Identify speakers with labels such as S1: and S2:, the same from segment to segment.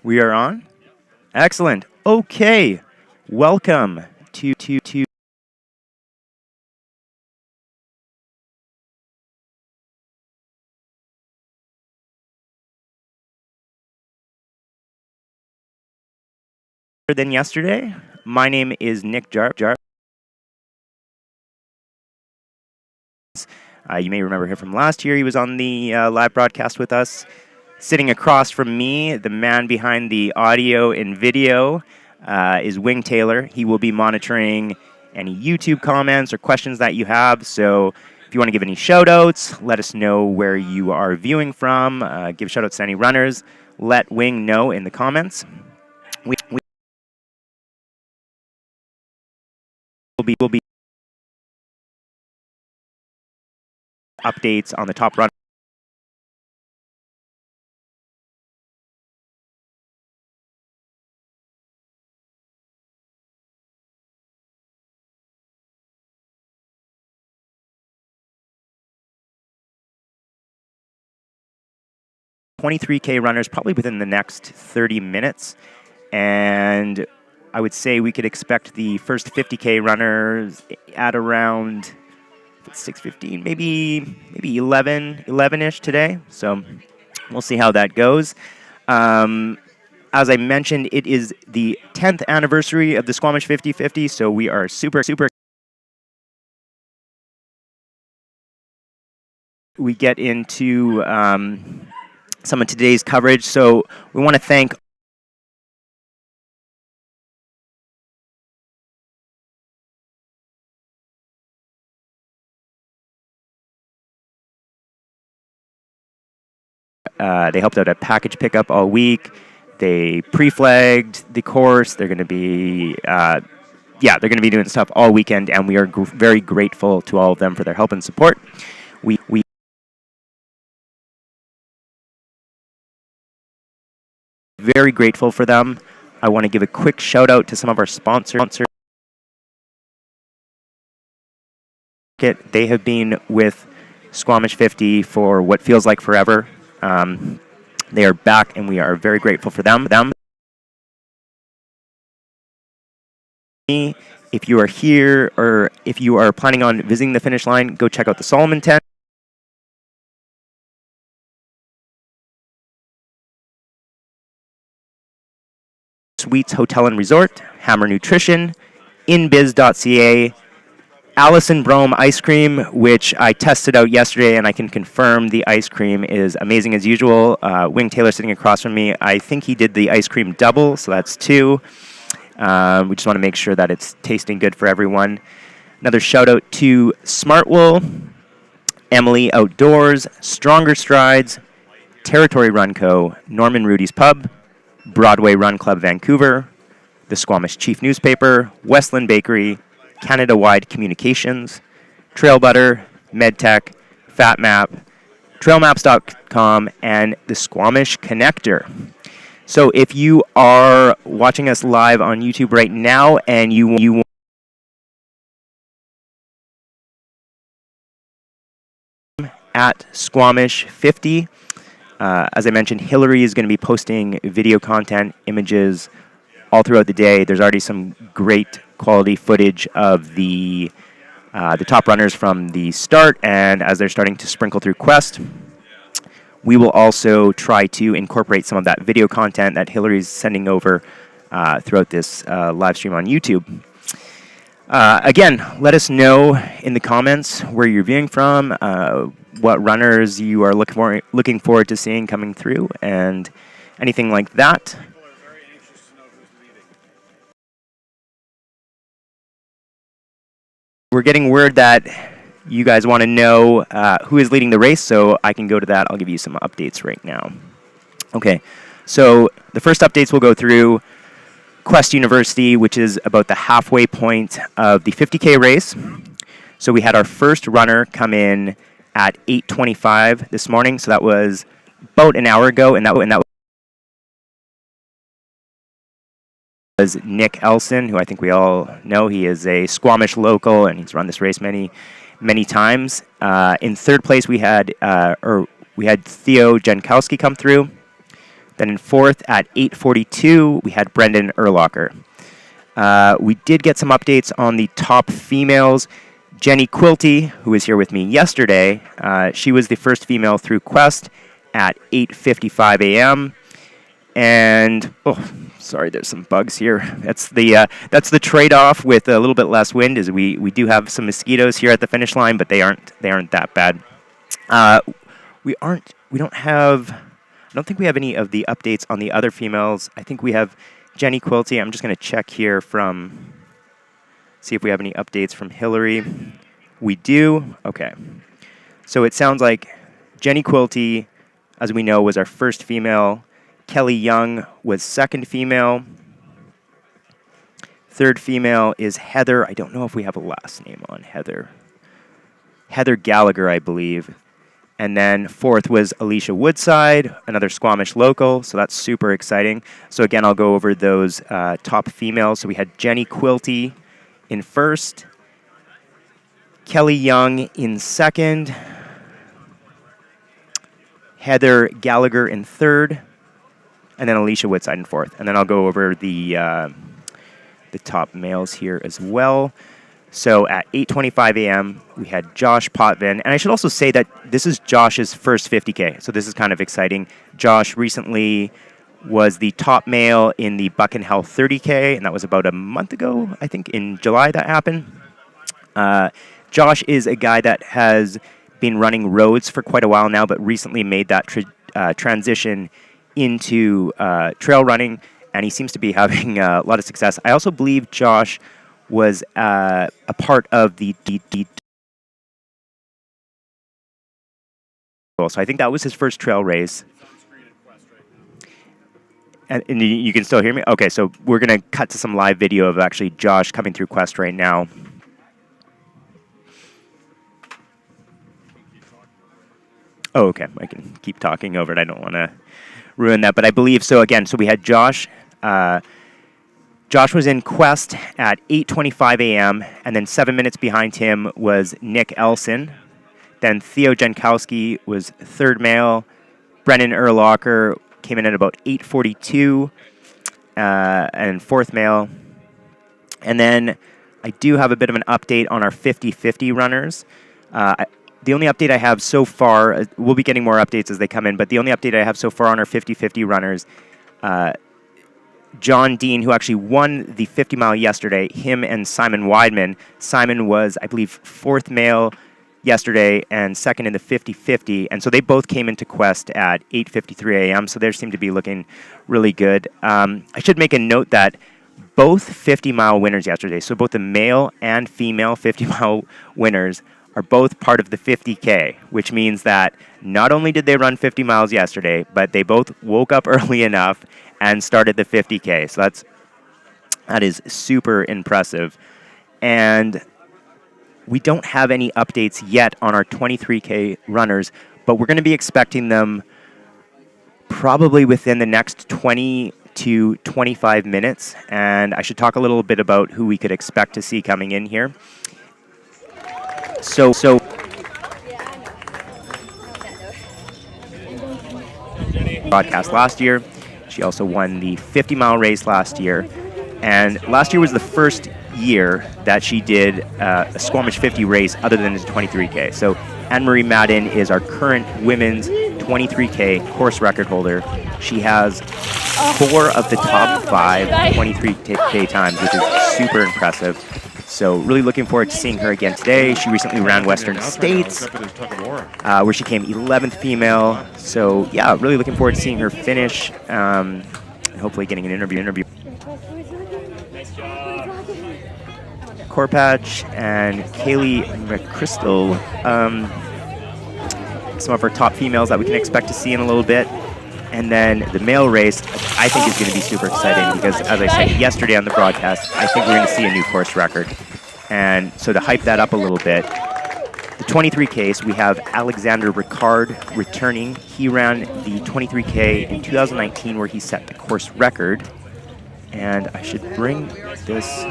S1: We are on? Excellent. Okay. Welcome to than yesterday. My name is Nick Jarp. You may remember him from last year. He was on the live broadcast with us. Sitting across from me, the man behind the audio and video is Wing Taylor. He will be monitoring any YouTube comments or questions that you have. So if you want to give any shout-outs, let us know where you are viewing from. Give shout-outs to any runners. Let Wing know in the comments. We will be updates on the top run. $23K runners probably within the next 30 minutes. And I would say we could expect the first 50K runners at around 6:15, maybe 11-ish today. So we'll see how that goes. As I mentioned, it is the 10th anniversary of the Squamish 50-50, so we are super. We get into some of today's coverage, so we want to thank they helped out at package pickup all week. They pre-flagged the course. They're going to be, they're going to be doing stuff all weekend, and we are very grateful to all of them for their help and support. We very grateful for them. I want to give a quick shout out to some of our sponsors. They have been with Squamish 50 for what feels like forever. They are back, and we are very grateful for them. If you are here or if you are planning on visiting the finish line, go check out the Solomon tent. Suites Hotel and Resort, Hammer Nutrition, inbiz.ca, Allison Brome ice cream, which I tested out yesterday, and I can confirm the ice cream is amazing as usual. Wing Taylor sitting across from me, I think he did the ice cream double, so that's 2. We just want to make sure that it's tasting good for everyone. Another shout out to Smartwool, Emily Outdoors, Stronger Strides, Territory Run Co., Norman Rudy's Pub, Broadway Run Club Vancouver, the Squamish Chief Newspaper, Westland Bakery, Canada Wide Communications, Trail Butter, MedTech, FatMap, trailmaps.com, and the Squamish Connector. So if you are watching us live on YouTube right now and you at Squamish 50, as I mentioned, Hillary is going to be posting video content, images all throughout the day. There's already some great quality footage of the top runners from the start, and as they're starting to sprinkle through Quest. We will also try to incorporate some of that video content that Hillary's sending over throughout this live stream on YouTube. Again, let us know in the comments where you're viewing from, what runners you are looking forward to seeing coming through, and anything like that. We're getting word that you guys want to know who is leading the race, so I can go to that. I'll give you some updates right now. Okay, so the first updates we'll go through Quest University, which is about the halfway point of the 50K race. So we had our first runner come in at 8:25 this morning, so that was about an hour ago, and that was Nick Elson, who I think we all know. He is a Squamish local, and he's run this race many times. In third place, we had Theo Jankowski come through. Then in fourth at 8:42, we had Brendan Urlacher. We did get some updates on the top females. Jenny Quilty, who was here with me yesterday, she was the first female through Quest at 8:55 a.m. And, sorry, there's some bugs here. That's the trade-off with a little bit less wind, is we do have some mosquitoes here at the finish line, but they aren't that bad. I don't think we have any of the updates on the other females. I think we have Jenny Quilty. I'm just going to check here see if we have any updates from Hillary. We do. Okay. So it sounds like Jenny Quilty, as we know, was our first female. Kelly Young was second female. Third female is Heather. I don't know if we have a last name on Heather. Heather Gallagher, I believe. And then fourth was Alicia Woodside, another Squamish local, so that's super exciting. So again, I'll go over those top females. So we had Jenny Quilty in first, Kelly Young in second, Heather Gallagher in third, and then Alicia Woodside in fourth. And then I'll go over the top males here as well. So at 8:25 a.m., we had Josh Potvin. And I should also say that this is Josh's first 50K, so this is kind of exciting. Josh recently was the top male in the Buck and Hell 30K, and that was about a month ago, I think, in July that happened. Josh is a guy that has been running roads for quite a while now, but recently made that transition into trail running, and he seems to be having a lot of success. I also believe Josh was a part of the so I think that was his first trail race. And you can still hear me? Okay, so we're going to cut to some live video of actually Josh coming through Quest right now. Oh, okay, I can keep talking over it. I don't want to ruin that, but I believe so. Again, so we had Josh. Josh was in Quest at 8:25 a.m., and then 7 minutes behind him was Nick Elson. Then Theo Jankowski was third male. Brendan Urlacher came in at about 8:42, and fourth male. And then I do have a bit of an update on our 50-50 runners. The only update I have so far, we'll be getting more updates as they come in, but the only update I have so far on our 50-50 runners, John Dean, who actually won the 50 mile yesterday, him and Simon Weidman. Simon was, I believe, fourth male yesterday and second in the 50-50, and so they both came into Quest at 8:53 a.m., so they seem to be looking really good. I should make a note that both 50 mile winners yesterday, so both the male and female 50 mile winners, are both part of the 50K, which means that not only did they run 50 miles yesterday, but they both woke up early enough and started the 50K. So that is super impressive. And we don't have any updates yet on our 23K runners, but we're going to be expecting them probably within the next 20 to 25 minutes. And I should talk a little bit about who we could expect to see coming in here. So broadcast last year. She also won the 50-mile race last year. And last year was the first year that she did a Squamish 50 race other than the 23K. So Anne-Marie Madden is our current women's 23K course record holder. She has 4 of the top 5 23K times, which is super impressive. So really looking forward to seeing her again today. She recently ran Western States, where she came 11th female. So yeah, really looking forward to seeing her finish, and hopefully getting an interview. Corpatch and Kaylee McChrystal, some of our top females that we can expect to see in a little bit. And then the male race, I think, is going to be super exciting because, as I said yesterday on the broadcast, I think we're going to see a new course record. And so to hype that up a little bit, the 23Ks, we have Alexander Ricard returning. He ran the 23K in 2019 where he set the course record. And I should bring this...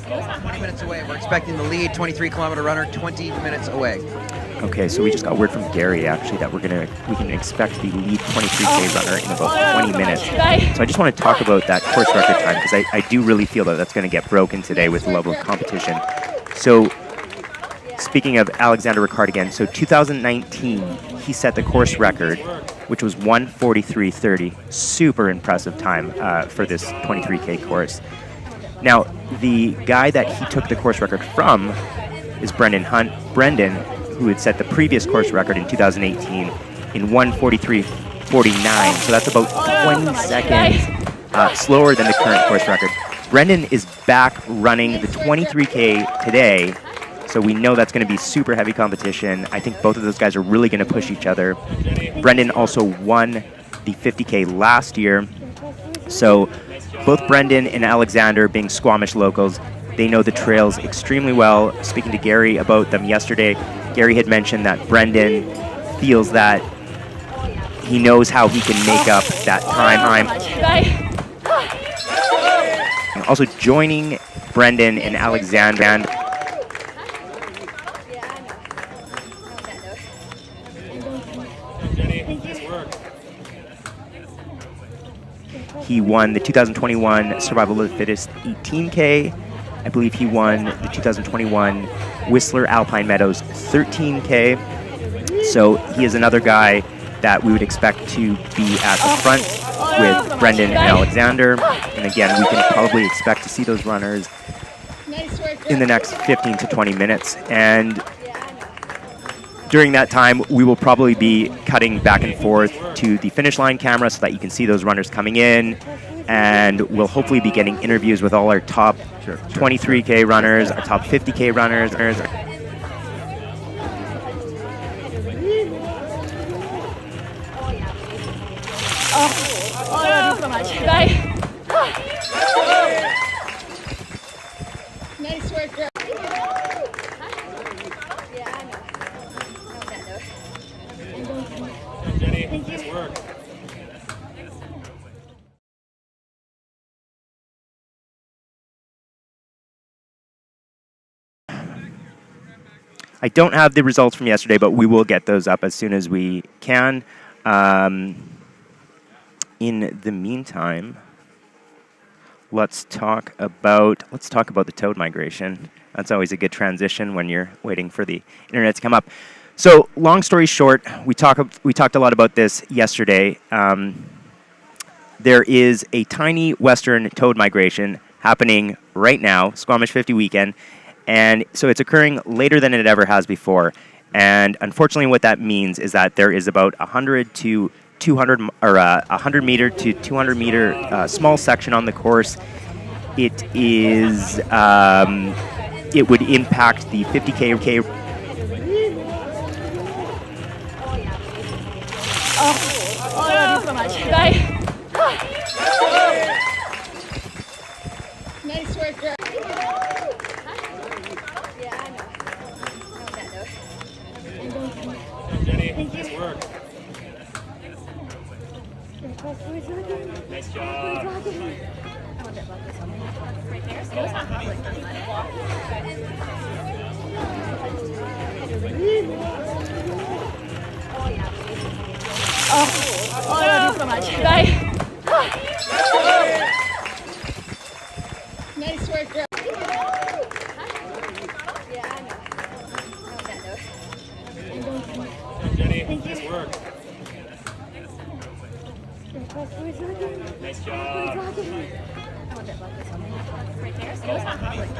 S2: 20 minutes away. We're expecting the lead 23-kilometer runner 20 minutes away.
S1: Okay, so we just got word from Gary actually that we can expect the lead 23K runner in about 20 minutes. So I just want to talk about that course record time because I do really feel that that's going to get broken today with the level of competition. So speaking of Alexander Ricard again, so 2019 he set the course record, which was 1:43:30. Super impressive time for this 23K course. Now the guy that he took the course record from is Brendan Hunt. Brendan, who had set the previous course record in 2018 in 1:43:49. So that's about 20 seconds slower than the current course record. Brendan is back running the 23K today, so we know that's going to be super heavy competition. I think both of those guys are really going to push each other. Brendan also won the 50K last year, so both Brendan and Alexander, being Squamish locals, they know the trails extremely well. Speaking to Gary about them yesterday, Gary had mentioned that Brendan feels that he knows how he can make up that time. Also joining Brendan and Alexander, he won the 2021 Survival of the Fittest 18K. I believe he won the 2021 Whistler Alpine Meadows 13K. So he is another guy that we would expect to be at the front with Brendan and Alexander. And again, we can probably expect to see those runners in the next 15 to 20 minutes. And during that time, we will probably be cutting back and forth to the finish line camera so that you can see those runners coming in. And we'll hopefully be getting interviews with all our top 23K runners, our top 50K runners.
S2: Oh, so much. Nice work, girl. Yeah, I know. Jenny, nice work.
S1: I don't have the results from yesterday, but we will get those up as soon as we can. In the meantime, let's talk about the toad migration. That's always a good transition when you're waiting for the internet to come up. So, long story short, we talked a lot about this yesterday. There is a tiny western toad migration happening right now, Squamish 50 weekend, and so it's occurring later than it ever has before. And unfortunately, what that means is that there is about 100 to 200 or 100 meter to 200 meter small section on the course. It is it would impact the 50K.
S2: Oh, so much. Nice work, girl. Yeah, I know. Jenny, nice work. Nice job. Right there. So it's not public. Oh, so much. Nice work, girl. Yeah, I know. Jenny, nice work. Nice job. Right there. So it's not public.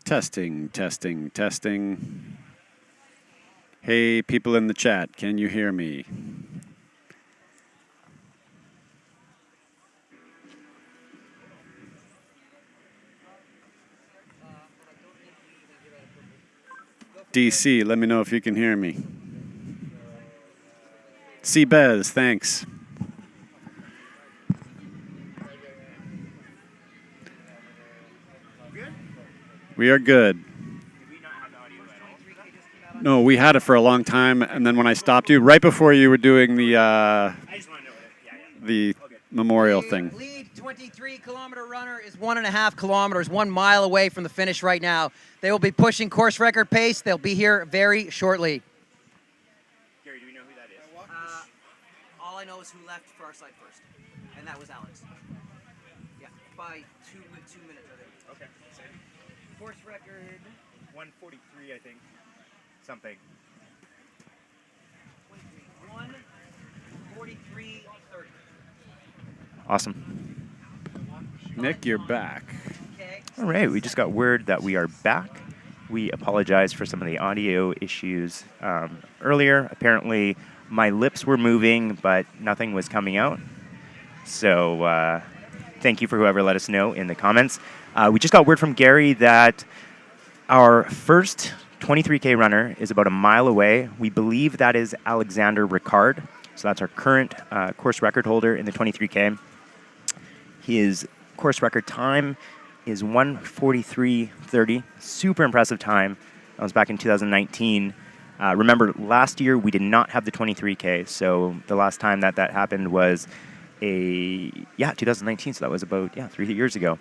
S3: Testing, testing, testing. Hey, people in the chat, can you hear me? DC, let me know if you can hear me. C-Bez, thanks. We are good. No, we had it for a long time, and then when I stopped you, right before you were doing the memorial thing.
S4: Lead 23-kilometer runner is 1.5 kilometers, 1 mile away from the finish right now. They will be pushing course record pace. They'll be here very shortly.
S1: Gary, do we know who that is?
S4: All I know is who left for our side first, and that was Alex. Yeah, by 2 minutes, I think.
S1: Okay.
S4: Course record
S1: 1:43, I think. Something.
S4: 1:43:30.
S1: Awesome.
S3: Nick, you're back.
S4: Okay.
S1: All right, we just got word that we are back. We apologize for some of the audio issues earlier. Apparently, my lips were moving, but nothing was coming out. So thank you for whoever let us know in the comments. We just got word from Gary that our first 23K runner is about a mile away. We believe that is Alexander Ricard. So that's our current course record holder in the 23K. His course record time is 1:43:30. Super impressive time. That was back in 2019. Remember, last year we did not have the 23K. So the last time that happened was 2019. So that was about 3 years ago.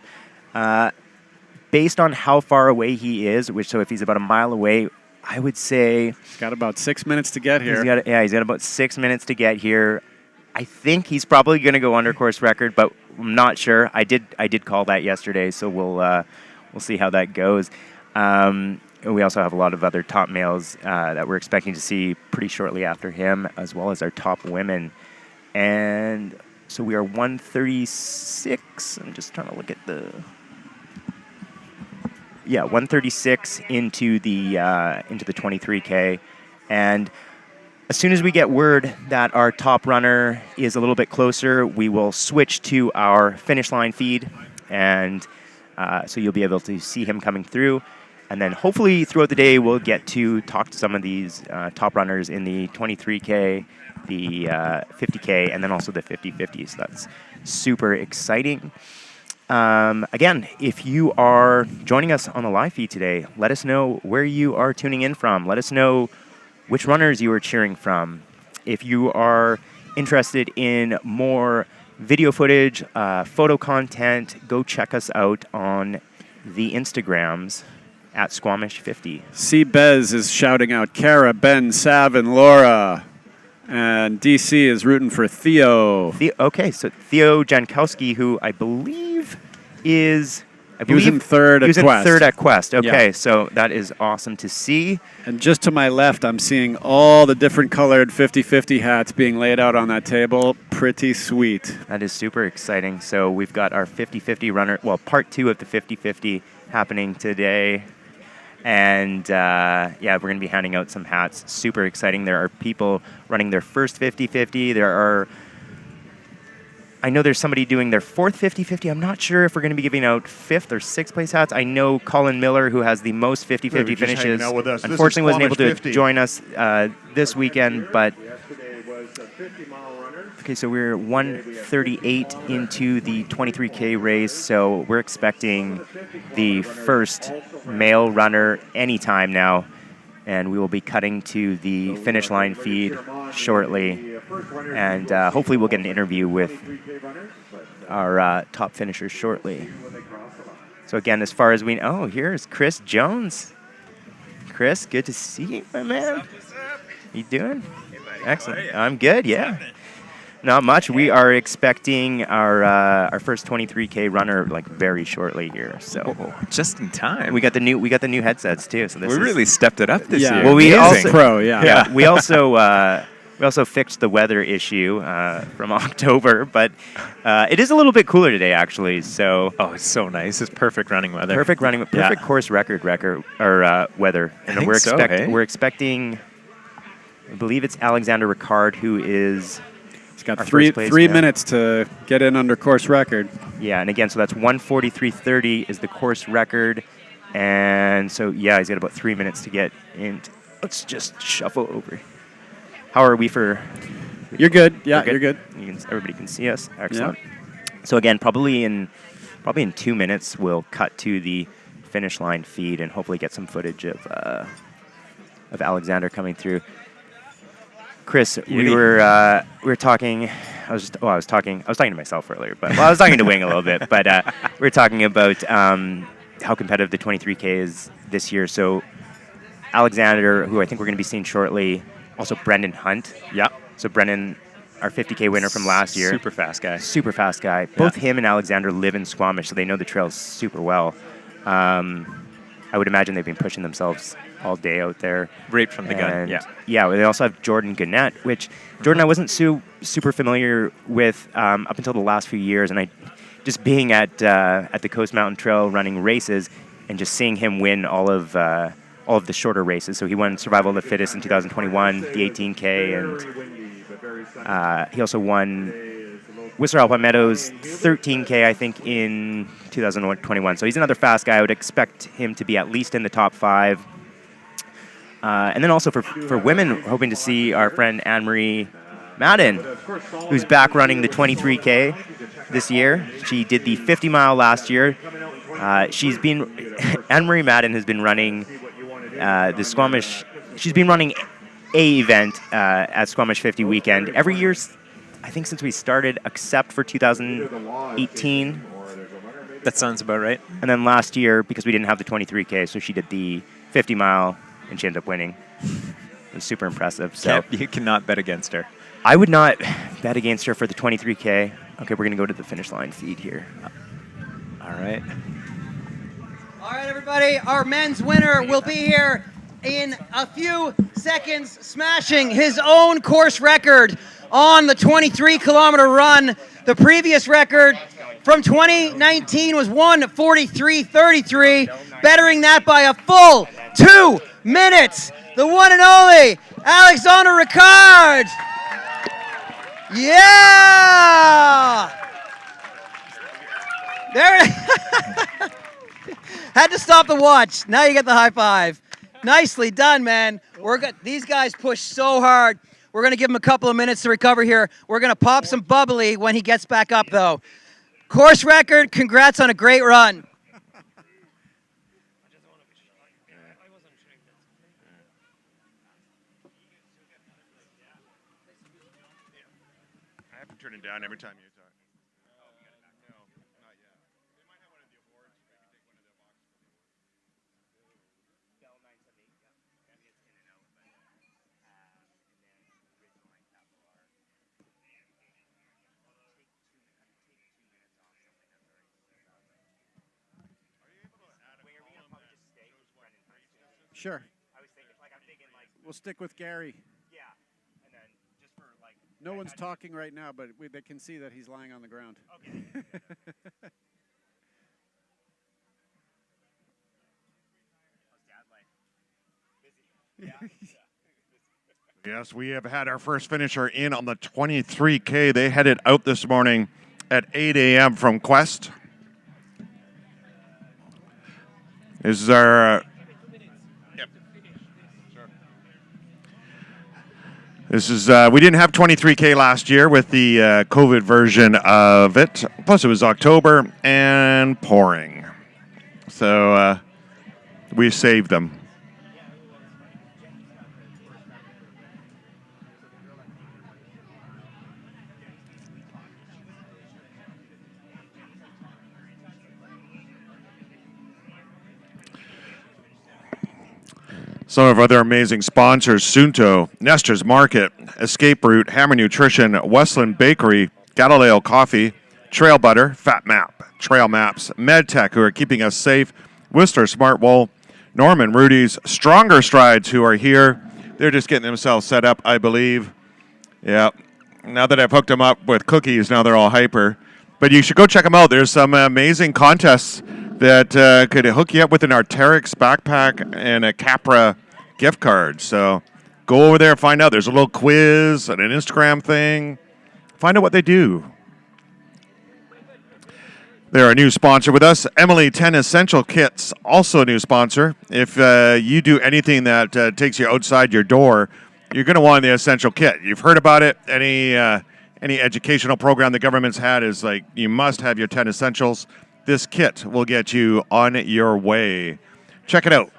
S1: Based on how far away he is, so if he's about a mile away, I would say
S3: He's got about 6 minutes to get here.
S1: He's got about 6 minutes to get here. I think he's probably going to go under course record, but I'm not sure. I did call that yesterday, so we'll see how that goes. We also have a lot of other top males that we're expecting to see pretty shortly after him, as well as our top women. And so we are 136. I'm just trying to look at the. 136 into the 23K, and as soon as we get word that our top runner is a little bit closer, we will switch to our finish line feed, and so you'll be able to see him coming through, and then hopefully throughout the day we'll get to talk to some of these top runners in the 23K, the 50K, and then also the 50-50. So that's super exciting. Again, if you are joining us on the live feed today, let us know where you are tuning in from. Let us know which runners you are cheering from. If you are interested in more video footage, photo content, go check us out on the Instagrams at Squamish50.
S3: C-Bez is shouting out Kara, Ben, Sav, and Laura. And DC is rooting for Theo.
S1: Okay, so Theo Jankowski, who I believe is...
S3: He was in third at Quest.
S1: Okay,
S3: Yeah.
S1: So that is awesome to see.
S3: And just to my left, I'm seeing all the different colored 50-50 hats being laid out on that table. Pretty sweet.
S1: That is super exciting. So we've got our 50-50 runner, well, part 2 of the 50-50 happening today. And we're going to be handing out some hats. Super exciting. There are people running their first 50-50. I know there's somebody doing their fourth 50-50. I'm not sure if we're going to be giving out 5th or 6th place hats. I know Colin Miller, who has the most 50-50 finishes, unfortunately wasn't able to join us this weekend. But
S5: yesterday was a 50-mile runner.
S1: Okay, so we're 138 into the 23K race, so we're expecting the first male runner anytime now, and we will be cutting to the finish line feed shortly, and hopefully we'll get an interview with our top finishers shortly. So again, as far as we know, here's Chris Jones. Chris, good to see you, my man. You doing? Excellent. I'm good, yeah. Not much. We are expecting our first 23K runner like very shortly here. So
S6: just in time.
S1: We got the new headsets too. So
S6: we really stepped it up this year.
S1: Well, we
S6: Amazing.
S1: also
S3: Pro,
S1: we also We also fixed the weather issue from October, but it is a little bit cooler today, actually. So
S6: Oh, it's so nice. It's perfect running weather.
S1: perfect course record or weather. And
S6: think so, hey?
S1: we're expecting. I believe it's Alexander Ricard who is.
S3: He's got
S1: our
S3: three
S1: first place now.
S3: minutes to get in under course record.
S1: Yeah, and again, so that's 1:43.30 is the course record, and so yeah, he's got about 3 minutes to get in. Let's just shuffle over. How are we for?
S3: You're good. Yeah,
S1: We're
S3: you're good.
S1: Everybody can see us. Excellent. So again, probably in 2 minutes, we'll cut to the finish line feed and hopefully get some footage of Alexander coming through. Chris, we were talking. I was talking to myself earlier, but I was talking to Wing a little bit. But we were talking about how competitive the 23K is this year. So Alexander, who I think we're going to be seeing shortly, also Brendan Hunt.
S6: Yeah.
S1: So Brendan, our 50K winner from last year.
S6: Super fast guy.
S1: Super fast guy. Both him and Alexander live in Squamish, so they know the trails super well. I would imagine they've been pushing themselves all day out there.
S6: Right from the gun,
S1: And
S6: yeah.
S1: Yeah, they also have Jordan Gannett, which Jordan I wasn't super familiar with up until the last few years, and I just being at the Coast Mountain Trail running races and just seeing him win all of the shorter races. So he won Survival of the Fittest in 2021, the 18K, and he also won Whistler Alpine Meadows 13K, I think, in 2021. So he's another fast guy. I would expect him to be at least in the top 5. And then also for women, we're hoping to see our friend Anne-Marie Madden, who's back running the 23K this year. She did the 50 mile last year. Anne-Marie Madden has been running the Squamish. She's been running a event at Squamish 50 weekend every year, I think, since we started, except for 2018.
S6: That sounds about right.
S1: And then last year, because we didn't have the 23K, so she did the 50 mile, and she ended up winning. It was super impressive. So
S6: You cannot bet against her.
S1: I would not bet against her for the 23K. Okay, we're going to go to the finish line feed here.
S6: All right.
S4: All right, everybody, our men's winner will be here in a few seconds, smashing his own course record on the 23-kilometer run. The previous record from 2019 was 1:43.33, bettering that by a full 2 minutes. The one and only Alexander Ricard. Yeah! There. Had to stop the watch. Now you get the high five. Nicely done, man. These guys push so hard. We're going to give him a couple of minutes to recover here. We're going to pop some bubbly when he gets back up, though. Course record, congrats on a great run.
S5: I have to turn it down every time you talk. No, not yet. They might have one of the awards. Maybe take one of the boxes.
S3: Sure. We'll stick with Gary.
S1: Yeah, and then just for like.
S3: No one's talking right now, but they can see that he's lying on the ground.
S1: Okay.
S5: Yes, we have had our first finisher in on the 23K. They headed out this morning at 8 a.m. from Quest. This is our... Yep. Sure. This is... we didn't have 23K last year with the COVID version of it. Plus, it was October and pouring. So, we saved them. Some of our other amazing sponsors: Sunto, Nestor's Market, Escape Route, Hammer Nutrition, Westland Bakery, Galileo Coffee, Trail Butter, Fat Map, Trail Maps, MedTech, who are keeping us safe, Whistler Smart Wool, Norman Rudy's, Stronger Strides, who are here. They're just getting themselves set up, I believe. Yeah. Now that I've hooked them up with cookies, now they're all hyper. But you should go check them out. There's some amazing contests that could hook you up with an Arc'teryx backpack and a Capra gift card. So go over there and find out. There's a little quiz and an Instagram thing. Find out what they do. They're a new sponsor with us. Emily 10 Essential Kits, also a new sponsor. If you do anything that takes you outside your door, you're going to want the Essential Kit. You've heard about it. Any educational program the government's had is like, you must have your 10 essentials. This kit will get you on your way. Check it out.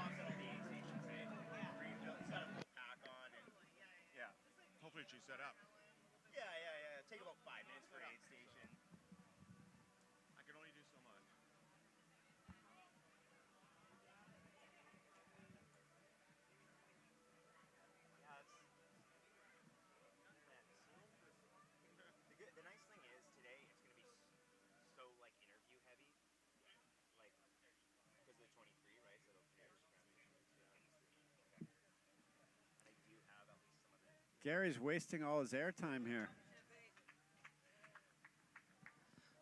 S3: Gary's wasting all his airtime here.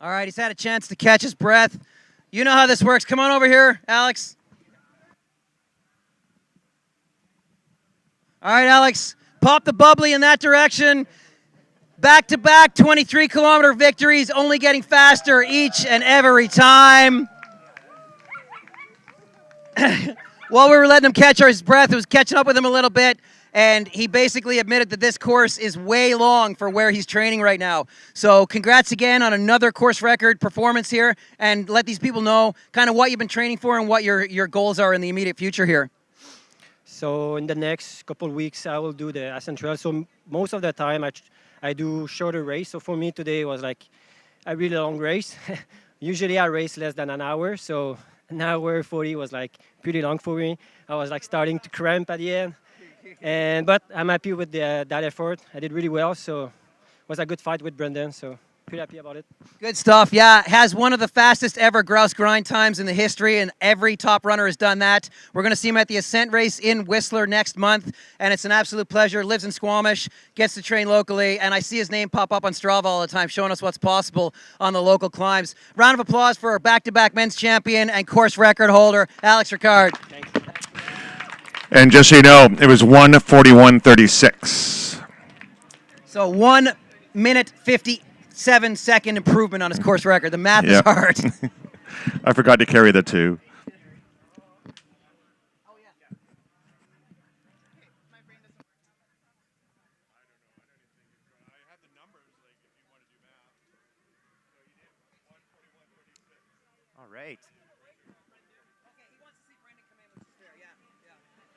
S4: All right, he's had a chance to catch his breath. You know how this works. Come on over here, Alex. All right, Alex, pop the bubbly in that direction. Back-to-back 23-kilometer victories, only getting faster each and every time. While we were letting him catch his breath, it was catching up with him a little bit. And he basically admitted that this course is way long for where he's training right now. So congrats again on another course record performance here, and let these people know kind of what you've been training for and what your goals are in the immediate future here.
S7: So in the next couple of weeks, I will do the Ascent Trail. So most of the time, I do shorter race. So for me today was like a really long race. Usually I race less than an hour. So an hour 40 was like pretty long for me. I was like starting to cramp at the end. But I'm happy with that effort. I did really well, so it was a good fight with Brendan, so pretty happy about it.
S4: Good stuff, yeah. Has one of the fastest ever grouse grind times in the history, and every top runner has done that. We're going to see him at the Ascent race in Whistler next month, and it's an absolute pleasure. Lives in Squamish, gets to train locally, and I see his name pop up on Strava all the time, showing us what's possible on the local climbs. Round of applause for our back-to-back men's champion and course record holder, Alex Ricard.
S7: Thanks.
S5: And just so you know, it was 1:41:36.
S4: So 1 minute 57-second improvement on his course record. The math is hard.
S5: I forgot to carry the 2.
S1: All right.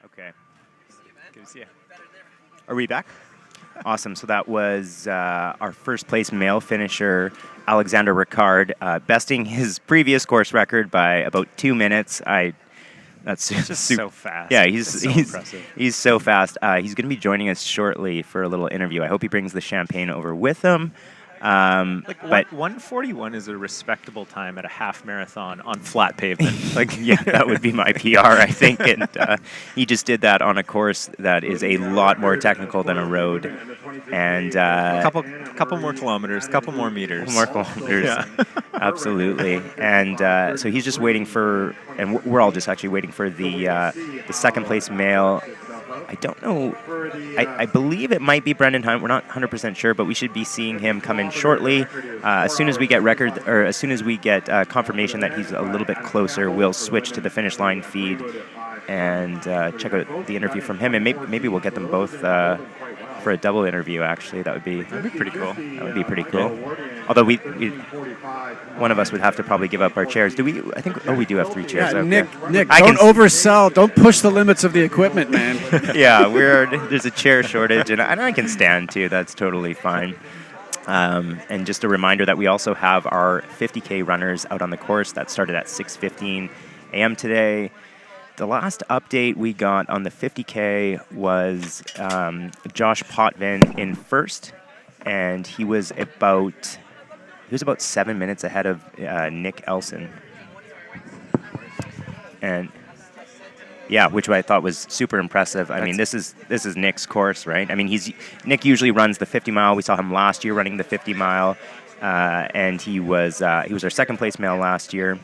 S1: Okay.
S6: Good to see you.
S1: Are we back? Awesome. So that was our first place male finisher, Alexander Ricard, besting his previous course record by about 2 minutes. That's
S6: just so fast.
S1: Yeah,
S6: It's so impressive.
S1: He's so fast. He's going to be joining us shortly for a little interview. I hope he brings the champagne over with him.
S6: But 1:41 is a respectable time at a half marathon on flat pavement.
S1: Yeah, that would be my PR, I think. And he just did that on a course that is a lot more technical than a road. And
S6: couple more kilometers, couple more meters.
S1: More kilometers.
S6: Yeah.
S1: Absolutely. And so he's just waiting for, and we're all just actually waiting for the second place male. I don't know. I believe it might be Brendan Hunt. We're not 100% sure, but we should be seeing him come in shortly. As soon as we get confirmation that he's a little bit closer, we'll switch to the finish line feed and check out the interview from him. And maybe we'll get them both for a double interview. Actually, that'd be pretty cool. That would be pretty cool. Although we one of us would have to probably give up our chairs. Do we? I think. Oh, we do have 3 chairs.
S3: Yeah,
S1: Okay.
S3: Nick, don't oversell. Don't push the limits of the equipment, man.
S1: Yeah, there's a chair shortage, and I can stand too. That's totally fine. And just a reminder that we also have our 50K runners out on the course. That started at 6:15 a.m. today. The last update we got on the 50K was Josh Potvin in first, and he was about 7 minutes ahead of Nick Elson. And Yeah, which I thought was super impressive. I mean, this is Nick's course, right? I mean, Nick usually runs the 50 mile. We saw him last year running the 50 mile, and he was our second place male last year.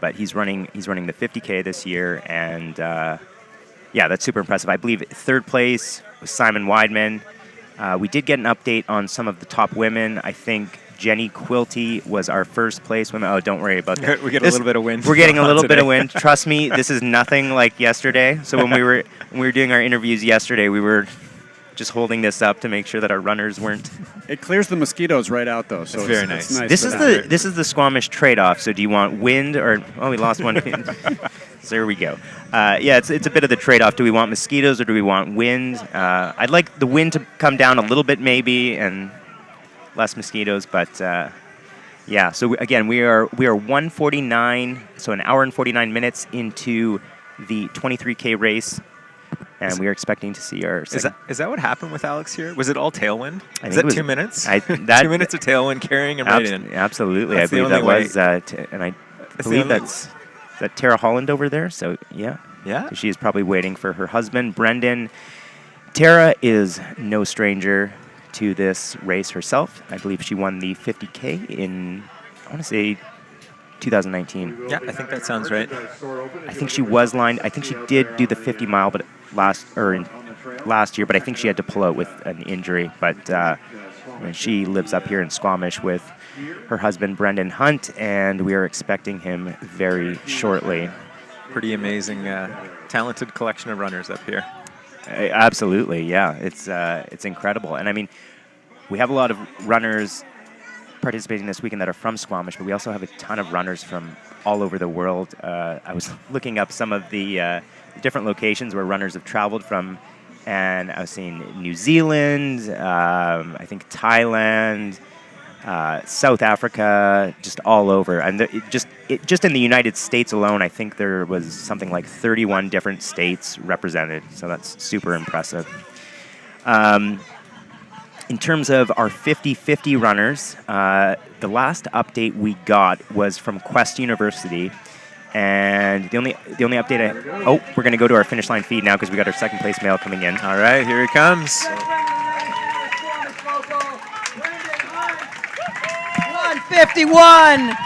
S1: But he's running the 50K this year, and yeah, that's super impressive. I believe third place was Simon Weidman. We did get an update on some of the top women. I think Jenny Quilty was our first place woman. Oh, don't worry about that.
S6: We get a little bit of wind.
S1: We're getting a little bit of wind. Trust me, this is nothing like yesterday. So when we were doing our interviews yesterday, we were just holding this up to make sure that our runners weren't.
S3: It clears the mosquitoes right out, though. So
S6: it's very nice.
S1: This is the Squamish trade-off. So do you want wind or we lost one. So there we go. Yeah, it's a bit of the trade-off. Do we want mosquitoes or do we want wind? I'd like the wind to come down a little bit maybe and less mosquitoes, but yeah. So again, we are 1:49, so an hour and 49 minutes into the 23K race, and we are expecting to see our.
S6: Is that what happened with Alex here? Was it all tailwind?
S1: Is
S6: that 2 minutes? 2 minutes of tailwind carrying him right in.
S1: Absolutely, I believe that was, and I believe that's Tara Holland over there. So yeah.
S6: Yeah.
S1: So she is probably waiting for her husband, Brendan. Tara is no stranger to this race herself. I believe she won the 50K in, I want to say, 2019.
S6: Yeah, I think that sounds right.
S1: I think she was lined. I think she did do the 50 mile, but last year. But I think she had to pull out with an injury. But she lives up here in Squamish with her husband Brendan Hunt, and we are expecting him very shortly.
S6: Pretty amazing, talented collection of runners up here.
S1: Absolutely, yeah. It's incredible. And I mean, we have a lot of runners participating this weekend that are from Squamish, but we also have a ton of runners from all over the world. I was looking up some of the different locations where runners have traveled from, and I was seeing New Zealand, I think Thailand, South Africa, just all over. And just in the United States alone, I think there was something like 31 different states represented. So that's super impressive. In terms of our 50-50 runners, the last update we got was from Quest University. And the only update we're going to go to our finish line feed now because we got our second place male coming in.
S6: All right, here he comes.
S4: 151.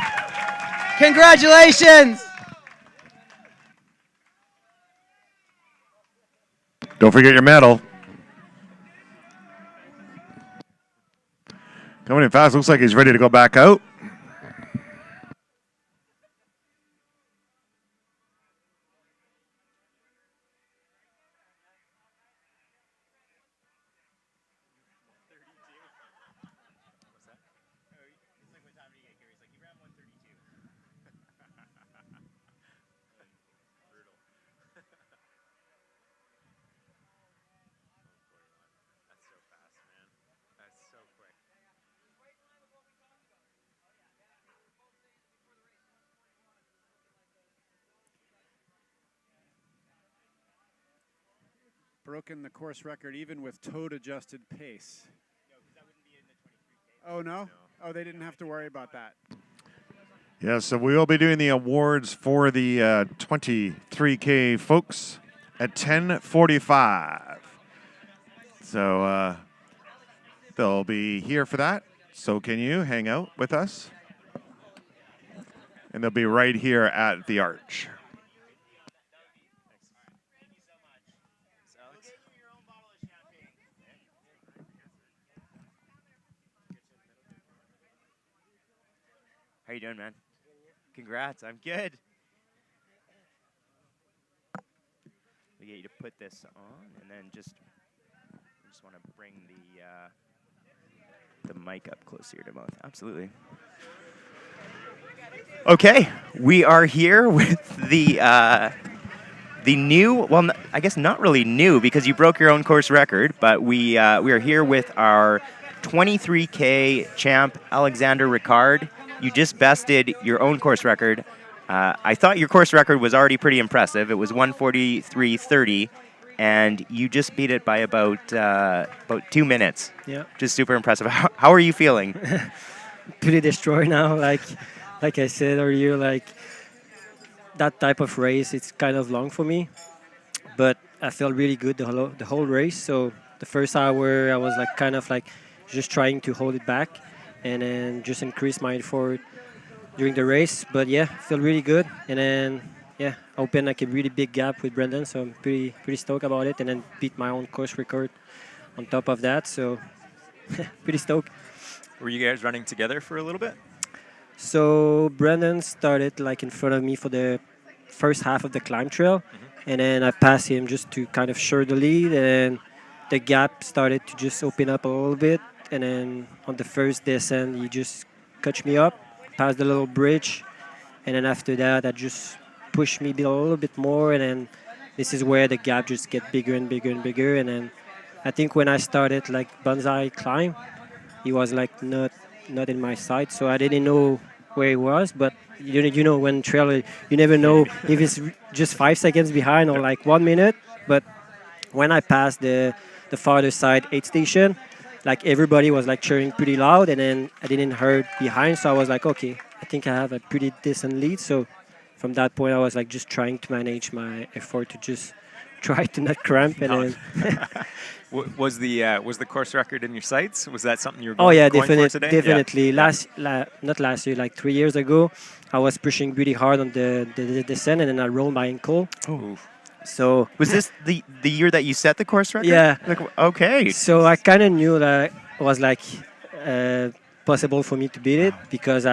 S4: Congratulations.
S5: Don't forget your medal. Coming in fast. Looks like he's ready to go back out.
S3: Broken the course record even with toed-adjusted pace. Oh, no? Oh, they didn't have to worry about that.
S5: Yeah, so we will be doing the awards for the 23K folks at 10:45. So they'll be here for that. So can you hang out with us? And they'll be right here at the Arch.
S1: How you doing, man? Congrats. I'm good. We get you to put this on, and then just want to bring the mic up closer to your mouth. Absolutely. Okay, we are here with the new. Well, I guess not really new because you broke your own course record, but we are here with our 23K champ Alexander Ricard. You just bested your own course record. I thought your course record was already pretty impressive. It was 1:43:30, and you just beat it by about 2 minutes.
S7: Yeah.
S1: Just super impressive. How are you feeling?
S7: Pretty destroyed now. Like I said earlier, like that type of race, it's kind of long for me. But I felt really good the whole race. So the first hour, I was like kind of like just trying to hold it back, and then just increase my effort during the race. But yeah, felt really good. And then yeah, opened like a really big gap with Brendan. So I'm pretty stoked about it. And then beat my own course record on top of that. So pretty stoked.
S6: Were you guys running together for a little bit?
S7: So Brendan started like in front of me for the first half of the climb trail, and then I passed him just to kind of share the lead, and the gap started to just open up a little bit, and then on the first descent he just catch me up, past the little bridge, and then after that I just pushed me a little bit more, and then this is where the gap just get bigger and bigger and bigger, and then I think when I started like bonsai climb, he was like not in my sight, so I didn't know where he was. But you know when trail, you never know if it's just 5 seconds behind or like 1 minute. But when I passed the farther side aid station, like everybody was like cheering pretty loud, and then I didn't hear behind, so I was like, okay, I think I have a pretty decent lead. So from that point, I was like just trying to manage my effort to just try to not cramp, and then
S6: Was the course record in your sights? Was that something you were
S7: oh yeah,
S6: going for today?
S7: definitely.
S6: Yeah.
S7: Not last year, like 3 years ago, I was pushing really hard on the descent, and then I rolled my ankle.
S6: Oh.
S7: So
S1: Was this the year that you set the course record?
S7: Yeah.
S1: Like, okay.
S7: so I kind of knew that it was like possible for me to beat it, because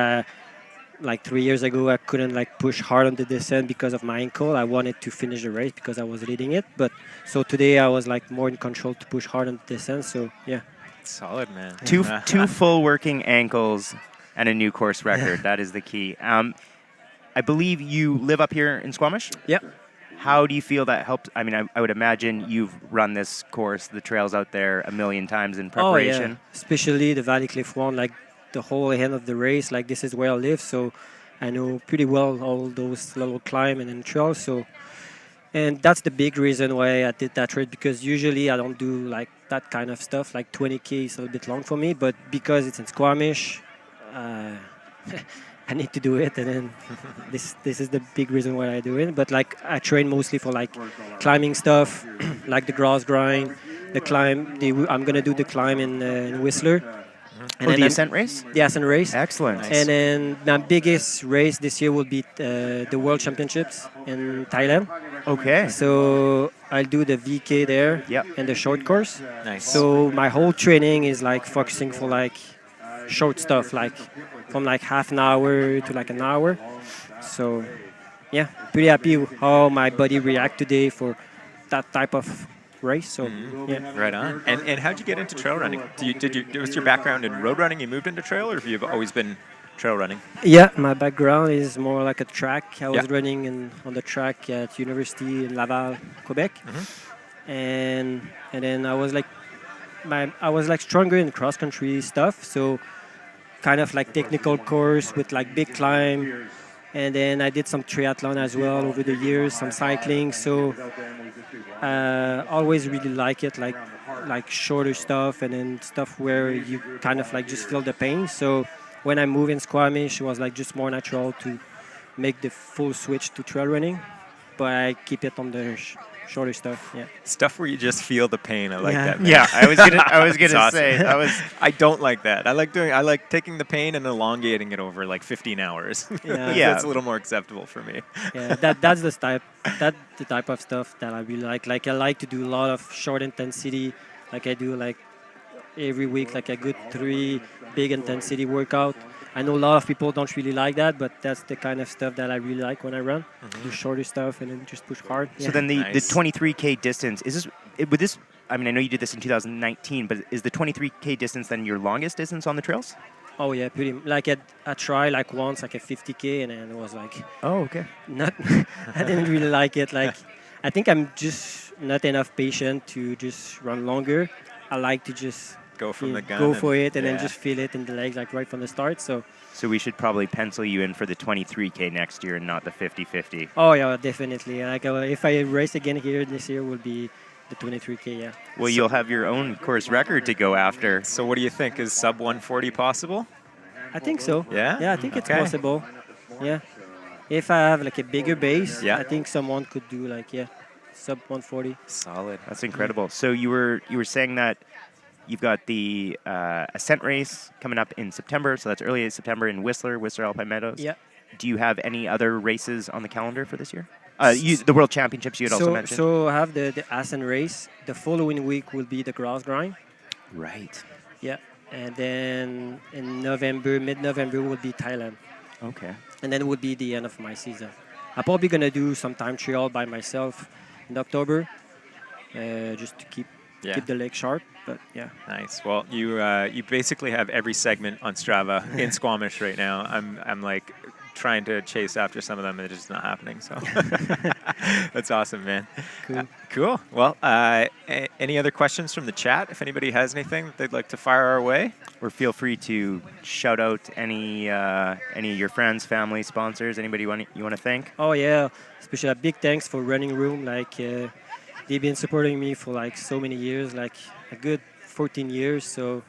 S7: like 3 years ago I couldn't like push hard on the descent because of my ankle. I wanted to finish the race because I was leading it, but so today I was like more in control to push hard on the descent. So yeah.
S6: Solid, man.
S1: Two full working ankles and a new course record. That is the key. I believe you live up here in Squamish?
S7: Yeah.
S1: How do you feel that helped? I mean, I would imagine you've run this course, the trails out there, a million times in preparation.
S7: Oh yeah, especially the Valley Cliff one, like the whole end of the race. Like this is where I live, so I know pretty well all those little climb and then trails. So, and that's the big reason why I did that race, because usually I don't do like that kind of stuff. Like 20K is a little bit long for me, but because it's in Squamish, I need to do it, and then this is the big reason why I do it. But like I train mostly for like climbing stuff, like the grass grind, the climb. I'm gonna do the climb in Whistler. And
S1: The ascent race?
S7: The ascent race.
S1: Excellent.
S7: And then my biggest race this year will be the World Championships in Thailand.
S1: Okay.
S7: So I'll do the VK there,
S1: Yep.
S7: and the short course.
S6: Nice.
S7: So my whole training is like focusing for like short stuff, like from like half an hour to like an hour. So yeah, pretty happy with how my body react today for that type of race. So yeah.
S6: Right on. And how'd you get into trail running? Was your background in road running? You moved into trail, or have you always been trail running?
S7: Yeah, my background is more like a track. I was
S6: Yeah.
S7: running on the track at University in Laval, Quebec, and then I was like stronger in cross country stuff. So kind of like technical course with like big climb, and then I did some triathlon as well over the years, some cycling. So always really like it, like shorter stuff, and then stuff where you kind of like just feel the pain. So when I moved in Squamish, it was like just more natural to make the full switch to trail running, but I keep it on the shorter stuff. Yeah.
S6: Stuff where you just feel the pain. I like
S7: Yeah.
S6: that. Man.
S1: Yeah, I was gonna
S6: That's awesome.
S1: say that was.
S6: I don't like that. I like taking the pain and elongating it over like 15 hours.
S7: Yeah.
S1: Yeah.
S6: That's a little more acceptable for me.
S7: Yeah, that's the type of stuff that I really like. Like I like to do a lot of short intensity. Like I do like every week, like a good 3 big intensity workout. I know a lot of people don't really like that, but that's the kind of stuff that I really like when I run. Do shorter stuff and then just push hard.
S1: So
S7: Yeah.
S1: then the
S6: Nice.
S1: 23K distance is this. I mean, I know you did this in 2019, but is the 23K distance then your longest distance on the trails?
S7: Oh yeah, pretty. Like I tried like once like a 50K, and then it was like
S1: Oh, okay.
S7: not. I didn't really like it. Like I think I'm just not enough patient to just run longer. I like to just
S6: Go from the gun.
S7: go for it, and then
S6: yeah.
S7: just feel it in the legs like right from the start. So
S1: So we should probably pencil you in for the 23K next year and not the 50-50.
S7: oh yeah, definitely. Like if I race again here this year, will be the 23K. Yeah.
S1: Well, you'll have your own course record to go after.
S6: So what do you think? Is sub 140 possible?
S7: I think so.
S6: Yeah?
S7: Yeah, I think it's
S6: Okay.
S7: possible. Yeah. If I have like a bigger base,
S6: Yeah.
S7: I think someone could do like sub 140.
S6: Solid.
S1: That's incredible. So you were saying that you've got the Ascent race coming up in September, so that's early September in Whistler Alpine Meadows.
S7: Yeah.
S1: Do you have any other races on the calendar for this year? The World Championships you had also mentioned.
S7: So I have the Assen race. The following week will be the grass grind.
S1: Right.
S7: Yeah. And then in November, mid-November will be Thailand.
S1: Okay.
S7: And then would be the end of my season. I'm probably gonna do some time trial by myself in October, just to keep the leg sharp. But yeah,
S6: Nice. Well, you basically have every segment on Strava in Squamish right now. I'm like trying to chase after some of them, and it's just not happening. So that's awesome, man.
S7: Cool.
S6: Cool. Well, any other questions from the chat? If anybody has anything that they'd like to fire our way,
S1: Or feel free to shout out any of your friends, family, sponsors, anybody you want to thank.
S7: oh yeah, especially a big thanks for Running Room. Like they've been supporting me for like so many years, like a good 14 years. So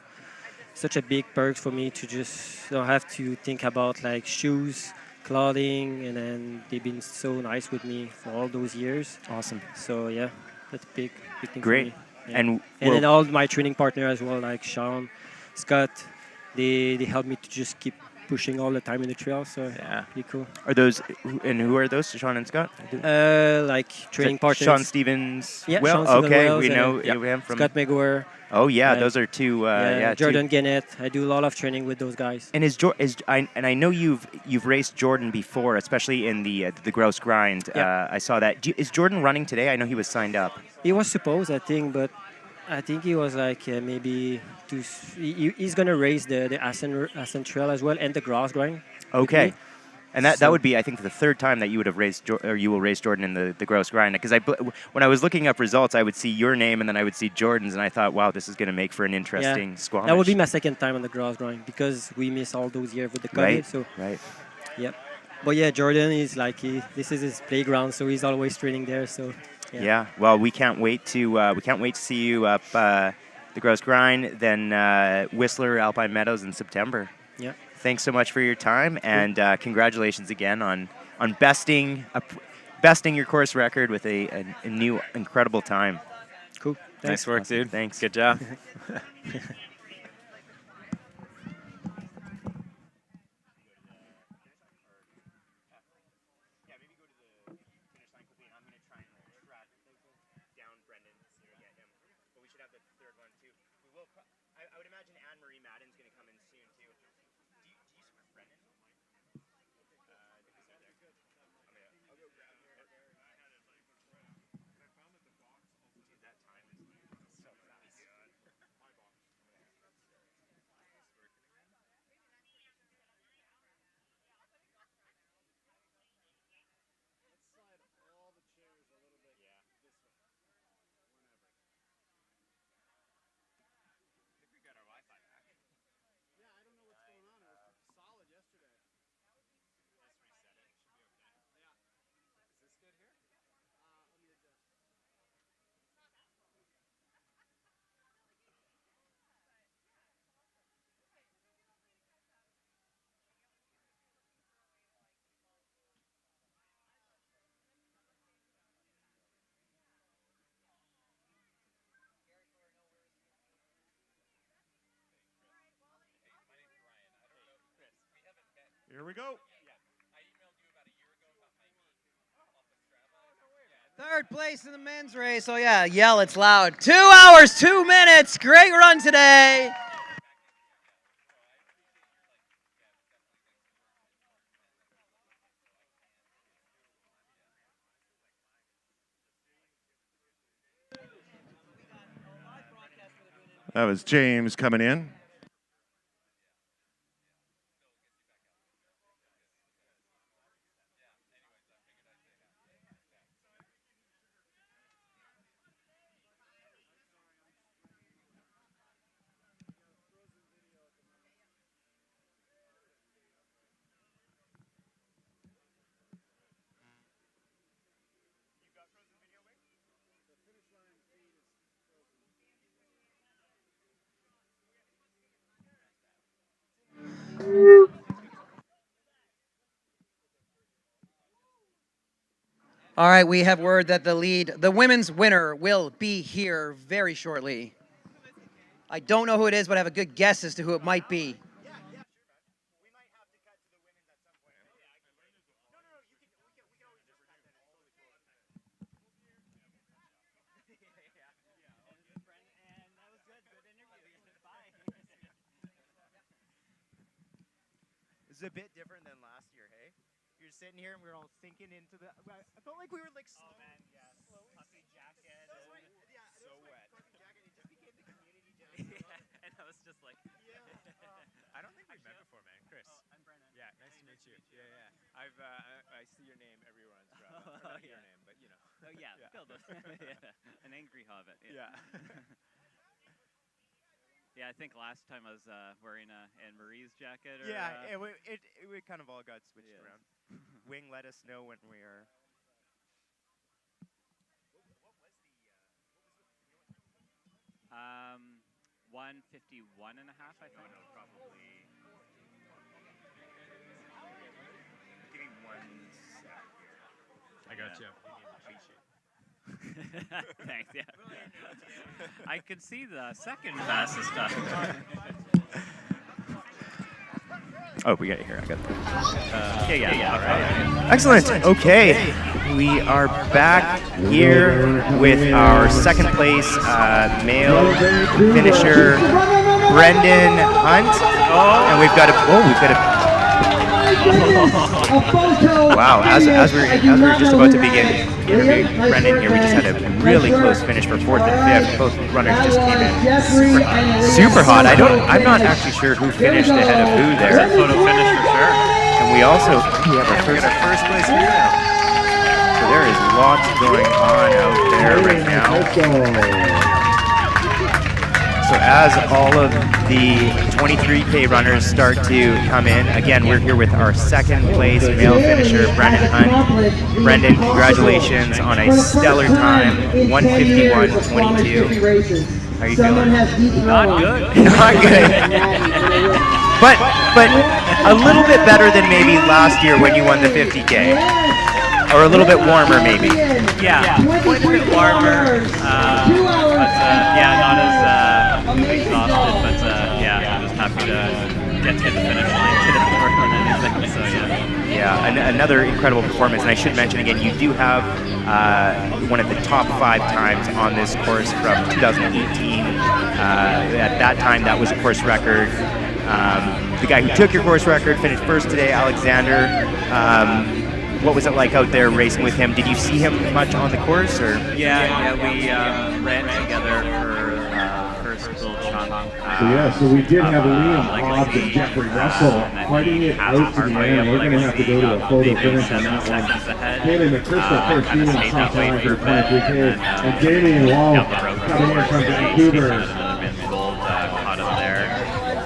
S7: such a big perk for me to just not have to think about like shoes, clothing, and then they've been so nice with me for all those years.
S1: Awesome.
S7: So yeah, that's big thing
S1: Great.
S7: for me. Yeah.
S1: And
S7: And
S1: we're-
S7: then all my training partner as well, like Sean, Scott, they help me to just keep pushing all the time in the trail. So
S6: Yeah.
S7: pretty cool.
S1: Are those and who are those? Sean and Scott?
S7: Like training partners.
S1: Sean Stevens.
S7: Yeah,
S1: Well,
S7: Sean Stephen
S1: okay,
S7: Wells
S1: we
S7: and,
S1: know
S6: yeah.
S1: him from.
S7: Scott McGuire.
S1: Oh yeah,
S7: Yeah.
S1: those are two. Yeah, two-
S7: Jordan Gannett. I do a lot of training with those guys.
S1: And I know you've raced Jordan before, especially in the gross grind.
S7: Yeah.
S1: I saw that. Is Jordan running today? I know he was signed up.
S7: He was supposed, I think, but I think he was like maybe he's gonna race the Assen Trail as well and the grass grind. with
S1: Okay.
S7: me.
S1: And that
S7: So-
S1: would be, I think, the third time that you would have raced, or you will race Jordan in the gross grind. Because when I was looking up results, I would see your name and then I would see Jordan's, and I thought, wow, this is going to make for an interesting Squamish.
S7: That would be my second time on the grass grind because we missed all those years with the COVID.
S1: right.
S7: So
S1: Right.
S7: yep. But yeah, Jordan is like this is his playground, so he's always training there. So
S1: Yeah. Well, we can't wait to see you up the gross grind, then Whistler Alpine Meadows in September.
S7: yeah.
S1: Thanks so much for your time, and congratulations again on besting your course record with a new incredible time.
S7: Cool.
S6: nice work,
S1: Awesome.
S6: dude.
S1: Thanks.
S6: Good job.
S1: I would imagine Anne-Marie Madden's going to come in soon, too. Do you swim with Brendan?
S5: Here we go.
S4: Third place in the men's race. Oh yeah, yell, it's loud. 2 hours, 2 minutes. Great run today.
S5: That was James coming in.
S4: All right, we have word that the women's winner will be here very shortly. I don't know who it is, but I have a good guess as to who it might be.
S1: This is a bit different than last year, hey? You're sitting here and we're all sinking into the. I felt like we were like. Oh man, yes. Puffy jacket. That's right. Yeah, so wet. Puffy jacket. It just became the community jacket.
S6: Yeah, and I was just like.
S1: Yeah.
S6: I don't think we've met before, man. Chris.
S7: I'm Brennan.
S6: Yeah, nice to meet you. Yeah. I see your name everywhere on Strava. Or not your name, but you know.
S8: Oh yeah, Bill does. Yeah. An angry hobbit.
S6: Yeah.
S8: Yeah, I think last time I was wearing Anne Marie's jacket. Or,
S1: Yeah, we kind of all got switched around. Wing, let us know when we are.
S8: 151 and a half, I think.
S1: No, probably. Give me 1 sec.
S6: I got you.
S8: Thanks. Yeah. I could see the second fastest stuff.
S1: Oh, we got it here. I got it.
S8: Yeah. All right.
S1: Excellent. Okay. We are back here with our second place male finisher, Brendan Hunt. And we've got a. Wow, as we were just about to begin interviewing Brendan here, we just had a really close finish for 4th and 5th. Both runners just came in super hot. I'm not actually sure who finished ahead of who there.
S8: Photo finish for sure.
S1: And we have our first place here now. So there is lots going on out there right now. So as all of the 23K runners start to come in, again, we're here with our second place male finisher, Brendan Hunt. Brendan, congratulations on a stellar time, 151.22. How are you feeling?
S8: Not good.
S1: Not good. but a little bit better than maybe last year when you won the 50K. Or a little bit warmer, maybe.
S8: Yeah, quite a bit warmer. But not as exhausted. But I'm just happy to get to the finish line today more than anything. So
S1: Yeah, another incredible performance. And I should mention again, you do have one of the top 5 times on this course from 2018. At that time, that was a course record. The guy who took your course record finished first today, Alexander. What was it like out there racing with him? Did you see him much on the course, or?
S8: Yeah, we ran together for first little chunk.
S9: So we did have Liam Hobbs and Jeffrey Russell fighting it out to the end. We're going to have to go to a photo finish on that one. Haley McChrystal first being in the top time for 23K, and Damien Wall coming in from Vancouver.
S8: Caught him there,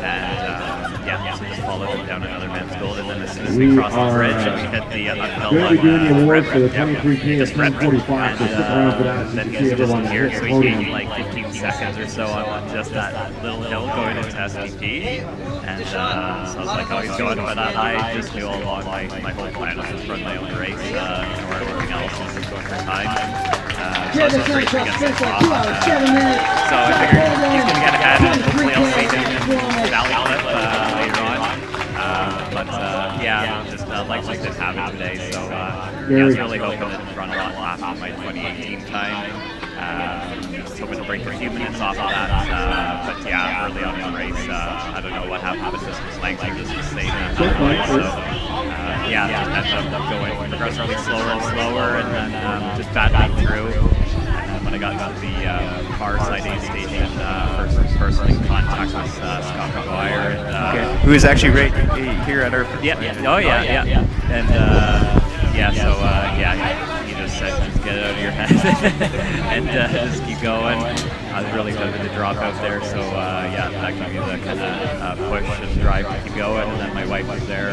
S8: and so just followed him down another men's gold, and then as soon as we crossed the bridge and we hit the uphill
S9: Going to be doing the awards for the 23K
S8: just
S9: at 10:45, so stick around for that.
S8: then
S9: You
S8: he
S9: can see
S8: was just
S9: everyone
S8: here,
S9: at
S8: so
S9: the
S8: he
S9: podium.
S8: gained like 15 seconds or so on just that little hill going into STP, and so I was like, oh, he's going, but I just knew all along my whole plan was to run my own race, or everything else was just going for time. So I was racing against the top. So I figured he's going to get ahead, and hopefully I'll see him in Valley Flip later on. Just like we did have it today. So I was really hoping to run a lot faster than my 2018 time. Just hoping to break a few minutes off of that. But early on in the race, I don't know what happened, but just his legs are just staying at that point. So just ended up going progressively slower and slower, and then just battling through. When I got to the far side aid station, first in contact with Scott McGuire. And,
S1: Who is actually right here at our.
S8: And he just said, just get it out of your head and just keep going. I was really hoping to drop out there, so that gave me the kind of push and drive to keep going. And then my wife was there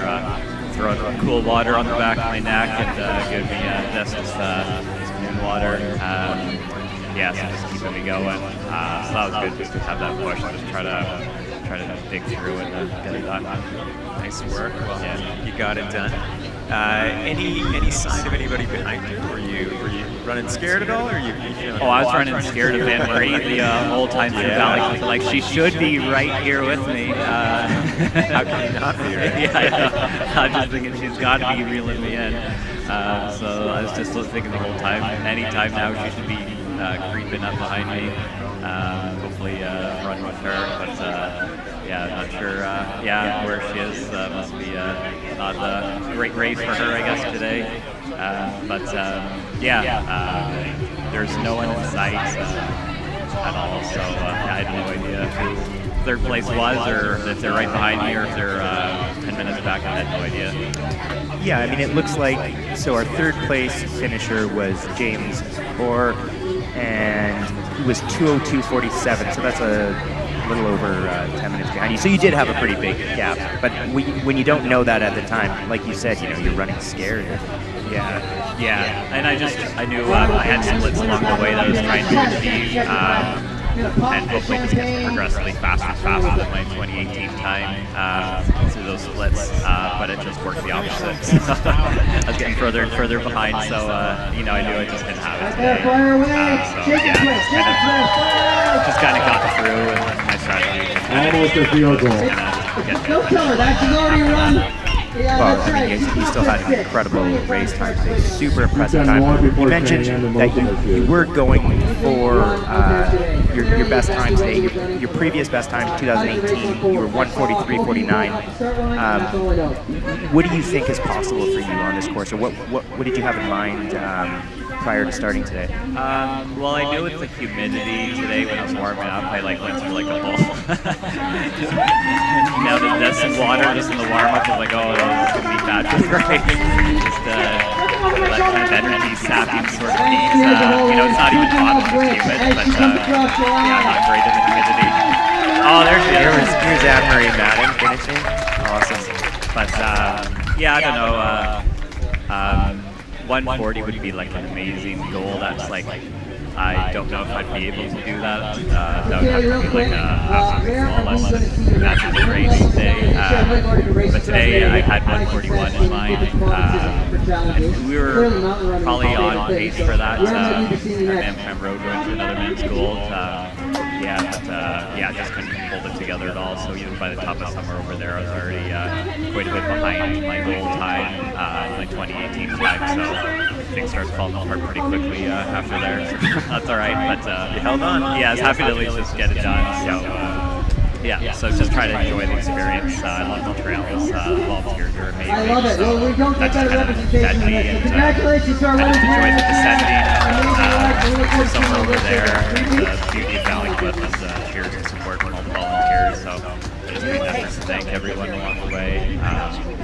S8: throwing cool water on the back of my neck and giving me just some water. So just keeping me going. So that was good, just to have that push and just try to dig through and get it done.
S6: Nice work. Well, you got it done. Any sign of anybody behind you? Were you running scared at all, or you feeling?
S8: Oh, I was running scared of Anne Marie the whole time through the valley. Like she should be right here with me.
S6: How can you not be? Right?
S8: Yeah, I know. I'm just thinking she's got to be reeling me in. So I was just thinking the whole time. Anytime now, she should be creeping up behind me. Hopefully, run with her. But yeah, not sure. Where she is must be not a great race for her, I guess, today. There's no one in sight at all. So I had no idea who third place was, or if they're right behind me, or if they're 10 minutes back. I had no idea.
S1: Yeah, I mean, it looks like, so our third place finisher was James Orr, and he was 2:02.47, so that's a little over 10 minutes behind you. So you did have a pretty big gap, but when you don't know that at the time, like you said, you're running scared.
S8: Yeah, and I knew I had splits along the way that I was trying to achieve, and hopefully just get progressively faster than my 2018 time through those splits, but it just worked the opposite. I was getting further and further behind, so I knew I just didn't have it today. Just kind of got through, and my strategy
S9: Almost a field goal.
S2: Don't tell her that, she's already run. Yeah,
S1: Well,
S2: that's
S1: I
S2: right.
S1: mean, you still had an incredible race time today. Super impressive
S9: Done more
S1: time.
S9: before
S1: You mentioned
S9: 10 and the
S1: that
S9: most
S1: you were going for your best time today. Your previous best time, 2018, you were 1:43.49. What do you think is possible for you on this course, or what did you have in mind prior to starting today?
S8: Well, I knew with the humidity today when I was warming up, I went through a bowl. Now that that's in water, just in the warm up, I was like, oh, this is gonna be bad for the race. Just that kind of energy sapping sort of heat. It's not even hot when it's humid, but not great in the humidity. Oh, there she is.
S1: Here's Anne-Marie Madden finishing. Awesome.
S8: But I don't know. 140 would be an amazing goal. That's I don't know if I'd be able to do that. That would have to be an absolutely flawless match race today. But today I had 141 in mind. And we were probably on pace for that. Amcam Road going to another men's gold. Just couldn't hold it together at all. So even by the top of summer over there, I was already quite a bit behind my goal time, my 2018 time. So things started falling apart pretty quickly after there. So that's all right. But you held on. Yeah, I was happy to at least just get it done. So so just try to enjoy the experience. I love the trails. Volunteers are amazing.
S2: I love it.
S8: So
S2: Well, we don't get that representation.
S8: Congratulations
S2: to our
S8: I
S2: running
S8: just enjoyed the
S2: parents.
S8: descending. Somewhere over there, the beauty of Valley Cliff and cheers and support from all the volunteers. So just made that to thank everyone along the way.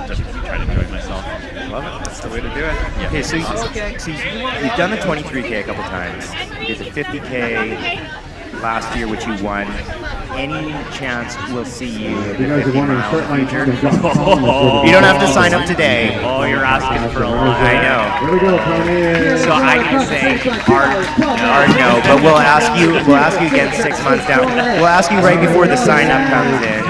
S8: Just try to enjoy myself.
S6: Love it. That's the way to do it.
S8: Yeah.
S1: Okay, so you've done the 23K a couple times. You did the 50K last year, which you won. Any chance we'll see you in
S9: You
S1: the
S9: guys are
S1: 50
S9: wondering,
S1: mile
S9: start
S1: in the
S9: line
S1: future? You don't have to sign up today.
S8: Oh, you're asking for a lot.
S1: I know.
S9: Here we go, Tony.
S8: So I can say
S1: Or no, but we'll ask you again 6 months down. We'll ask you right before the sign up comes in,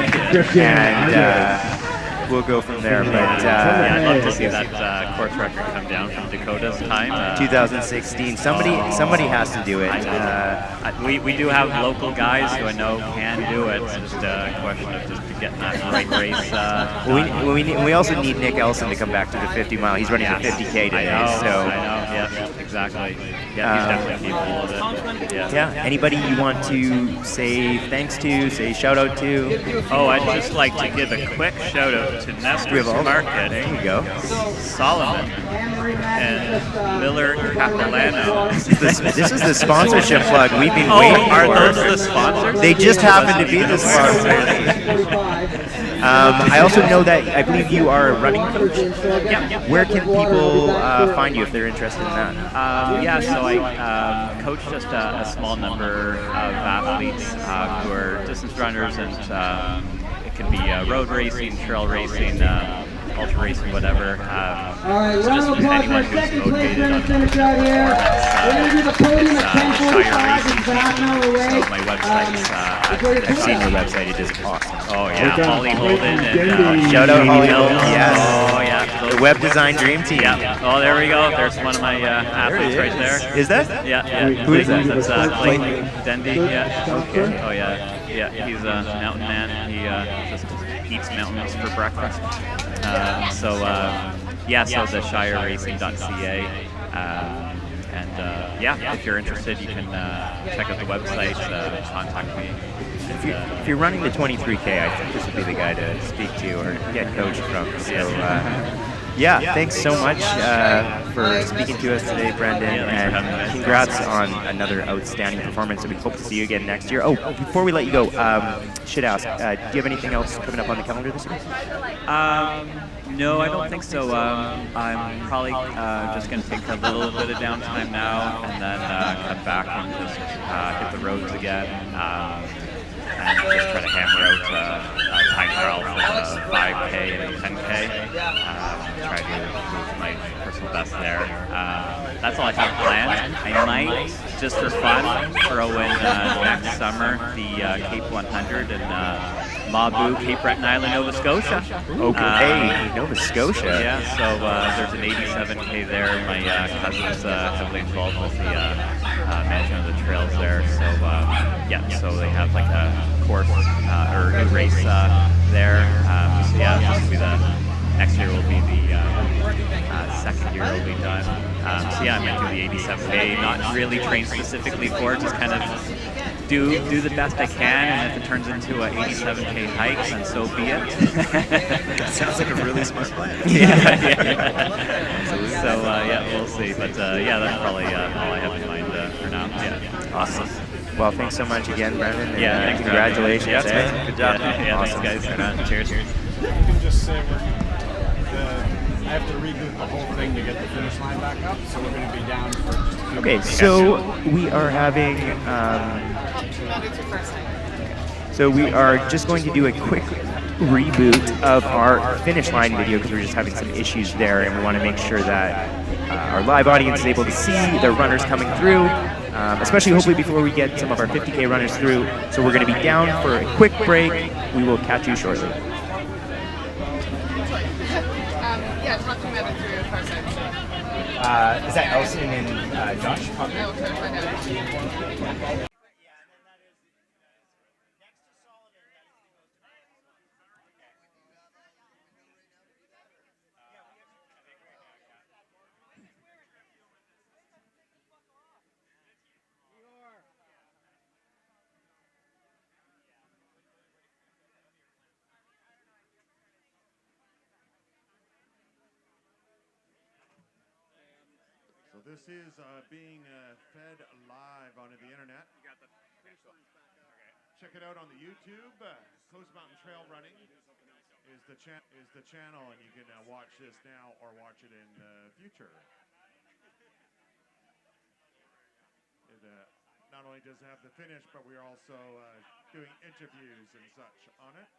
S1: and we'll go from there. But
S8: I'd love to see that course record come down from Dakota's time.
S1: 2016, somebody has to do it.
S8: We do have local guys who I know can do it. It's just a question of just getting that right race.
S1: We also need Nick Elson to come back to the 50 mile. He's running the 50K today.
S8: I know,
S1: so
S8: yeah, exactly. Yeah, he's definitely capable of it.
S1: Yeah. Anybody you want to say thanks to, say shout out to?
S8: Oh, I'd just like to give a quick shout out to Nestor's Market.
S1: There you go.
S8: Solomon and Miller Capilano.
S1: This is the sponsorship plug we've been waiting for.
S8: Are those the sponsors?
S1: They just happen to be the sponsors. I also know that I believe you are a running coach.
S8: Yeah.
S1: Where can people find you if they're interested in that?
S8: So I coach just a small number of athletes who are distance runners, and it can be road racing, trail racing, ultra racing, whatever.
S2: Alright,
S8: So
S2: round of
S8: just
S2: applause for our
S8: anyone who's
S2: second place
S8: motivated
S2: running
S8: on
S2: finish out here. We're going to do the podium at 10:45, which is a half an hour away.
S8: So my website's
S1: I've seen your website. It is awesome.
S8: oh yeah, Holly Holden and
S1: Shout out Holly Holden. Yes.
S8: Oh yeah. those.
S1: The web design dream team.
S8: Yeah. Oh, there we go. There's one of my athletes right there.
S1: Is that?
S8: Yeah.
S1: Who is that?
S8: That's Clayton Dendy. Yeah.
S1: Okay.
S8: Oh yeah. Yeah. He's a mountain man. He just eats mountains for breakfast. So theshireracing.ca. Yeah, if you're interested, you can check out the website, contact me.
S1: If you're running the 23K, I think this would be the guy to speak to or get coached from. So, thanks so much for speaking to us today, Brendan, and congrats on another outstanding performance. And we hope to see you again next year. Oh, before we let you go, should ask, do you have anything else coming up on the calendar this year?
S8: No, I don't think so. I'm probably just going to take a little bit of downtime now and then come back and just hit the roads again and just try to hammer out time trials with 5K and 10K. Try to move my personal best there. That's all I have planned. I might, just for fun, throw in next summer the Cape 100 in Mabu, Cape Breton Island, Nova Scotia.
S1: Okay, Nova Scotia.
S8: Yeah, so there's an 87K there. My cousin's heavily involved with the management of the trails there. So, so they have like a course or a race there. This will be next year will be the second year will be done. I might do the 87K, not really train specifically for it, just kind of do the best I can, and if it turns into an 87K hike, then so be it.
S1: That sounds like a really smart plan.
S8: We'll see. But that's probably all I have in mind for now. Yeah.
S1: Awesome. Well, thanks so much again, Brendan.
S8: Yeah, thanks.
S1: Congratulations.
S8: Yeah, good job.
S1: Awesome.
S8: Thanks, guys. Cheers.
S10: You can just say I have to reboot the whole thing to get the finish line back up, so we're going to be down for just a few
S1: Okay,
S10: minutes.
S1: so we are having. So we are just going to do a quick reboot of our finish line video because we're just having some issues there, and we want to make sure that our live audience is able to see the runners coming through, especially hopefully before we get some of our 50K runners through. So we're going to be down for a quick break. We will catch you shortly.
S11: Talk to me about the 305 side.
S1: Is that Elson and Josh?
S5: So this is being fed live onto the internet. Check it out on the YouTube. Coast Mountain Trail Running is the channel, and you can watch this now or watch it in the future. It not only does it have the finish, but we're also doing interviews and such on it.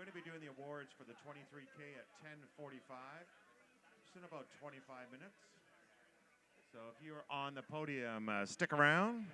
S5: going to be doing the awards for the 23K at 10:45, just in about 25 minutes. So if you're on the podium, stick around.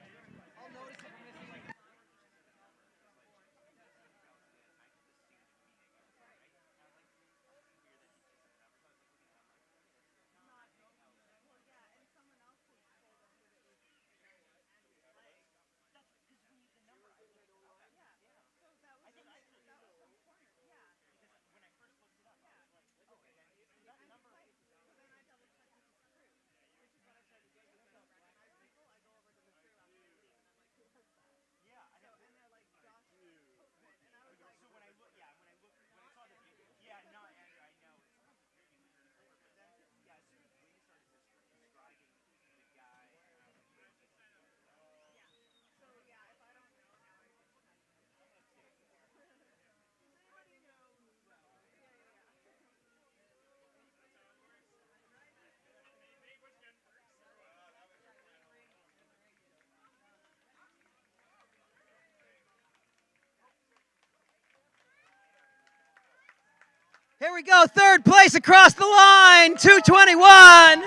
S4: Here we go, third place across the line, 221.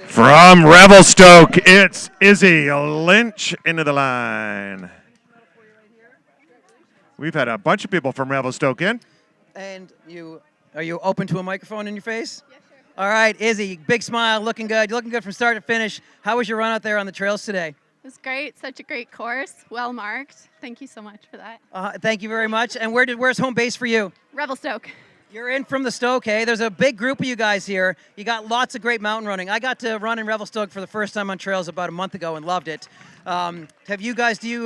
S5: From Revelstoke, it's Izzy Lynch into the line. We've had a bunch of people from Revelstoke in.
S4: And are you open to a microphone in your face? Yeah, sure. All right, Izzy, big smile, looking good. You're looking good from start to finish. How was your run out there on the trails today?
S12: It was great. Such a great course. Well marked. Thank you so much for that.
S4: Thank you very much. And where's home base for you?
S12: Revelstoke.
S4: You're in from the Stoke, hey? There's a big group of you guys here. You got lots of great mountain running. I got to run in Revelstoke for the first time on trails about a month ago and loved it. Do you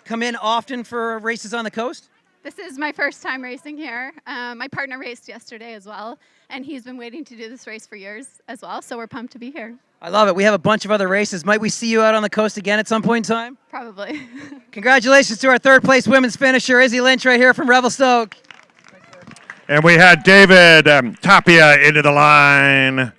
S4: come in often for races on the coast?
S12: This is my first time racing here. My partner raced yesterday as well, and he's been waiting to do this race for years as well, so we're pumped to be here.
S4: I love it. We have a bunch of other races. Might we see you out on the coast again at some point in time?
S12: Probably.
S4: Congratulations to our third place women's finisher, Izzy Lynch, right here from Revelstoke.
S5: And we had David Tapia into the line.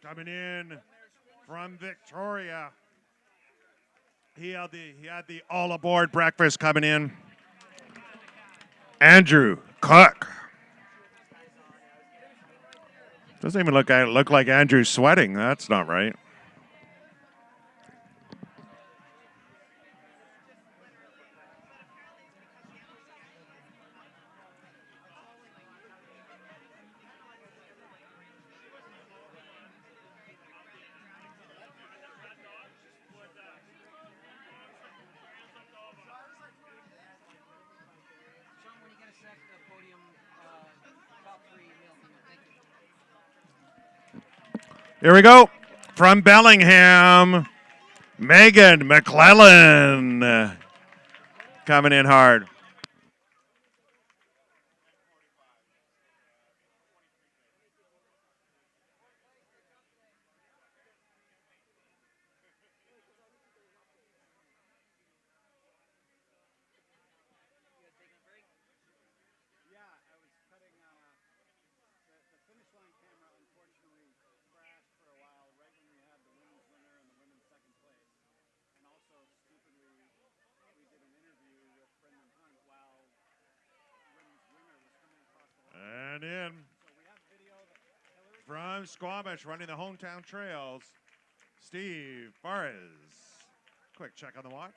S5: Coming in from Victoria. He had the all aboard breakfast coming in. Andrew Cook. Doesn't even look like Andrew's sweating. That's not right. Here we go. From Bellingham, Megan McClellan coming in hard. And in from Squamish, running the hometown trails, Steve Barres. Quick check on the watch.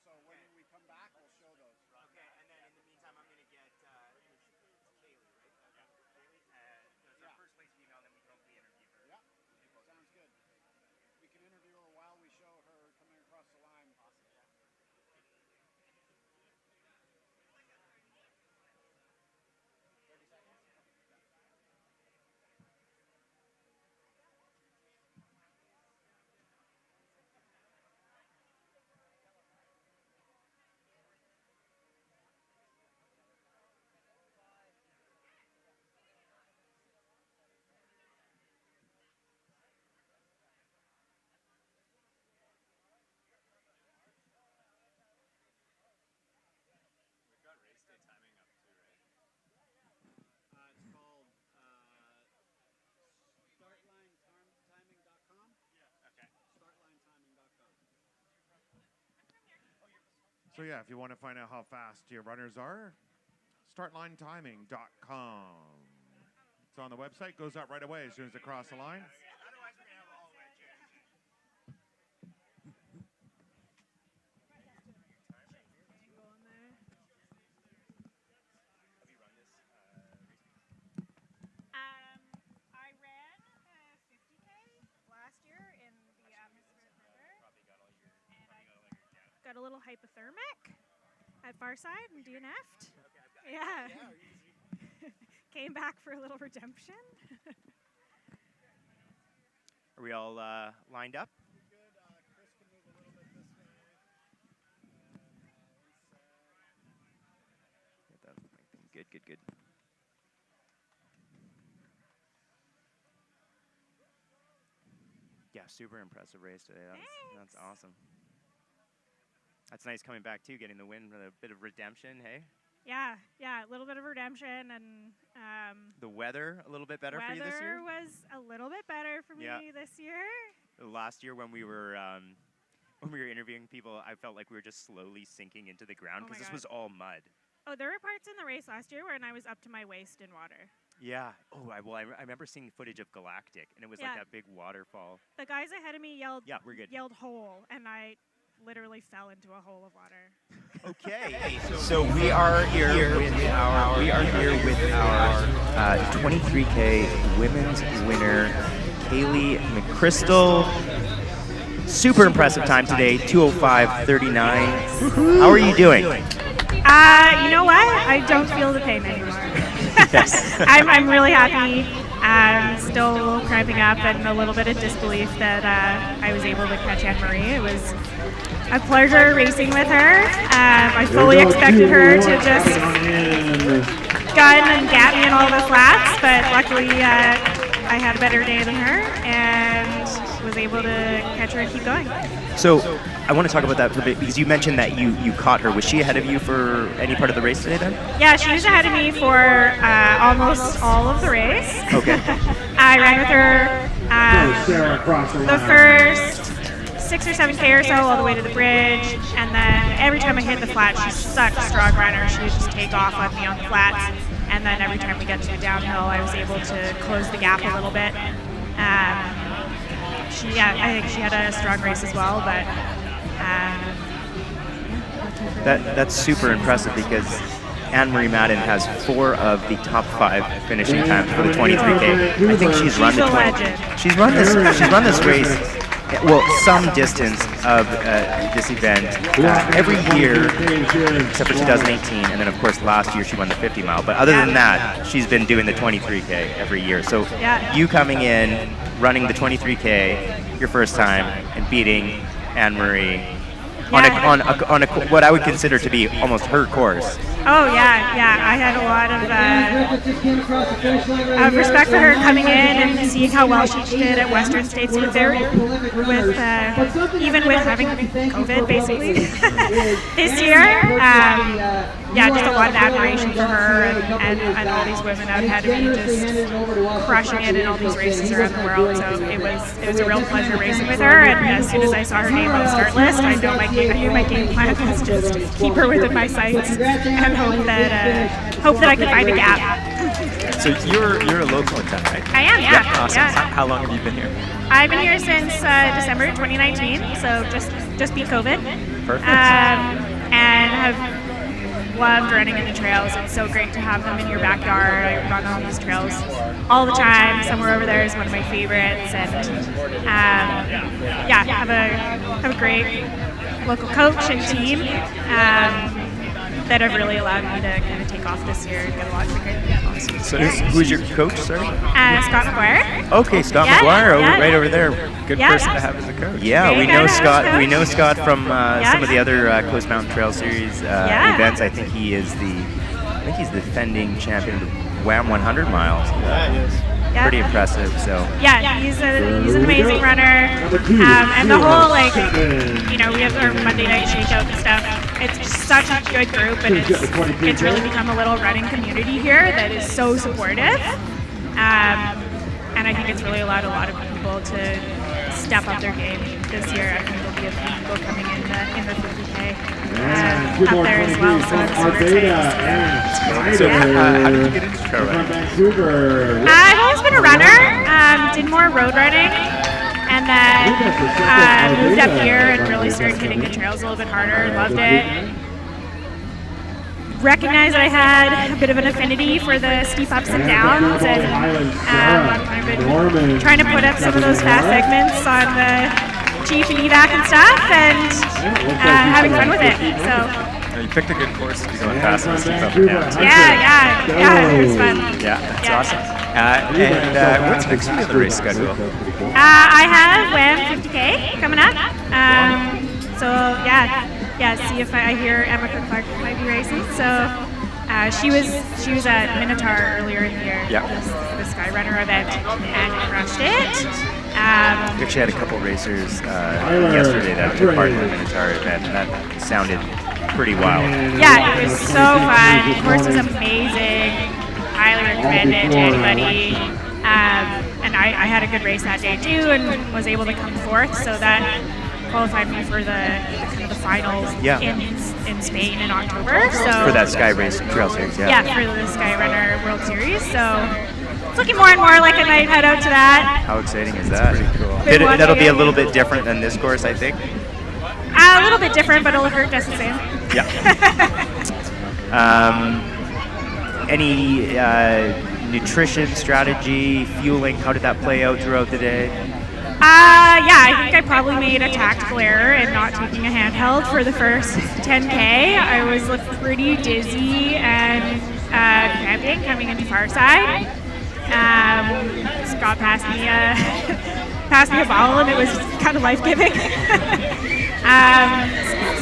S10: So when we come back, we'll show those. Okay, and then in the meantime, I'm going to get
S5: So yeah, if you want to find out how fast your runners are, startlinetiming.com. It's on the website, goes up right away as soon as they cross the line.
S13: I ran 50K last year in the atmosphere river. And I got a little hypothermic at Farside and DNF'd. Yeah. Came back for a little redemption.
S1: Are we all lined up? Good, good, good. Yeah, super impressive race today. That's awesome. That's nice coming back too, getting the win with a bit of redemption, hey?
S13: Yeah, a little bit of redemption, and
S1: the weather a little bit better for you this year?
S13: Weather was a little bit better for me this year.
S1: Last year when we were interviewing people, I felt like we were just slowly sinking into the ground because this was all mud.
S13: Oh, there were parts in the race last year when I was up to my waist in water.
S1: Yeah. Oh, I remember seeing footage of Galactic, and it was like that big waterfall.
S13: The guys ahead of me yelled,
S1: "Yeah, we're good."
S13: Yelled hole, and I literally fell into a hole of water.
S1: Okay. So we are here with our 23K women's winner, Kaylee McChrystal. Super impressive time today, 2:05:39. How are you doing?
S13: You know what? I don't feel the pain anymore.
S1: Yes.
S13: I'm really happy. I'm still a little cramping up and a little bit of disbelief that I was able to catch Anne-Marie. It was a pleasure racing with her. I fully expected her to just gun and gap me in all the flats, but luckily I had a better day than her and was able to catch her and keep going.
S1: So I want to talk about that for a bit because you mentioned that you caught her. Was she ahead of you for any part of the race today then?
S13: Yeah, she was ahead of me for almost all of the race.
S1: Okay.
S13: I ran with her the first 6 or 7K or so all the way to the bridge, and then every time I hit the flat, she's such a strong runner. She would just take off on me on the flats, and then every time we got to the downhill, I was able to close the gap a little bit. I think she had a strong race as well, but
S1: that's super impressive because Anne-Marie Madden has 4 of the top 5 finishing times for the 23K. I think she's run the 20. She's run this race. Well, some distance of this event every year except for 2018, and then of course last year she won the 50 mile. But other than that, she's been doing the 23K every year. So you coming in, running the 23K your first time, and beating Anne-Marie on what I would consider to be almost her course.
S13: Oh yeah. I had a lot of respect for her coming in and seeing how well she did at Western States even with having COVID basically this year. Just a lot of admiration for her and all these women out ahead of me just crushing it in all these races around the world. So it was a real pleasure racing with her. And as soon as I saw her name on the start list, I knew my game plan was just keep her within my sights and hope that I could find a gap.
S6: So you're a local in town, right?
S13: I am, yeah.
S6: Awesome.
S13: Yeah.
S6: How long have you been here?
S13: I've been here since December 2019, so just beat COVID.
S6: Perfect.
S13: And have loved running in the trails. It's so great to have them in your backyard. I run on these trails all the time. Somewhere over there is one of my favorites, and have a great local coach and team that have really allowed me to kind of take off this year and get a lot quicker.
S1: Awesome. So who's your coach, sir?
S13: Scott McGuire.
S1: Okay, Scott McGuire, right over there.
S6: Good person to have as a coach.
S1: Yeah, we know Scott. We know Scott from some of the other Coast Mountain Trail Series events. I think he's the defending champion of the WAM 100 miles.
S13: Yeah, he is.
S1: Pretty impressive. So
S13: he's an amazing runner, and the whole we have our Monday night shakeout and stuff. It's just such a good group, and it's really become a little running community here that is so supportive. And and I think it's really allowed a lot of people to step up their game this year. I think there'll be a few people coming in the 50K up there as well, so I'm super excited to see that.
S6: So how did you get into trail running?
S13: I've always been a runner, did more road running, and then moved up here and really started hitting the trails a little bit harder, loved it. Recognized I had a bit of an affinity for the steep ups and downs, and I've kind of been trying to put up some of those fast segments on the Chief and EVAC and stuff, and having fun with it. So
S6: You picked a good course to be going fast on the steep up and downs.
S13: Yeah, it was fun.
S6: Yeah, that's awesome. And what's next week on the race schedule?
S13: I have WHAM 50K coming up. So see if I hear Emma Clark might be racing. So she was at Minotaur earlier in the year, the Skyrunner event, and crushed it.
S1: We actually had a couple racers yesterday that took part in the Minotaur event, and that sounded pretty wild.
S13: Yeah, it was so fun. The course was amazing. Highly recommend it to anybody. And I had a good race that day too, and was able to come fourth, so that qualified me for the finals in Spain in October. So
S1: for that Sky Race Trail Series,
S13: yeah, for the Skyrunner World Series. So it's looking more and more like I might head out to that.
S1: How exciting is that?
S6: Pretty cool.
S1: That'll be a little bit different than this course, I think.
S13: A little bit different, but it'll hurt just the same.
S1: Yeah. Any nutrition strategy, fueling? How did that play out throughout the day?
S13: I think I probably made a tactical error in not taking a handheld for the first 10K. I was pretty dizzy and cramping coming into Farside. Scott passed me a bottle, and it was kind of life-giving.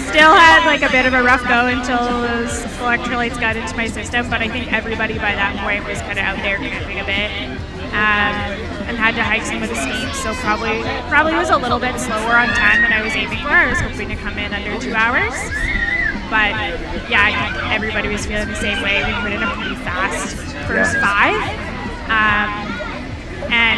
S13: Still had like a bit of a rough go until those electrolytes got into my system, but I think everybody by that point was kind of out there cramping a bit. And had to hike some of the steeps, so probably was a little bit slower on time than I was aiming for. I was hoping to come in under 2 hours, but yeah, I think everybody was feeling the same way. We put in a pretty fast first 5, and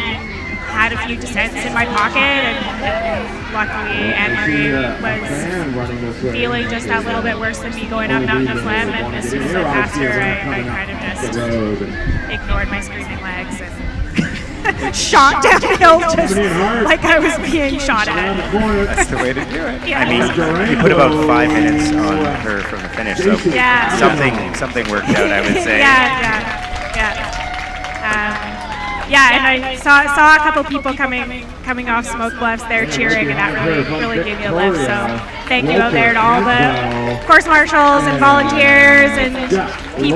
S13: had a few descents in my pocket, and luckily Anne-Marie was feeling just that little bit worse than me going up Mountain of Phlegm, and as soon as I passed her, I kind of just ignored my screaming legs and shot downhill just like I was being shot at.
S6: That's the way to do it.
S13: Yeah.
S1: I mean, you put about 5 minutes on her from the finish, so something worked out, I would say.
S13: And I saw a couple people coming off Smoke Bluffs there cheering, and that really gave me a lift. So thank you out there to all the course marshals and volunteers and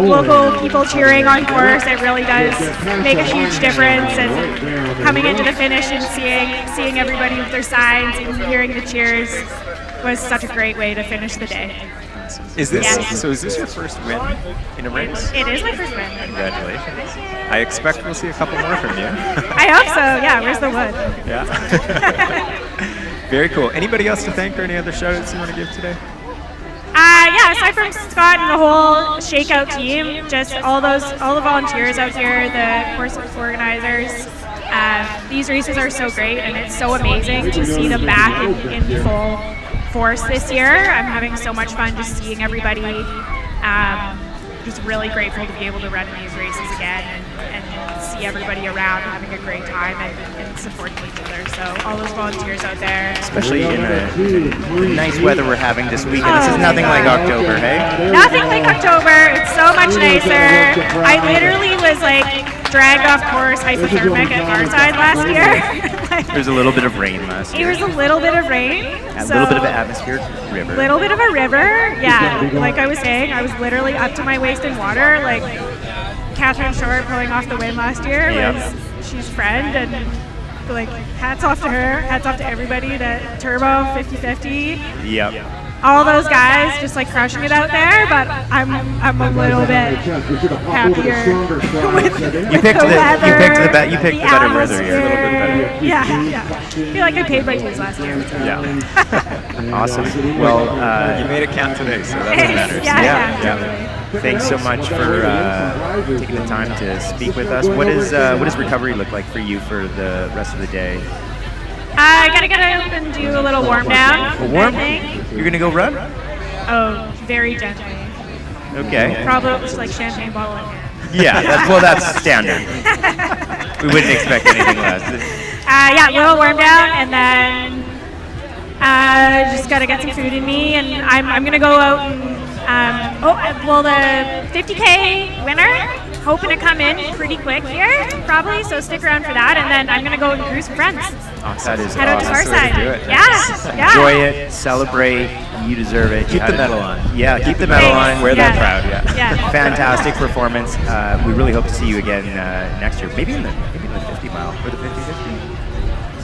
S13: local people cheering on course. It really does make a huge difference. And coming into the finish and seeing everybody with their signs and hearing the cheers was such a great way to finish the day.
S6: Is this your first win in a race?
S13: It is my first win.
S6: Congratulations. I expect we'll see a couple more from you.
S13: I hope so. Yeah, where's the wood?
S6: Yeah. Very cool. Anybody else to thank or any other shout outs you want to give today?
S13: Aside from Scott and the whole Shakeout team, just all the volunteers out here, the course organizers. These races are so great, and it's so amazing to see them back in full force this year. I'm having so much fun just seeing everybody. Just really grateful to be able to run these races again and see everybody around having a great time and supporting each other. So all those volunteers out there.
S1: Especially in the nice weather we're having this weekend. This is nothing like October, hey?
S13: Nothing like October. It's so much nicer. I literally was dragged off course hypothermic at Farside last year.
S1: There's a little bit of rain last year.
S13: It was a little bit of rain.
S1: A little bit of an atmospheric river.
S13: Little bit of a river, yeah. Like I was saying, I was literally up to my waist in water. Like Catherine Short pulling off the win last year she's a friend, and hats off to her. Hats off to everybody that Turbo 50/50.
S1: Yep.
S13: All those guys just crushing it out there, but I'm a little bit happier
S1: You picked the better weather here. A little bit better.
S13: Yeah. I feel like I paid my dues last year.
S1: Yeah. Awesome. Well,
S6: you made it count today, so that's what matters.
S13: Yeah.
S1: thanks so much for taking the time to speak with us. What does recovery look like for you for the rest of the day?
S13: I gotta get up and do a little warm down.
S1: A warm?
S13: I think.
S1: You're gonna go run?
S13: Oh, very gently.
S1: Okay.
S13: Probably just like champagne bottle in hand.
S1: Yeah, that's standard. We wouldn't expect anything less.
S13: Yeah, a little warm down, and then just gotta get some food in me, and I'm gonna go out and the 50K winner. Hoping to come in pretty quick here, probably. So stick around for that, and then I'm gonna go and cruise with friends.
S1: That is
S13: Head out to
S1: awesome.
S13: Farside. Yeah.
S1: Enjoy it, celebrate. You deserve it.
S6: Keep the medal on.
S1: Yeah, keep the medal on.
S6: Wear that proud. Yeah.
S1: Fantastic performance. We really hope to see you again next year. Maybe in the 50 mile or the 50-50.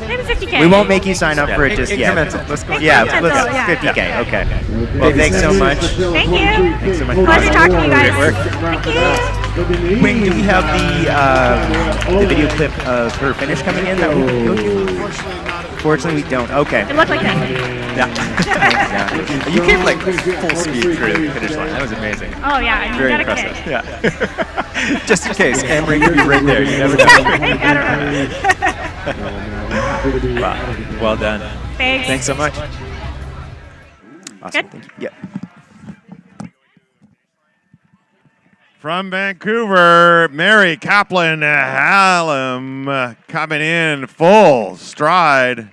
S13: Maybe 50K.
S1: We won't make you sign up for it just yet.
S6: Incremental. Let's go.
S1: Yeah,
S13: Incremental,
S1: 50K. Okay. Well, thanks so much.
S13: Thank you.
S1: Thanks so much.
S13: Pleasure talking to you guys.
S1: Great work.
S13: Thank you.
S1: Wing, do we have the video clip of her finish coming in that we can go to? Unfortunately, we don't. Okay.
S13: It looked like that.
S1: Yeah.
S6: You came like full speed through the finish line. That was amazing.
S13: Oh yeah, you
S6: Very
S13: got
S6: impressive.
S13: a kick.
S6: Yeah. Just in case, Amber could be right there. You never know.
S13: I don't know.
S6: Wow. Well done.
S13: Thanks.
S6: Thanks so much.
S1: Awesome.
S13: Good.
S1: Thank you. Yeah.
S5: From Vancouver, Mary Kaplan Hallam coming in full stride.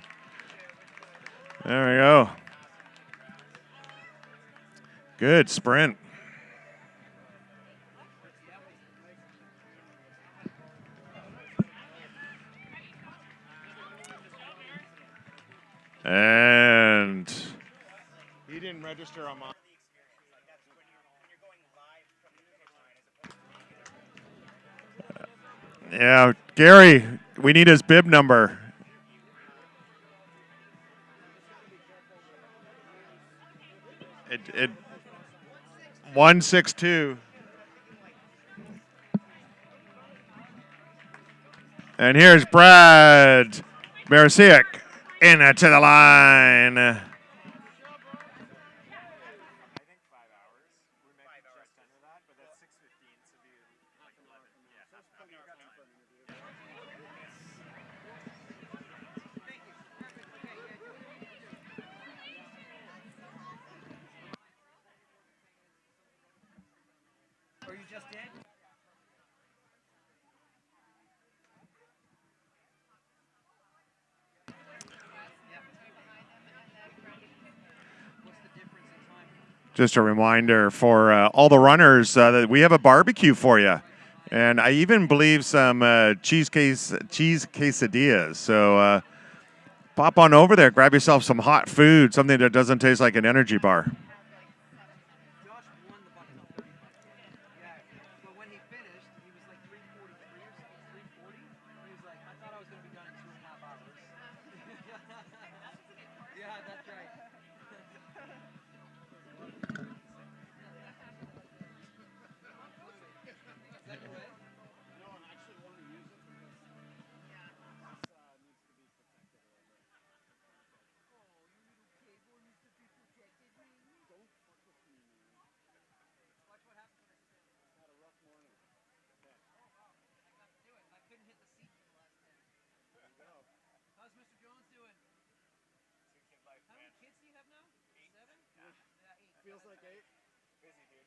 S5: There we go. Good sprint. And he didn't register on mine. Yeah, Gary, we need his bib number. It 162. And here's Brad Barasiak into the line.
S4: Or you just did?
S5: Just a reminder for all the runners that we have a barbecue for you. And I even believe some cheese quesadillas. So pop on over there, grab yourself some hot food, something that doesn't taste like an energy bar.
S10: Feels like 8. Busy, dude.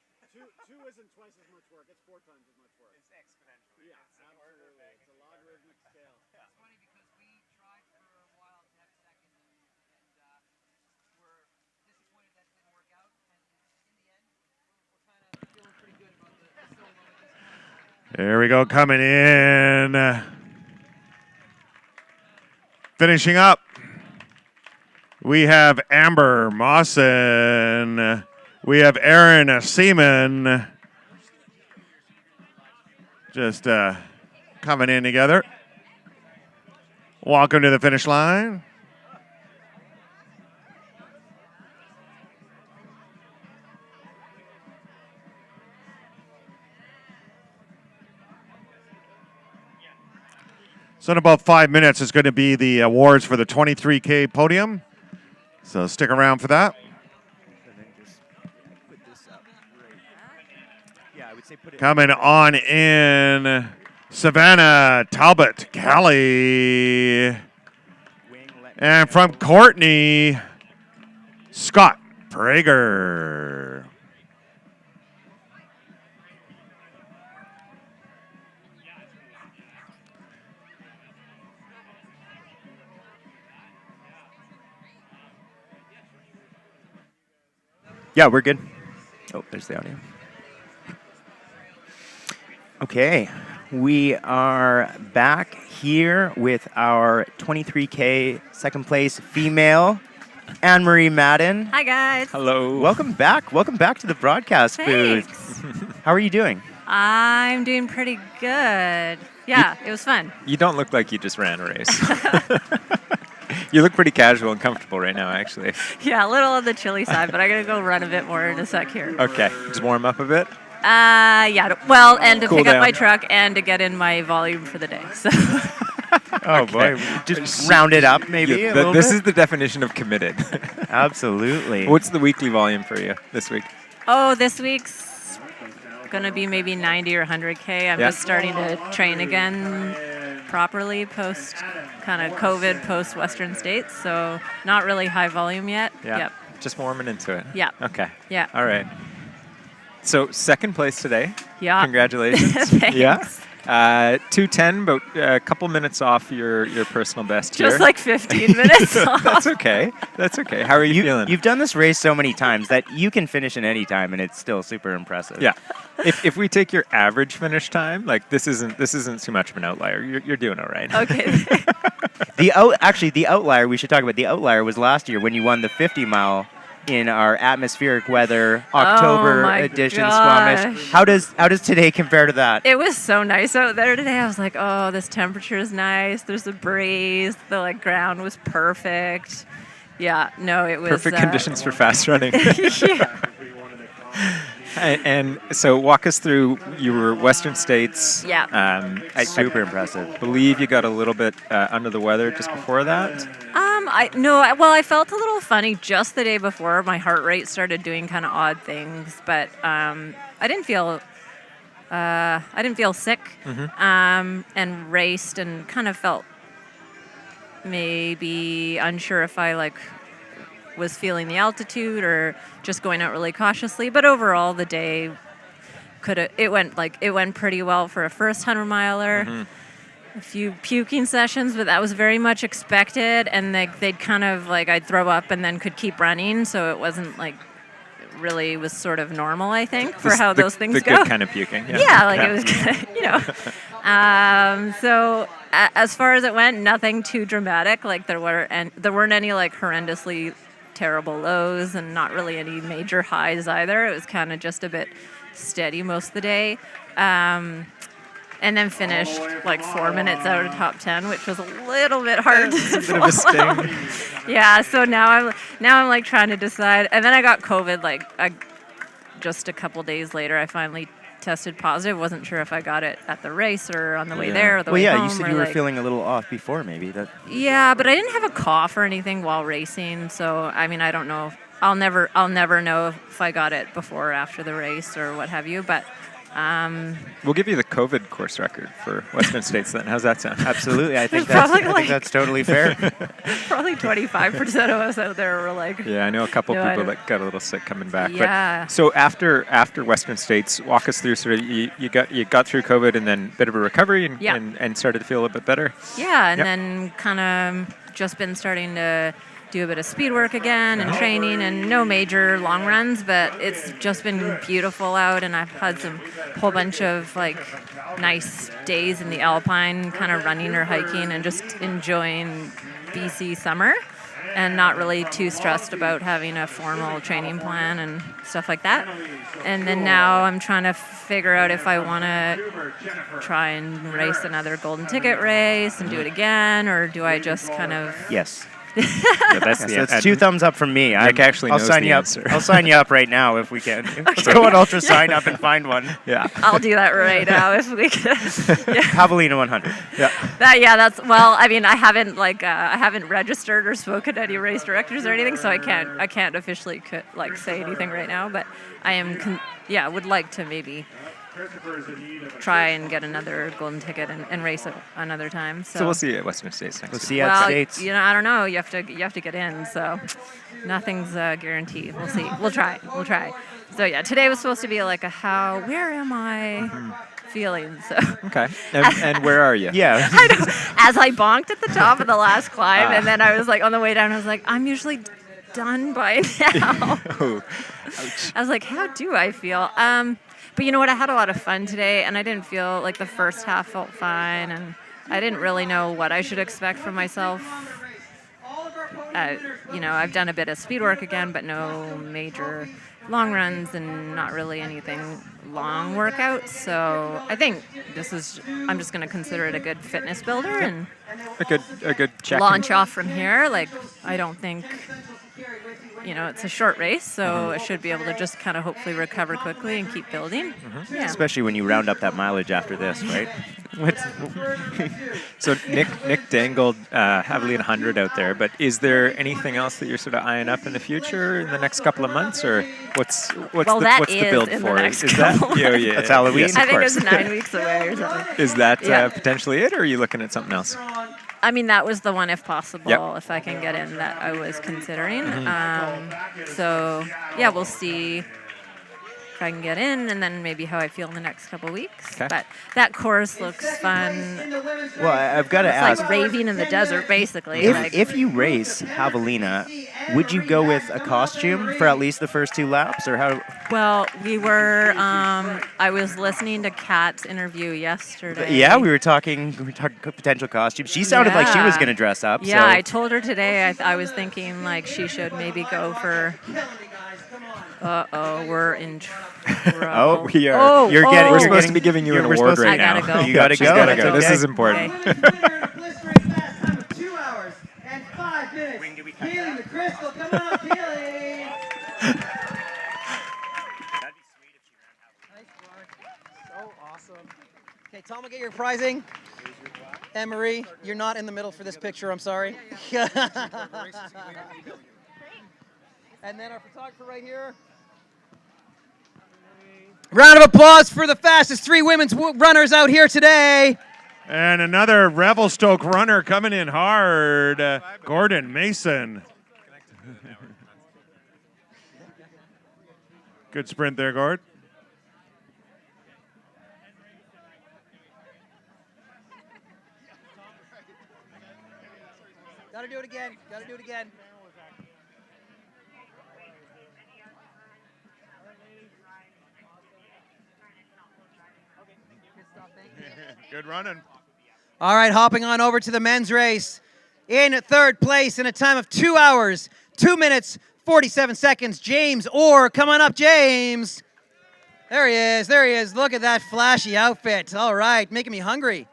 S10: Two isn't twice as much work. It's 4 times as much work. It's exponentially. Yeah, absolutely. It's a logarithmic scale.
S4: It's funny because we tried for a while to have a second, and we're disappointed that didn't work out. And in the end, we're kind of feeling pretty good about the solo at this point.
S5: There we go, coming in. Finishing up, we have Amber Mawson. We have Aaron Seaman. Just coming in together. Welcome to the finish line. So in about 5 minutes, it's going to be the awards for the 23K podium. So stick around for that. Coming on in, Savannah Talbot Kelly. And from Courtney, Scott Prager.
S1: Yeah, we're good. Oh, there's the audio. Okay, we are back here with our 23K second place female, Anne-Marie Madden.
S14: Hi, guys.
S6: Hello.
S1: Welcome back. Welcome back to the broadcast booth. How are you doing?
S14: I'm doing pretty good. Yeah, it was fun.
S6: You don't look like you just ran a race. You look pretty casual and comfortable right now, actually.
S14: Yeah, a little on the chilly side, but I gotta go run a bit more in a sec here.
S6: Okay, just warm up a bit.
S14: Yeah. Well, and to
S6: Cool
S14: pick up
S6: down.
S14: my truck and to get in my volume for the day. So.
S1: Oh boy, just round it up maybe.
S6: Yeah,
S1: a little
S6: this
S1: bit?
S6: is the definition of committed.
S1: Absolutely.
S6: What's the weekly volume for you this week?
S14: Oh, this week's gonna be maybe 90 or 100K. I'm
S6: Yeah.
S14: just starting to train again properly post kind of COVID, post Western States. So not really high volume yet.
S6: Yeah.
S14: Yep.
S6: Just warming into it.
S14: Yeah.
S6: Okay.
S14: Yeah.
S6: All right. So second place today.
S14: Yeah.
S6: Congratulations.
S14: Thanks.
S6: Yeah. 2:10, about a couple minutes off your personal best here.
S14: Just like 15 minutes off.
S6: That's okay. That's okay. How are you feeling?
S1: You've done this race so many times that you can finish in any time, and it's still super impressive.
S6: Yeah. If we take your average finish time, like this isn't too much of an outlier. You're doing all right.
S14: Okay.
S1: Actually, the outlier we should talk about. The outlier was last year when you won the 50 mile in our atmospheric weather October
S14: my
S1: edition
S14: gosh.
S1: Squamish. How does today compare to that?
S14: It was so nice out there today. I was like, oh, this temperature is nice. There's a breeze. The ground was perfect. Yeah, no, it was
S6: Perfect conditions for fast running.
S14: Yeah.
S6: And so walk us through your Western States.
S14: Yeah.
S1: Super impressive.
S6: Believe you got a little bit under the weather just before that.
S14: I felt a little funny just the day before. My heart rate started doing kind of odd things, but I didn't feel sick. And raced and kind of felt maybe unsure if I was feeling the altitude or just going out really cautiously. But overall, the day it went pretty well for a first 100 miler. A few puking sessions, but that was very much expected. And they'd kind of I'd throw up and then could keep running, so it wasn't it really was sort of normal, I think, for how those things go.
S6: The good kind of puking. Yeah.
S14: Yeah, it was kind of, So as far as it went, nothing too dramatic. There weren't any horrendously terrible lows, and not really any major highs either. It was kind of just a bit steady most of the day. And then finished 4 minutes out of top 10, which was a little bit hard to
S6: It's a bit of a sting.
S14: Yeah, so now I'm trying to decide. And then I got COVID just a couple days later. I finally tested positive. Wasn't sure if I got it at the race or on the way there or the way home.
S1: You said you were feeling a little off before, maybe.
S14: Yeah, but I didn't have a cough or anything while racing, so I don't know. I'll never know if I got it before or after the race or what have you, but
S6: we'll give you the COVID course record for Western States then. How's that sound?
S1: Absolutely. I think that's totally fair.
S14: Probably 25% of us out there were
S6: Yeah, I know a couple people that got a little sick coming back.
S14: Yeah.
S6: But so after Western States, walk us through sort of you got through COVID and then a bit of a recovery and started to feel a little bit better.
S14: Yeah, and then kind of just been starting to do a bit of speed work again and training, and no major long runs, but it's just been beautiful out, and I've had a whole bunch of nice days in the Alpine, kind of running or hiking and just enjoying BC summer and not really too stressed about having a formal training plan and stuff like that. And then now I'm trying to figure out if I want to try and race another golden ticket race and do it again, or do I just kind of...
S1: Yes.
S6: That's
S1: 2 thumbs up from me.
S6: Nick actually knows the
S1: answer. I'll sign you up right now if we can. Let's go on Ultra Sign Up and find one.
S6: Yeah.
S14: I'll do that right now if we can.
S1: Javelina 100. Yeah.
S14: I haven't registered or spoken to any race directors or anything, so I can't officially say anything right now. But I am would like to maybe try and get another golden ticket and race it another time. So,
S6: So we'll see you at Western States next
S1: We'll
S6: year.
S1: see you at
S14: well,
S1: States.
S14: you know, I don't know. You have to get in. So nothing's guaranteed. We'll see. We'll try. We'll try. So yeah, today was supposed to be like a where am I feeling? So
S6: Okay. And where are you?
S1: Yeah.
S14: I know, as I bonked at the top of the last climb, and then I was like on the way down, I was like, I'm usually done by now. I was like, how do I feel? But you know what? I had a lot of fun today, and I didn't feel like the first half felt fine, and I didn't really know what I should expect from myself. You know, I've done a bit of speed work again, but no major long runs and not really anything long workouts. So I think I'm just going to consider it a good fitness builder and
S6: a good check.
S14: Launch off from here. Like, I don't think, you know, it's a short race, so I should be able to just kind of hopefully recover quickly and keep building. Yeah.
S1: Especially when you round up that mileage after this, right?
S6: So Nick dangled Javelina 100 out there, but is there anything else that you're sort of eyeing up in the future in the next couple of months, or what's the build
S14: in
S6: for?
S14: The next
S6: Is that
S14: couple
S6: yeah,
S1: That's Halloween?
S6: Yes,
S14: I
S6: of
S14: think
S6: course.
S14: it's 9 weeks away or something.
S6: Is that
S14: Yeah.
S6: potentially it, or are you looking at something else?
S14: I mean, that was the one, if possible,
S6: Yep.
S14: if I can get in, that I was considering. So, yeah, we'll see if I can get in, and then maybe how I feel in the next couple of weeks.
S6: Okay.
S14: But that course looks fun.
S1: Well, I've got to
S14: It's
S1: ask.
S14: like raving in the desert, basically.
S1: If you race Javelina, would you go with a costume for at least the first 2 laps, or how?
S14: Well, we were. I was listening to Kat's interview yesterday.
S1: Yeah, we were talking potential costumes. She sounded like she was
S14: Yeah.
S1: going to dress up.
S14: Yeah,
S1: so.
S14: I told her today. I was thinking like she should maybe go for. We're in trouble.
S1: Oh,
S6: we are.
S14: Oh,
S1: You're
S14: oh.
S1: getting.
S6: We're
S1: you're
S6: supposed
S1: getting-
S6: to be giving you an
S1: we're
S6: award
S1: supposed to-
S6: right
S14: I
S6: now.
S14: gotta go.
S1: You gotta
S6: She's
S1: go.
S6: gotta
S1: That's
S6: go. This
S1: okay.
S6: is important.
S14: Okay.
S4: Blistering fast time of 2 hours and 5 minutes. Keeling the crystal. Come on up, Keeling. So awesome. Okay, Tom will get your prizing. Anne-Marie, you're not in the middle for this picture, I'm sorry. And then our photographer right here. Round of applause for the fastest 3 women's runners out here today.
S5: And another Revelstoke runner coming in hard, Gordon Mason. Good sprint there, Gord.
S4: Gotta do it again. Gotta do it again.
S5: Good running.
S4: All right, hopping on over to the men's race. In 3rd place in a time of 2 hours, 2 minutes, 47 seconds, James Orr. Come on up, James. There he is. There he is. Look at that flashy outfit. All right, making me hungry.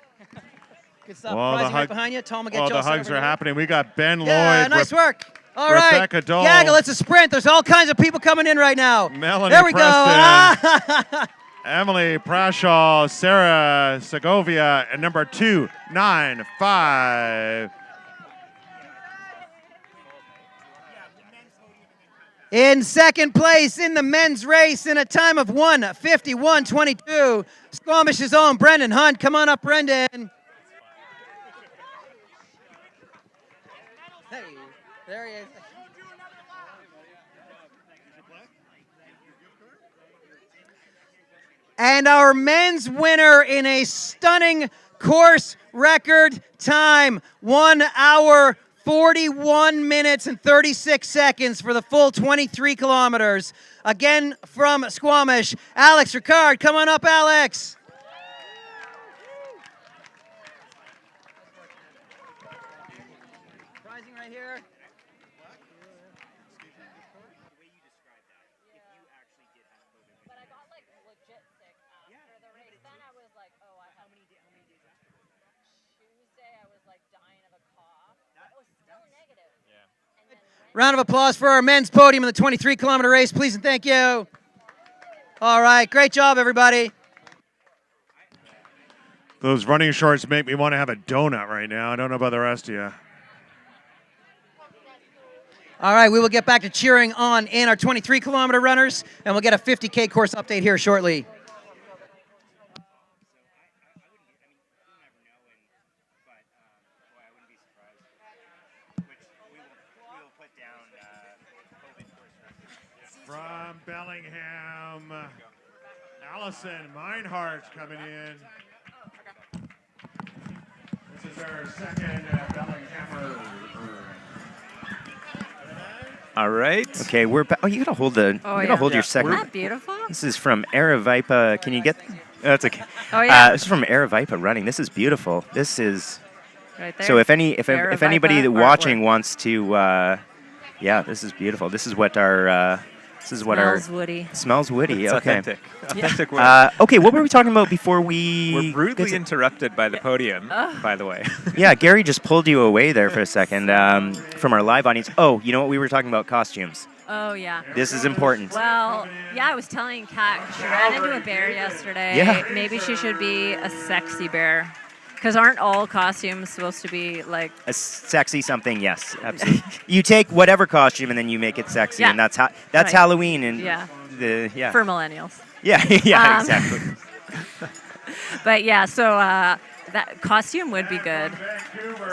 S4: Good stuff.
S5: Well,
S4: Prizing right behind you. Tom will get you all
S5: the
S4: set
S5: hugs
S4: over
S5: are
S4: here.
S5: happening. We got Ben
S4: Yeah,
S5: Lloyd.
S4: nice work. All right.
S5: Rebecca Dole.
S4: Gaggle, it's a sprint. There's all kinds of people coming in right now.
S5: Melanie
S4: there we
S5: Preston.
S4: go.
S5: Emily Prashall, Sarah Segovia, and number 295.
S4: In 2nd place in the men's race in a time of 1:51.22, Squamish's own Brendan Hunt. Come on up, Brendan. Hey, there he is. And our men's winner in a stunning course record time, 1 hour, 41 minutes and 36 seconds for the full 23 kilometers. Again from Squamish, Alex Ricard. Come on up, Alex. Prizing right here. Round of applause for our men's podium in the 23-kilometer race, please and thank you. All right, great job, everybody.
S5: Those running shorts make me want to have a donut right now. I don't know about the rest of you.
S4: All right, we will get back to cheering on in our 23-kilometer runners, and we'll get a 50K course update here shortly.
S5: From Bellingham, Allison Meinhardt coming in. This is our second Bellinghammer.
S6: All right.
S1: Okay, we're back. Oh, you gotta hold the.
S14: Oh,
S1: you gotta
S14: yeah.
S1: hold your
S14: Isn't
S1: second.
S14: that beautiful?
S1: This is from Aravipa. Can you get? That's okay.
S14: Oh, yeah.
S1: This is from Aravipa running. This is beautiful. This is.
S14: Right there.
S1: So if anybody
S14: Aravipa
S1: watching
S14: artwork.
S1: wants to, yeah, this is beautiful. This is what our.
S14: Smells woody.
S1: Smells woody.
S6: It's
S1: okay.
S6: authentic. Authentic work.
S1: Okay, what were we talking about before we?
S6: We're rudely interrupted by the podium, by the way.
S1: Yeah, Gary just pulled you away there for a second from our live audience. Oh, you know what? We were talking about costumes.
S14: Oh, yeah.
S1: This is important.
S14: Well, yeah, I was telling Kat, she ran into a bear yesterday.
S1: Yeah.
S14: Maybe she should be a sexy bear. Because aren't all costumes supposed to be like...
S1: A sexy something, yes, absolutely. You take whatever costume and then you make it sexy,
S14: Yeah.
S1: and that's
S14: Right.
S1: Halloween and
S14: Yeah.
S1: yeah.
S14: For millennials.
S1: Yeah, yeah, exactly.
S14: But yeah, so that costume would be good.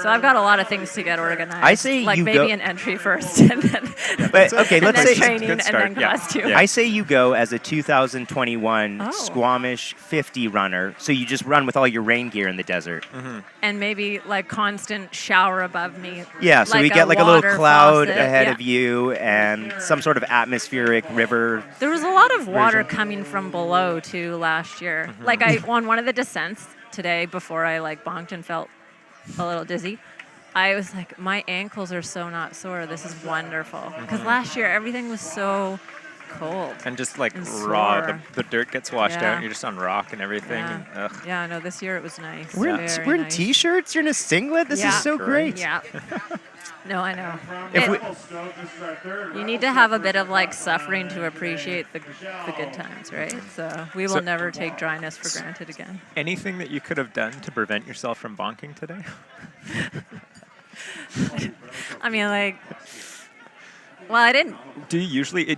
S14: So I've got a lot of things to get organized.
S1: I say
S14: like
S1: you
S14: maybe
S1: go-
S14: an entry first, and then
S1: But okay, let's
S14: and
S1: say
S14: then training and then costume.
S1: I say you go as a 2021
S14: Oh.
S1: Squamish 50 runner, so you just run with all your rain gear in the desert.
S14: And maybe like constant shower above me.
S1: Yeah, so we get like a little
S14: water
S1: cloud
S14: faucet.
S1: ahead
S14: Yeah.
S1: of you and some sort of atmospheric river.
S14: There was a lot of water coming from below too last year. Like on one of the descents today, before I like bonked and felt a little dizzy, I was like, my ankles are so not sore. This is wonderful. Because last year everything was so cold.
S6: And just like
S14: and
S6: raw,
S14: sore.
S6: the dirt gets washed
S14: Yeah.
S6: out, and you're just on rock and everything.
S14: Yeah.
S6: And, ugh.
S14: Yeah, no, this year it was nice.
S1: We're
S14: Very
S1: in
S14: nice.
S1: t-shirts. You're in a singlet. This
S14: Yeah.
S1: is so great.
S14: Yeah. No, I know.
S1: If
S14: You need to have a bit of like suffering to appreciate the good times, right? So we will
S6: So-
S14: never take dryness for granted again.
S6: Anything that you could have done to prevent yourself from bonking today?
S14: I mean, like, well, I didn't.
S6: Do you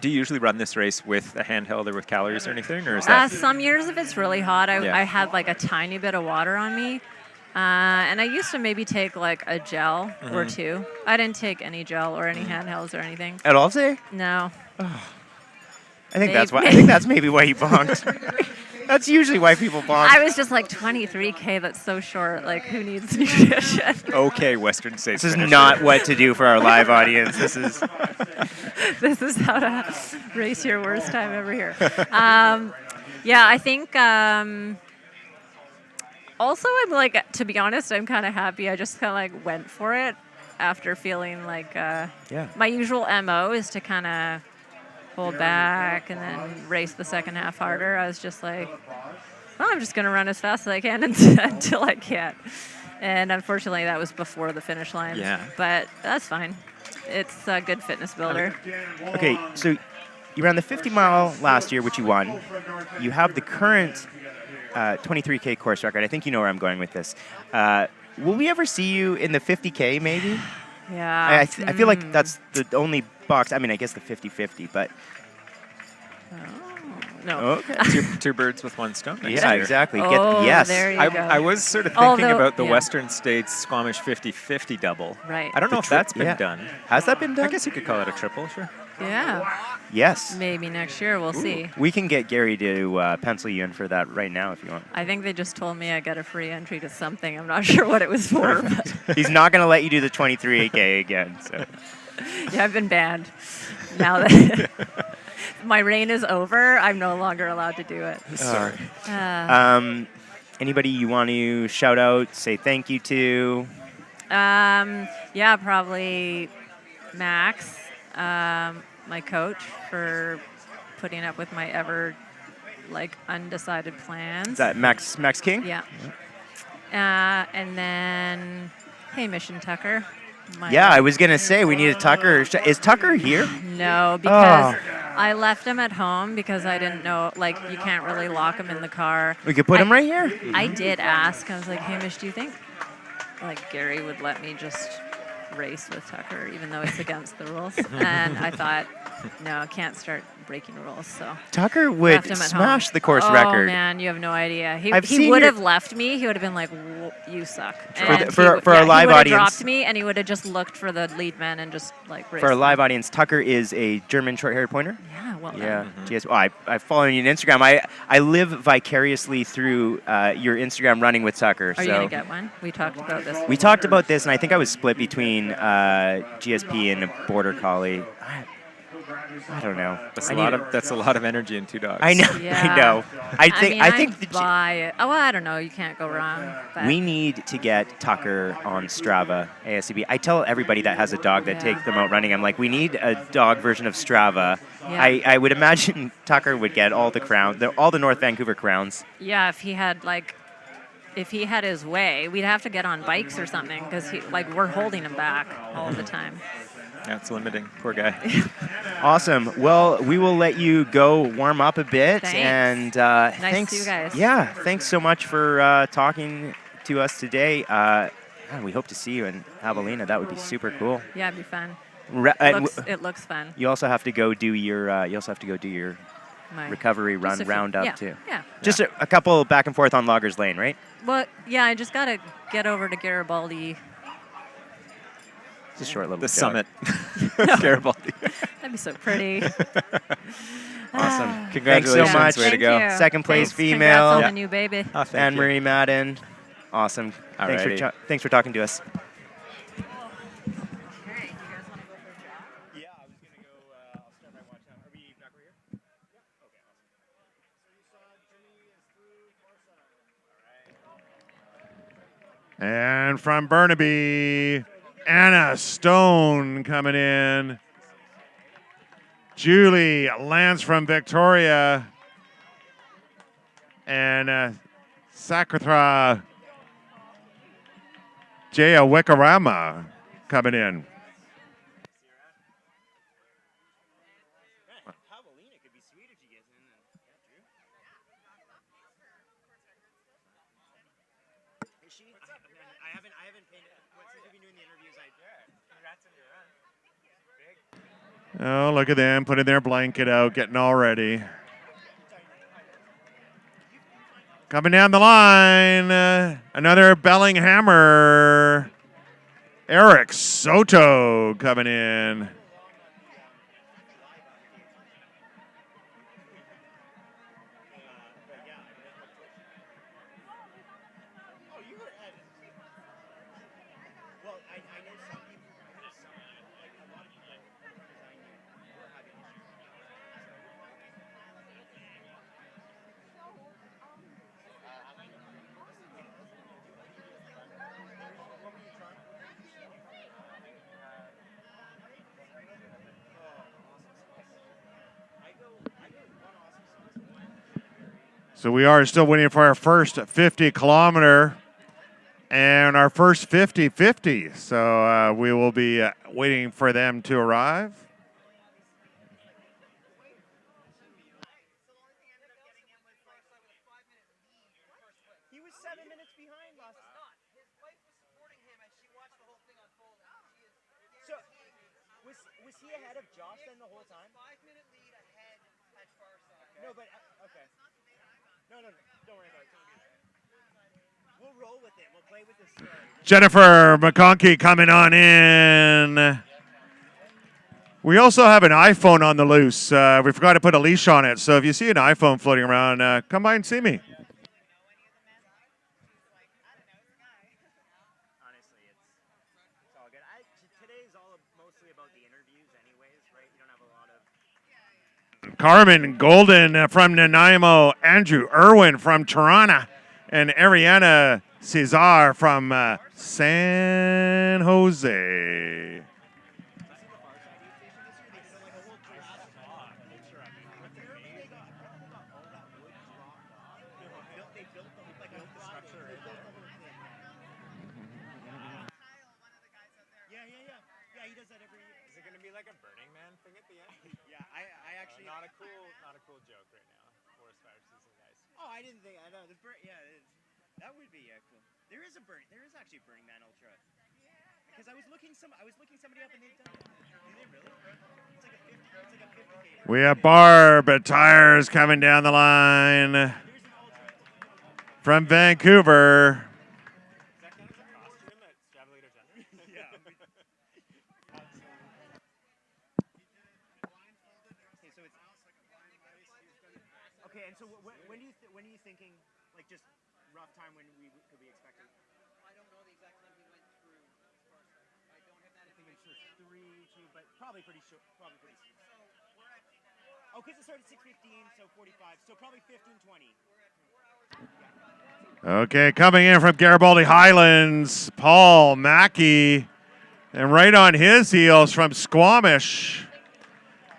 S6: usually run this race with a handheld or with calories or anything, or is that?
S14: Some years, if it's really hot,
S6: Yeah.
S14: I had like a tiny bit of water on me. And I used to maybe take like a gel or
S1: Mhm.
S14: two. I didn't take any gel or any handhelds or anything.
S1: At all today?
S14: No.
S1: I think that's why. I think that's maybe why you bonked. That's usually why people bonk.
S14: I was just like 23K. That's so short. Like, who needs nutrition?
S6: Okay, Western States.
S1: This is
S6: finisher.
S1: not what to do for our live audience. This is.
S14: This is how to race your worst time ever here. Yeah, I think. Also, I'm like, to be honest, I'm kind of happy. I just kind of like went for it after feeling like my usual MO is to kind of hold back and then race the second half harder. I was just like, well, I'm just going to run as fast as I can until I can't. And unfortunately, that was before the finish line.
S1: Yeah.
S14: But that's fine. It's a good fitness builder.
S1: Okay, so you ran the 50 mile last year, which you won. You have the current 23K course record. I think you know where I'm going with this. Will we ever see you in the 50K maybe?
S14: Yeah.
S1: I feel like that's the only box. I mean, I guess the 50-50, but.
S14: No.
S1: Okay.
S6: Two birds with one stone. next
S1: Yeah,
S6: year.
S1: exactly.
S14: Oh, there you go.
S6: I was sort of thinking
S14: Although-
S6: about the
S14: yeah.
S6: Western States Squamish 50-50 double.
S14: Right.
S6: I don't know if that's been done.
S1: Has that been done?
S6: I guess you could call it a triple, sure.
S14: Yeah.
S1: Yes.
S14: Maybe next year. We'll see.
S1: We can get Gary to pencil you in for that right now if you want.
S14: I think they just told me I got a free entry to something. I'm not sure what it was for. But
S1: He's not going to let you do the 23K again. So.
S14: yeah, I've been banned. Now that my reign is over, I'm no longer allowed to do it.
S1: Sorry. Anybody you want to shout out, say thank you to?
S14: Yeah, probably Max, my coach, for putting up with my ever undecided plans.
S1: Is that Max King?
S14: Yeah. And then Hamish and Tucker.
S1: Yeah, I was going to say we need a Tucker. Is Tucker here?
S14: No, because I left him at home because I didn't know, you can't really lock him in the car.
S1: We could put him right here?
S14: I did ask. I was like, Hamish, do you think Gary would let me just race with Tucker, even though it's against the rules? And I thought, no, I can't start breaking rules. So
S1: Tucker
S14: left
S1: would
S14: him at
S1: smash
S14: home.
S1: the course
S14: Oh,
S1: record.
S14: man, you have no idea.
S1: I've
S14: He
S1: seen
S14: would
S1: your-
S14: have left me. He would have been like, you suck.
S1: For
S14: And
S1: the- for-
S14: he,
S1: for our
S14: he
S1: live
S14: would've
S1: audience-
S14: dropped me, and he would have just looked for the lead man and just like raced
S1: For our
S14: them.
S1: live audience, Tucker is a German short-haired pointer.
S14: Yeah, well done.
S1: Yeah, GS. Oh, I follow you on Instagram. I live vicariously through your Instagram running with Tucker.
S14: Are you gonna get one? We talked about this.
S1: We talked about this, and I think I was split between GSP and a Border Collie. I don't know.
S6: That's a lot of energy in 2 dogs.
S1: I know.
S14: Yeah.
S1: I know. I think
S14: I'd buy it. Oh, well, I don't know. You can't go wrong. But
S1: we need to get Tucker on Strava ASCB. I tell everybody that has a dog that takes them out running, I'm like, we need a dog version of Strava.
S14: Yeah.
S1: I would imagine Tucker would get all the crowns, all the North Vancouver crowns.
S14: yeah, if he had his way, we'd have to get on bikes or something because we're holding him back all the time.
S6: Yeah, it's limiting. Poor guy.
S1: Awesome. Well, we will let you go warm up a bit.
S14: Thanks.
S1: And
S14: Nice
S1: thanks,
S14: to you guys.
S1: Yeah, thanks so much for talking to us today. We hope to see you in Javelina. That would be super cool.
S14: Yeah, it'd be fun. It looks fun.
S1: You also have to go do your.
S14: My
S1: recovery run
S14: just a few-
S1: roundup
S14: yeah,
S1: too.
S14: Yeah.
S1: Just a couple back and forth on Loggers Lane, right?
S14: Well, yeah, I just gotta get over to Garibaldi.
S1: It's a short little
S6: The
S1: jog.
S6: summit. Garibaldi.
S14: That'd be so pretty.
S1: Awesome.
S6: Congratulations.
S1: Thanks so much.
S6: Way to go.
S14: Thank you.
S1: Second place
S14: Thanks.
S1: female.
S14: Congrats on the new baby.
S6: Oh, thank
S1: Anne
S6: you.
S1: Marie Madden. Awesome.
S6: Alrighty.
S1: Thanks for talking to us.
S5: And from Burnaby, Anna Stone coming in. Julie Lance from Victoria. And Sakratra Jaya Wikarama coming in. Oh, look at them putting their blanket out, getting all ready. Coming down the line, another Bellinghammer. Eric Soto coming in. So we are still waiting for our first 50-kilometer and our first 50-50. So we will be waiting for them to arrive.
S4: He was 7 minutes behind last time. His wife was supporting him and she watched the whole thing unfold. So, was he ahead of Josh then the whole time? 5-minute lead ahead at far side. No, but, okay. No, don't worry about it. We'll roll with it. We'll play with this story.
S5: Jennifer McConkey coming on in. We also have an iPhone on the loose. We forgot to put a leash on it. So if you see an iPhone floating around, come by and see me. Carmen Golden from Nanaimo, Andrew Irwin from Toronto, and Ariana Cesar from San Jose.
S4: Yeah, he does that every year.
S6: Is it going to be like a Burning Man thing at the end?
S4: Yeah, I actually...
S6: Not a cool joke right now. Forest fire season, guys.
S4: Oh, I didn't think... I know. That would be cool. There is actually a Burning Man Ultra. Because I was looking somebody up and they've done it. Did they really? It's like a 50K.
S5: We have Barb Tires coming down the line from Vancouver.
S1: and so when are you thinking, like just rough time when we could be expecting?
S4: I don't know the exact time he went through. I don't have that information.
S1: 3, 2, but probably pretty short. Probably pretty soon. Oh, kids started at 6:15, so 45. So probably 15:20.
S5: Okay, coming in from Garibaldi Highlands, Paul Mackey. And right on his heels from Squamish,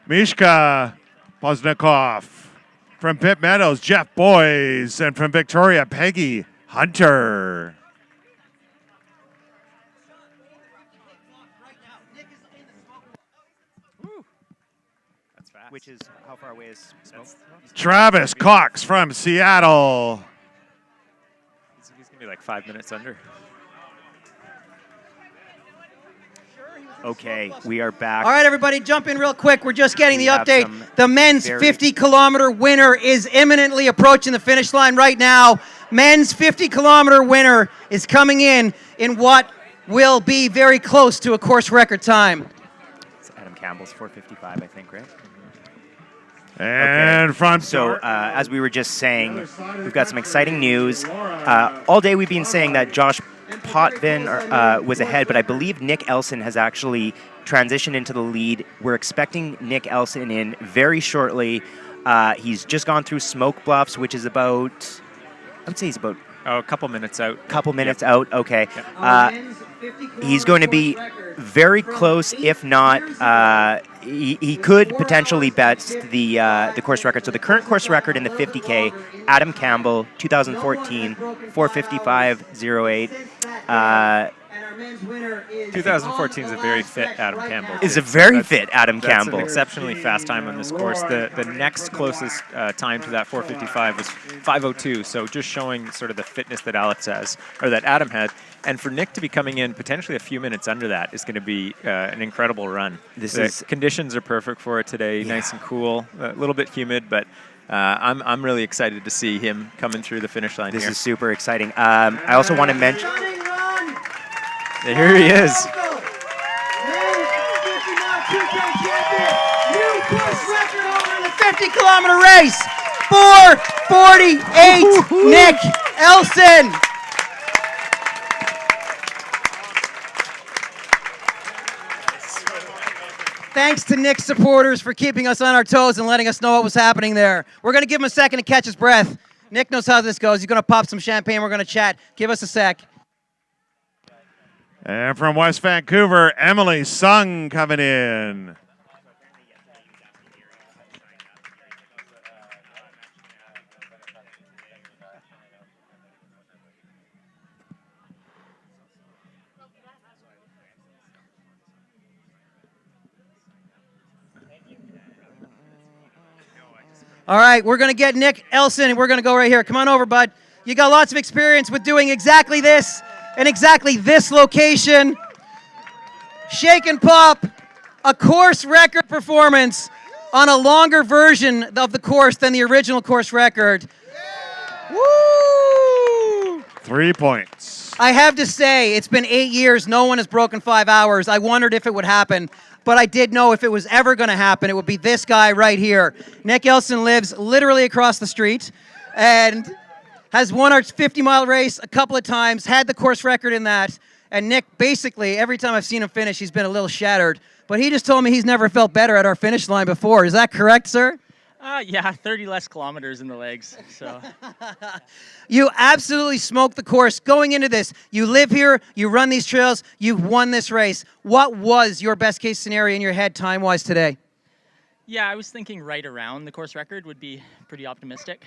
S5: Mishka Poznikov. From Pitt Meadows, Jeff Boyes. And from Victoria, Peggy Hunter.
S6: That's fast.
S1: Which is, how far away is Smoke?
S5: Travis Cox from Seattle.
S6: He's going to be like 5 minutes under.
S1: Okay, we are back.
S4: All right, everybody, jump in real quick. We're just getting
S1: We
S4: the
S1: have
S4: update.
S1: some
S4: The men's
S1: very-
S4: 50-kilometer winner is imminently approaching the finish line right now. Men's 50-kilometer winner is coming in what will be very close to a course record time.
S1: It's Adam Campbell's 4:55, I think, right?
S5: And from
S1: So, as we were just saying, we've got some exciting news. All day we've been saying that Josh Potvin was ahead, but I believe Nick Elson has actually transitioned into the lead. We're expecting Nick Elson in very shortly. He's just gone through Smoke Bluffs, which is about, I would say he's about
S6: a couple minutes out.
S1: Out, okay. He's going to be very close, if not, he could potentially best the course record. So the current course record in the 50K, Adam Campbell, 2014, 4:55.08.
S6: 2014 is a very fit Adam Campbell.
S1: Is a very fit Adam Campbell.
S6: That's an exceptionally fast time on this course. The next closest time to that 4:55 was 5:02. So just showing sort of the fitness that Alex has, or that Adam had. And for Nick to be coming in potentially a few minutes under that is going to be an incredible run. Conditions are perfect for it today.
S1: Yeah.
S6: Nice and cool. A little bit humid, but I'm really excited to see him coming through the finish line
S1: This
S6: here.
S1: is super exciting. I also want to mention.
S6: Here he is.
S4: New course record over in the 50-kilometer race. 4:48. Nick Elson. Thanks to Nick's supporters for keeping us on our toes and letting us know what was happening there. We're going to give him a second to catch his breath. Nick knows how this goes. He's going to pop some champagne. We're going to chat. Give us a sec.
S5: And from West Vancouver, Emily Sung coming in.
S4: All right, we're going to get Nick Elson, and we're going to go right here. Come on over, bud. You got lots of experience with doing exactly this in exactly this location. Shake and pop, a course record performance on a longer version of the course than the original course record. Woo!
S5: 3 points.
S4: I have to say, it's been 8 years. No one has broken 5 hours. I wondered if it would happen. But I did know if it was ever going to happen, it would be this guy right here. Nick Elson lives literally across the street and has won our 50-mile race a couple of times, had the course record in that. And Nick, basically, every time I've seen him finish, he's been a little shattered. But he just told me he's never felt better at our finish line before. Is that correct, sir?
S15: Yeah, 30 less kilometers in the legs. So
S4: You absolutely smoked the course. Going into this, you live here, you run these trails, you've won this race. What was your best case scenario in your head time-wise today?
S15: yeah, I was thinking right around the course record would be pretty optimistic.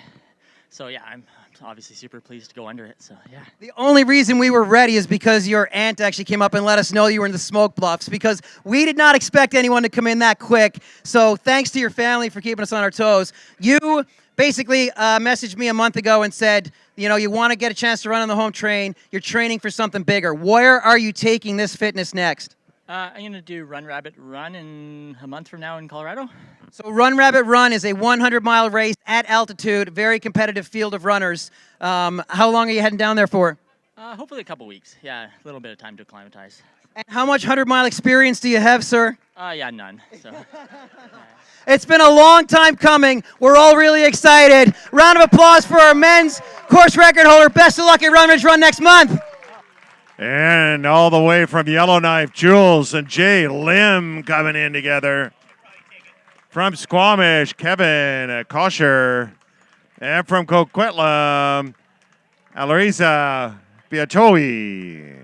S15: So yeah, I'm obviously super pleased to go under it. So yeah.
S4: The only reason we were ready is because your aunt actually came up and let us know you were in the Smoke Bluffs, because we did not expect anyone to come in that quick. So thanks to your family for keeping us on our toes. You basically messaged me a month ago and said, you know, you want to get a chance to run on the home train. You're training for something bigger. Where are you taking this fitness next?
S15: I'm going to do Run Rabbit Run in a month from now in Colorado.
S4: So Run Rabbit Run is a 100-mile race at altitude, very competitive field of runners. How long are you heading down there for?
S15: Hopefully a couple weeks. Yeah, a little bit of time to acclimatize.
S4: And how much 100-mile experience do you have, sir?
S15: Yeah, none. So.
S4: It's been a long time coming. We're all really excited. Round of applause for our men's course record holder. Best of luck at Run Ridge Run next month.
S5: And all the way from Yellowknife, Jules and Jay Lim coming in together. From Squamish, Kevin Kosher. And from Coquitlam, Alariza Biatowi.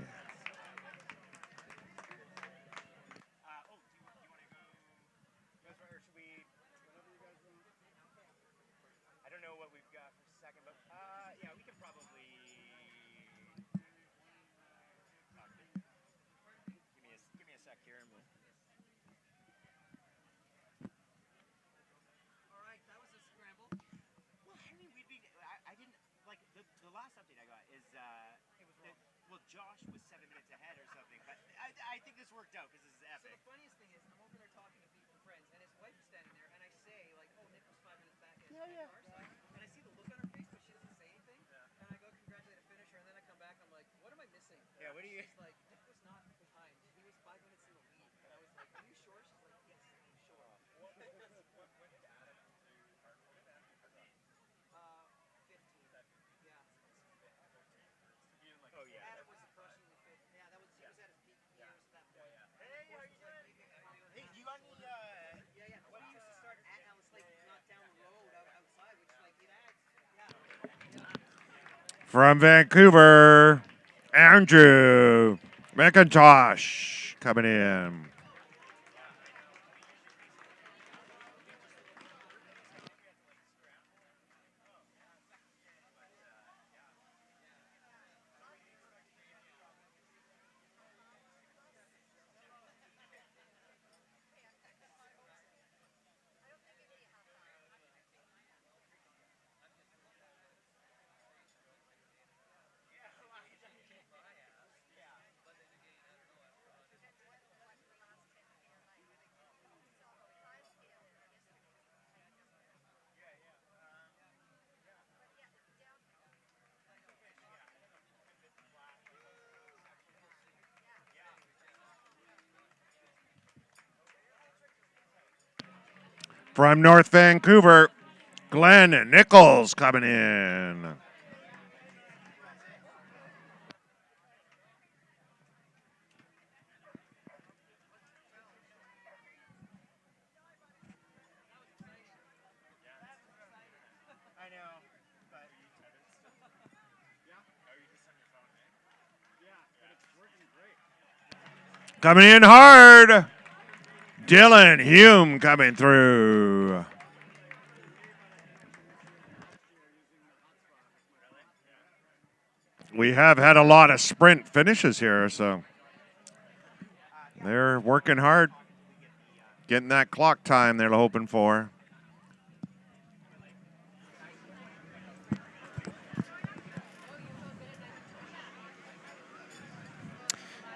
S1: Josh was 7 minutes ahead or something, but I think this worked out because this is epic.
S4: So the funniest thing is, I'm over there talking to people, friends, and his wife is standing there, and I say, like, oh, Nick was 5 minutes back in our side, and I see the look on her face, but she doesn't say anything, and I go congratulate a finisher, and then I come back, I'm like, what am I missing?
S1: Yeah, what do you...
S4: She's like, Nick was not behind, he was 5 minutes in the lead, and I was like, are you sure? She's like, yes, I'm sure. When did Adam do our 15. Yeah. Oh, yeah. Adam was approaching the 5th. Yeah, that was, he was at his peak years at that point. Hey, how are you doing?
S1: Hey, you got any...
S4: Yeah. We used to start at Alice Lake, not down the road outside, which, like, it adds... Yeah.
S5: From Vancouver, Andrew McIntosh coming in. From North Vancouver, Glenn Nichols coming in.
S1: I know, but...
S5: Coming in hard, Dylan Hume coming through. We have had a lot of sprint finishes here, so they're working hard, getting that clock time they're hoping for.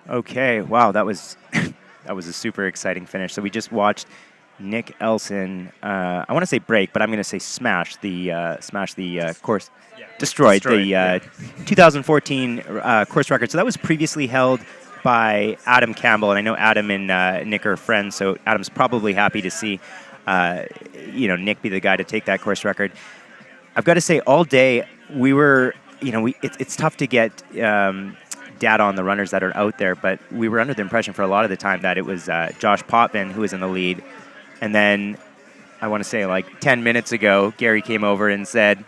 S1: Okay, wow, that was that was a super exciting finish. So we just watched Nick Elson. I want to say break, but I'm going to say smash the course, destroyed the 2014 course record. So that was previously held by Adam Campbell, and I know Adam and Nick are friends, so Adam's probably happy to see Nick be the guy to take that course record. I've got to say, all day we were, it's tough to get data on the runners that are out there, but we were under the impression for a lot of the time that it was Josh Potvin who was in the lead. And then I want to say like 10 minutes ago, Gary came over and said,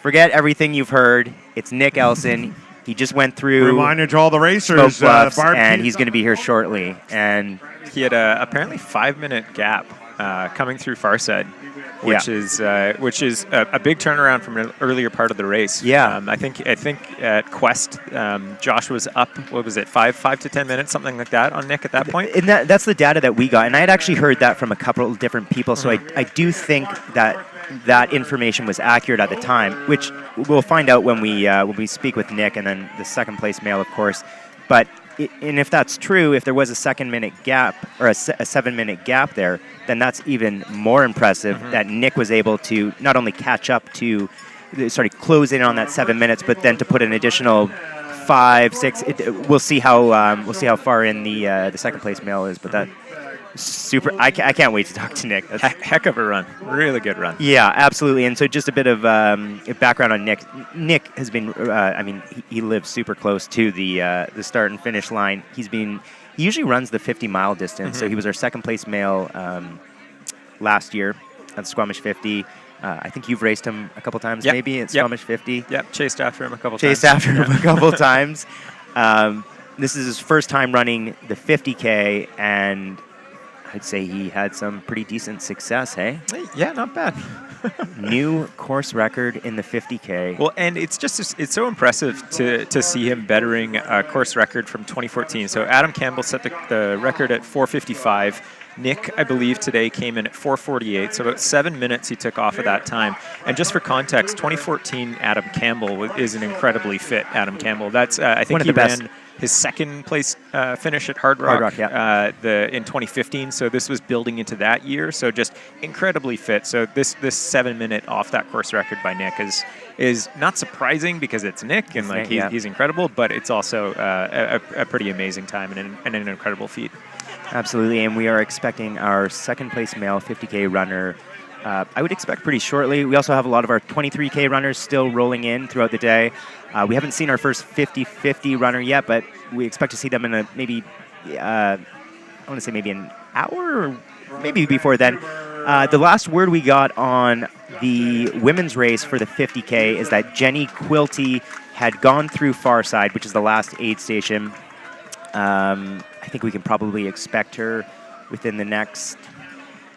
S1: forget everything you've heard. It's Nick Elson. He just went through
S5: Reminder to all the racers,
S1: Smoke Bluffs, and he's going to be here shortly. And
S6: he had a apparently 5-minute gap coming through far side, which is a big turnaround from an earlier part of the race.
S1: Yeah,
S6: I think at Quest, Josh was up. What was it, 5 to 10 minutes, something like that, on Nick at that point.
S1: And that's the data that we got, and I had actually heard that from a couple of different people. So I do think that information was accurate at the time, which we'll find out when we speak with Nick, and then the second place male, of course. But and if that's true, if there was a 7-minute gap or a 7-minute gap there, then that's even more impressive that Nick was able to not only catch up to close in on that 7 minutes, but then to put an additional 5, 6. We'll see how far in the second place male is, but Super. I can't wait to talk to Nick. That's
S6: Heck of a run. Really good run.
S1: Yeah, absolutely. And so just a bit of background on Nick. Nick has been, he lives super close to the start and finish line. He usually runs the 50-mile distance. So he was our second place male last year at the Squamish 50. I think you've raced him a couple times, maybe at Squamish 50.
S6: Yep, chased after him a couple
S1: times. This is his first time running the 50K, and I'd say he had some pretty decent success, hey?
S6: Yeah, not bad.
S1: New course record in the 50K.
S6: Well, and it's so impressive to see him bettering a course record from 2014. So Adam Campbell set the record at 4:55. Nick, I believe, today came in at 4:48, so about 7 minutes he took off of that time. And just for context, 2014 Adam Campbell is an incredibly fit Adam Campbell. That's I think he ran his second place finish at Hard Rock, in 2015. So this was building into that year. So just incredibly fit. So this 7 minute off that course record by Nick is not surprising because it's Nick and he's incredible, but it's also a pretty amazing time and an incredible feat.
S1: Absolutely, and we are expecting our second place male 50K runner, I would expect pretty shortly. We also have a lot of our 23K runners still rolling in throughout the day. We haven't seen our first 50-50 runner yet, but we expect to see them in I want to say maybe an hour or maybe before then. The last word we got on the women's race for the 50K is that Jenny Quilty had gone through Farside, which is the last aid station. I think we can probably expect her within the next,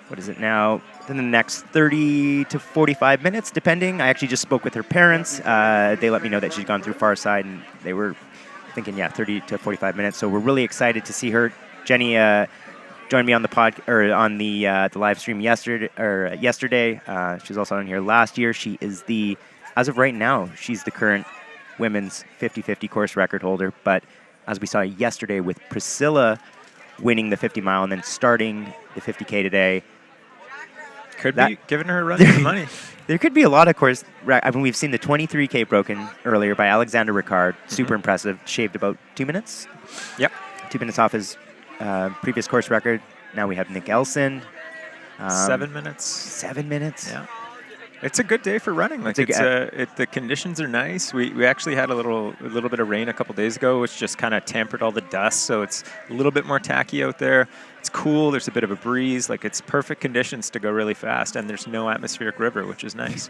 S1: within the next 30 to 45 minutes, depending. I actually just spoke with her parents. They let me know that she'd gone through Farside, and they were thinking, 30 to 45 minutes. So we're really excited to see her. Jenny joined me on the live stream yesterday. She was also on here last year. She is as of right now, she's the current women's 50-50 course record holder, but as we saw yesterday with Priscilla winning the 50 mile and then starting the 50K today.
S6: Could be giving her a run for money.
S1: There could be a lot of course. We've seen the 23K broken earlier by Alexander Ricard. Super impressive. Shaved about 2 minutes.
S6: Yep.
S1: 2 minutes off his previous course record. Now we have Nick Elson.
S6: 7 minutes.
S1: 7 minutes.
S6: Yeah. It's a good day for running. The conditions are nice. We actually had a little bit of rain a couple days ago, which just kind of tempered all the dust. So it's a little bit more tacky out there. It's cool. There's a bit of a breeze. It's perfect conditions to go really fast. And there's no atmospheric river, which is nice.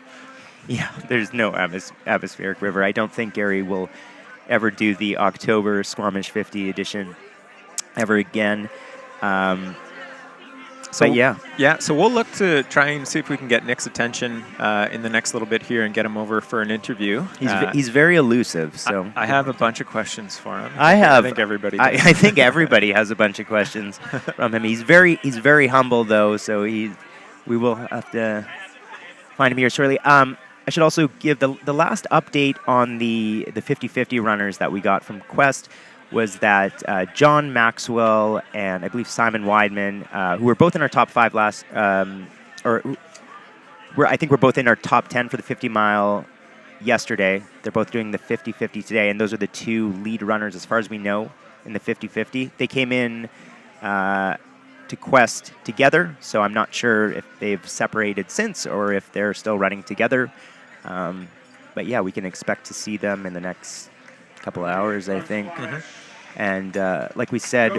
S1: Yeah, there's no atmospheric river. I don't think Gary will ever do the October Squamish 50 edition ever again. So we'll look to try and see if we can get Nick's attention in the next little bit here and get him over for an interview. He's very elusive. So
S6: I have a bunch of questions for him.
S1: I
S6: think everybody does.
S1: I think everybody has a bunch of questions from him. He's very humble though, so we will have to find him here shortly. I should also give the last update on the 50-50 runners that we got from Quest. Was that John Maxwell and I believe Simon Weidman, who were both in our top 5 last, I think we're both in our top 10 for the 50 mile yesterday. They're both doing the 50-50 today, and those are the two lead runners as far as we know in the 50-50. They came in to Quest together, so I'm not sure if they've separated since or if they're still running together. But yeah, we can expect to see them in the next couple of hours, I think. And like we said,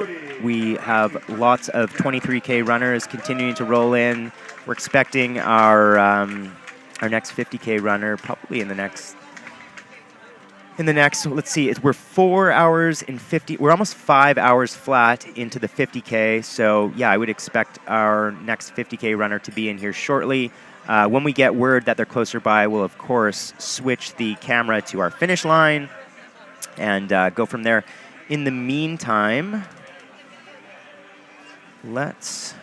S1: we have lots of 23K runners continuing to roll in. We're expecting our next 50K runner probably in the next. Let's see, we're 4 hours and 50. We're almost 5 hours flat into the 50K. So yeah, I would expect our next 50K runner to be in here shortly. When we get word that they're closer by, we'll of course switch the camera to our finish line and go from there. In the meantime, let's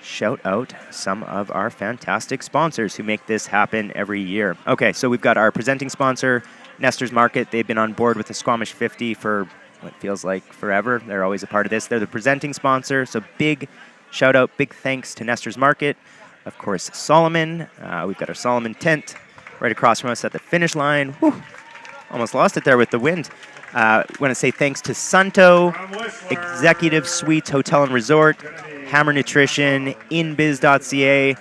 S1: shout out some of our fantastic sponsors who make this happen every year. Okay, so we've got our presenting sponsor, Nestor's Market. They've been on board with the Squamish 50 for what feels like forever. They're always a part of this. They're the presenting sponsor, so big shout out, big thanks to Nestor's Market. Of course, Solomon. We've got our Solomon tent right across from us at the finish line. Whew. Almost lost it there with the wind. Want to say thanks to Sunto, Executive Suites Hotel and Resort, Hammer Nutrition, inbiz.ca,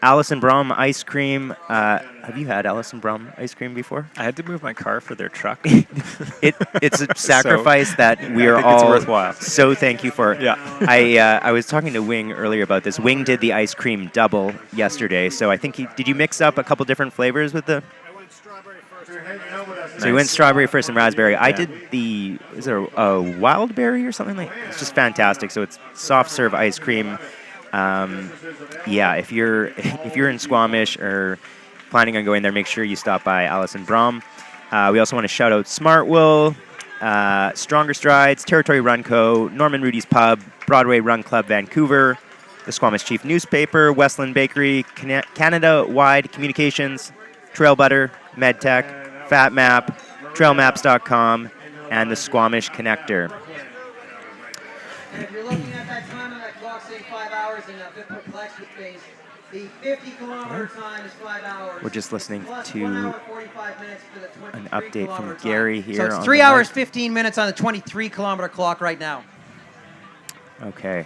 S1: Allison Brom Ice Cream. Have you had Allison Brom Ice Cream before?
S6: I had to move my car for their truck.
S1: It's a sacrifice that we are
S6: I think
S1: all
S6: it's worthwhile.
S1: so thank you for.
S6: Yeah.
S1: I was talking to Wing earlier about this. Wing did the ice cream double yesterday, so I think did you mix up a couple different flavors with the?
S10: I went strawberry first.
S1: So you went strawberry first and raspberry. I did is there a wild berry or something like? It's just fantastic. So it's soft serve ice cream. Yeah, if you're in Squamish or planning on going there, make sure you stop by Allison Brom. We also want to shout out Smartwill, Stronger Strides, Territory Run Co., Norman Rudy's Pub, Broadway Run Club Vancouver, the Squamish Chief Newspaper, Westland Bakery, Canada-wide Communications, Trail Butter, MedTech, FatMap, trailmaps.com, and the Squamish Connector.
S4: And if you're looking at that time on that clock saying 5 hours and a bit perplexed with things, the 50-kilometer time is 5 hours.
S1: We're just listening
S4: plus
S1: to
S4: 1 hour 45 minutes for the 23
S1: an update from
S4: kilometer
S1: Gary
S4: time.
S1: here.
S4: So it's
S1: on
S4: 3
S1: the
S4: hours,
S1: mic.
S4: 15 minutes on the 23-kilometer clock right now.
S1: Okay.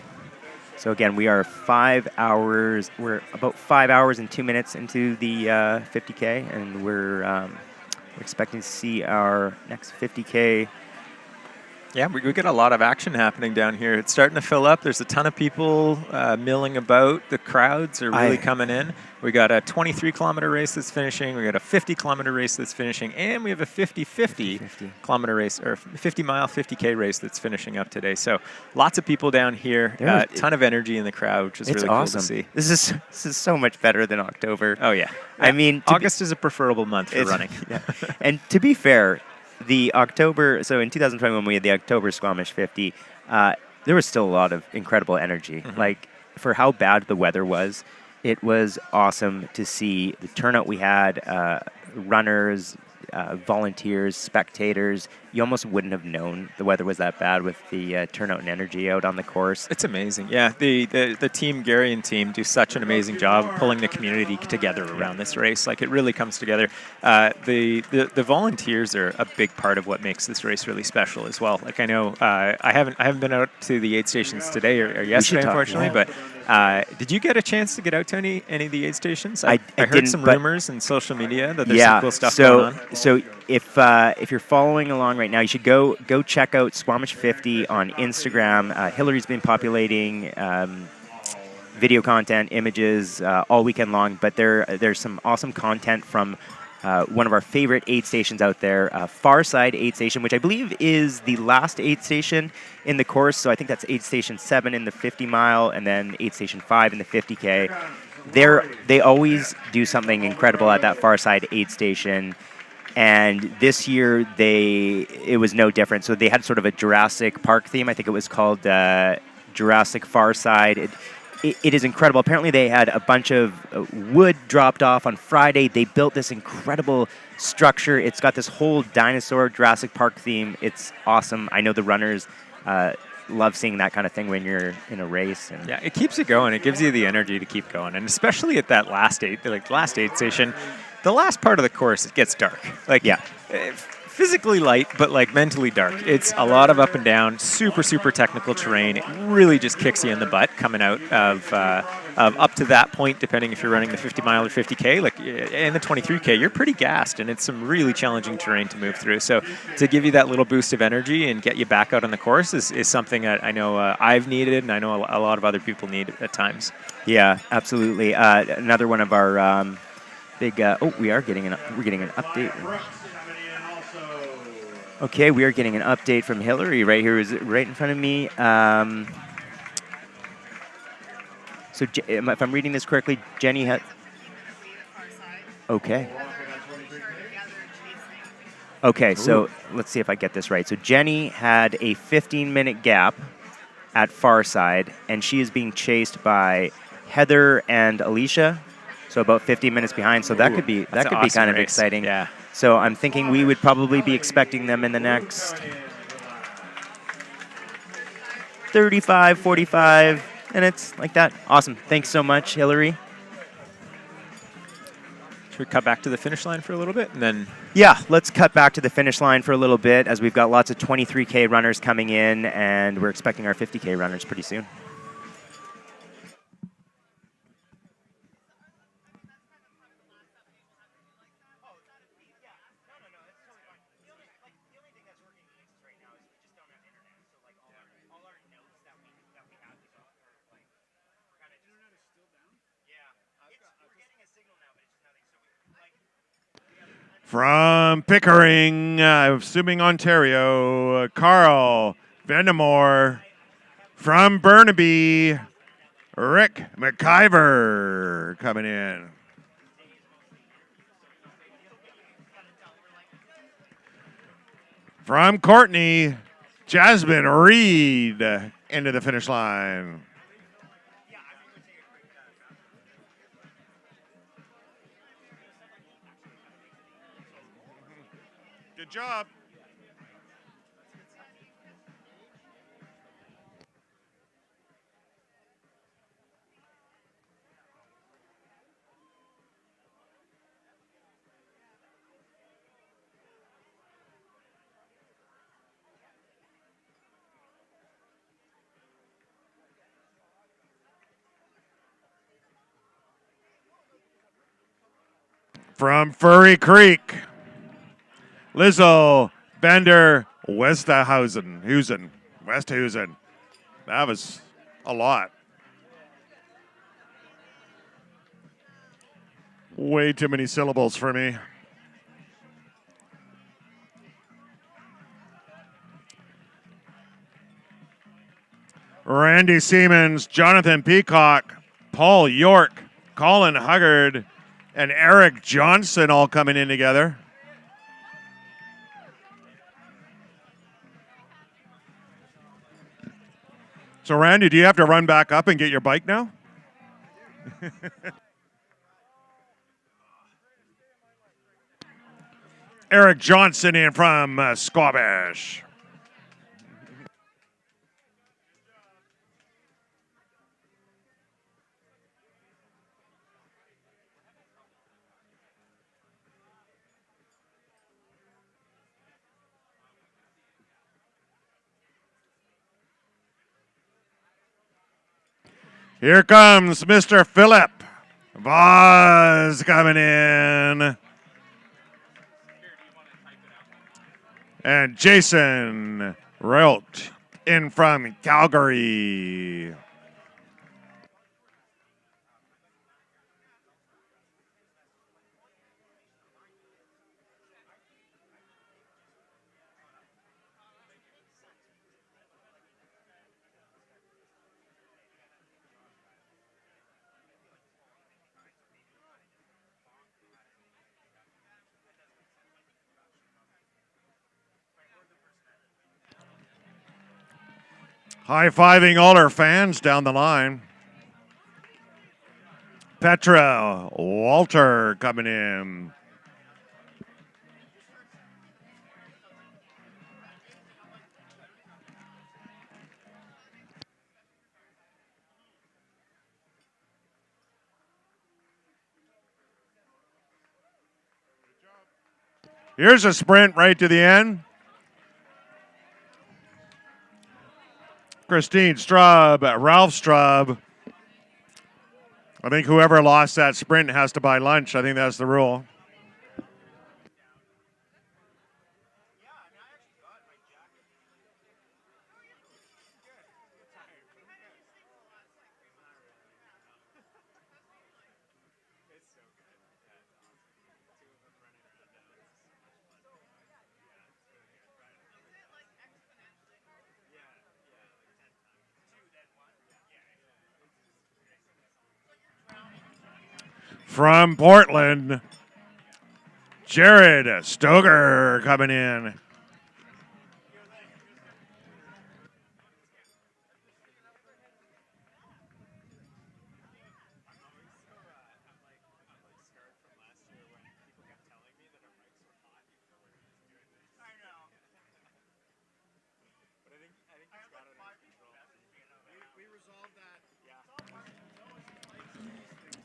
S1: So again, we are 5 hours. We're about 5 hours and 2 minutes into the 50K, and we're expecting to see our next 50K.
S6: Yeah, we get a lot of action happening down here. It's starting to fill up. There's a ton of people milling about. The crowds are really coming in. We got a 23-kilometer race that's finishing. We got a 50-kilometer race that's finishing, and we have a 50-kilometer race or 50-mile 50K race that's finishing up today. So lots of people down here. A ton of energy in the crowd, which is really
S1: awesome.
S6: cool to see.
S1: This is so much better than October.
S6: Oh yeah.
S1: I mean,
S6: August is a preferable month for running.
S1: Yeah. And to be fair, the October, so in 2021 we had the October Squamish 50, there was still a lot of incredible energy. Like, for how bad the weather was, it was awesome to see the turnout we had, runners, volunteers, spectators. You almost wouldn't have known the weather was that bad with the turnout and energy out on the course.
S6: It's amazing. Yeah, the team, Gary and team, do such an amazing job pulling the community together around this race. Like, it really comes together. The volunteers are a big part of what makes this race really special as well. Like, I know I haven't been out to the aid stations today or yesterday, unfortunately, but did you get a chance to get out to any of the aid stations? I heard
S1: didn't,
S6: some
S1: but
S6: rumors in social media that there's some cool stuff going on.
S1: So if you're following along right now, you should go check out Squamish 50 on Instagram. Hillary's been populating video content, images all weekend long, but there's some awesome content from one of our favorite aid stations out there, Farside Aid Station, which I believe is the last aid station in the course. So I think that's aid station 7 in the 50 mile, and then aid station 5 in the 50K. They always do something incredible at that Farside Aid Station. And this year, it was no different. So they had sort of a Jurassic Park theme. I think it was called Jurassic Farside. It is incredible. Apparently, they had a bunch of wood dropped off on Friday. They built this incredible structure. It's got this whole dinosaur Jurassic Park theme. It's awesome. I know the runners love seeing that kind of thing when you're in a race. And
S6: yeah, it keeps it going. It gives you the energy to keep going. And especially at that last aid station, the last part of the course, it gets dark. Like, yeah, physically light, but like mentally dark. It's a lot of up and down, super, super technical terrain. It really just kicks you in the butt coming out of up to that point, depending if you're running the 50 mile or 50K. Like in the 23K, you're pretty gassed, and it's some really challenging terrain to move through. So to give you that little boost of energy and get you back out on the course is something that I know I've needed, and I know a lot of other people need at times.
S1: Yeah, absolutely. Another one of our big. We're getting an update. Okay, we are getting an update from Hillary right here. Is it right in front of me? So if I'm reading this correctly, Jenny had. Okay. Okay, so let's see if I get this right. So Jenny had a 15-minute gap at Farside, and she is being chased by Heather and Alicia. So about 15 minutes behind. So that could be
S6: awesome
S1: kind of
S6: race.
S1: exciting.
S6: Yeah.
S1: So I'm thinking we would probably be expecting them in the next 35, 45 minutes, like that. Awesome. Thanks so much, Hillary.
S6: Should we cut back to the finish line for a little bit, and then?
S1: Yeah, let's cut back to the finish line for a little bit, as we've got lots of 23K runners coming in, and we're expecting our 50K runners pretty soon.
S5: From Pickering, assuming Ontario, Carl Vandemore. From Burnaby, Rick McIver coming in. From Courtney, Jasmine Reed into the finish line. Good job. From Furry Creek, Lizzo Bender Westhuizen. That was a lot. Way too many syllables for me. Randy Siemens, Jonathan Peacock, Paul York, Colin Huggard, and Eric Johnson all coming in together. So, Randy, do you have to run back up and get your bike now? Eric Johnson in from Squamish. Here comes Mr. Philip Voss coming in. And Jason Rolt in from Calgary. High-fiving all our fans down the line. Petra Walter coming in. Here's a sprint right to the end. Christine Straub, Ralph Straub. I think whoever lost that sprint has to buy lunch. I think that's the rule. From Portland, Jared Stoger coming in.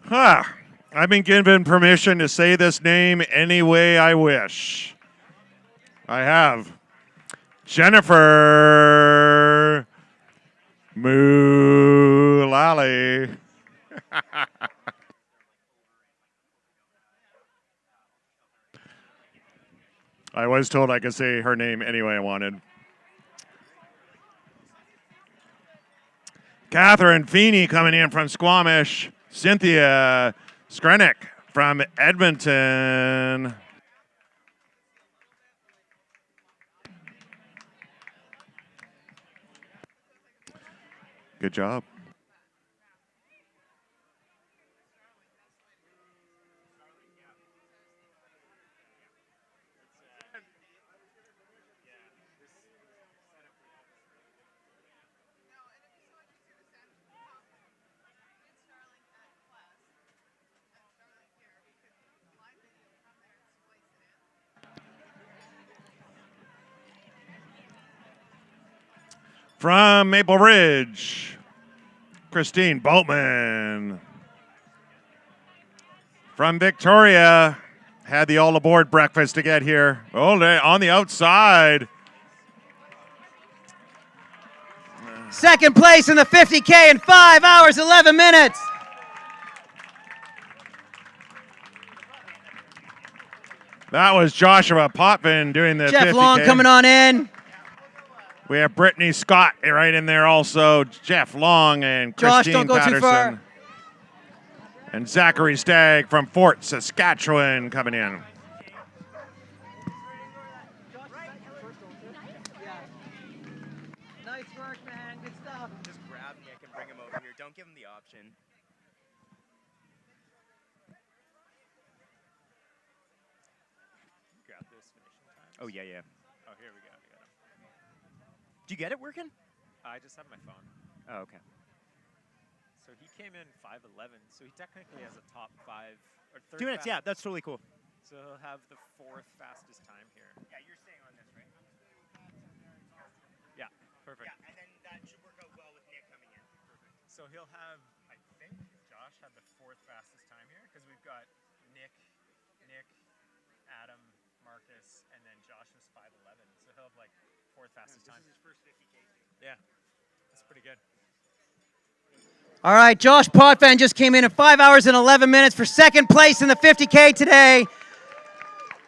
S5: Huh. I've been given permission to say this name any way I wish. I have. Jennifer Moolali. I was told I could say her name any way I wanted. Catherine Feeney coming in from Squamish. Cynthia Skrenik from Edmonton. Good job. From Maple Ridge, Christine Boatman. From Victoria, had the all aboard breakfast to get here. Oh, on the outside.
S4: Second place in the 50K in 5 hours, 11 minutes.
S5: That was Joshua Potvin doing the
S4: Jeff
S5: 50K.
S4: Long coming on in.
S5: We have Brittany Scott right in there also. Jeff Long and
S4: Josh,
S5: Christine
S4: don't go
S5: Patterson.
S4: too far.
S5: And Zachary Stagg from Fort Saskatchewan coming in.
S4: Nice work, man. Good stuff.
S1: Just grab Nick and bring him over here. Don't give him the option.
S6: Grab this finishing time.
S1: Oh, yeah, yeah.
S6: Oh, here we go. We got him.
S1: Do you get it working?
S6: I just have my phone.
S1: Oh, okay.
S6: So he came in 5:11. So he technically has a top 5 or third.
S1: 2 minutes, yeah, that's totally cool.
S6: So he'll have the 4th fastest time here.
S1: Yeah, you're staying on this, right?
S6: Yeah, perfect.
S1: Yeah, and then that should work out well with Nick coming in. Perfect.
S6: So he'll have, I think, Josh had the 4th fastest time here because we've got Nick, Adam, Marcus, and then Josh was 5:11. So he'll have like 4th fastest time.
S1: This is his first 50K.
S6: Yeah, that's pretty good.
S4: All right, Josh Potvin just came in at 5 hours and 11 minutes for second place in the 50K today.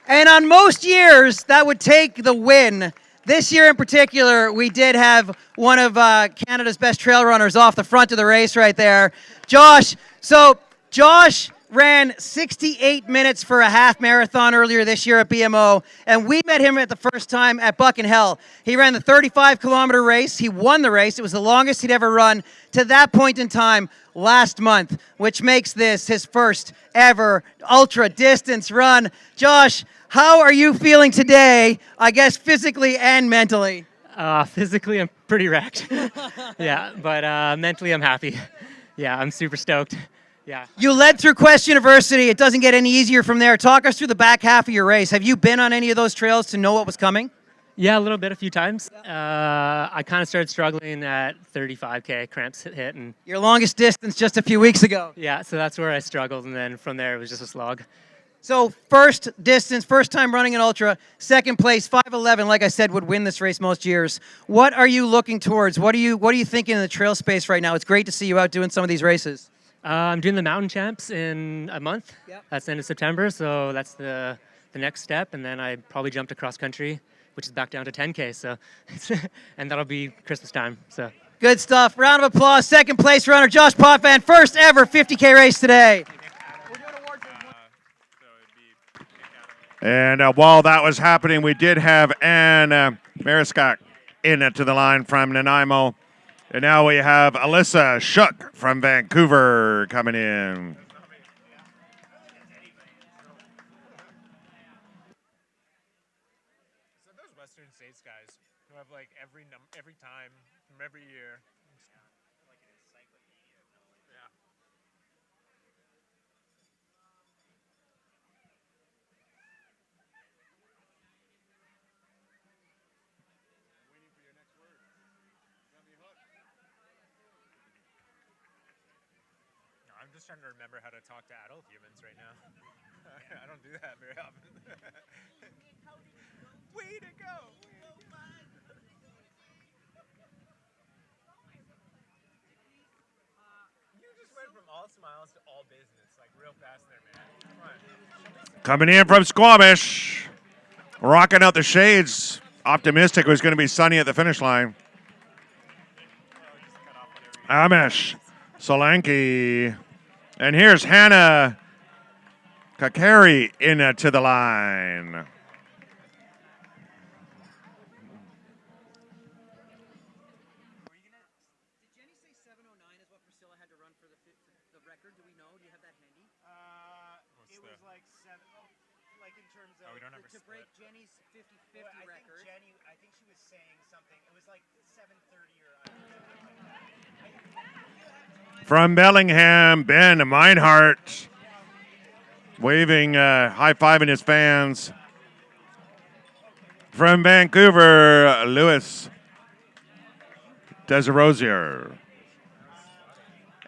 S4: And on most years, that would take the win. This year in particular, we did have one of Canada's best trail runners off the front of the race right there. Josh, so Josh ran 68 minutes for a half marathon earlier this year at BMO, and we met him at the first time at Buck and Hell. He ran the 35-kilometer race. He won the race. It was the longest he'd ever run to that point in time last month, which makes this his first ever ultra-distance run. Josh, how are you feeling today, I guess physically and mentally?
S16: Physically, I'm pretty wrecked. Yeah, but mentally, I'm happy. Yeah, I'm super stoked. Yeah.
S4: You led through Quest University. It doesn't get any easier from there. Talk us through the back half of your race. Have you been on any of those trails to know what was coming?
S16: Yeah, a little bit, a few times. I kind of started struggling at 35K, cramps hit, and
S4: your longest distance just a few weeks ago.
S16: Yeah, so that's where I struggled, and then from there it was just a slog.
S4: So first distance, first time running an ultra, second place, 5:11, like I said, would win this race most years. What are you looking towards? What are you thinking in the trail space right now? It's great to see you out doing some of these races.
S16: I'm doing the mountain champs in a month.
S4: Yep.
S16: That's the end of September, so that's the next step, and then I probably jump to cross country, which is back down to 10K. So, and that'll be Christmas time. So
S4: good stuff. Round of applause. Second place runner Josh Potvin, first ever 50K race today.
S5: And while that was happening, we did have Ann Mariskak in it to the line from Nanaimo. And now we have Alyssa Shook from Vancouver coming in.
S6: So those Western States guys who have like every time from every year. Like an encyclopedia of knowledge. Yeah. I'm just trying to remember how to talk to adult humans right now. I don't do that very often. Way to go! You just went from all smiles to all business, like real fast there, man. Come on.
S5: Coming in from Squamish, rocking out the shades. Optimistic it was going to be sunny at the finish line. Amish Solanki. And here's Hannah Kakari in to the line.
S4: It was like 7, like in terms of to break Jenny's 50-50 record. I think she was saying something. It was like 7:30 or.
S5: From Bellingham, Ben Meinhardt waving, high-fiving his fans. From Vancouver, Louis Desrosier.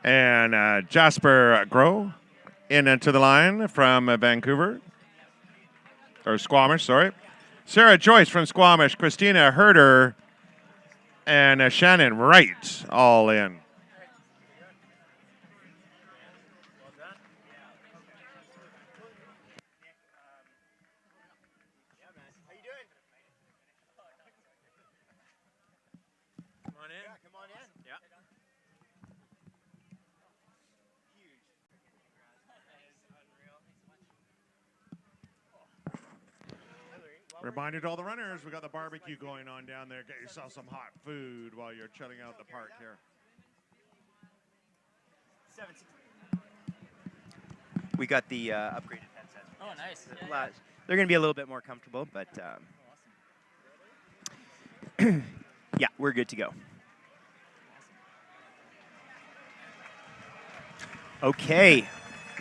S5: And Jasper Groh into the line from Vancouver. Or Squamish, sorry. Sarah Joyce from Squamish, Christina Herder, and Shannon Wright all in. Reminder to all the runners, we got the barbecue going on down there. Get yourself some hot food while you're chilling out the park here.
S1: We got the upgraded headset.
S15: Oh, nice.
S1: They're going to be a little bit more comfortable, but yeah, we're good to go. Okay,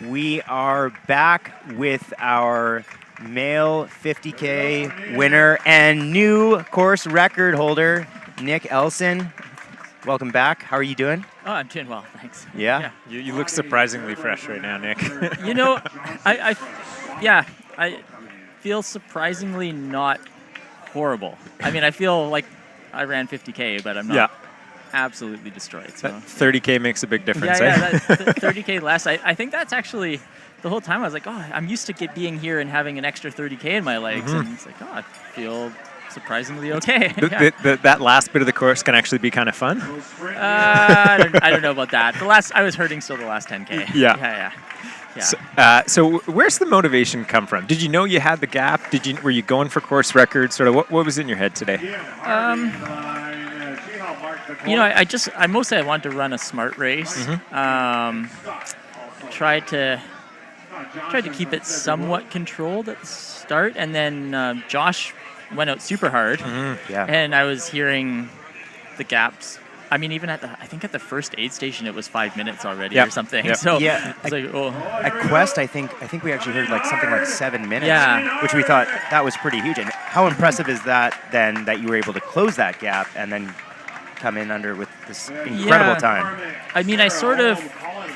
S1: we are back with our male 50K winner and new course record holder, Nick Elson. Welcome back. How are you doing?
S15: Oh, I'm doing well, thanks.
S1: Yeah?
S6: You look surprisingly fresh right now, Nick.
S15: You know, I feel surprisingly not horrible. I mean, I feel like I ran 50K, but I'm not absolutely destroyed. So
S6: That 30K makes a big difference.
S15: that 30K less. I think that's actually the whole time I was like, oh, I'm used to being here and having an extra 30K in my legs, and it's like, oh, I feel surprisingly okay.
S6: That last bit of the course can actually be kind of fun.
S15: I don't know about that. I was hurting still the last 10K. Yeah.
S6: So where's the motivation come from? Did you know you had the gap? Were you going for course records? Sort of what was in your head today?
S15: You know, I mostly wanted to run a smart race. Tried to keep it somewhat controlled at the start, and then Josh went out super hard, and I was hearing the gaps. I mean, even at the first aid station, it was 5 minutes already or something. So it's like,
S1: at Quest, I think we actually heard like something like 7 minutes, which we thought that was pretty huge. And how impressive is that then that you were able to close that gap and then come in under with this incredible time?
S15: I mean, I sort of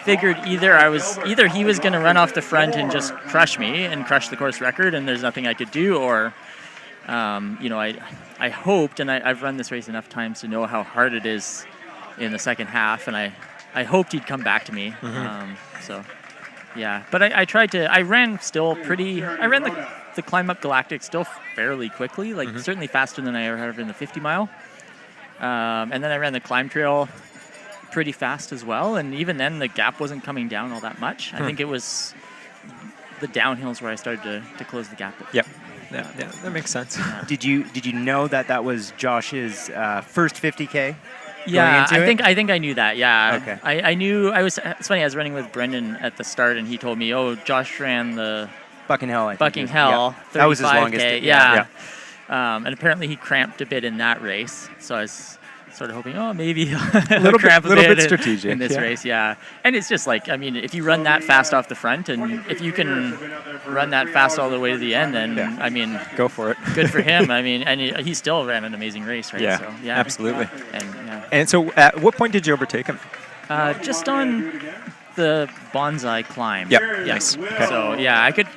S15: figured either he was going to run off the front and just crush me and crush the course record, and there's nothing I could do, or you know, I hoped, and I've run this race enough times to know how hard it is in the second half, and I hoped he'd come back to me. So yeah, but I tried to. I ran the Climb Up Galactic still fairly quickly, like certainly faster than I ever have in the 50 mile. And then I ran the climb trail pretty fast as well, and even then the gap wasn't coming down all that much. I think it was the downhills where I started to close the gap.
S6: Yeah, that makes sense.
S15: Yeah.
S1: Did you know that was Josh's first 50K?
S15: Yeah, I think I knew that. Yeah.
S1: Okay.
S15: I knew. It's funny. I was running with Brendan at the start, and he told me, "Oh, Josh ran the
S1: Bucking Hell."
S15: That
S1: was his longest.
S15: Yeah. And apparently he cramped a bit in that race, so I was sort of hoping, maybe a little bit
S6: strategic
S15: in this race. Yeah. And it's just like, I mean, if you run that fast off the front, and if you can run that fast all the way to the end, then I mean,
S6: go for it.
S15: Good for him. I mean, and he still ran an amazing race, right?
S6: Yeah,
S15: so,
S6: absolutely.
S15: And
S6: so, at what point did you overtake him?
S15: Just on the bonsai climb.
S6: Yep.
S15: Yes. Okay. So yeah, I could.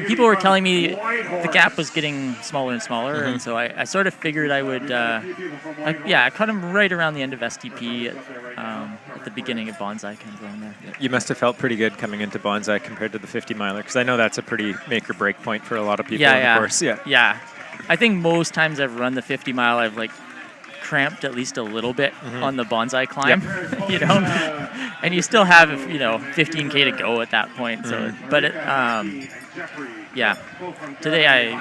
S15: People were telling me the gap was getting smaller and smaller, and so I sort of figured I would. I caught him right around the end of STP at the beginning of bonsai, kind of around there.
S6: You must have felt pretty good coming into bonsai compared to the 50 miler, because I know that's a pretty make or break point for a lot of people on the course.
S15: Yeah. I think most times I've run the 50 mile, I've like cramped at least a little bit on the bonsai climb, you know, and you still have 15K to go at that point. So, but today I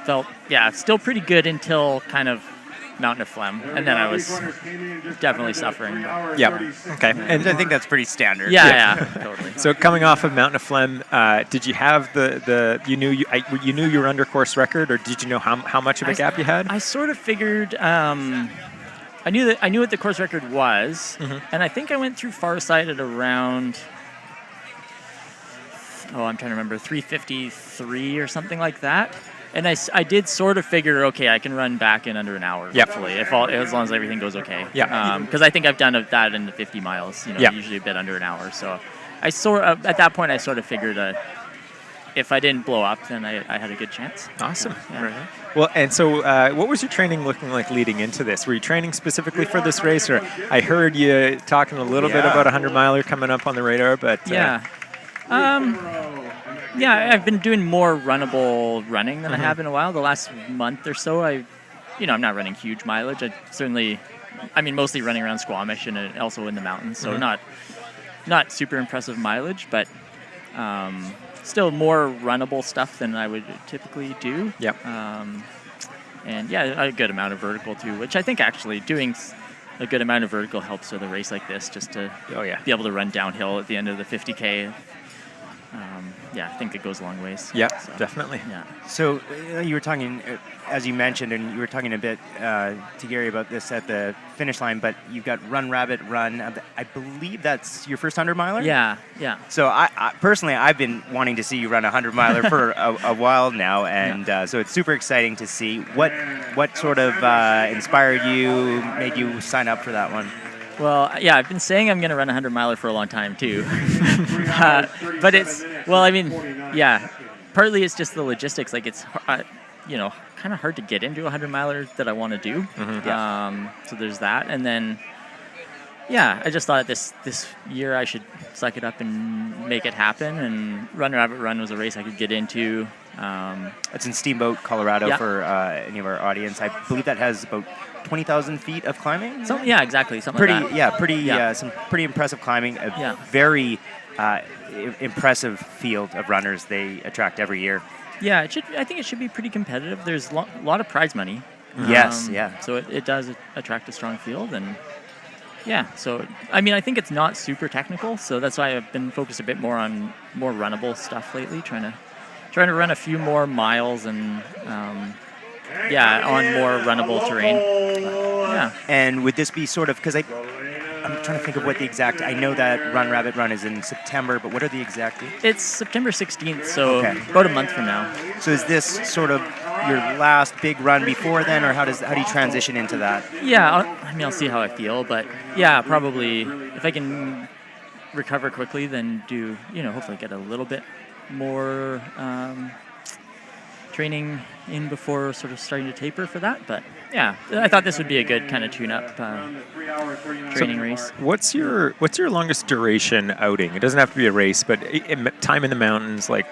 S15: felt still pretty good until kind of mountain of phlegm, and then I was definitely suffering.
S6: Yep. Okay. And I think that's pretty standard.
S15: Yeah, totally.
S6: So coming off of Mountain of Phlegm, did you have you knew your under course record, or did you know how much of a gap you had?
S15: I sort of figured. I knew what the course record was, and I think I went through far side at around. I'm trying to remember, 3:53 or something like that. And I did sort of figure, okay, I can run back in under an hour, hopefully, as long as everything goes okay.
S6: Yeah.
S15: Because I think I've done that in the 50 miles, usually a bit under an hour. So at that point, I sort of figured if I didn't blow up, then I had a good chance.
S6: Awesome.
S15: Yeah.
S6: Right. Well, and so what was your training looking like leading into this? Were you training specifically for this race? Or I heard you talking a little bit about a 100-miler coming up on the radar, but...
S15: Yeah, I've been doing more runnable running than I have in a while. The last month or so, I'm not running huge mileage. Mostly running around Squamish and also in the mountains. So not super impressive mileage, but still more runnable stuff than I would typically do.
S6: Yep.
S15: And yeah, a good amount of vertical too, which I think actually doing a good amount of vertical helps with a race like this, just to be able to run downhill at the end of the 50K. I think it goes a long ways.
S6: Yeah,
S15: so,
S6: definitely.
S15: Yeah.
S1: So you were talking, as you mentioned, and you were talking a bit to Gary about this at the finish line, but you've got Run Rabbit Run. I believe that's your first 100-miler?
S15: Yeah.
S1: So I personally, I've been wanting to see you run a 100-miler for a while now, and so it's super exciting to see. What sort of inspired you, made you sign up for that one?
S15: Well, I've been saying I'm going to run a 100-miler for a long time, too. But partly it's just the logistics. Like, it's, kind of hard to get into a 100-miler that I want to do. So there's that. And then, I just thought this year I should suck it up and make it happen. And Run Rabbit Run was a race I could get into.
S1: It's in Steamboat, Colorado, for any of our audience. I believe that has about 20,000 feet of climbing.
S15: Exactly. Something like that.
S1: Some pretty impressive climbing. A very impressive field of runners they attract every year.
S15: Yeah, I think it should be pretty competitive. There's a lot of prize money.
S1: Yes,
S15: So it does attract a strong field, and so I think it's not super technical, so that's why I've been focused a bit more on more runnable stuff lately, trying to run a few more miles and on more runnable terrain.
S1: And would this be sort of, because I'm trying to think of what the exact, I know that Run Rabbit Run is in September, but what are the exact dates?
S15: It's September 16th, so about a month from now.
S1: So is this sort of your last big run before then, or how do you transition into that?
S15: I'll see how I feel, but probably if I can recover quickly, then do, hopefully get a little bit more training in before sort of starting to taper for that. But I thought this would be a good kind of tune-up training race.
S6: What's your longest duration outing? It doesn't have to be a race, but time in the mountains, like.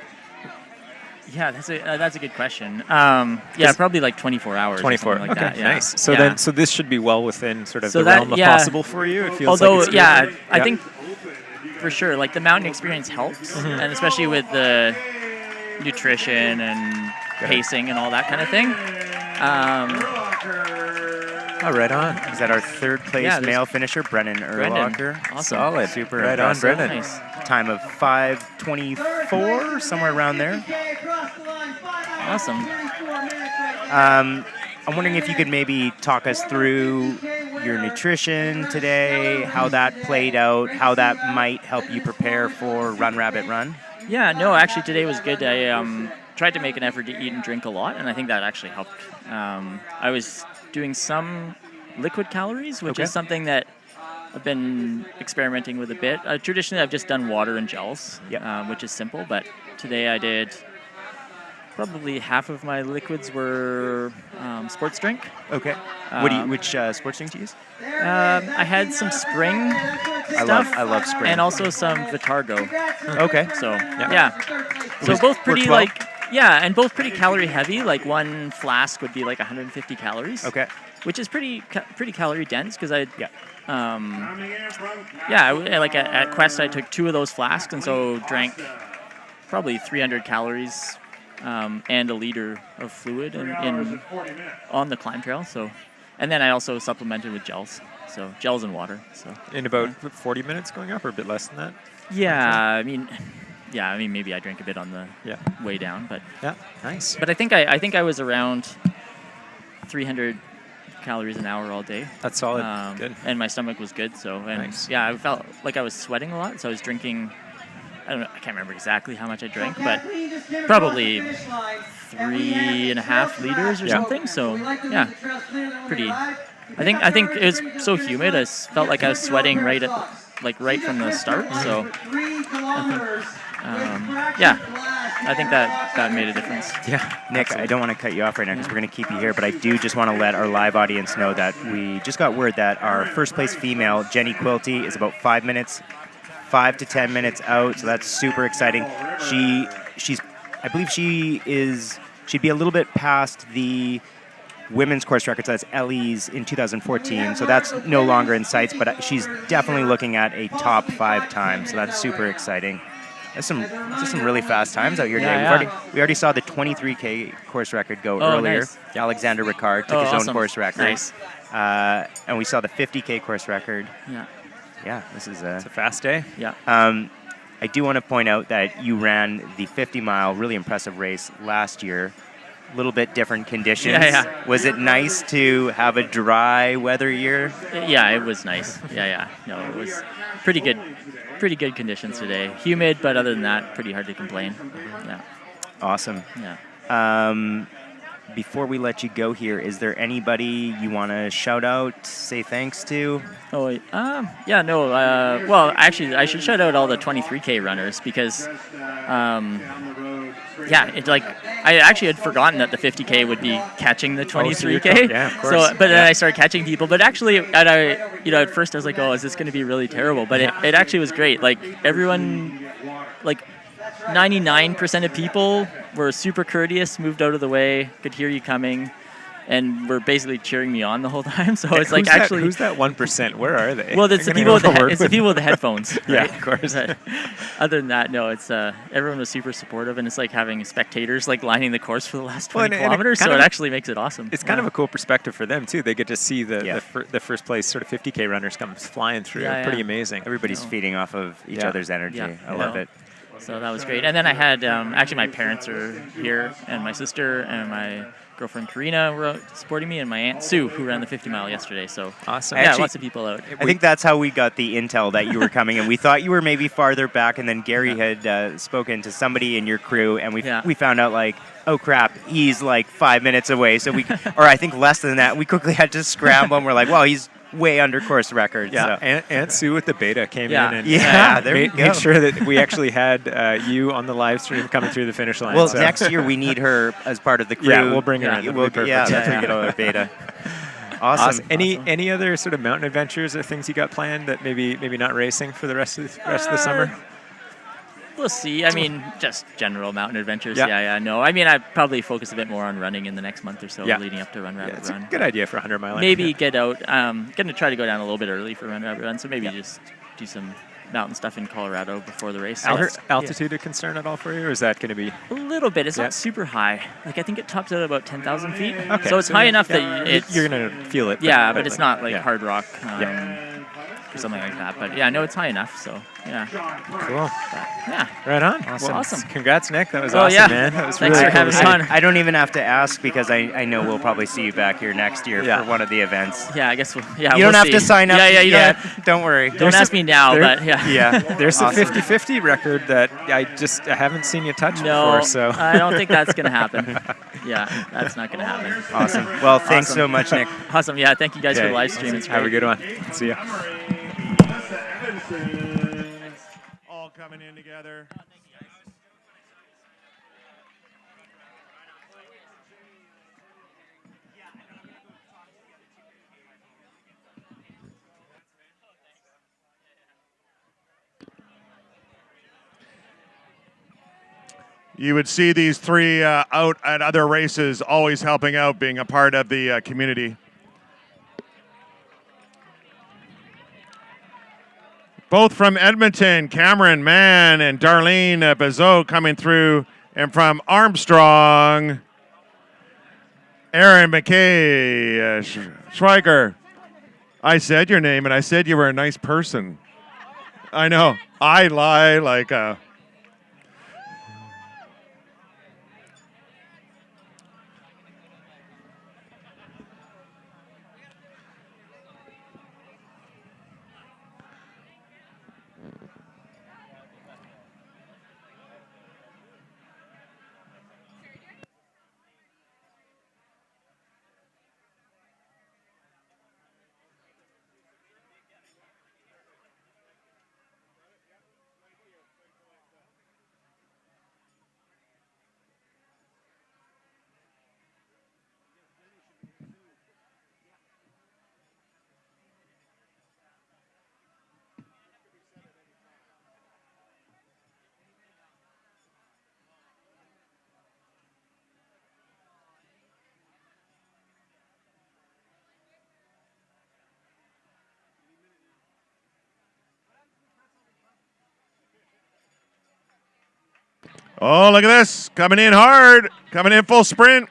S15: Yeah, that's a good question. Probably like 24 hours.
S6: 24.
S15: Or like that.
S6: Nice. So this should be well within sort of the realm of possible for you. It feels
S15: I think for sure, like the mountain experience helps, and especially with the nutrition and pacing and all that kind of thing.
S1: Right on. Is that our third place male finisher, Brennan Urlacher?
S15: Awesome.
S1: Solid. Super
S6: right on, Brennan.
S15: Nice.
S1: Time of 5:24, somewhere around there.
S15: Awesome.
S1: I'm wondering if you could maybe talk us through your nutrition today, how that played out, how that might help you prepare for Run Rabbit Run.
S15: Yeah, no, actually today was good. I tried to make an effort to eat and drink a lot, and I think that actually helped. I was doing some liquid calories, which is something that I've been experimenting with a bit. Traditionally, I've just done water and gels, which is simple, but today I did probably half of my liquids were sports drink.
S1: Okay. Which sports drink do you use?
S15: I had some Spring stuff.
S1: I love Spring.
S15: And also some Vitargo.
S1: Okay.
S15: So, So both pretty and both pretty calorie heavy. Like one flask would be like 150 calories.
S1: Okay.
S15: Which is pretty calorie dense because like at Quest I took 2 of those flasks and so drank probably 300 calories and a liter of fluid on the climb trail. So And then I also supplemented with gels. So gels and water. So
S6: in about 40 minutes going up, or a bit less than that?
S15: Yeah, I mean, maybe I drank a bit on the way down, but
S6: yeah, nice.
S15: But I think I was around 300 calories an hour all day.
S6: That's solid. Good.
S15: And my stomach was good. So
S6: nice.
S15: Yeah, I felt like I was sweating a lot. So I was drinking. I don't know. I can't remember exactly how much I drank, but probably 3.5 liters or something. So yeah, pretty. I think it was so humid. I felt like I was sweating right from the start. So I think that made a difference.
S1: Yeah, Nick, I don't want to cut you off right now because we're going to keep you here, but I do just want to let our live audience know that we just got word that our first place female, Jenny Quilty, is about 5 to 10 minutes out, so that's super exciting. I believe she'd be a little bit past the women's course record, so that's Ellie's in 2014, so that's no longer in sights, but she's definitely looking at a top 5 time, so that's super exciting. There's some really fast times out here today. We already saw the 23K course record go earlier.
S15: Nice.
S1: Alexander Ricard took his own course record.
S15: Nice.
S1: And we saw the 50K course record. Yeah, this is
S6: it's a fast day.
S15: Yeah.
S1: I do want to point out that you ran the 50-mile, really impressive race last year. A little bit different conditions.
S15: Yeah.
S1: Was it nice to have a dry weather year?
S15: Yeah, it was nice. Yeah. No, it was pretty good conditions today. Humid, but other than that, pretty hard to complain. Yeah.
S1: Awesome.
S15: Yeah.
S1: Before we let you go here, is there anybody you want to shout out, say thanks to?
S15: Well, actually, I should shout out all the 23K runners because, I actually had forgotten that the 50K would be catching the 23K.
S6: Yeah, of course.
S15: So, but then I started catching people. But actually, at first I was like, oh, is this going to be really terrible? But it actually was great. Like everyone, 99% of people were super courteous, moved out of the way, could hear you coming, and were basically cheering me on the whole time. So it's like actually,
S6: who's that 1%? Where are they?
S15: Well, it's the people with the headphones.
S6: Yeah,
S15: right?
S6: of course.
S15: But other than that, no, it's everyone was super supportive, and it's like having spectators lining the course for the last 20 kilometers. So it actually makes it awesome.
S6: It's kind of a cool perspective for them too. They get to see the first place sort of 50K runners come flying through. Pretty amazing.
S1: Everybody's feeding off of each other's energy. I love it.
S15: So that was great. And then I had, actually my parents are here, and my sister and my girlfriend Karina were supporting me, and my Aunt Sue, who ran the 50 mile yesterday. So
S6: awesome.
S15: Yeah,
S1: actually,
S15: lots of people out.
S1: I think that's how we got the intel that you were coming, and we thought you were maybe farther back, and then Gary had spoken to somebody in your crew, and we found out oh crap, he's 5 minutes away. So or I think less than that. We quickly had to scramble, and we're like, wow, he's way under course record.
S6: Yeah,
S1: so.
S6: Aunt Sue with the beta came in and made sure that we actually had you on the live stream coming through the finish line.
S1: Well, next year we need her as part of the crew.
S6: Yeah, we'll bring her in.
S1: That's get on beta. Awesome.
S6: Any other sort of mountain adventures or things you got planned that maybe not racing for the rest of the summer?
S15: We'll see. I mean, just general mountain adventures. Yeah. No, I mean, I probably focus a bit more on running in the next month or so, leading up to Run Rabbit Run.
S6: It's a good idea for 100 mile.
S15: Maybe get out. Going to try to go down a little bit early for Run Rabbit Run, so maybe just do some mountain stuff in Colorado before the race.
S6: Altitude a concern at all for you, or is that going to be
S15: a little bit? It's not super high. I think it tops out at about 10,000 feet. Okay, so it's high enough that
S6: you're going to feel it.
S15: Yeah, but it's not hard rock. Or something like that, but yeah, no, it's high enough, so yeah.
S6: Cool.
S15: Yeah.
S6: Right on.
S15: Awesome.
S6: Well, awesome. Congrats, Nick. That was awesome, man. That was
S15: Thanks
S6: really
S15: for having me on.
S1: I don't even have to ask because I know we'll probably see you back here next year for one of the events.
S15: Yeah, I guess
S1: you don't have to sign up yet. Don't worry.
S15: Don't ask me now, but yeah.
S1: Yeah.
S6: There's a 50-50 record that I haven't seen you touch before, so.
S15: I don't think that's going to happen. Yeah, that's not going to happen.
S1: Awesome. Well, thanks so much, Nick.
S15: Awesome. Yeah, thank you guys for the live stream. It's great.
S6: Have a good one. See ya.
S5: All coming in together. You would see these three out at other races, always helping out, being a part of the community. Both from Edmonton, Cameron Mann and Darlene Bazot coming through. And from Armstrong, Aaron McKay, Schweiger, I said your name, and I said you were a nice person. I know. I lie like a... Oh, look at this. Coming in hard. Coming in full sprint.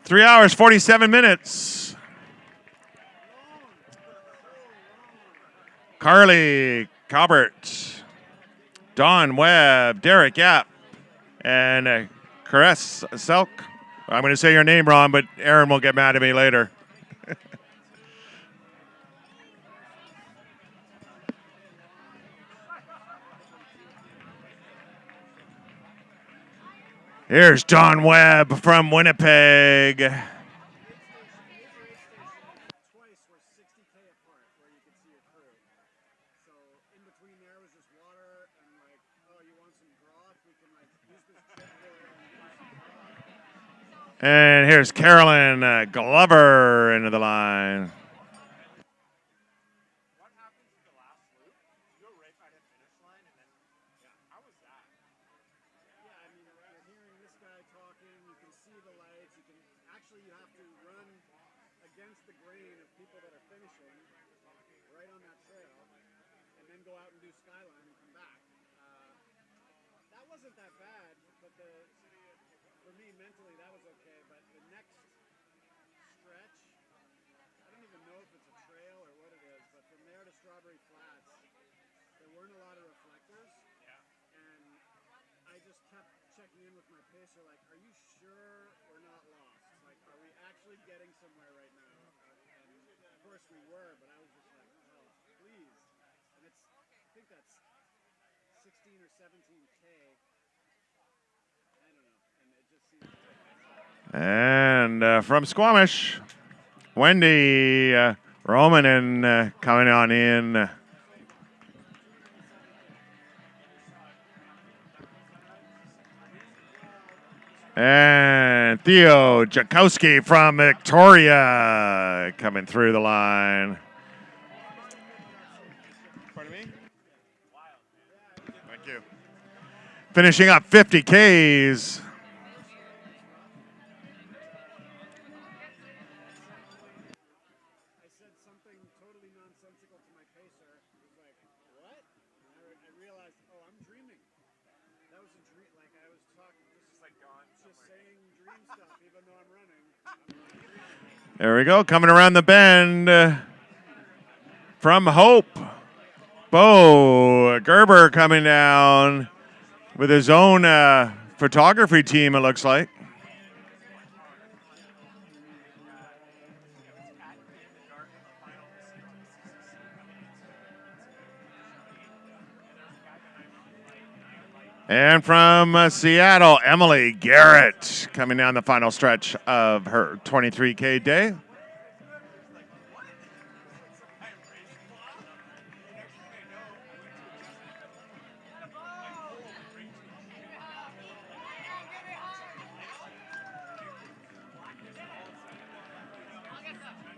S5: 3 hours, 47 minutes. Carly Calvert, Don Webb, Derek Yap, and Caress Selk. I'm going to say your name wrong, but Aaron will get mad at me later. Here's Don Webb from Winnipeg.
S10: Twice were 60K apart where you could see your crew. So in between there was just water and like, oh, you want some broth? We can like use this chip here and
S5: And here's Carolyn Glover into the line.
S10: that bad, but for me mentally that was okay. But the next stretch, I don't even know if it's a trail or what it is, but from there to Strawberry Flats, there weren't a lot of reflectors, and I just kept checking in with my pacer, like, are you sure we're not lost? Like, are we actually getting somewhere right now? And of course we were, but I was just like, oh, please. And it's, I think that's 16 or 17K. I don't know. And it just seems
S5: And from Squamish, Wendy Romanen coming on in. And Theo Jakowski from Victoria coming through the line. Pardon me? Thank you. Finishing up 50 Ks. There we go, coming around the bend from Hope. Bo Gerber coming down with his own photography team, it looks like. And from Seattle, Emily Garrett coming down the final stretch of her 23K day.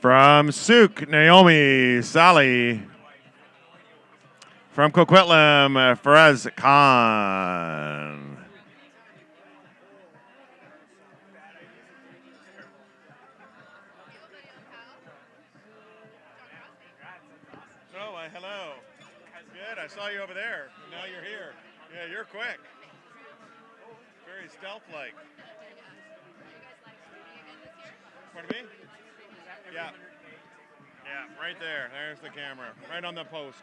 S5: From Souk, Naomi Sally. From Coquitlam, Faraz Khan. Oh, hello. Good, I saw you over there. Now you're here. Yeah, you're quick. Very stealth-like. Pardon me? Yeah. Yeah, right there. There's the camera. Right on the post.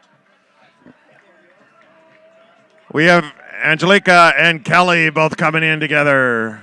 S5: We have Angelica and Kelly both coming in together.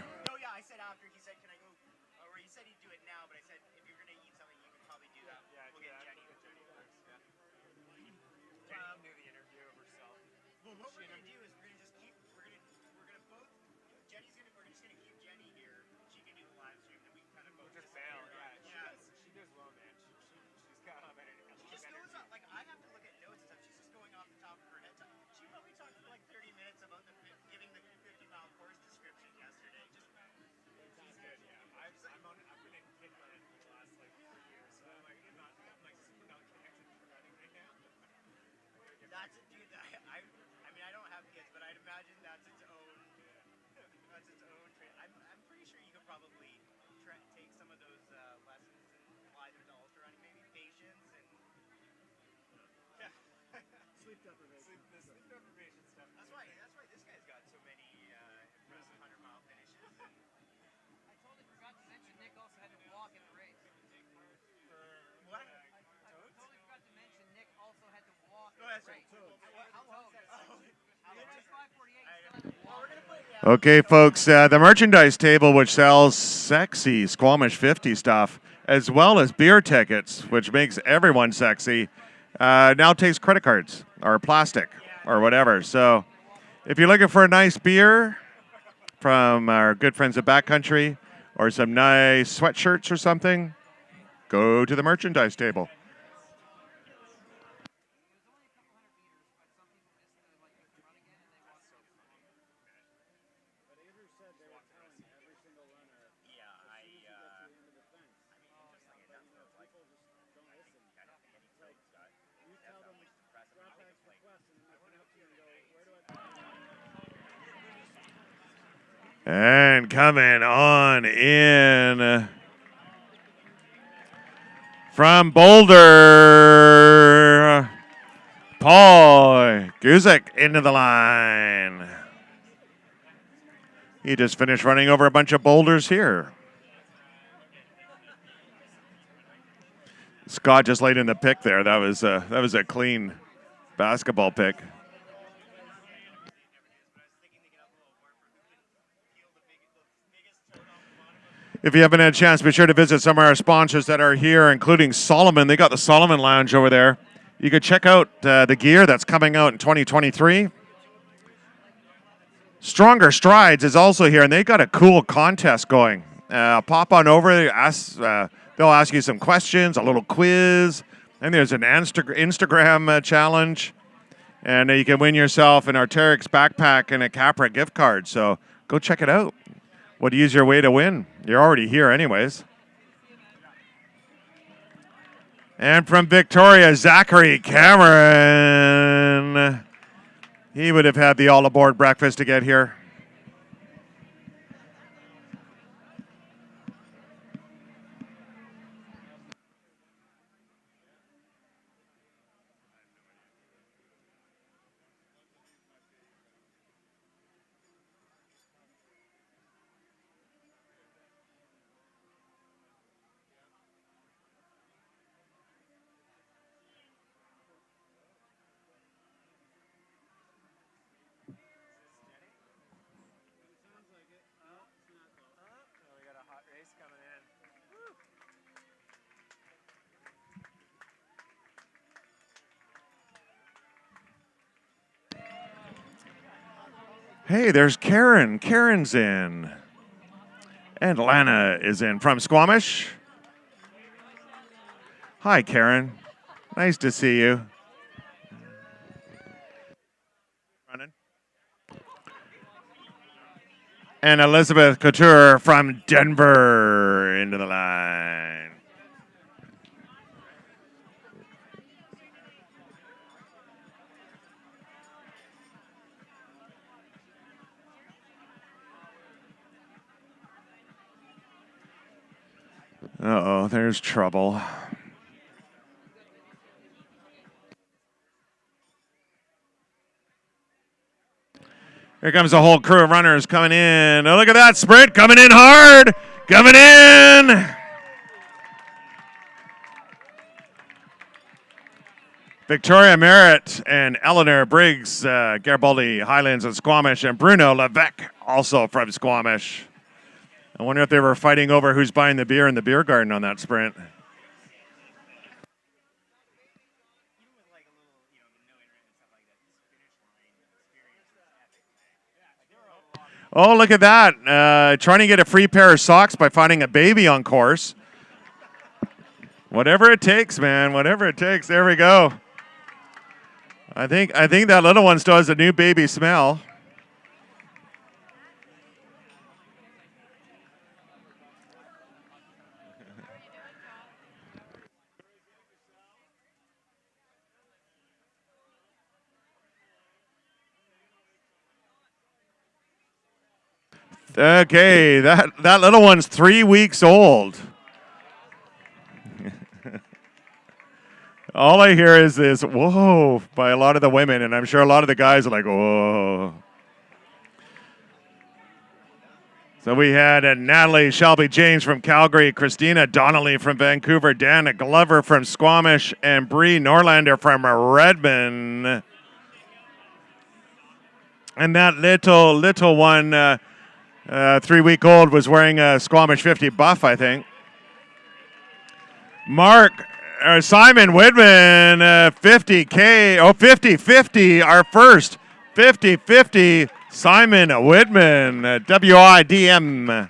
S5: Okay, folks, the merchandise table, which sells sexy Squamish 50 stuff, as well as beer tickets, which makes everyone sexy, now takes credit cards or plastic or whatever. So if you're looking for a nice beer from our good friends at Backcountry or some nice sweatshirts or something, go to the merchandise table. And coming on in from Boulder, Paul Guzik into the line. He just finished running over a bunch of boulders here. Scott just laid in the pick there. That was a clean basketball pick. If you haven't had a chance, be sure to visit some of our sponsors that are here, including Solomon. They got the Solomon Lounge over there. You can check out the gear that's coming out in 2023. Stronger Strides is also here, and they got a cool contest going. Pop on over, they'll ask you some questions, a little quiz, and there's an Instagram challenge. And you can win yourself an Arc'teryx backpack and a Capra gift card. So go check it out. What easier way to win? You're already here anyways. And from Victoria, Zachary Cameron. He would have had the all-aboard breakfast to get here. Hey, there's Karen. Karen's in. And Lana is in from Squamish. Hi, Karen. Nice to see you. Running. And Elizabeth Couture from Denver into the line. Uh-oh, there's trouble. Here comes a whole crew of runners coming in. Oh, look at that sprint coming in hard. Coming in. Victoria Merritt and Eleanor Briggs, Garibaldi Highlands and Squamish, and Bruno Levesque, also from Squamish. I wonder if they were fighting over who's buying the beer in the beer garden on that sprint. Oh, look at that. Trying to get a free pair of socks by finding a baby on course. Whatever it takes, man. Whatever it takes. There we go. I think that little one still has a new baby smell. Okay, that little one's 3 weeks old. All I hear is this "whoa" by a lot of the women, and I'm sure a lot of the guys are like, "whoa." So we had Natalie Shelby James from Calgary, Christina Donnelly from Vancouver, Dana Glover from Squamish, and Bree Norlander from Redmond. And that little one, 3-week-old, was wearing a Squamish 50 buff, I think. Simon Widman, 50K, 50-50, our first 50-50, Simon Widman, WIDM.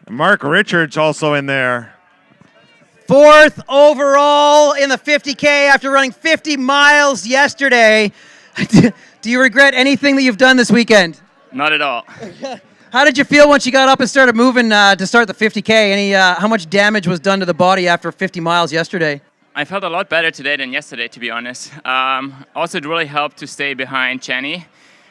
S5: Mark Richards also in there.
S4: 4th overall in the 50K after running 50 miles yesterday. Do you regret anything that you've done this weekend?
S17: Not at all.
S4: How did you feel once you got up and started moving to start the 50K? How much damage was done to the body after 50 miles yesterday?
S17: I felt a lot better today than yesterday, to be honest. Also, it really helped to stay behind Jenny.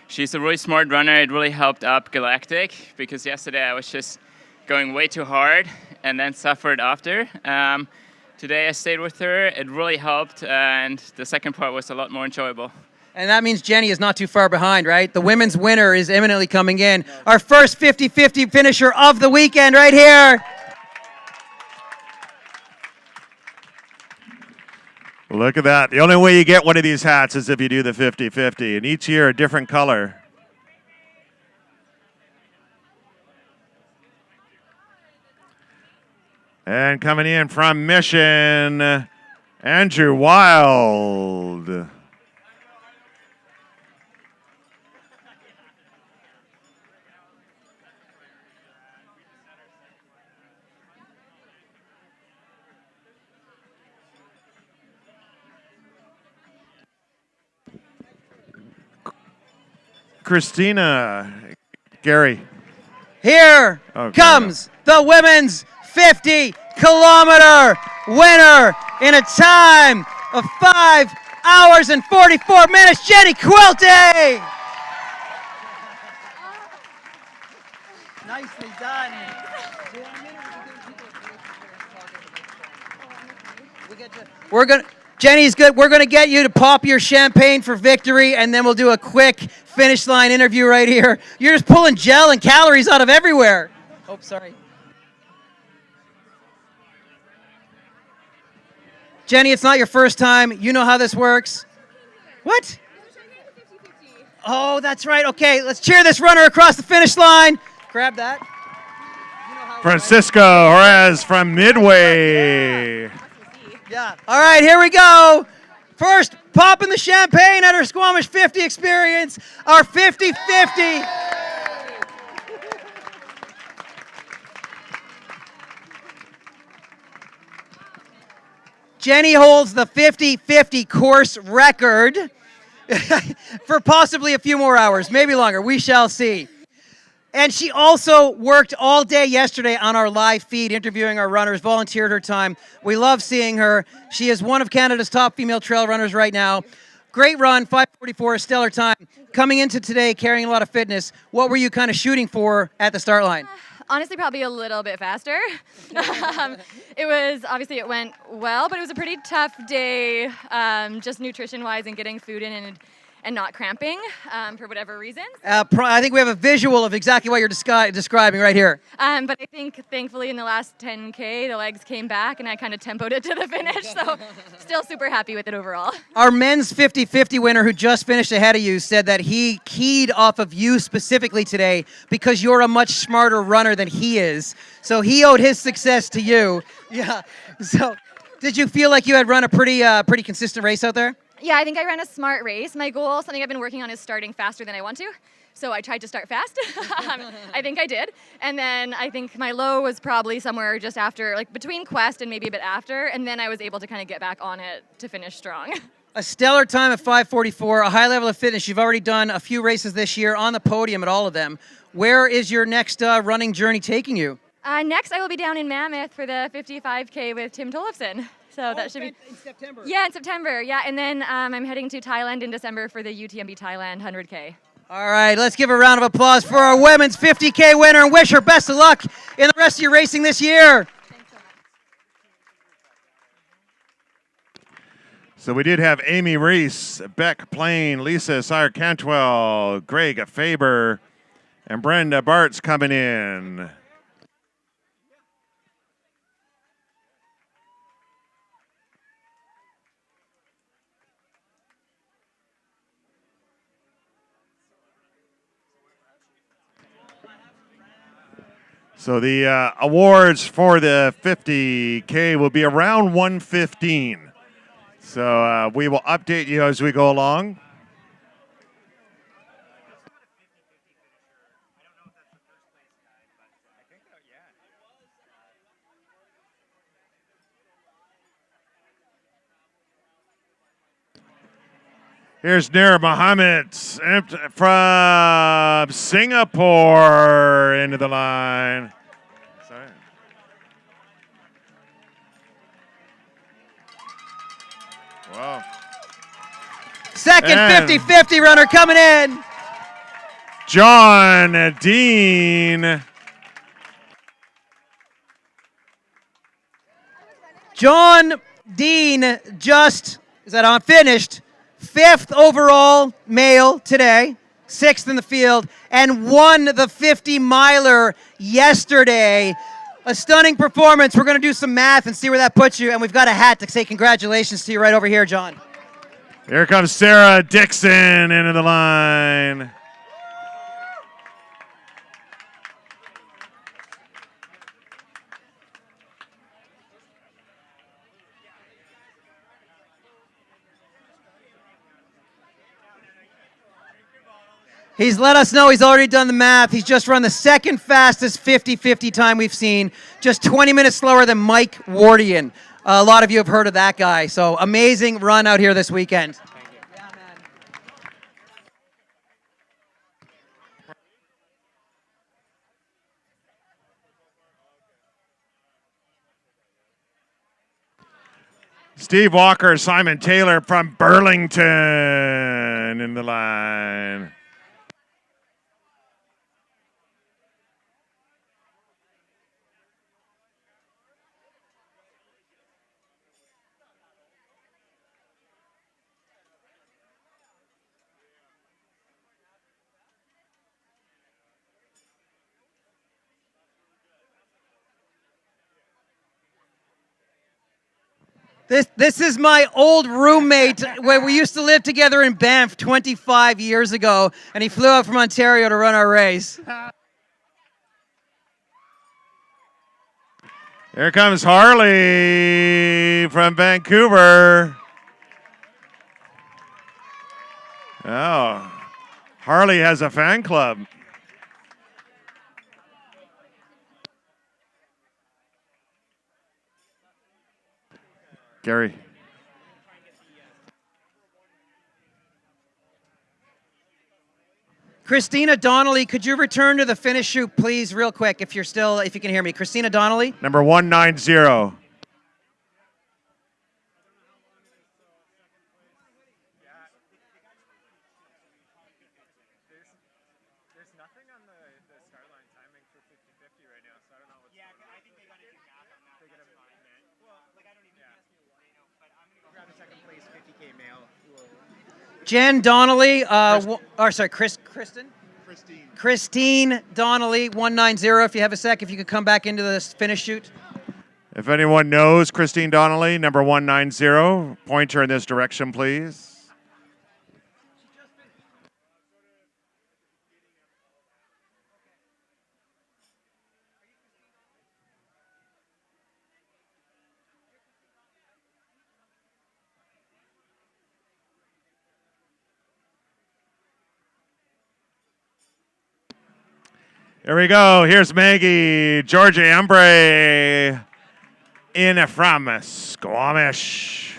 S17: She's a really smart runner. It really helped up Galactic because yesterday I was just going way too hard and then suffered after. Today I stayed with her. It really helped, and the second part was a lot more enjoyable.
S4: And that means Jenny is not too far behind, right? The women's winner is imminently coming in. Our first 50-50 finisher of the weekend right here.
S5: Look at that. The only way you get one of these hats is if you do the 50-50, and each year a different color. And coming in from Mission, Andrew Wild. Christina, Gary.
S4: Here comes the women's 50-kilometer winner in a time of 5 hours and 44 minutes, Jenny Quilty. Nicely done. Jenny's good. We're gonna get you to pop your champagne for victory, and then we'll do a quick finish line interview right here. You're just pulling gel and calories out of everywhere. Oh, sorry. Jenny, it's not your first time. You know how this works. What? Oh, that's right. Okay, let's cheer this runner across the finish line. Grab that.
S5: Francisco Jerez from Midway.
S4: Yeah. All right, here we go. First, popping the champagne at our Squamish 50 experience, our 50-50. Jenny holds the 50-50 course record for possibly a few more hours, maybe longer. We shall see. And she also worked all day yesterday on our live feed, interviewing our runners, volunteered her time. We love seeing her. She is one of Canada's top female trail runners right now. Great run, 5:44, a stellar time. Coming into today, carrying a lot of fitness, what were you kind of shooting for at the start line?
S18: Honestly, probably a little bit faster. It went well, but it was a pretty tough day, just nutrition-wise and getting food in. And and not cramping for whatever reason.
S4: I think we have a visual of exactly what you're describing right here.
S18: But I think thankfully in the last 10K, the legs came back and I kind of tempoed it to the finish. So still super happy with it overall.
S4: Our men's 50-50 winner who just finished ahead of you said that he keyed off of you specifically today because you're a much smarter runner than he is. So he owed his success to you. Yeah. So did you feel like you had run a pretty consistent race out there?
S18: Yeah, I think I ran a smart race. My goal, something I've been working on, is starting faster than I want to. So I tried to start fast. I think I did. And then I think my low was probably somewhere just after, like between Quest and maybe a bit after. And then I was able to kind of get back on it to finish strong.
S4: A stellar time at 5:44, a high level of fitness. You've already done a few races this year on the podium at all of them. Where is your next running journey taking you?
S18: Next, I will be down in Mammoth for the 55K with Tim Tollefson. So that should be
S4: in September.
S18: Yeah, in September. Yeah, and then I'm heading to Thailand in December for the UTMB Thailand 100K.
S4: All right, let's give a round of applause for our women's 50K winner and wish her best of luck in the rest of your racing this year.
S5: So we did have Amy Reese, Beck Plain, Lisa Sire-Cantwell, Greg Faber, and Brenda Bartz coming in. So the awards for the 50K will be around 1:15. So we will update you as we go along. Here's Nair Mohammed from Singapore into the line. Sorry. Wow.
S4: Second 50-50 runner coming in.
S5: John Dean.
S4: John Dean just, is that on, finished 5th overall male today, 6th in the field, and won the 50-miler yesterday. A stunning performance. We're going to do some math and see where that puts you, and we've got a hat to say congratulations to you right over here, John.
S5: Here comes Sarah Dixon into the line.
S4: He's let us know he's already done the math. He's just run the second fastest 50-50 time we've seen, just 20 minutes slower than Mike Wardian. A lot of you have heard of that guy. So amazing run out here this weekend.
S5: Steve Walker, Simon Taylor from Burlington in the line.
S4: This is my old roommate where we used to live together in Banff 25 years ago, and he flew out from Ontario to run our race.
S5: Here comes Harley from Vancouver. Oh, Harley has a fan club. Gary.
S4: Christina Donnelly, could you return to the finish chute, please, real quick, if you can hear me. Christina Donnelly.
S5: Number 190.
S4: Jen Donnelly, Christine Donnelly, 190. If you have a sec, if you could come back into the finish chute.
S5: If anyone knows Christine Donnelly, number 190, point her in this direction, please. Here we go. Here's Maggie Georgie Embray in from Squamish.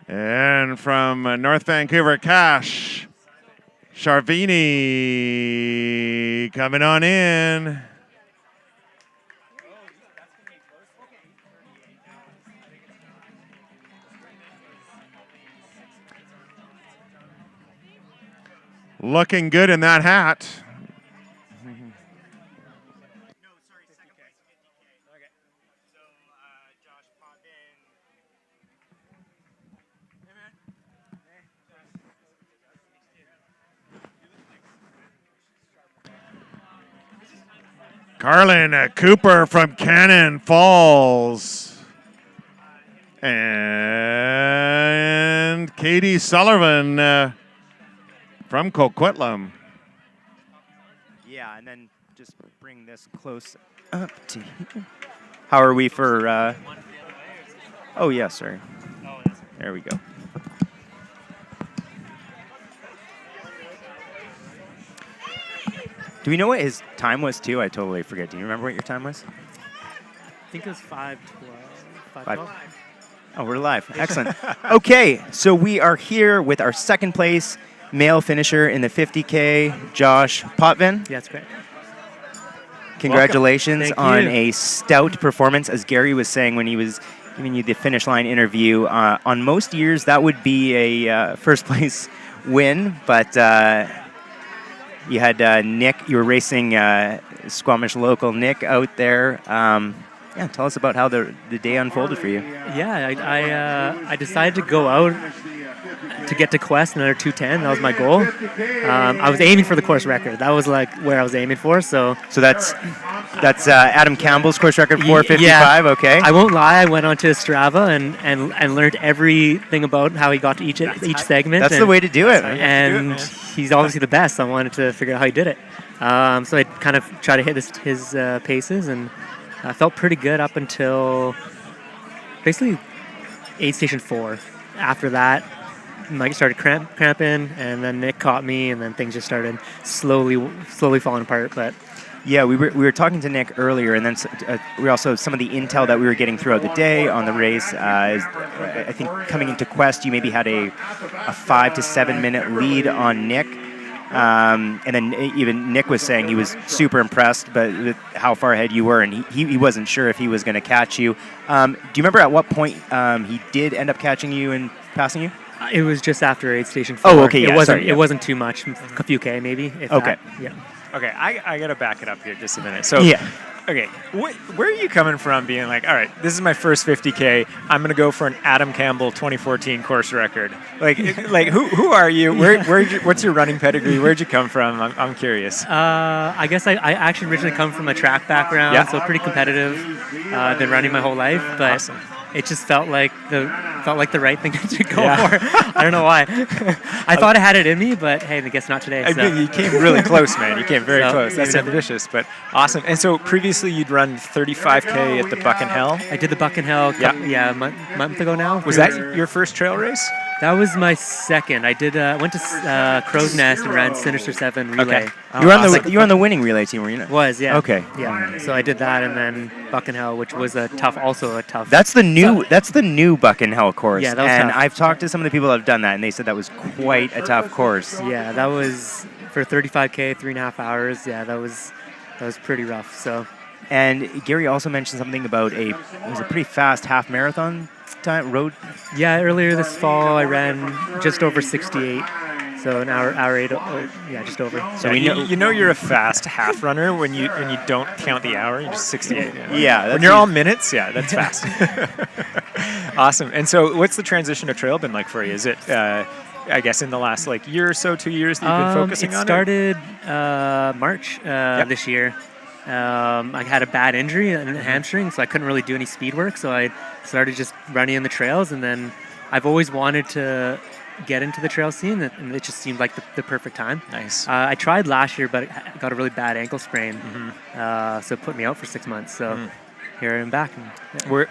S5: And from North Vancouver, Cash Charvini coming on in. Looking good in that hat. Carlin Cooper from Cannon Falls. And Katie Sullivan from Coquitlam.
S1: Yeah, and then just bring this close up to here. How are we for... Oh, yeah, sorry. There we go. Do we know what his time was, too? I totally forget. Do you remember what your time was?
S16: I think it was 5:12.
S1: 5:12? Oh, we're live. Excellent. Okay, so we are here with our second place male finisher in the 50K, Josh Potvin.
S16: Yeah, that's great.
S1: Congratulations on a stout performance. As Gary was saying when he was giving you the finish line interview, on most years that would be a first place win, but you had Nick, you were racing Squamish local Nick out there. Yeah, tell us about how the day unfolded for you.
S16: Yeah, I decided to go out to get to Quest another 2:10. That was my goal. I was aiming for the course record. That was like where I was aiming for. So
S1: that's Adam Campbell's course record, 4:55.
S16: Yeah.
S1: Okay.
S16: I won't lie. I went onto Strava and learned everything about how he got to each segment.
S1: That's the way to do it.
S16: And he's obviously the best. I wanted to figure out how he did it. So I kind of tried to hit his paces, and I felt pretty good up until basically aid station 4. After that, Mike started cramping, and then Nick caught me, and then things just started slowly falling apart. But
S1: yeah, we were talking to Nick earlier, and then we also some of the intel that we were getting throughout the day on the race. I think coming into Quest, you maybe had a 5 to 7 minute lead on Nick. And then even Nick was saying he was super impressed with how far ahead you were, and he wasn't sure if he was going to catch you. Do you remember at what point he did end up catching you and passing you?
S16: It was just after aid station 4.
S1: Oh, okay. Yeah,
S16: it wasn't too much, a few K maybe. If
S1: okay.
S16: That. Yeah.
S6: Okay, I gotta back it up here just a minute. So
S1: yeah.
S6: Okay, where are you coming from being like, all right, this is my first 50K. I'm going to go for an Adam Campbell 2014 course record. Like who are you? What's your running pedigree? Where'd you come from? I'm curious.
S16: I guess I actually originally come from a track background, so pretty competitive. Been running my whole life. But
S6: awesome.
S16: it just felt like the right thing to go for. I don't know why. I thought I had it in me, but hey, I guess not today.
S6: I mean, you came really close, man. You came very close. That's
S16: maybe
S6: ambitious, but awesome. And so previously you'd run 35K at the Buck and Hell.
S16: I did the Buck and Hell a month ago now.
S6: Was that your first trail race?
S16: That was my second. I did went to Crow's Nest and ran Sinister 7 relay.
S1: Okay. You were on the winning relay team, were you not?
S16: Was, yeah.
S1: Okay.
S16: Yeah. So I did that, and then Buck and Hell, which was also a tough.
S1: That's the new Buck and Hell course.
S16: Yeah, that was
S1: and
S16: tough.
S1: I've talked to some of the people that have done that, and they said that was quite a tough course.
S16: Yeah, that was for 35K, 3.5 hours. Yeah, that was pretty rough. So.
S1: And Gary also mentioned something about it was a pretty fast half marathon road.
S16: Yeah, earlier this fall I ran just over 68. So an hour 8, just over.
S6: So you know you're a fast half runner when you don't count the hour. You're just 68.
S1: Yeah,
S6: when you're all minutes, that's fast. Awesome. And so, what's the transition to trail been like for you? Is it, I guess, in the last year or so, 2 years that you've been focusing on it?
S16: It started March this year. I had a bad injury in the hamstring, so I couldn't really do any speed work. So I started just running in the trails, and then I've always wanted to get into the trail scene, and it just seemed like the perfect time.
S6: Nice.
S16: I tried last year, but I got a really bad ankle sprain, so it put me out for 6 months. So here I am back.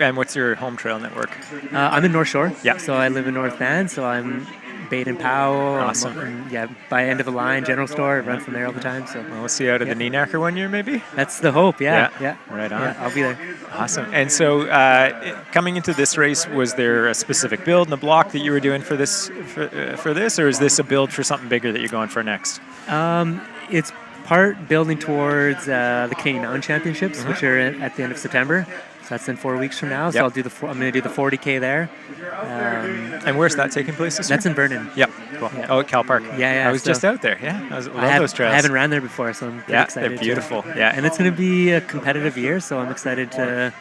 S6: And what's your home trail network?
S16: I'm in North Shore.
S6: Yeah.
S16: So I live in North Van, so I'm Baden Powell.
S6: Awesome.
S16: By end of the line, general store. I run from there all the time. So
S6: we'll see you out at the Neenacker one year, maybe?
S16: That's the hope, yeah.
S6: Right on.
S16: Yeah, I'll be there.
S6: Awesome. And so coming into this race, was there a specific build in the block that you were doing for this, or is this a build for something bigger that you're going for next?
S16: It's part building towards the Canadian Mountain Championships, which are at the end of September. So that's in 4 weeks from now. So I'm going to do the 40K there.
S6: And where's that taking place this year?
S16: That's in Vernon.
S6: Yep. Cool.
S16: Yeah.
S6: Oh, at Cal Park.
S16: Yeah.
S6: I was just out there. Yeah. I love those trails.
S16: I haven't ran there before, so I'm pretty excited.
S6: They're beautiful.
S16: And it's going to be a competitive year, so I'm excited to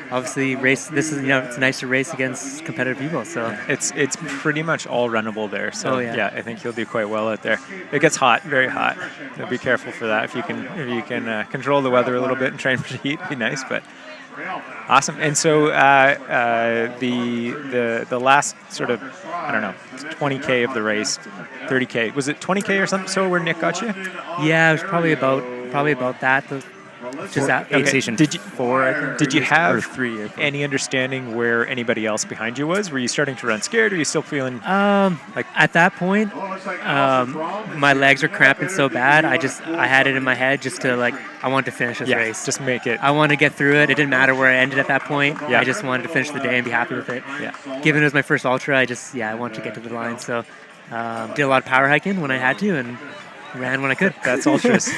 S16: obviously race. This is it's nice to race against competitive people. So
S6: it's pretty much all runnable there. So
S16: I
S6: think you'll do quite well out there. It gets hot, very hot. So be careful for that. If you can control the weather a little bit and train for the heat, it'd be nice. But awesome. And so the last sort of 20K of the race, 30K, was it 20K or something? So where Nick got you?
S16: Yeah, it was probably about that.
S1: Aid Station
S6: did you
S1: 4, I think.
S6: Did you have
S1: 3
S6: any understanding where anybody else behind you was? Were you starting to run scared? Or were you still feeling
S16: at that point? My legs were cramping so bad. I had it in my head just to I wanted to finish this race.
S6: Just make it.
S16: I wanted to get through it. It didn't matter where I ended at that point.
S6: Yeah.
S16: I just wanted to finish the day and be happy with it.
S6: Yeah.
S16: Given it was my first ultra, I wanted to get to the line. So did a lot of power hiking when I had to and ran when I could.
S6: That's ultras.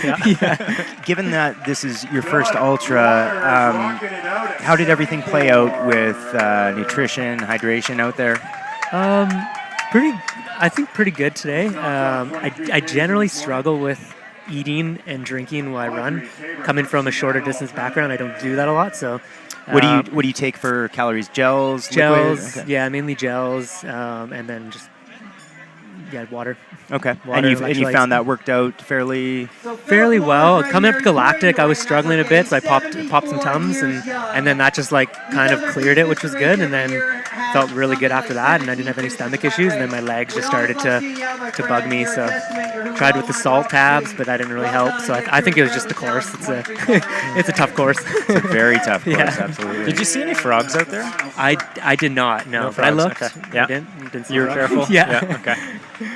S1: Given that this is your first ultra, how did everything play out with nutrition, hydration out there?
S16: I think pretty good today. I generally struggle with eating and drinking while I run. Coming from a shorter distance background, I don't do that a lot. So,
S1: what do you take for calories? Gels,
S16: gels,
S1: liquid? Okay.
S16: Yeah, mainly gels, and then just water.
S1: Okay,
S16: water,
S1: and you found that worked out fairly
S16: well. Coming up to Galactic, I was struggling a bit, so I popped some Tums, and then that just kind of cleared it, which was good, and then felt really good after that, and I didn't have any stomach issues, and then my legs just started to bug me, so tried with the salt tabs, but that didn't really help. So I think it was just the course. It's a tough course.
S1: It's a very tough course, absolutely.
S6: Did you see any frogs out there?
S16: I did not. No, but I looked.
S6: Okay. Yeah.
S16: Didn't see
S6: you were careful.
S16: Yeah.
S6: Okay.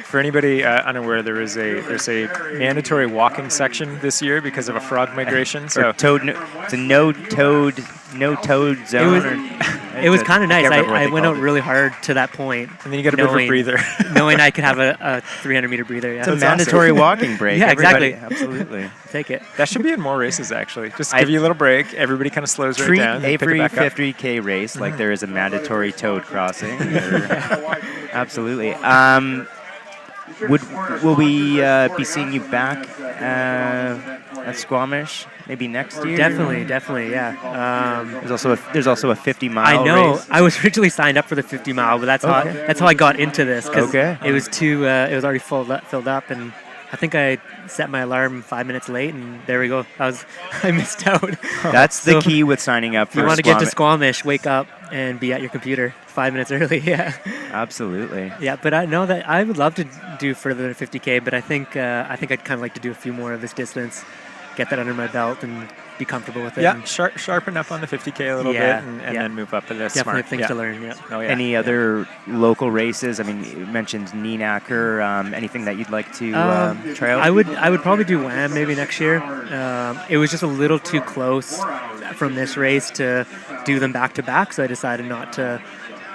S6: For anybody unaware, there's a mandatory walking section this year because of a frog migration. So
S1: it's a no toad zone.
S16: It was kind of nice. I went out really hard to that point,
S6: and then you got a bit of a breather,
S16: knowing I could have a 300-meter breather. Yeah.
S1: It's a mandatory walking break.
S16: Yeah,
S1: Everybody,
S16: exactly.
S1: Absolutely.
S16: Take it.
S6: That should be in more races, actually. Just give you a little break. Everybody kind of slows right down.
S1: Treat every 50K race like there is a mandatory toad crossing. Absolutely. Will we be seeing you back at Squamish maybe next year?
S16: Definitely, yeah.
S1: There's also a 50-mile
S16: I know.
S1: race.
S16: I was originally signed up for the 50-mile, but that's how I got into this because it was already filled up, and I think I set my alarm 5 minutes late, and there we go. I missed out.
S1: That's the key with signing up for
S16: you want to get to
S1: Squamish.
S16: Squamish, wake up and be at your computer 5 minutes early. Yeah,
S1: absolutely.
S16: Yeah, but I know that I would love to do further than 50K, but I think I'd kind of like to do a few more of this distance, get that under my belt, and be comfortable with it.
S6: Yeah, sharpen up on the 50K a little bit, and then move up. That's
S16: definitely
S6: smart.
S16: things to learn. Yeah.
S6: Oh, yeah.
S1: Any other local races? I mean, you mentioned Neenacker. Anything that you'd like to try out?
S16: I would probably do WAM maybe next year. It was just a little too close from this race to do them back to back, so I decided not to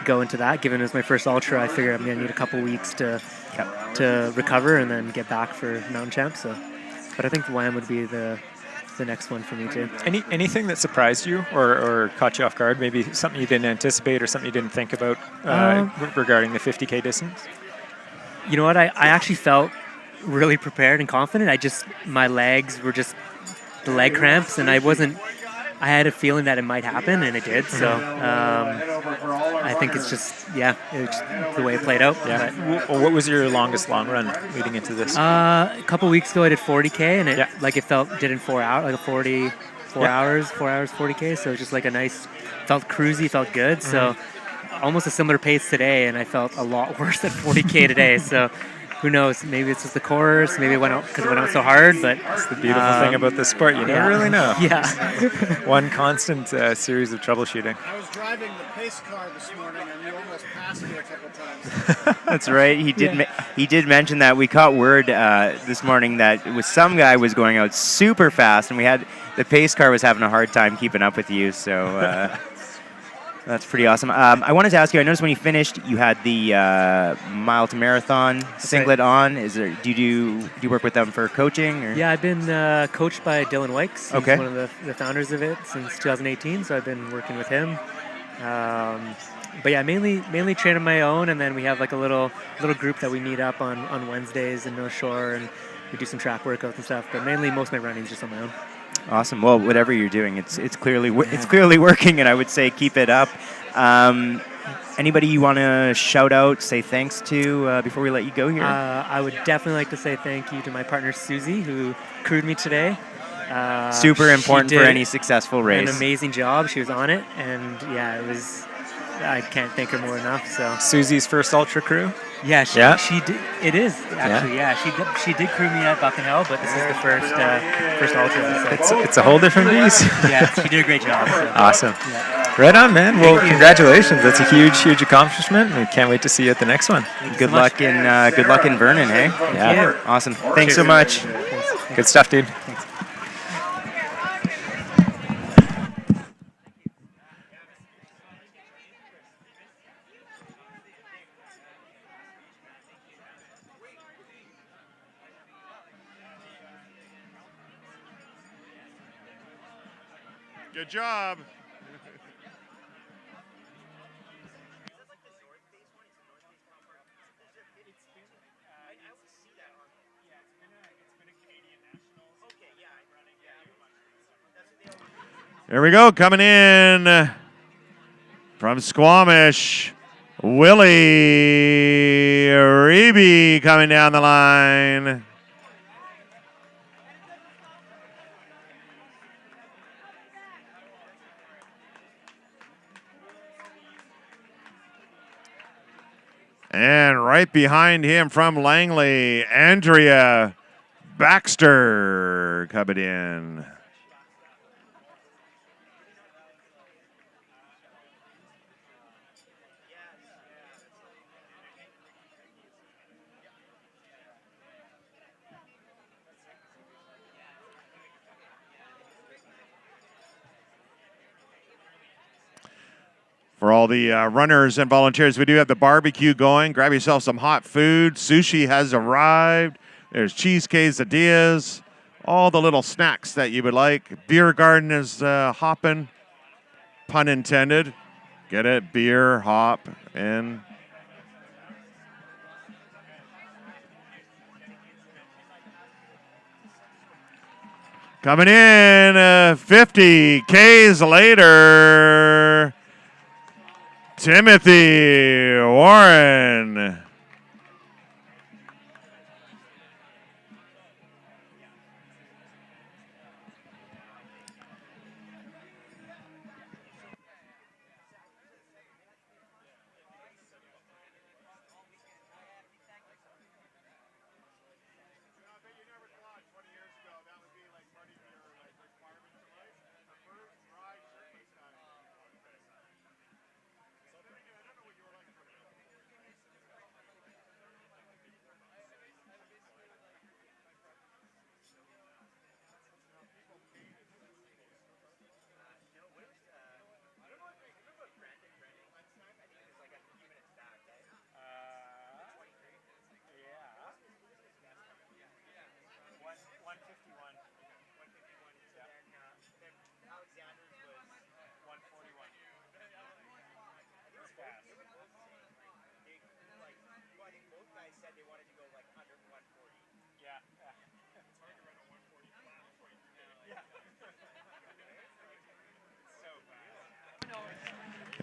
S16: go into that. Given it was my first ultra, I figured I'm going to need a couple weeks to recover and then get back for Mountain Champs. So, but I think WAM would be the next one for me too.
S6: Anything that surprised you or caught you off guard? Maybe something you didn't anticipate or something you didn't think about regarding the 50K distance?
S16: You know what? I actually felt really prepared and confident. My legs were just the leg cramps, and I had a feeling that it might happen, and it did. So I think it's just the way it played out.
S6: Yeah. What was your longest long run leading into this?
S16: A couple weeks ago, I did 40K, and it did in 4 hours, like a 4 hours, 40K. So just like felt cruisy, felt good. So almost a similar pace today, and I felt a lot worse at 40K today. So. Who knows? Maybe it's just the course. Maybe it went out because it went out so hard. But
S6: that's the beautiful thing about this sport. You never really know.
S16: Yeah.
S6: One constant series of troubleshooting.
S10: I was driving the pace car this morning, and you almost passed me a couple times.
S1: That's right. He did. He did mention that. We caught word this morning that it was some guy was going out super fast, and the pace car was having a hard time keeping up with you. So. That's pretty awesome. I wanted to ask you, I noticed when you finished, you had the mile to marathon singlet on. Do you work with them for coaching? Or?
S16: Yeah, I've been coached by Dylan Wykes. He's
S1: okay.
S16: one of the founders of it since 2018, so I've been working with him. But yeah, mainly train on my own, and then we have like a little group that we meet up on Wednesdays in North Shore, and we do some track workouts and stuff. But mainly, most of my running is just on my own.
S1: Awesome. Well, whatever you're doing, it's clearly working, and I would say keep it up. Anybody you want to shout out, say thanks to before we let you go here?
S16: I would definitely like to say thank you to my partner Susie, who crewed me today.
S1: Super important for any successful race.
S16: An amazing job. She was on it, and yeah, it was. I can't thank her more enough. So
S6: Susie's first ultra crew.
S16: Yeah, she did. It is actually. Yeah, she did crew me at Buckenhell, but this is the first ultra. So.
S6: It's a whole different beast.
S16: Yeah, she did a great job. So.
S6: Awesome.
S16: Yeah.
S6: Right on, man. Well, congratulations. That's a huge accomplishment. We can't wait to see you at the next one.
S1: Good luck in Vernon, hey?
S6: Yeah.
S1: Awesome. Thanks so much.
S6: Good stuff, dude.
S16: Thanks.
S5: Good job. There we go, coming in from Squamish, Willie Reeby coming down the line. And right behind him from Langley, Andrea Baxter coming in. For all the runners and volunteers, we do have the barbecue going. Grab yourself some hot food. Sushi has arrived. There's cheese quesadillas, all the little snacks that you would like. Beer garden is hopping, pun intended. Get it? Beer, hop, in. Coming in 50 Ks later. Timothy Warren.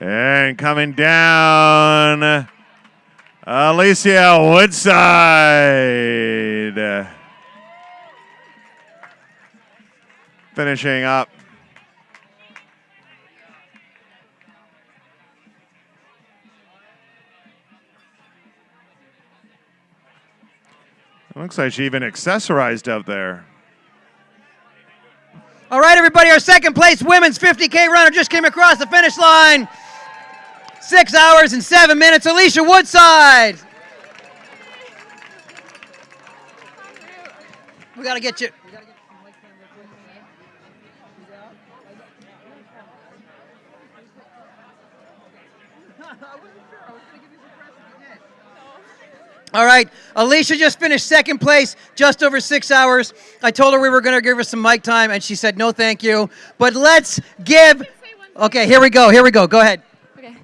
S5: And coming down, Alicia Woodside. Finishing up. Looks like she even accessorized up there.
S4: All right, everybody, our second place women's 50K runner just came across the finish line. 6 hours and 7 minutes, Alicia Woodside. We got to get you. All right, Alicia just finished second place, just over 6 hours. I told her we were going to give her some mic time, and she said no, thank you. But let's give. Okay, here we go. Go ahead.
S19: Okay.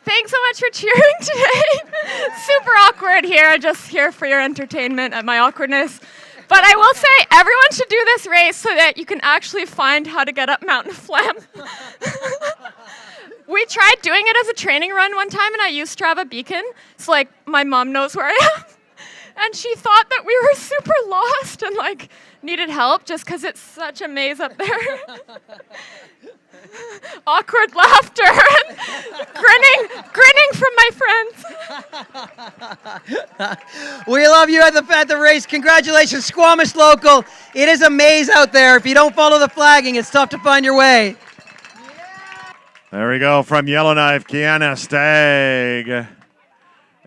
S19: Thanks so much for cheering today. Super awkward here, just here for your entertainment at my awkwardness. But I will say everyone should do this race so that you can actually find how to get up Mountain Phlegm. We tried doing it as a training run one time, and I used Strava Beacon, so like my mom knows where I am. And she thought that we were super lost and like needed help just because it's such a maze up there. Awkward laughter and grinning from my friends.
S4: We love you at the race. Congratulations, Squamish local. It is a maze out there. If you don't follow the flagging, it's tough to find your way.
S5: There we go from Yellowknife, Kiana Stagg.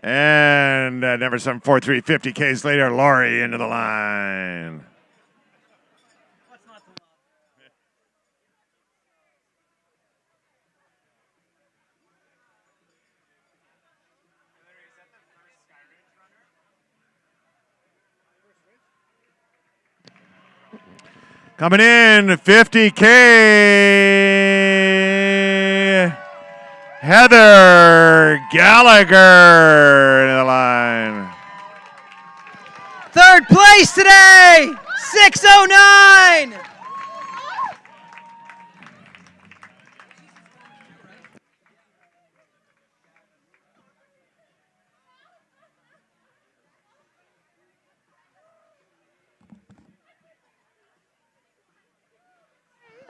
S5: And number 743, 50 Ks later, Laurie into the line. Coming in, 50K, Heather Gallagher in the line.
S4: Third place today, 6:09.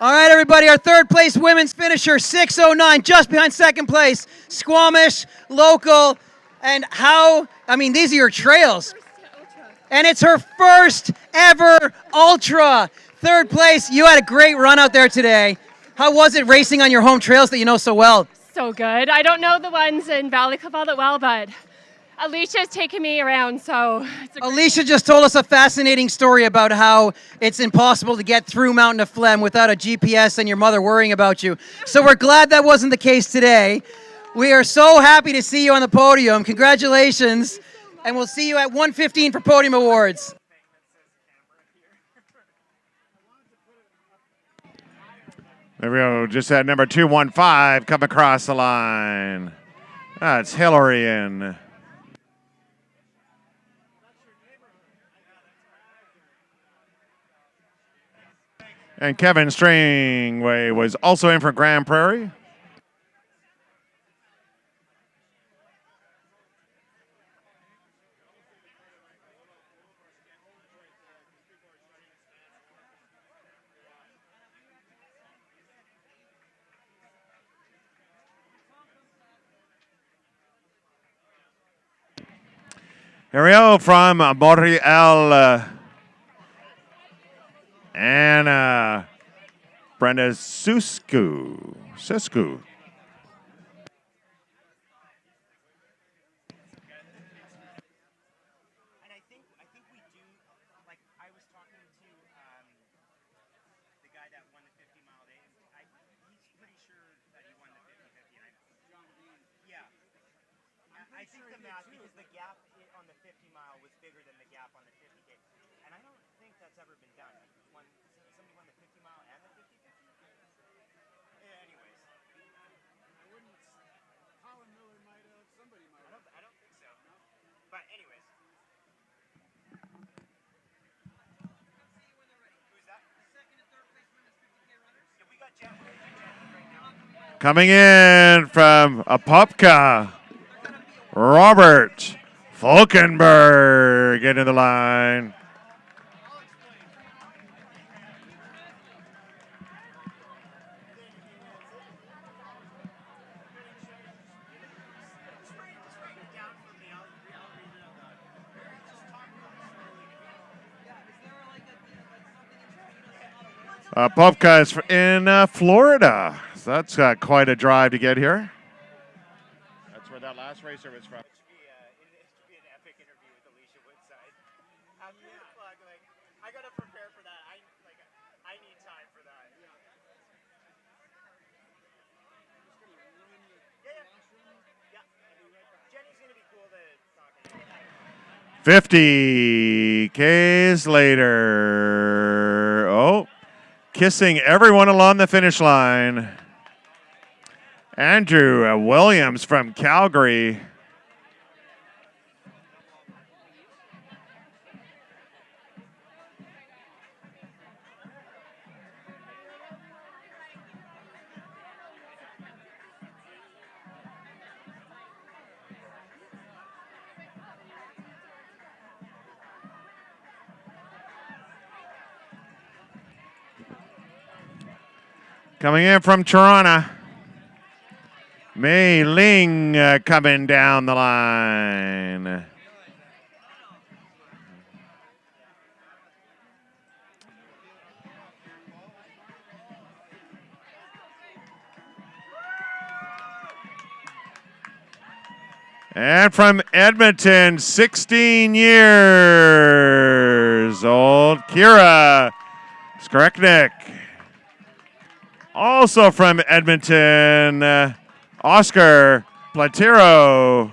S4: All right, everybody, our third place women's finisher, 6:09, just behind second place, Squamish, local, and these are your trails. And it's her first ever ultra. Third place, you had a great run out there today. How was it racing on your home trails that you know so well?
S20: So good. I don't know the ones in Valley Club all that well, but Alicia's taken me around, so
S4: Alicia just told us a fascinating story about how it's impossible to get through Mountain of Phlegm without a GPS and your mother worrying about you. So we're glad that wasn't the case today. We are so happy to see you on the podium. Congratulations, and we'll see you at 1:15 for Podium Awards.
S5: There we go, just at number 215, come across the line. That's Hillary in. And Kevin Stringway was also in for Grand Prairie. Here we go from Montreal. And Brenda Susku.
S1: I think the math, because the gap on the 50 mile was bigger than the gap on the 50K. And I don't think that's ever been done. Somebody won the 50 mile and the 50K? Yeah, anyways.
S10: I wouldn't. Colin Miller might have. Somebody might have.
S1: I don't think so. But anyways. Who's that? Second and third place women's 50K runners. Yeah, we got Jen right now.
S5: Coming in from Apopka, Robert Falkenberg into the line. Popka is in Florida. So that's quite a drive to get here. That's where that last racer was from.
S6: I gotta prepare for that. I need time for that. Jenny's gonna be cool to talk.
S5: 50 Ks later. Oh, kissing everyone along the finish line. Andrew Williams from Calgary. Coming in from Toronto, Mei Ling coming down the line. And from Edmonton, 16 years old, Kira Skreknik. Also from Edmonton, Oscar Platero.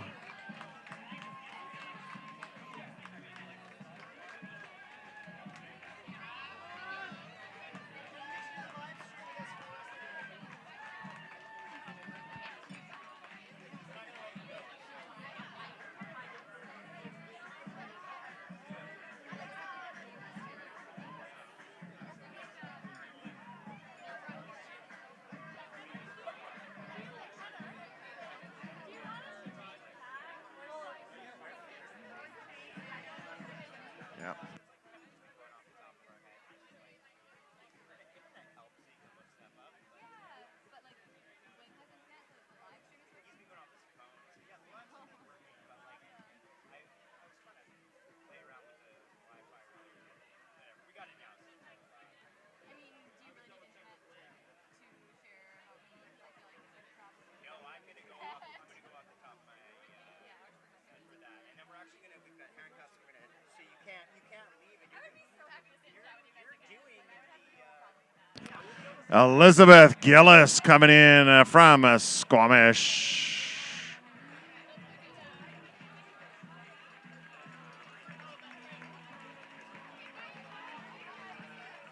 S5: Elizabeth Gillis coming in from Squamish.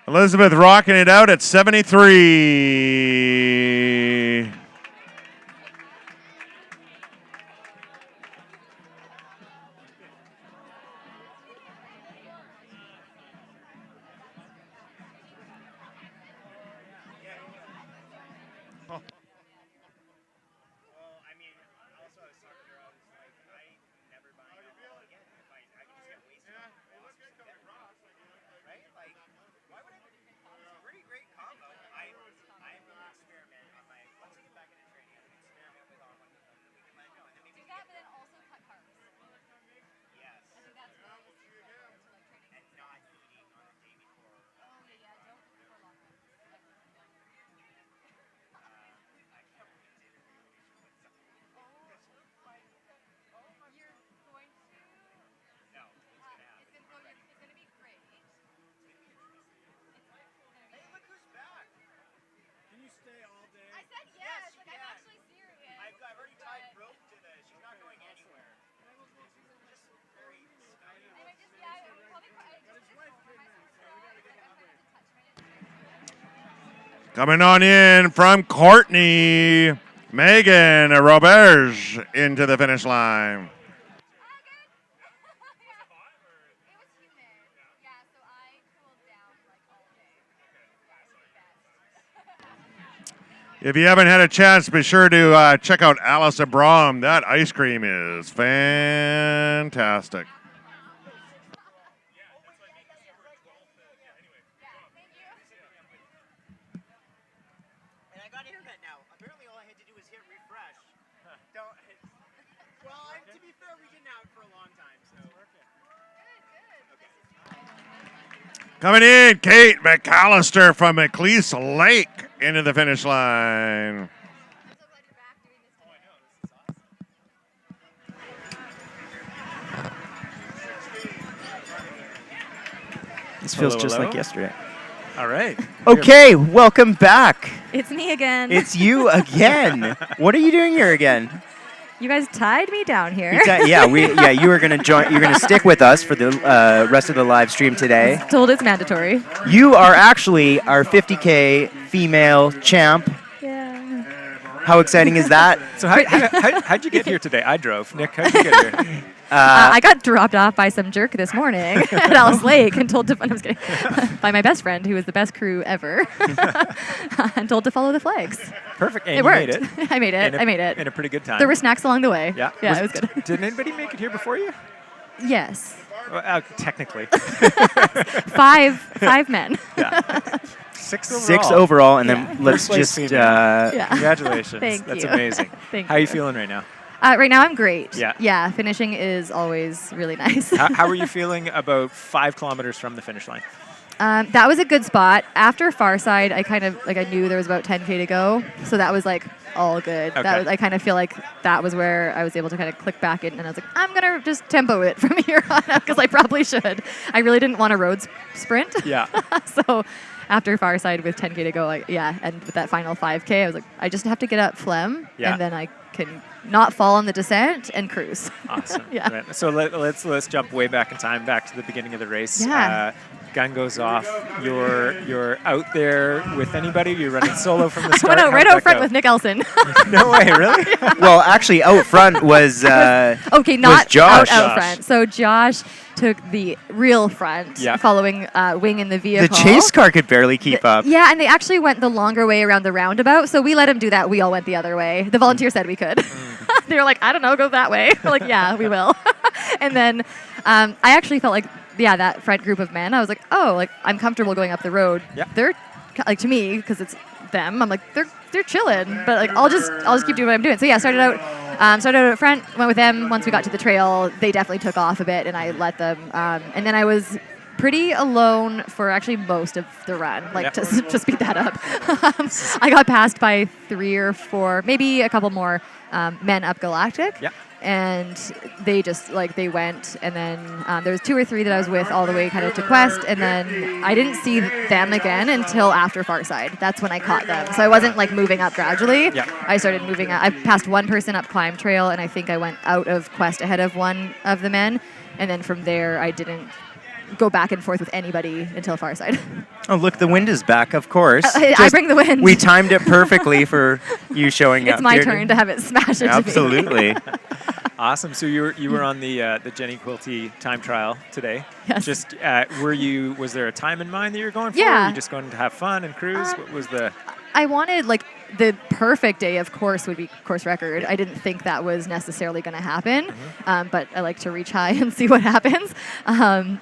S5: Elizabeth rocking it out at 73. Coming on in from Courtney, Megan Roberge into the finish line. If you haven't had a chance, be sure to check out Allison Brom. That ice cream is fantastic. Coming in, Kate McAllister from McLeese Lake into the finish line.
S1: This feels just like yesterday.
S6: All right.
S1: Okay, welcome back.
S14: It's me again.
S1: It's you again. What are you doing here again?
S14: You guys tied me down here.
S1: You were gonna join. You're gonna stick with us for the rest of the live stream today.
S14: Told it's mandatory.
S1: You are actually our 50K female champ.
S14: Yeah.
S1: How exciting is that?
S6: So how'd you get here today? I drove. Nick, how'd you get here?
S14: I got dropped off by some jerk this morning at Alice Lake and told to, I was kidding, by my best friend, who was the best crew ever, and told to follow the flags.
S6: Perfect. And
S14: it
S6: you
S14: worked.
S6: made it.
S14: I made it. I made it.
S6: In a pretty good time.
S14: There were snacks along the way.
S6: Yeah.
S14: Yeah, it was good.
S6: Did anybody make it here before you?
S14: Yes.
S6: Well, technically.
S14: Five men.
S6: Yeah. 6 overall.
S1: 6 overall, and then let's
S6: First place
S1: just.
S6: female. Congratulations.
S14: Thank
S6: That's
S14: you.
S6: amazing.
S14: Thank
S6: How are you
S14: you.
S6: feeling right now?
S14: Right now I'm great.
S6: Yeah.
S14: Yeah, finishing is always really nice.
S6: How are you feeling about 5 kilometers from the finish line?
S14: That was a good spot. After Far Side, I kind of, I knew there was about 10K to go. So that was, all good.
S6: Okay.
S14: That was, I kind of feel like that was where I was able to kind of click back in. And I was like, I'm going to just tempo it from here on out because I probably should. I really didn't want a road sprint.
S6: Yeah.
S14: So after Far Side with 10K to go, and with that final 5K, I was like, I just have to get up phlegm.
S6: Yeah.
S14: And then I can not fall on the descent and cruise.
S6: Awesome.
S14: Yeah.
S6: Right. So let's jump way back in time, back to the beginning of the race.
S14: Yeah.
S6: Gun goes off. You're out there with anybody? You're running solo from the
S14: I
S6: start?
S14: went out
S6: How
S14: right
S6: did
S14: out
S6: that
S14: front
S6: go?
S14: with Nick Elson.
S6: No way, really?
S1: Well, actually, out front was.
S14: Okay, not
S1: was Josh.
S14: out front. So Josh took the real front,
S1: Yeah.
S14: following Wing in the vehicle.
S1: The chase car could barely keep up.
S14: Yeah, and they actually went the longer way around the roundabout, so we let him do that. We all went the other way. The volunteer said we could. They were like, I don't know, go that way. We're like, yeah, we will. And then I actually felt like, that front group of men, I was like, I'm comfortable going up the road.
S6: Yeah.
S14: They're, to me, because it's them, I'm like, they're chilling, but I'll just keep doing what I'm doing. So yeah, started out up front, went with them. Once we got to the trail, they definitely took off a bit, and I let them. And then I was pretty alone for actually most of the run, to speed that up. I got passed by 3 or 4, maybe a couple more men up Galactic.
S6: Yeah.
S14: And they just they went, and then there was 2 or 3 that I was with all the way kind of to Quest, and then I didn't see them again until after Far Side. That's when I caught them. So I wasn't moving up gradually.
S6: Yeah.
S14: I started moving up. I passed one person up Climb Trail, and I think I went out of Quest ahead of one of the men, and then from there I didn't go back and forth with anybody until Far Side.
S1: Oh, look, the wind is back, of course.
S14: I bring the wind.
S1: We timed it perfectly for you showing up.
S14: It's my
S1: here
S14: turn to have it smash into me.
S1: Absolutely.
S6: Awesome. So you were on the Jenny Quilty time trial today.
S14: Yes.
S6: Just was there a time in mind that you were going for?
S14: Yeah.
S6: Or were you just going to have fun and cruise? What was the?
S14: I wanted the perfect day, of course, would be course record. I didn't think that was necessarily going to happen, but I like to reach high and see what happens.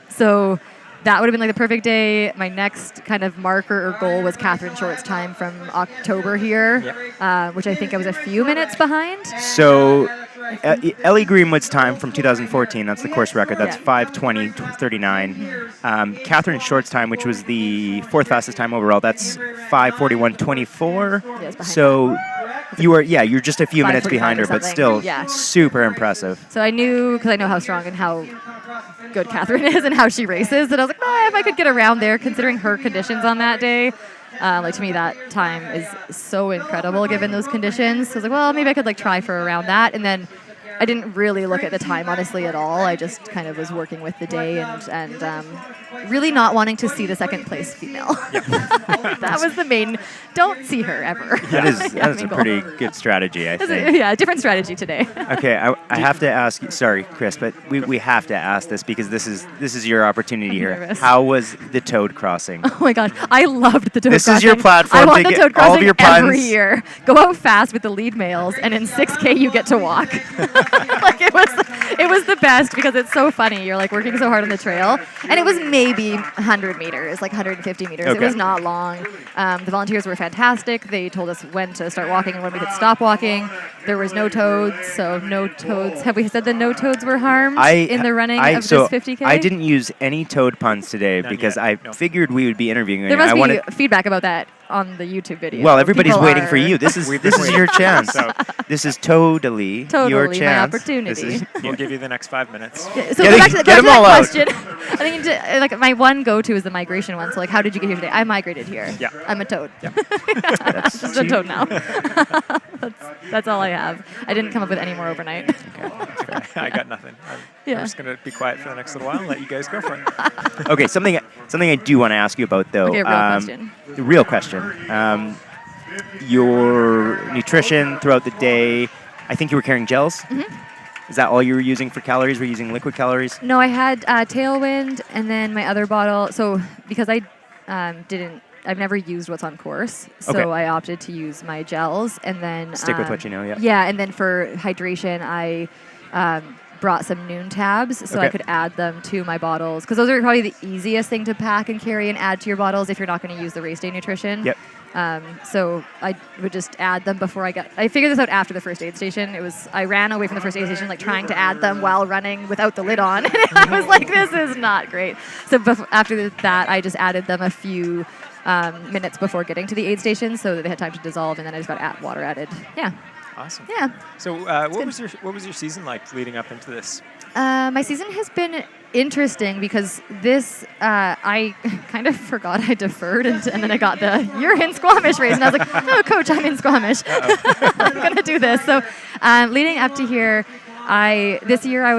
S14: So that would have been the perfect day. My next kind of marker or goal was Catherine Short's time from October here, which I think I was a few minutes behind.
S1: So Ellie Greenwood's time from 2014, that's the course record. That's 5:20:39. Catherine Short's time, which was the 4th fastest time overall, that's 5:41:24. So you're just a few minutes behind her, but still super impressive.
S14: So I knew, because I know how strong and how good Catherine is and how she races, that I was like, if I could get around there, considering her conditions on that day. To me, that time is so incredible given those conditions. So I was like, well, maybe I could try for around that. And then
S18: I didn't really look at the time, honestly, at all. I just kind of was working with the day and really not wanting to see the second place female. That was the main, don't see her ever.
S1: That is a pretty good strategy, I think.
S18: Yeah, different strategy today.
S1: Okay, I have to ask you, sorry, Chris, but we have to ask this because this is your opportunity here.
S18: nervous.
S1: How was the toad crossing?
S18: Oh my gosh, I loved the toad
S1: This
S18: crossing.
S1: is your platform
S18: I want
S1: to
S18: the
S1: get
S18: toad
S1: all of
S18: crossing
S1: your puns.
S18: every year. Go out fast with the lead males, and in 6K you get to walk. Like it was the best because it's so funny. You're like working so hard on the trail, and it was maybe 100 meters, like 150 meters. It
S1: Okay.
S18: was not long. The volunteers were fantastic. They told us when to start walking and when we could stop walking. There was no toads, so no toads. Have we said that no toads were harmed in the running of this 50K?
S1: I didn't use any toad puns today because I figured we would be interviewing you.
S18: There must
S1: I
S18: be
S1: wanted,
S18: feedback about that on the YouTube video.
S1: well, everybody's
S18: People
S1: waiting
S18: are-
S1: for you. This is your chance. This is totally your
S18: Totally my
S1: chance.
S18: opportunity.
S1: This is-
S6: We'll give you the next 5 minutes.
S18: So
S1: Get
S18: go
S1: it-
S18: back to,
S1: get
S18: back to
S1: them all
S18: that
S1: out.
S18: question. I think like my one go-to is the migration one. So like, how did you get here today? I migrated here.
S6: Yeah.
S18: I'm a toad.
S6: Yeah.
S18: That's just a toad now. that's all I have. I didn't come up with any more overnight.
S6: I got nothing. I'm
S18: Yeah.
S6: just going to be quiet for the next little while and let you guys go for it.
S1: Okay, something I do want to ask you about though.
S18: Okay, real question.
S1: The real question. Your nutrition throughout the day. I think you were carrying gels. Is that all you were using for calories? Were you using liquid calories?
S18: No, I had Tailwind and then my other bottle. So because I've never used what's on course, so
S1: Okay.
S18: I opted to use my gels and then
S1: Stick with what you know, yeah.
S18: Yeah, and then for hydration, I brought some noon tabs so I
S1: Okay.
S18: could add them to my bottles because those are probably the easiest thing to pack and carry and add to your bottles if you're not going to use the race day nutrition.
S1: Yep.
S18: So I would just add them before I figured this out after the first aid station. I ran away from the first aid station like trying to add them while running without the lid on. And I was like, this is not great. So after that, I just added them a few minutes before getting to the aid station so that they had time to dissolve, and then I just got water added. Yeah.
S6: Awesome.
S18: Yeah.
S6: So what was your season like leading up into this?
S18: My season has been interesting because this, I kind of forgot I deferred and then I got you're in Squamish race. And I was like, oh, coach, I'm in Squamish. I'm going to do this. So leading up to here, this year it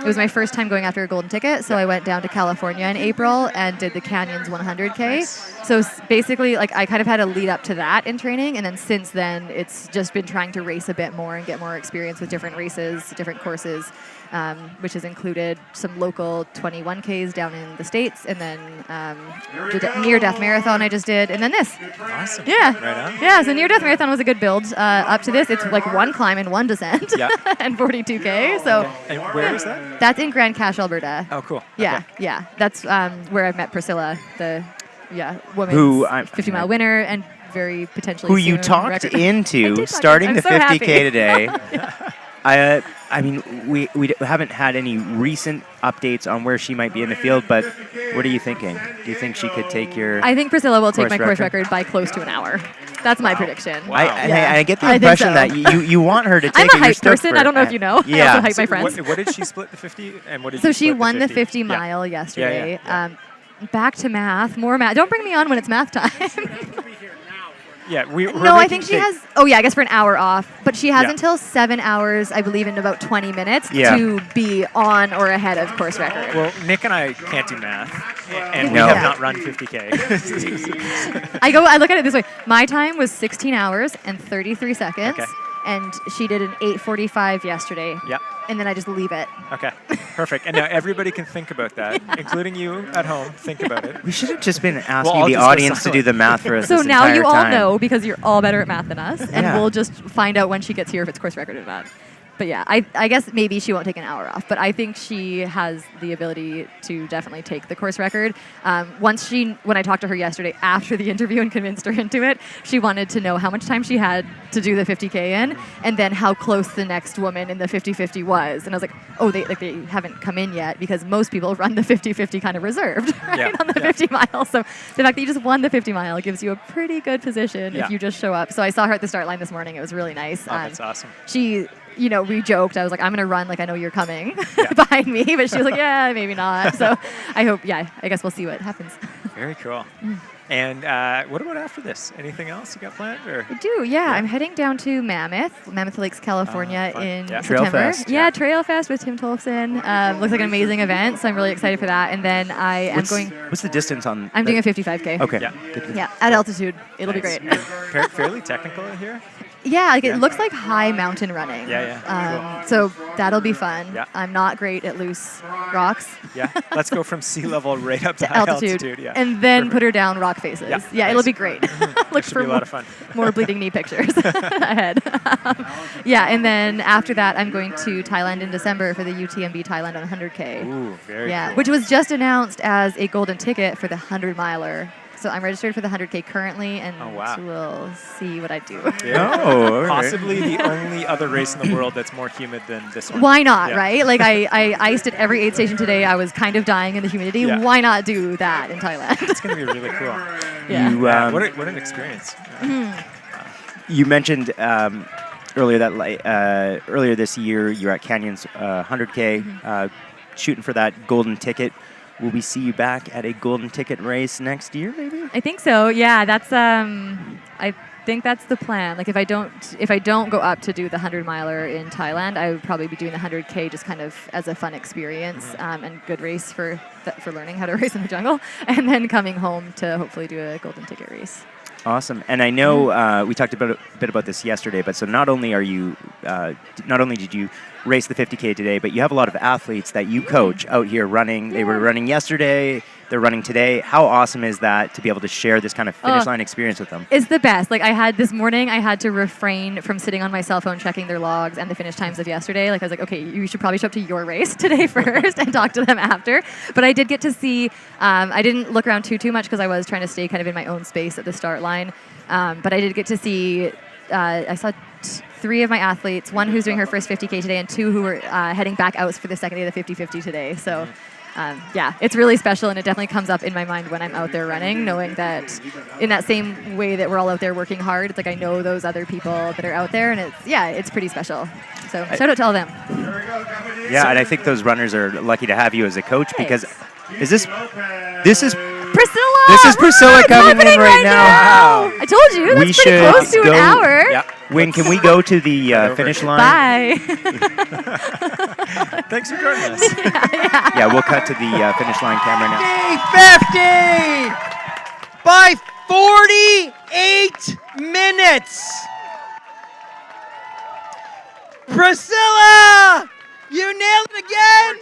S18: was my first time going after a golden ticket. So I went down to California in April and did the Canyons 100K. So basically, like I kind of had a lead up to that in training. And then since then, it's just been trying to race a bit more and get more experience with different races, different courses. Which has included some local 21Ks down in the States, and then the near-death marathon I just did, and then this.
S6: Awesome.
S18: Yeah.
S6: Right on.
S18: Yeah, so near-death marathon was a good build. Up to this, it's like one climb and one descent,
S6: Yeah.
S18: and 42K. So
S6: And where is that?
S18: that's in Grand Cache, Alberta.
S6: Oh, cool.
S18: Yeah, yeah. That's where I met Priscilla, the women's
S1: Who
S18: 50-mile winner, and very potentially
S1: Who you
S18: soon
S1: talked
S18: record-
S1: into
S18: I'm
S1: starting the
S18: so
S1: 50K
S18: happy.
S1: today. I mean, we haven't had any recent updates on where she might be in the field, but what are you thinking? Do you think she could take your
S18: I think Priscilla will take
S1: course
S18: my course record by close to an hour. That's my prediction.
S1: I get the
S18: I think
S1: impression
S18: so.
S1: that you want her to take
S18: I'm
S1: it.
S18: a
S1: You're
S18: hype
S1: stoked
S18: person.
S1: for
S18: I don't know
S1: it.
S18: if you know.
S1: Yeah.
S18: I also hype my friends.
S6: What did she split the 50 and what did
S18: So
S6: you
S18: she
S6: split
S18: won the
S6: 50?
S18: 50
S6: Yeah.
S18: mile yesterday.
S6: Yeah.
S18: Back to math, more math. Don't bring me on when it's math time.
S6: Yeah, we're
S18: No, I
S6: making
S18: think she has. Oh yeah, I guess for an hour off, but she has
S6: Yeah.
S18: until 7 hours, I believe, in about 20 minutes
S6: Yeah.
S18: to be on or ahead of course record.
S6: Well, Nick and I can't do math, and we
S1: No.
S6: have not run 50K.
S18: I look at it this way. My time was 16 hours and 33 seconds,
S6: Okay.
S18: and she did an 8:45 yesterday.
S6: Yep.
S18: And then I just leave it.
S6: Okay, perfect. And now everybody can think about that, including you at home. Think about it.
S1: We should have just been asking
S6: Well, I'll
S1: the
S6: just go
S1: audience to do
S6: silent.
S1: the math for us.
S18: So
S1: this
S18: now you
S1: entire
S18: all
S1: time.
S18: know because you're all better at math than us, and
S1: Yeah.
S18: we'll just find out when she gets here if it's course record or not. But yeah, I guess maybe she won't take an hour off, but I think she has the ability to definitely take the course record. When I talked to her yesterday after the interview and convinced her into it, she wanted to know how much time she had to do the 50K in, and then how close the next woman in the 50-50 was. And I was like, oh, they haven't come in yet because most people run the 50-50 kind of reserved, right,
S6: Yeah,
S18: on the 50 mile. So the fact that you just won the 50 mile gives you a pretty good position
S6: Yeah.
S18: if you just show up. So I saw her at the start line this morning. It was really nice.
S6: Oh, that's awesome.
S18: She, we joked. I was like, I'm going to run like I know you're coming behind me. But she was like, yeah, maybe not. So I hope, I guess we'll see what happens.
S6: Very cool. And what about after this? Anything else you got planned? Or?
S21: I do, yeah. I'm heading down to Mammoth Lakes, California in
S6: Yeah.
S21: September.
S6: Trail Fest,
S21: Yeah, Trail Fest with Tim Tolfson. Looks like an amazing event, so I'm really excited for that. And then I am going.
S1: What's the distance on?
S21: I'm doing a 55K.
S1: Okay.
S6: Yeah.
S21: Yeah, at altitude. It'll be
S6: Nice.
S21: great.
S6: Fairly technical here.
S21: Yeah, like it looks like high mountain running.
S6: Yeah.
S21: So that'll be fun.
S6: Yeah.
S21: I'm not great at loose rocks.
S6: Yeah. Let's go from sea level right up to high
S21: altitude,
S6: Yeah.
S21: and then put her down rock faces.
S6: Yeah,
S21: It'll
S6: nice.
S21: be great. Look
S6: should
S21: for
S6: be a lot of fun.
S21: more bleeding knee pictures ahead. Yeah, and then after that, I'm going to Thailand in December for the UTMB Thailand on 100K.
S6: Ooh, very cool.
S21: Which was just announced as a golden ticket for the 100 miler. So I'm registered for the 100K currently, and we'll see what I do.
S6: Possibly the only other race in the world that's more humid than this one.
S21: Why not,
S6: Yeah.
S21: right? Like I iced at every aid station today. I was kind of dying in the humidity.
S6: Yeah.
S21: Why not do that in Thailand?
S6: It's going to be really cool.
S21: Yeah.
S1: You,
S6: what an experience.
S1: You mentioned earlier this year you were at Canyon's 100K, shooting for that golden ticket. Will we see you back at a golden ticket race next year, maybe?
S21: I think so. Yeah, that's I think that's the plan. Like if I don't go up to do the 100 miler in Thailand, I would probably be doing the 100K just kind of as a fun experience and good race for learning how to race in the jungle, and then coming home to hopefully do a golden ticket race.
S1: Awesome. And I know we talked a bit about this yesterday, but so not only did you race the 50K today, but you have a lot of athletes that you coach out here running. They were running yesterday. They're running today. How awesome is that to be able to share this kind of finish line experience with them?
S21: It's the best. Like this morning, I had to refrain from sitting on my cell phone checking their logs and the finish times of yesterday. Like I was like, okay, you should probably show up to your race today first and talk to them after. But I did get to see, I didn't look around too much because I was trying to stay kind of in my own space at the start line. But I did get to see, I saw 3 of my athletes, one who's doing her first 50K today and 2 who were heading back out for the second day of the 50-50 today. So it's really special, and it definitely comes up in my mind when I'm out there running, knowing that in that same way that we're all out there working hard, it's like I know those other people that are out there, and it's pretty special. So shout out to all them.
S1: Yeah, and I think those runners are lucky to have you as a coach because this is
S21: Priscilla!
S1: This is Priscilla coming in right now.
S21: Wow. I told you, that's pretty close to an hour.
S1: Yeah. Wayne, can we go to the finish line?
S21: Bye.
S6: Thanks for joining us.
S1: Yeah, we'll cut to the finish line camera now.
S4: 50 by 48 minutes. Priscilla, you nailed it again.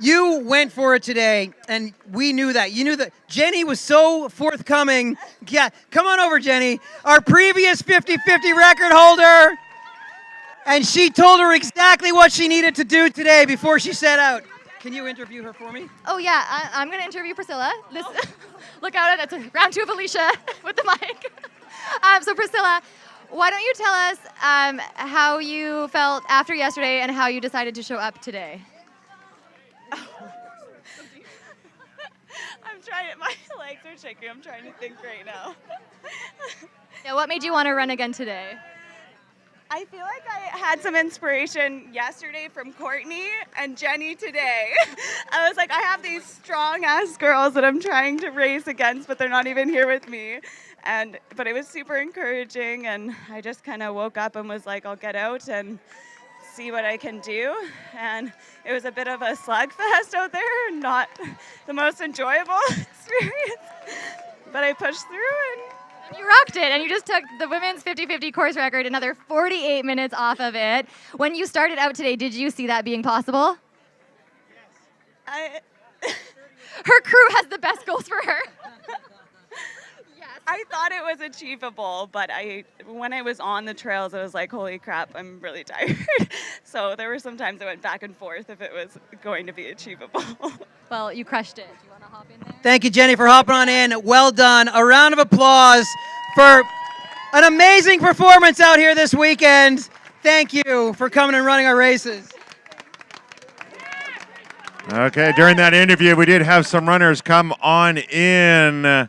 S4: You went for it today, and we knew that. You knew that. Jenny was so forthcoming. Yeah, come on over, Jenny. Our previous 50-50 record holder. And she told her exactly what she needed to do today before she set out. Can you interview her for me?
S18: Oh yeah, I'm gonna interview Priscilla. Look out, that's a round 2 of Alicia with the mic. So Priscilla, why don't you tell us how you felt after yesterday and how you decided to show up today?
S22: I'm trying to, my legs are shaking. I'm trying to think right now.
S18: Yeah, what made you want to run again today?
S22: I feel like I had some inspiration yesterday from Courtney and Jenny today. I was like, I have these strong-ass girls that I'm trying to race against, but they're not even here with me. But it was super encouraging, and I just kind of woke up and was like, I'll get out and see what I can do. And it was a bit of a slugfest out there, not the most enjoyable experience, but I pushed through and
S18: you rocked it, and you just took the women's 50-50 course record, another 48 minutes off of it. When you started out today, did you see that being possible?
S22: Yes.
S18: Her crew has the best goals for her.
S22: I thought it was achievable, but when I was on the trails, I was like, holy crap, I'm really tired. So there were some times I went back and forth if it was going to be achievable.
S18: Well, you crushed it. Do you want to hop in there?
S4: Thank you, Jenny, for hopping on in. Well done. A round of applause for an amazing performance out here this weekend. Thank you for coming and running our races.
S5: Okay, during that interview, we did have some runners come on in,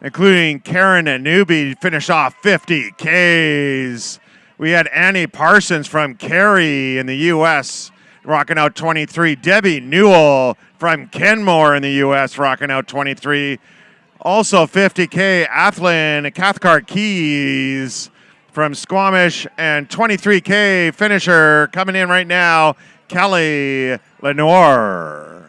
S5: including Karen and Newbie finish off 50 Ks. We had Annie Parsons from Cary in the U.S. rocking out 23. Debbie Newell from Kenmore in the U.S. rocking out 23. Also 50K, Athlon Cathcart Keys from Squamish, and 23K finisher coming in right now, Kelly Lenoir.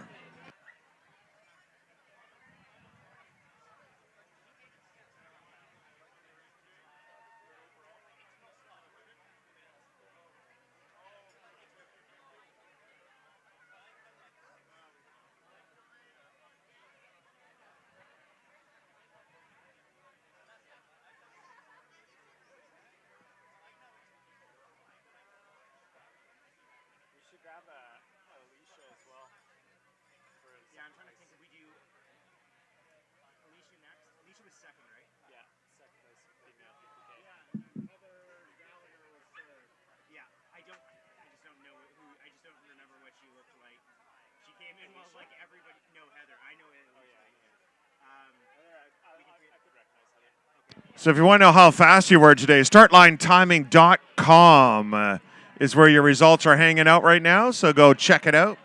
S5: So if you want to know how fast you were today, startlinetiming.com is where your results are hanging out right now, so go check it out.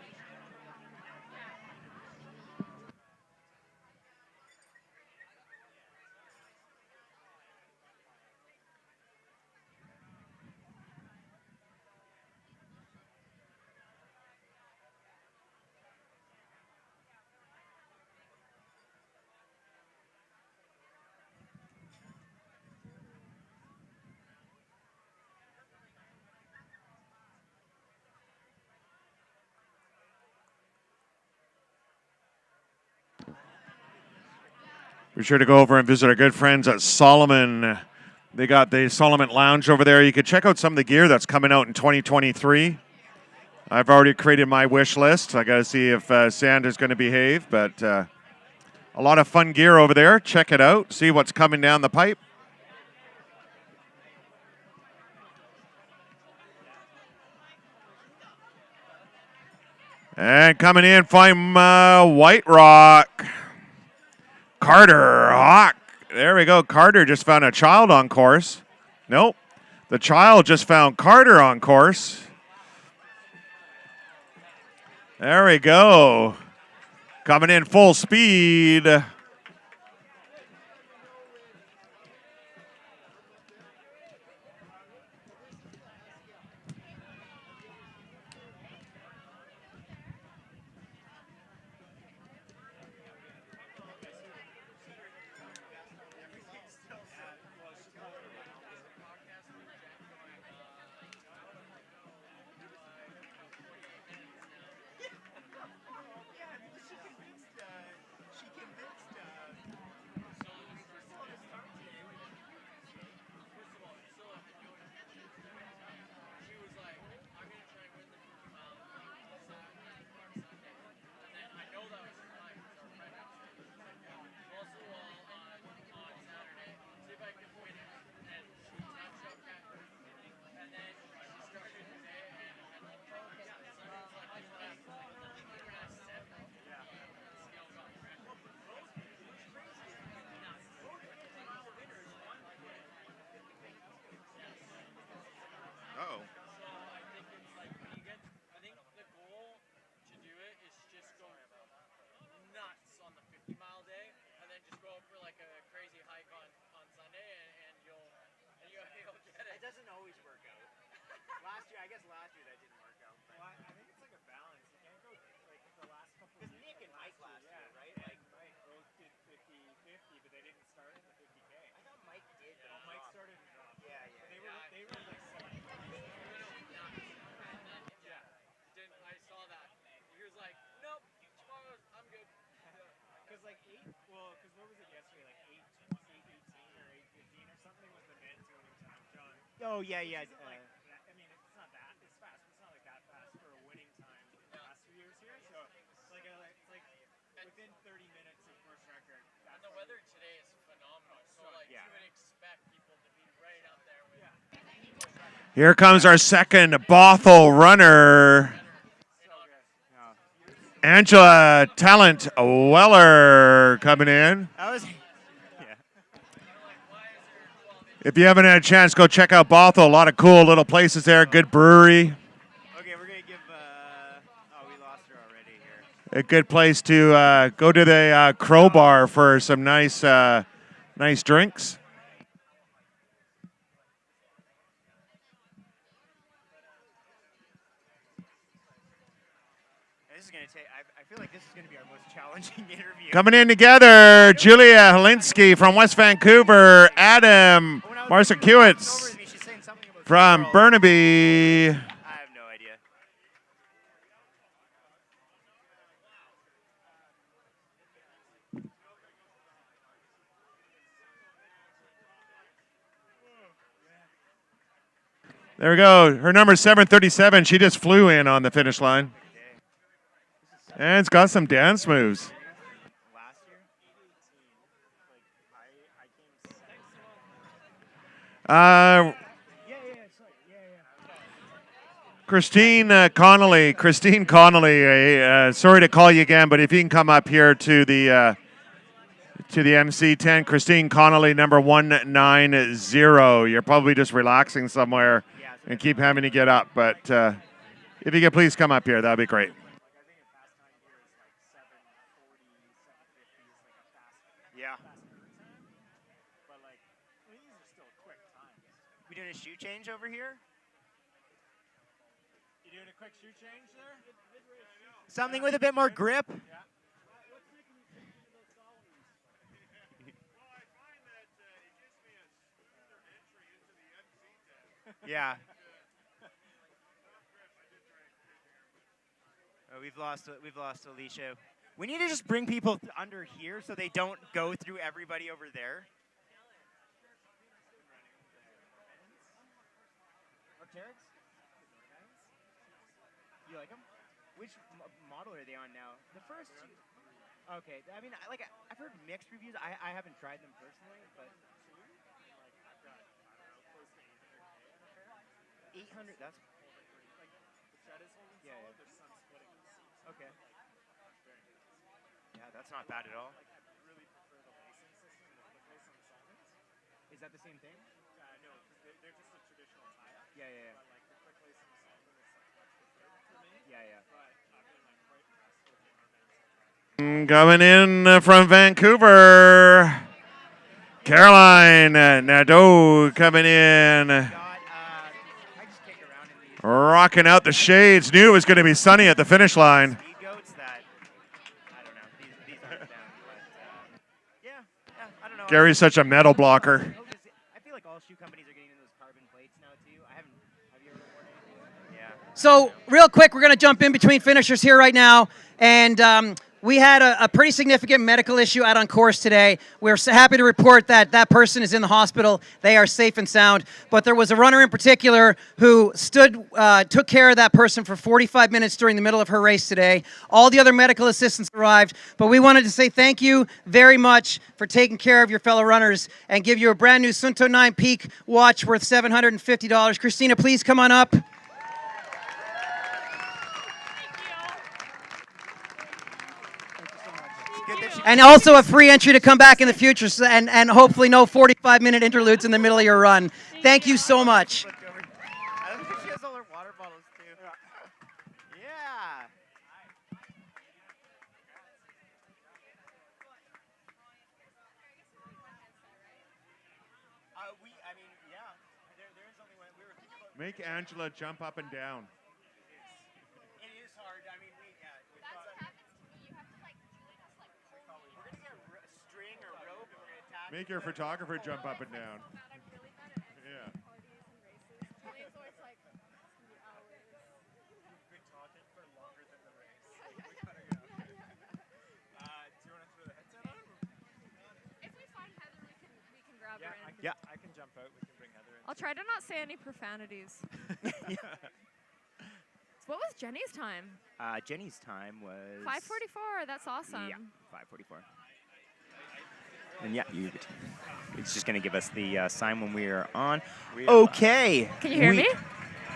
S5: Be sure to go over and visit our good friends at Solomon. They got the Solomon Lounge over there. You can check out some of the gear that's coming out in 2023. I've already created my wish list. I got to see if Sandra's going to behave, but a lot of fun gear over there. Check it out. See what's coming down the pipe. And coming in from White Rock, Carter Hawk. There we go. Carter just found a child on course. Nope. The child just found Carter on course. There we go. Coming in full speed.
S1: Oh, yeah. I mean, it's not that. It's fast. It's not like that fast for a winning time in the last few years here. So it's like within 30 minutes of course record.
S15: And the weather today is phenomenal. So, you would expect people to be right up there with
S5: Here comes our second Bothell runner. Angela Talent Weller coming in. If you haven't had a chance, go check out Bothell. A lot of cool little places there. Good brewery.
S1: Okay, we're going to give
S5: a good place to go to the Crowbar for some nice drinks.
S1: This is going to take. I feel like this is going to be our most challenging interview.
S5: Coming in together, Julia Helinsky from West Vancouver, Adam Marcinkiewicz from Burnaby.
S1: I have no idea.
S5: There we go. Her number 737. She just flew in on the finish line. And it's got some dance moves. Christine Connolly, sorry to call you again, but if you can come up here to the MC tent, Christine Connolly, number 190. You're probably just relaxing somewhere and keep having to get up, but if you could please come up here, that'd be great.
S1: Yeah. We doing a shoe change over here?
S10: You doing a quick shoe change there?
S1: Something with a bit more grip? Yeah. Oh, we've lost Alicia. We need to just bring people under here so they don't go through everybody over there. Arc'teryx? You like them? Which model are they on now? The first two. Okay, I mean, I've heard mixed reviews. I haven't tried them personally, but 800. That's yeah. Okay. Yeah, that's not bad at all. Is that the same thing?
S10: No, they're just a traditional tie-up.
S1: Yeah.
S10: But like the quick lace and the solid is like much preferred for me.
S1: Yeah.
S10: But I've been like quite impressed with the armbands.
S5: Coming in from Vancouver, Caroline Nadeau coming in. Rocking out the shades. Knew it was going to be sunny at the finish line. Gary's such a metal blocker.
S1: I feel like all shoe companies are getting into those carbon plates now too. Have you ever worn anything? Yeah.
S4: So real quick, we're going to jump in between finishers here right now. And we had a pretty significant medical issue out on course today. We're so happy to report that that person is in the hospital. They are safe and sound. But there was a runner in particular who took care of that person for 45 minutes during the middle of her race today. All the other medical assistants arrived. But we wanted to say thank you very much for taking care of your fellow runners and give you a brand new Suunto 9 Peak watch worth $750. Christina, please come on up. And also a free entry to come back in the future and hopefully no 45-minute interludes in the middle of your run. Thank you so much.
S1: I love that she has all her water bottles too. Yeah.
S5: Make Angela jump up and down.
S1: It is hard. I mean, that's what happens to me. You have to like join us. We're gonna get a string or rope and we're gonna tap.
S5: Make your photographer jump up and down. Yeah.
S6: Yeah, I can jump out. We can bring Heather in.
S19: I'll try to not say any profanities. What was Jenny's time?
S1: Jenny's time was
S19: 5:44. That's awesome.
S1: Yeah, 5:44. And yeah, it's just going to give us the sign when we are on. Okay.
S19: Can you hear me?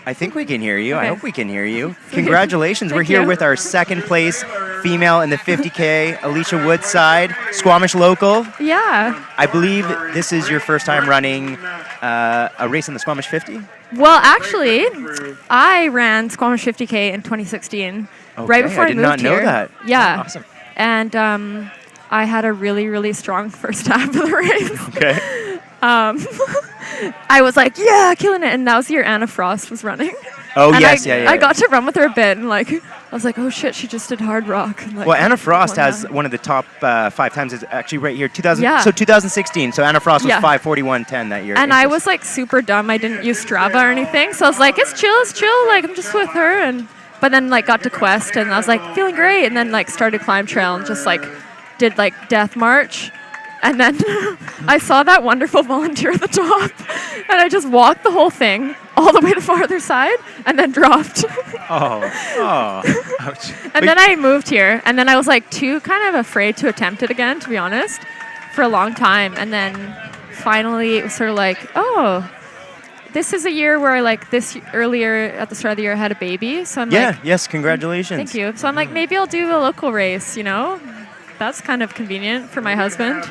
S1: I think we can hear you.
S19: Okay.
S1: I hope we can hear you. Congratulations. We're here with our second place female in the 50K, Alicia Woodside, Squamish local.
S19: Yeah.
S1: I believe this is your first time running a race in the Squamish 50?
S19: Well, actually, I ran Squamish 50K in 2016.
S1: Okay,
S21: before
S1: I did
S21: moved
S1: not know
S21: here.
S1: that.
S21: Yeah.
S6: Awesome.
S21: And I had a really, really strong first half of the race.
S1: Okay.
S21: I was like, yeah, killing it. And that was the year Anna Frost was running.
S1: Oh,
S21: and
S1: yes, yeah.
S21: I got to run with her a bit, and like, I was like, oh shit, she just did hard rock. And, like,
S1: Well, Anna Frost
S21: won
S1: has
S21: that.
S1: one of the top 5 times. It's actually right here, 2000.
S21: Yeah.
S1: So 2016. So Anna Frost was
S21: Yeah.
S1: 5:41.10 that year.
S21: And I was like super dumb. I didn't use Strava or anything, so I was like, it's chill. Like I'm just with her, but then like got to Quest, and I was like feeling great, and then like started climb trail and just like did like Death March. And then I saw that wonderful volunteer at the top, and I just walked the whole thing all the way to the farther side, and then dropped.
S6: Ouch.
S21: And then I moved here, and then I was like too kind of afraid to attempt it again, to be honest, for a long time. And then finally it was sort of like, oh, this is a year where like earlier at the start of the year I had a baby. So I'm like,
S1: yes, congratulations.
S21: thank you. So I'm like, maybe I'll do a local race, you know? That's kind of convenient for my husband,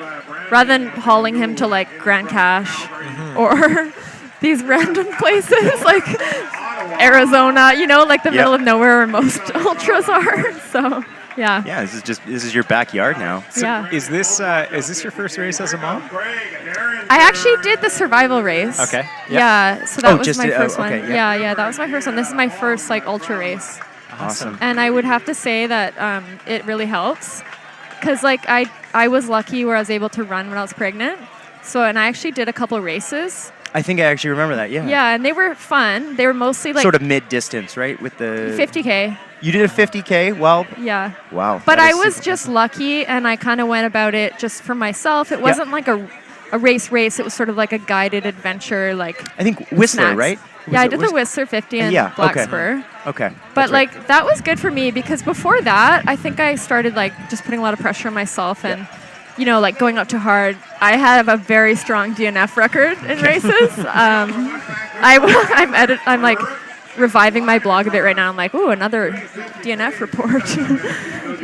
S21: rather than hauling him to like Grand Cache or these random places like Arizona, you know, like the middle of nowhere where most ultras are. So yeah.
S1: Yeah, this is your backyard now.
S6: So
S21: Yeah.
S6: Is this your first race as a mom?
S21: I actually did the survival race.
S6: Okay.
S21: Yeah. So that was
S1: just
S21: my first one.
S1: okay,
S21: Yeah, that was my first one. This is my first like ultra race.
S1: Awesome.
S21: And I would have to say that it really helps. Because like I was lucky where I was able to run when I was pregnant. So, and I actually did a couple races.
S1: I think I actually remember that. Yeah.
S21: Yeah, and they were fun. They were mostly like
S1: sort of mid-distance, right? With the
S21: 50K.
S1: You did a 50K? Well.
S21: Yeah.
S1: Wow.
S21: But
S1: that
S21: I
S1: is
S21: was
S1: super
S21: just lucky, and I kind of went about it just for myself. It wasn't like a race. It was sort of like a guided adventure. Like
S1: I think Whistler,
S21: snacks.
S1: right?
S21: Yeah, I did the Whistler 50 and Black
S1: okay.
S21: Spur.
S1: Okay.
S21: But
S1: That's right.
S21: like that was good for me because before that, I think I started like just putting a lot of pressure on myself and you know, like going up too hard. I have a very strong DNF record in races. I'm like reviving my blog a bit right now. I'm like, ooh, another DNF report.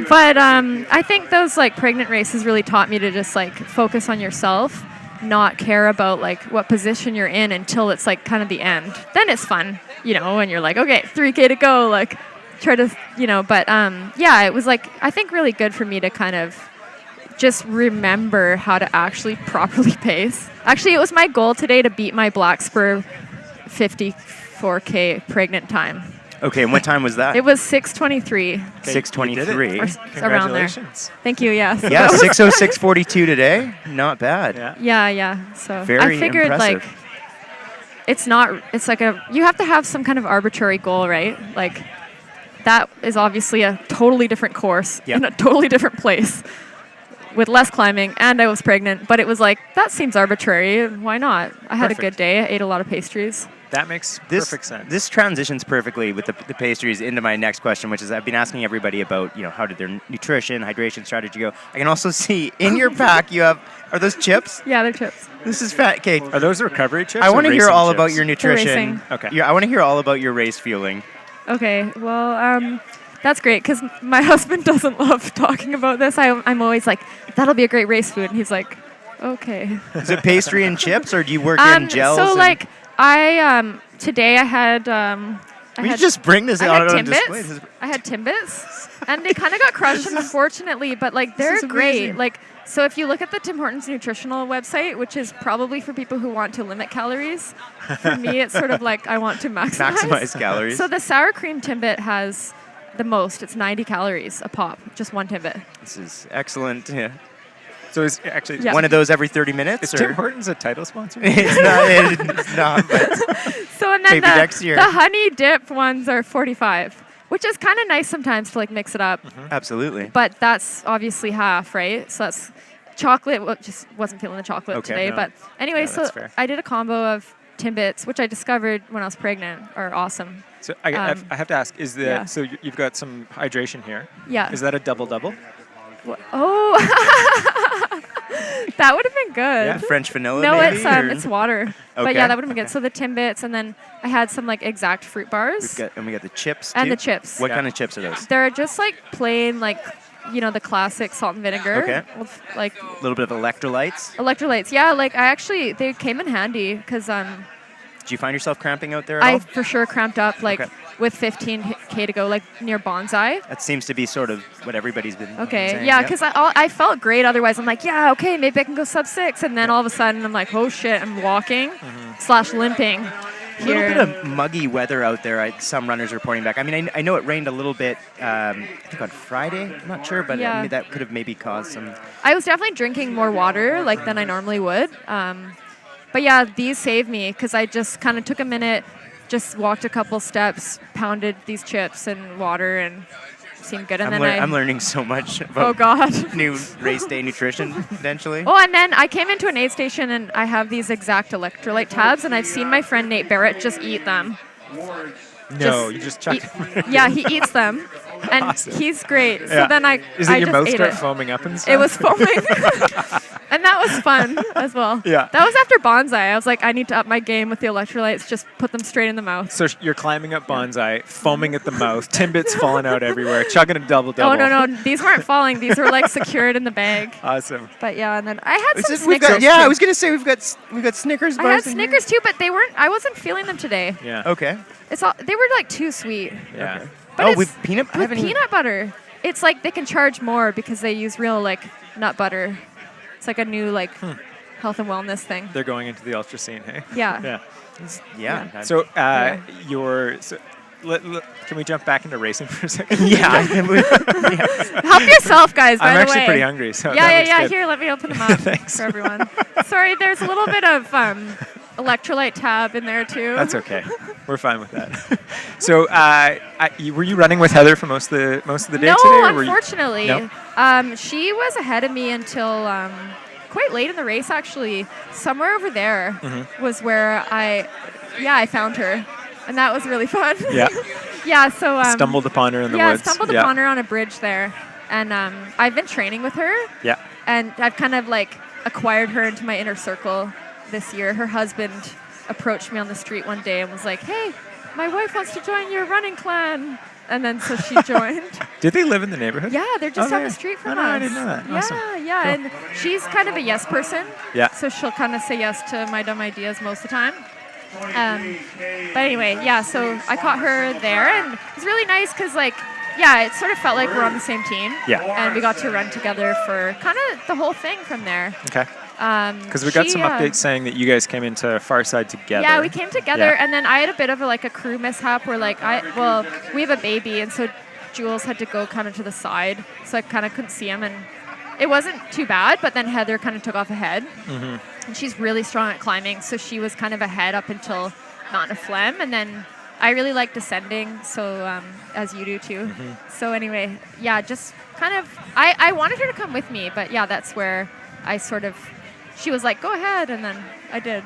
S21: But I think those like pregnant races really taught me to just like focus on yourself, not care about like what position you're in until it's like kind of the end. Then it's fun, you know, and you're like, okay, 3K to go, like try to, you know, but yeah, it was like, I think really good for me to kind of just remember how to actually properly pace. Actually, it was my goal today to beat my Black Spur 54K pregnant time.
S1: Okay, and what time was that?
S21: It was 6:23.
S1: 6:23.
S21: Around there. Thank you. Yeah. So
S1: Yeah,
S21: that was-
S1: 6:06:42 today. Not bad.
S21: Yeah. So
S1: Very
S21: I figured
S1: impressive.
S21: like it's like you have to have some kind of arbitrary goal, right? Like that is obviously a totally different course in a totally different place with less climbing, and I was pregnant, but it was like, that seems arbitrary. Why not? I had a good day. I ate a lot of pastries.
S6: That makes perfect sense.
S1: This transitions perfectly with the pastries into my next question, which is I've been asking everybody about, you know, how did their nutrition, hydration strategy go. I can also see in your pack you have, are those chips?
S21: Yeah, they're chips.
S1: This is fat cake.
S6: Are those recovery chips?
S1: I
S6: or
S1: want to hear
S6: racing
S1: all
S6: chips?
S1: about your nutrition.
S21: racing.
S6: Okay.
S1: Yeah, I want to hear all about your race fueling.
S21: Okay, well, that's great because my husband doesn't love talking about this. I'm always like, that'll be a great race food. And he's like, okay.
S1: Is it pastry and chips, or do you work in gels?
S21: So,
S1: and-
S21: like, today I had...
S1: We should just bring this
S21: I
S1: out
S21: had
S1: on display.
S21: Timbits. I had Timbits, and they kind of got crushed, unfortunately, but, like, they're great.
S1: amazing.
S21: Like, so if you look at the Tim Hortons nutritional website, which is probably for people who want to limit calories, for me, it's sort of like I want to
S1: Maximize calories.
S21: So the sour cream Timbit has the most. It's 90 calories a pop, just one Timbit.
S1: This is excellent. Yeah.
S6: So is actually
S21: Yeah.
S1: One of those every 30 minutes?
S6: Is
S1: or?
S6: Tim Hortons a title sponsor?
S1: It's not. But
S21: So and then
S1: maybe next year.
S21: the honey dip ones are 45, which is kind of nice sometimes to like mix it up.
S1: Absolutely.
S21: But that's obviously half, right? So that's chocolate. Well, just wasn't feeling the chocolate
S1: Okay,
S21: today.
S1: no.
S21: But anyway,
S6: Yeah,
S21: so
S6: that's fair.
S21: I did a combo of Timbits, which I discovered when I was pregnant, are awesome.
S6: So I have to ask: is the
S21: yeah.
S6: so you've got some hydration here?
S21: Yeah.
S6: Is that a double?
S21: Oh, that would have been good.
S1: Yeah, French vanilla.
S21: No,
S1: maybe, or-
S21: it's water. But
S1: Okay.
S21: yeah, that would have been good. So the Timbits, and then I had some like exact fruit bars.
S1: We got the chips
S21: And
S1: too?
S21: the chips.
S1: What
S21: Yeah.
S1: kind of chips are those?
S21: They're just like plain, like, you know, the classic salt and vinegar.
S1: Okay.
S21: With like
S1: A little bit of electrolytes.
S21: electrolytes. Yeah, like they came in handy because
S1: Did you find yourself cramping out there at
S21: I
S1: all?
S21: for sure cramped up. Like
S1: Okay.
S19: with 15K to go, like near Bonsai.
S1: That seems to be sort of what everybody's been
S19: Okay,
S1: saying.
S19: yeah, because I felt great. Otherwise, I'm like, yeah, okay, maybe I can go sub 6. And then all of a sudden, I'm like, oh shit, I'm walking / limping.
S1: A little bit of muggy weather out there. Some runners reporting back. I mean, I know it rained a little bit, I think on Friday. I'm not sure, but
S19: Yeah.
S1: I mean, that could have maybe caused some...
S19: I was definitely drinking more water than I normally would. But yeah, these saved me because I just kind of took a minute, just walked a couple steps, pounded these chips and water, and seemed good. And
S1: I'm learning so much about new race day nutrition eventually.
S19: Oh, and then I came into an aid station and I have these exact electrolyte tabs, and I've seen my friend Nate Barrett just eat them.
S6: No, you just chuck them.
S19: Yeah, he eats them, and
S6: Awesome.
S19: he's great. So
S6: Yeah.
S19: then
S6: Is it
S19: I
S6: your
S19: just
S6: mouth
S19: ate
S6: start
S19: it.
S6: foaming up and stuff?
S19: It was foaming. And that was fun as well.
S6: Yeah.
S19: That was after Bonsai. I was like, I need to up my game with the electrolytes, just put them straight in the mouth.
S6: So you're climbing up Bonsai, foaming at the mouth, Timbits falling out everywhere, chugging a double-double.
S19: Oh, no. These weren't falling. These were like secured in the bag.
S6: Awesome.
S19: But yeah, and then I had some
S1: We've
S19: Snickers.
S1: got, yeah, I was gonna say we've got Snickers
S19: I
S1: bars.
S19: had
S1: in here.
S19: Snickers too, but I wasn't feeling them today.
S6: Yeah.
S1: Okay.
S19: They were like too sweet.
S6: Yeah.
S19: But it's
S1: with peanut. I
S19: with
S1: haven't even-
S19: peanut butter. It's like they can charge more because they use real like nut butter. It's like a new like health and wellness thing.
S6: They're going into the ultra scene, hey?
S19: Yeah.
S1: Yeah.
S6: So can we jump back into racing for a second?
S1: Yeah.
S19: Help yourself, guys. By
S6: I'm
S19: the
S6: actually
S19: way.
S6: pretty hungry, so
S19: yeah.
S6: that looks good.
S19: Here, let me open them up for everyone. Sorry, there's a little bit of electrolyte tab in there too.
S6: That's okay. We're fine with that. So, were you running with Heather for most of the day
S19: No,
S6: today? Or
S19: unfortunately.
S6: No?
S19: She was ahead of me until quite late in the race, actually. Somewhere over there was where I found her. And that was really fun.
S6: Yeah.
S19: Yeah, so...
S6: stumbled upon her in the woods.
S19: Yeah, stumbled upon her on a bridge there. And I've been training with her.
S6: Yeah.
S19: And I've kind of like acquired her into my inner circle this year. Her husband approached me on the street one day and was like, hey, my wife wants to join your running clan. And then so she joined.
S6: Did they live in the neighborhood?
S19: Yeah, they're just down
S6: there.
S19: the street from
S6: No,
S19: us.
S6: I didn't know that.
S19: Yeah,
S6: Awesome.
S19: yeah.
S6: Cool.
S19: And she's kind of a yes person.
S6: Yeah.
S19: So she'll kind of say yes to my dumb ideas most of the time. But anyway, yeah, so I caught her there, and it was really nice because, it sort of felt like we're on the same team.
S6: Yeah.
S19: And we got to run together for kind of the whole thing from there.
S6: Okay. Because we got some updates saying that you guys came into Farside together.
S19: Yeah, we came together,
S6: Yeah.
S19: and then I had a bit of a crew mishap where, we have a baby, and so Jules had to go kind of to the side, so I kind of couldn't see him, and it wasn't too bad, but then Heather kind of took off ahead.
S6: Mm-hmm.
S19: And she's really strong at climbing, so she was kind of ahead up until Mountain of Phlegm, and then I really like descending, so as you do too.
S6: Mm-hmm.
S19: So anyway, yeah, just kind of, I wanted her to come with me, but yeah, that's where I she was like, go ahead, and then I did.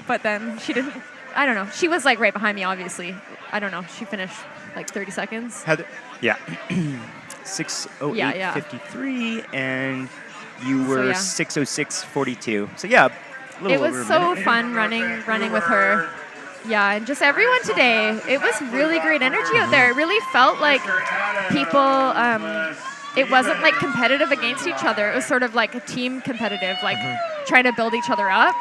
S19: But then she didn't, I don't know. She was right behind me, obviously. I don't know, she finished 30 seconds.
S1: Heather. Yeah.
S19: 6:08:53,
S1: and you were 6:06:42. So yeah, a little
S19: it was
S1: over a
S19: so
S1: minute.
S19: fun running with her. Yeah, and just everyone today. It was really great energy out there. It really felt like people. It wasn't competitive against each other. It was sort of like a team competitive, trying to build each other up.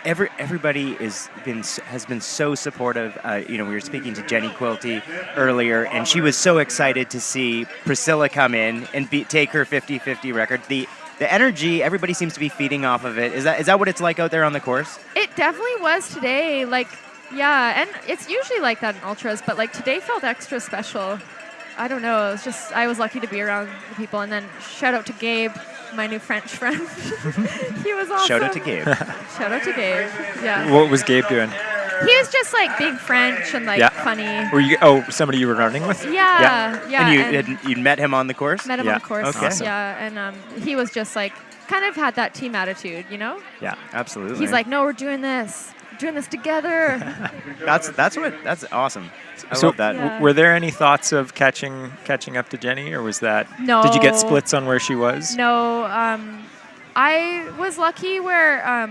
S1: Everybody has been so supportive. We were speaking to Jenny Quilty earlier, and she was so excited to see Priscilla come in and take her 50-50 record. The energy, everybody seems to be feeding off of it. Is that what it's like out there on the course?
S19: It definitely was today. Yeah, and it's usually like that in ultras, but today felt extra special. I don't know. It was just I was lucky to be around the people, and then shout out to Gabe, my new French friend. He was awesome.
S1: Shout out to Gabe.
S19: Shout out to Gabe. Yeah.
S6: What was Gabe doing?
S19: He was just being French and funny.
S6: Were you somebody you were running with?
S19: Yeah.
S1: And you'd met him on the course?
S19: Met him on the course.
S1: Okay.
S19: Awesome. Yeah, and he was just kind of had that team attitude, you know?
S1: Yeah, absolutely.
S19: He's like, no, we're doing this. We're doing this together.
S1: That's awesome. I
S6: So
S1: love that.
S19: Yeah.
S6: were there any thoughts of catching up to Jenny, or was that?
S19: No.
S6: Did you get splits on where she was?
S19: No, I was lucky where,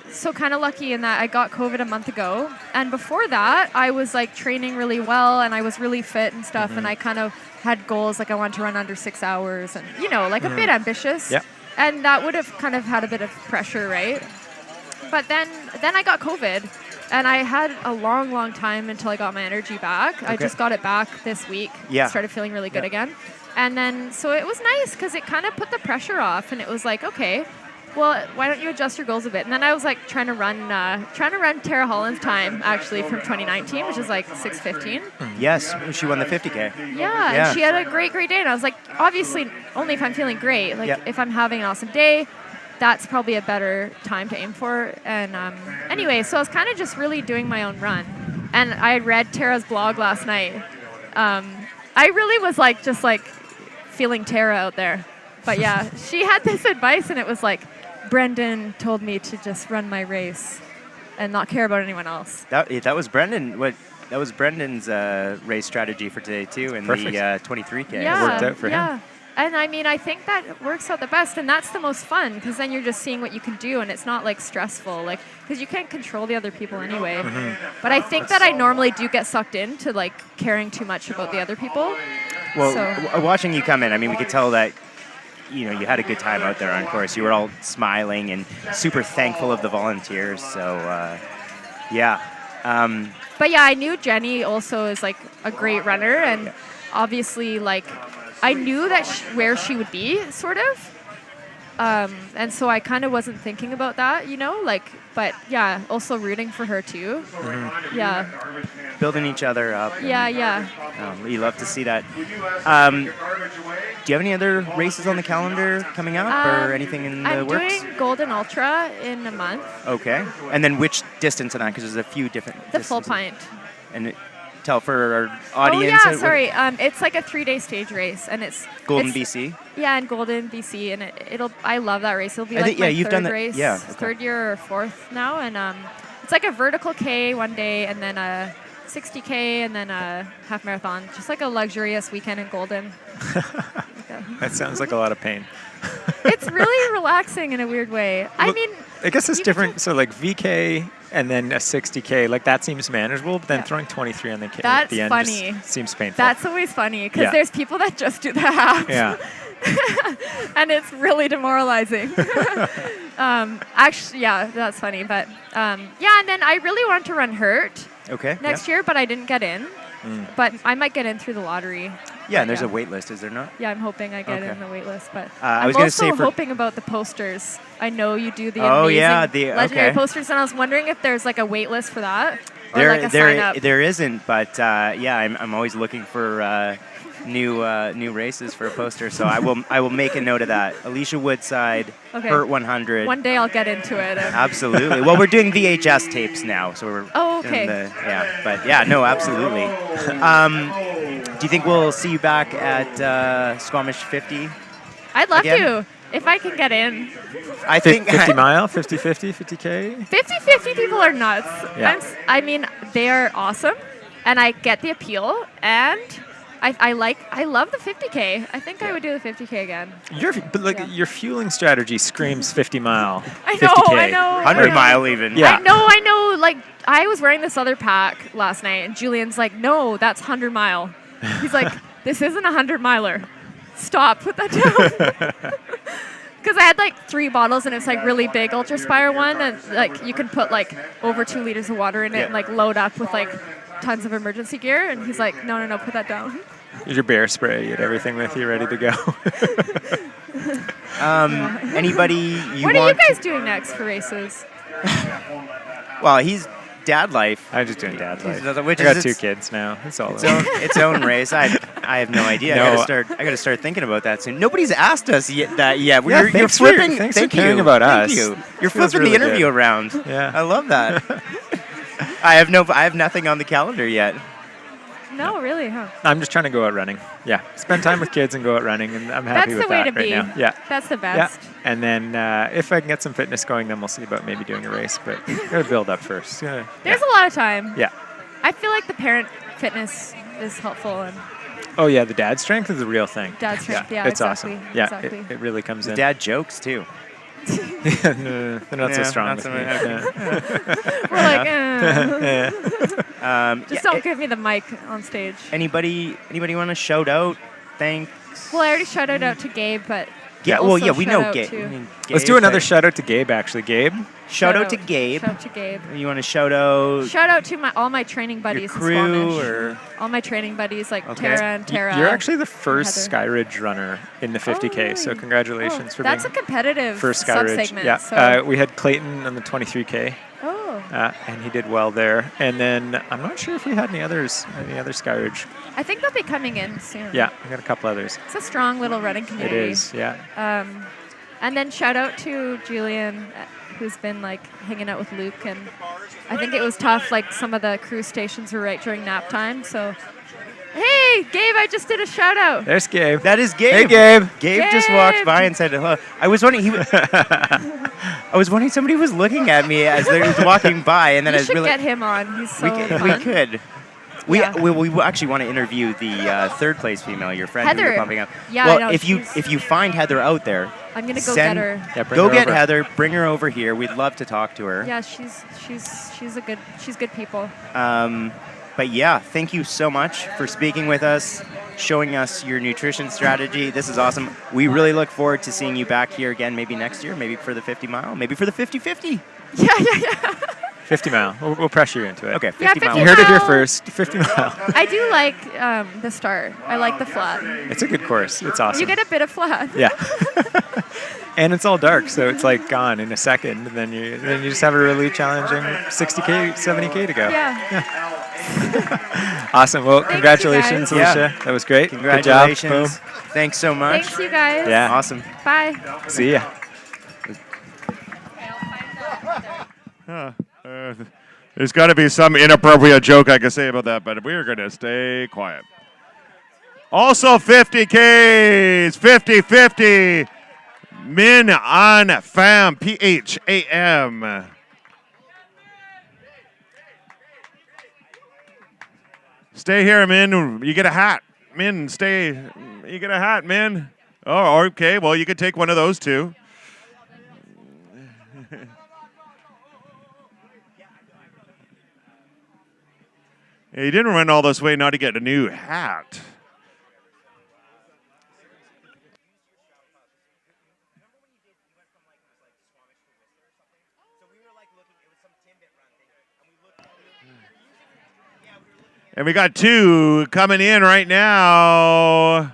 S19: so kind of lucky in that I got COVID a month ago. And before that, I was training really well and I was really fit and stuff. And I kind of had goals, I wanted to run under 6 hours and, a bit ambitious.
S6: Yeah.
S19: And that would have kind of had a bit of pressure, right? But then I got COVID And I had a long, long time until I got my energy back. I
S1: Okay.
S19: just got it back this week.
S1: Yeah.
S19: Started feeling really good again. And then, so it was nice because it kind of put the pressure off, and it was like, okay, well, why don't you adjust your goals a bit? And then I was like trying to run Tara Holland's time actually from 2019, which is like 6:15.
S1: Yes, she won the 50K.
S19: Yeah, and she had a great day. And I was like, obviously, only if I'm feeling great. Like,
S1: Yeah.
S19: if I'm having an awesome day, that's probably a better time to aim for. And anyway, so I was kind of just really doing my own run. And I had read Tara's blog last night. I really was like, just like feeling Tara out there. But yeah, she had this advice, and it was like, Brendan told me to just run my race and not care about anyone else.
S1: That was Brendan. That was Brendan's race strategy for today too, in
S6: Perfect.
S1: the 23K.
S19: Yeah,
S6: It worked out for him.
S19: And I mean, I think that works out the best, and that's the most fun, because then you're just seeing what you can do, and it's not like stressful, like, because you can't control the other people anyway.
S1: Mhm.
S19: But I think that I normally do get sucked into like caring too much about the other people.
S1: Well,
S19: so,
S1: watching you come in, I mean, we could tell that you had a good time out there on course. You were all smiling and super thankful of the volunteers. So, yeah.
S19: but yeah, I knew Jenny also is like a great runner, and obviously, like, I knew that where she would be, sort of. And so I kind of wasn't thinking about that, but yeah, also rooting for her too.
S1: Mhm.
S19: Yeah.
S1: Building each other up.
S19: Yeah.
S1: You love to see that. Do you have any other races on the calendar coming up or anything in the
S19: I'm
S1: works?
S19: doing Golden Ultra in a month.
S1: Okay. And then which distance on that? Because there's a few different
S19: The full
S1: distances.
S19: pint.
S1: And tell for our audience.
S19: Oh yeah, sorry. It's like a 3-day stage race, and it's
S1: Golden
S19: it's-
S1: BC.
S19: Yeah, in Golden BC, and I love that race. It'll be
S1: I
S19: like
S1: think-
S19: my
S1: yeah, you've
S19: third
S1: done that-
S19: race,
S1: yeah, okay.
S19: third year or fourth now, and it's like a vertical K one day, and then a 60K, and then a half marathon. Just like a luxurious weekend in Golden.
S6: That sounds like a lot of pain.
S19: It's really relaxing in a weird way. I mean,
S6: I guess it's different. So like VK and then a 60K, like that seems manageable, but then throwing 23 on the K
S19: That's
S6: at the end
S19: funny.
S6: just seems painful.
S19: That's always funny, because
S6: Yeah.
S19: there's people that just do the half.
S6: Yeah.
S19: And it's really demoralizing. Actually, yeah, that's funny. But yeah, and then I really wanted to run Hurt next year, but I didn't get in. But I might get in through the lottery.
S1: Yeah, and there's a wait list, is there not?
S19: Yeah, I'm hoping I get
S1: Okay.
S19: in the wait list. But
S1: I
S19: I'm
S1: was gonna
S19: also
S1: say for-
S19: hoping about the posters. I know you do the
S1: Oh,
S19: amazing
S1: yeah, the-
S19: legendary
S1: okay.
S19: posters, and I was wondering if there's like a wait list for that. Or like a sign
S1: There,
S19: up.
S1: there isn't, but yeah, I'm always looking for new races for a poster. So I will make a note of that. Alicia Woodside,
S19: Okay.
S1: Hurt 100.
S19: One day I'll get into it. and-
S1: Absolutely. Well, we're doing VHS tapes now, so we're.
S19: Oh, okay.
S1: But yeah, no, absolutely. Do you think we'll see you back at Squamish 50?
S19: I'd love
S1: Again?
S19: to, if I can get in.
S1: I think
S6: 50 mile, 50-50, 50K.
S19: 50-50 people are nuts.
S6: Yeah.
S19: I mean, they are awesome, and I get the appeal, and I love the 50K. I think I would do the 50K again.
S6: Your fueling strategy screams 50 mile.
S19: I know,
S6: 50K.
S19: I know.
S1: 100 mile even.
S6: Yeah.
S19: I know. Like, I was wearing this other pack last night, and Julian's like, no, that's 100 mile. He's like, this isn't a 100 miler. Stop, put that down. Because I had like 3 bottles, and it's like really big Ultra Spire one, and like you can put like over 2 liters of water in it and like load up with like tons of emergency gear. And he's like, no, put that down.
S6: Your bear spray, you had everything with you ready to go.
S1: Anybody you
S19: What are you
S1: want?
S19: guys doing next for races?
S1: Well, he's dad life.
S6: I'm just doing dad life.
S1: Which
S6: I got
S1: is
S6: 2
S1: its-
S6: kids now. It's all
S1: its own race. I have no idea.
S6: No.
S1: I gotta start thinking about that soon. Nobody's asked us that yet.
S6: Yeah,
S1: You're
S6: thanks
S1: flipping.
S6: for
S1: Thank
S6: caring
S1: you.
S6: about
S1: Thank
S6: us.
S1: you. You're
S6: Feels
S1: flipping
S6: really
S1: the interview
S6: good.
S1: around.
S6: Yeah.
S1: I love that. I have nothing on the calendar yet.
S19: No, really, huh?
S6: I'm just trying to go out running. Yeah, spend time with kids and go out running, and I'm happy
S19: That's
S6: with
S19: the way
S6: that
S19: to
S6: right
S19: be.
S6: now. Yeah.
S19: That's the
S6: Yeah.
S19: best.
S6: And then if I can get some fitness going, then we'll see about maybe doing a race. But gotta build up first.
S19: There's a lot of time.
S6: Yeah.
S19: I feel like the parent fitness is helpful, and
S6: Oh yeah, the dad strength is a real thing.
S19: Dad strength, yeah,
S6: it's
S19: exactly,
S6: awesome. Yeah,
S19: exactly.
S6: it really comes in.
S1: Dad jokes too.
S6: Yeah, no, they're not so strong
S1: not
S6: with
S1: so
S6: me.
S1: much.
S19: We're like, just
S1: Yeah,
S19: don't give me the mic on stage.
S1: Anybody want to shout out? Thanks.
S19: Well, I already shouted out to Gabe, but
S1: Yeah, well,
S21: Also
S1: yeah, we
S21: shout
S1: know
S21: out
S1: Gabe.
S21: to-
S1: I mean,
S6: Let's do
S1: Gabe,
S6: another
S1: like-
S6: shout out to Gabe, actually. Gabe?
S1: Shout out to Gabe.
S21: Shout out to Gabe.
S1: You want to shout out
S21: Shout out to all my training buddies
S1: your
S21: in
S1: crew
S21: Squamish.
S1: or
S21: All my training buddies like
S1: Okay.
S21: Tara and Tara.
S6: You're actually the
S21: and
S6: first
S21: Heather.
S6: Skyridge runner in the 50K, so congratulations for
S21: That's
S6: being
S21: a competitive
S6: first Skyridge.
S21: sub-segment.
S6: Yeah,
S21: So.
S6: we had Clayton on the 23K.
S21: Oh.
S6: And he did well there. And then I'm not sure if we had any other Skyridge.
S21: I think they'll be coming in soon.
S6: Yeah, we got a couple others.
S21: It's a strong little running community.
S6: It is, yeah.
S21: And then shout out to Julian, who's been like hanging out with Luke, and I think it was tough. Like some of the cruise stations were right during nap time, so. Hey, Gabe! I just did a shout out.
S6: There's Gabe.
S1: That is Gabe.
S6: Hey, Gabe.
S1: Gabe just walked by and said hello. I was wondering I was wondering somebody was looking at me as they was walking by, and then
S21: You
S1: I
S21: should
S1: really
S21: get him on. He's so
S1: we
S21: fun.
S1: could. We actually want to interview the third place female, your friend who
S21: Heather.
S1: you're pumping up.
S21: Yeah,
S1: well,
S21: I know,
S1: if you find Heather out there,
S21: I'm gonna go
S1: send-
S21: get her.
S6: Yeah, bring
S1: go
S6: her
S1: get
S6: over.
S1: Heather. Bring her over here. We'd love to talk to her.
S21: Yeah, she's good people.
S1: But yeah, thank you so much for speaking with us, showing us your nutrition strategy. This is awesome. We really look forward to seeing you back here again, maybe next year, maybe for the 50 mile, maybe for the 50-50.
S21: Yeah.
S6: 50 mile. We'll pressure you into it.
S1: Okay, 50
S21: Yeah, 50
S1: mile.
S6: You heard it here
S21: mile.
S6: first. 50 mile.
S21: I do like the start. I like the flat.
S6: It's a good course. It's awesome.
S21: You get a bit of flat.
S6: Yeah. And it's all dark, so it's like gone in a second. And then you just have a really challenging 60K, 70K to go.
S21: Yeah.
S6: Awesome. Well,
S21: Thanks,
S6: congratulations,
S21: you guys.
S6: Alicia. That was great.
S1: Congratulations.
S6: Good job. Boom.
S1: Thanks so much.
S21: Thanks, you guys.
S6: Yeah.
S1: Awesome.
S21: Bye.
S6: See ya.
S5: There's got to be some inappropriate joke I can say about that, but we're going to stay quiet. Also 50Ks, 50-50. Min on Fam, PHAM. Stay here, Min. You get a hat. Min, stay. You get a hat, Min. Oh, okay. Well, you could take one of those too. Yeah, you didn't run all this way not to get a new hat. And we got two coming in right now.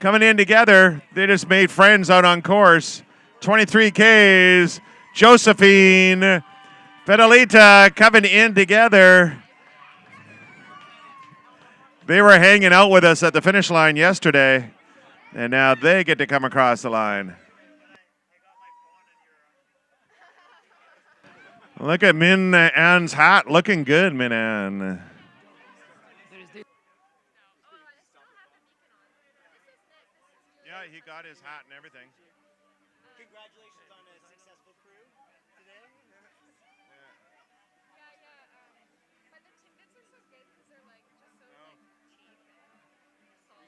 S5: Coming in together. They just made friends out on course. 23Ks. Josephine. Fidelita coming in together. They were hanging out with us at the finish line yesterday. And now they get to come across the line. Look at Min Ann's hat. Looking good, Min Ann. Yeah, he got his hat and everything.
S4: Congratulations on a successful crew today.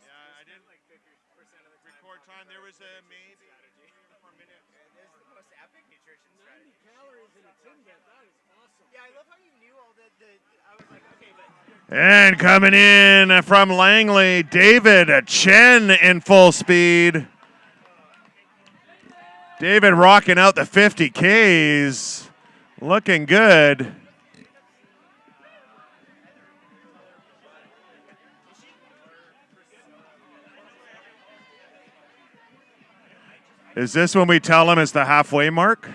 S5: Yeah, I didn't like 50% of the record time. There was a maybe 4 minutes.
S4: This is the most epic nutrition strategy.
S10: 90 calories in a Timbit. That is awesome.
S4: Yeah, I love how you knew all the I was like, okay, but.
S5: And coming in from Langley, David Chen in full speed. David rocking out the 50Ks. Looking good. Is this when we tell him it's the halfway mark?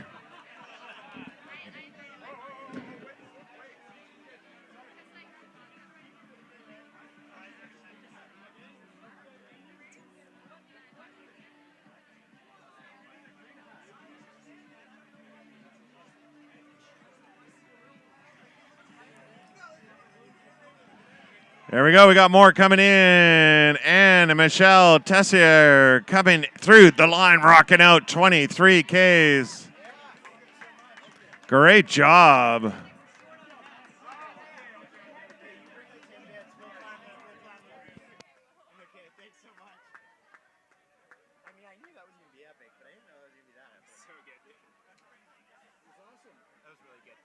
S5: There we go. We got more coming in. And Michelle Tessier coming through the line, rocking out 23Ks. Great job.
S4: Okay, thanks so much. I mean, I knew that was going to be epic, but I didn't know it was going to be that epic. So good. It was awesome. That was really good.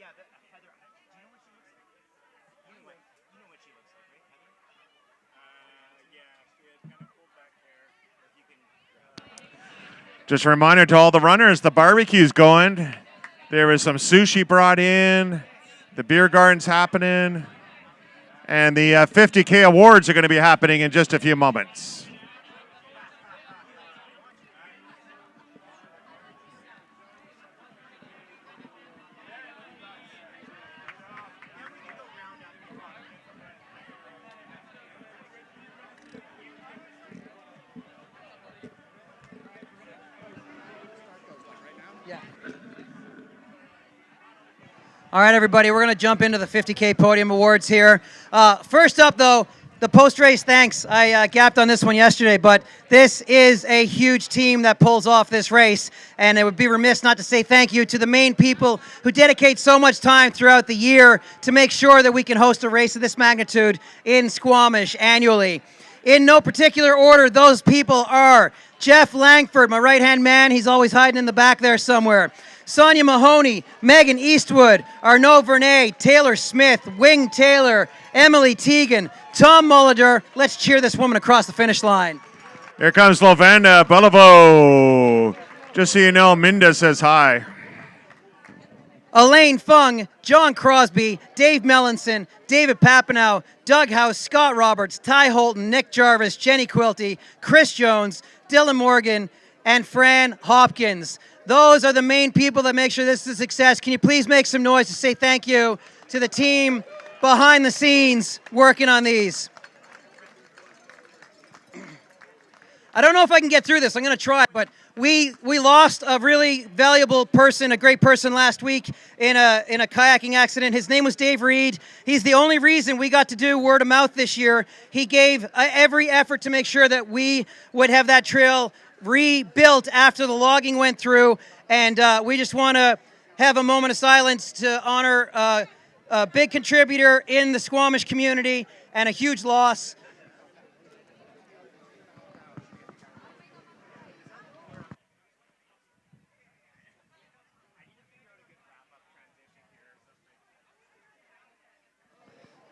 S4: Yeah, Heather, do you know what she looks like? You know what she looks like, right, Heather?
S10: Yeah, she had kind of pulled back hair. If you can.
S5: Just a reminder to all the runners, the barbecue's going. There is some sushi brought in. The beer garden's happening. And the 50K awards are going to be happening in just a few moments.
S4: All right, everybody, we're going to jump into the 50K Podium Awards here. First up, though, the post-race thanks. I gapped on this one yesterday, but this is a huge team that pulls off this race, and it would be remiss not to say thank you to the main people who dedicate so much time throughout the year to make sure that we can host a race of this magnitude in Squamish annually. In no particular order, those people are Jeff Langford, my right-hand man. He's always hiding in the back there somewhere. Sonia Mahoney, Megan Eastwood, Arnaud Vernet, Taylor Smith, Wing Taylor, Emily Teagan, Tom Mulleder. Let's cheer this woman across the finish line.
S5: Here comes Lovanda Beliveau. Just so you know, Minda says hi.
S4: Elaine Fung, John Crosby, Dave Mellinson, David Papineau, Doug House, Scott Roberts, Ty Holton, Nick Jarvis, Jenny Quilty, Chris Jones, Dylan Morgan, and Fran Hopkins. Those are the main people that make sure this is a success. Can you please make some noise to say thank you to the team behind the scenes working on these? I don't know if I can get through this. I'm going to try, but we lost a really valuable person, a great person last week in a kayaking accident. His name was Dave Reed. He's the only reason we got to do word of mouth this year. He gave every effort to make sure that we would have that trail rebuilt after the logging went through, and we just want to have a moment of silence to honor a big contributor in the Squamish community and a huge loss.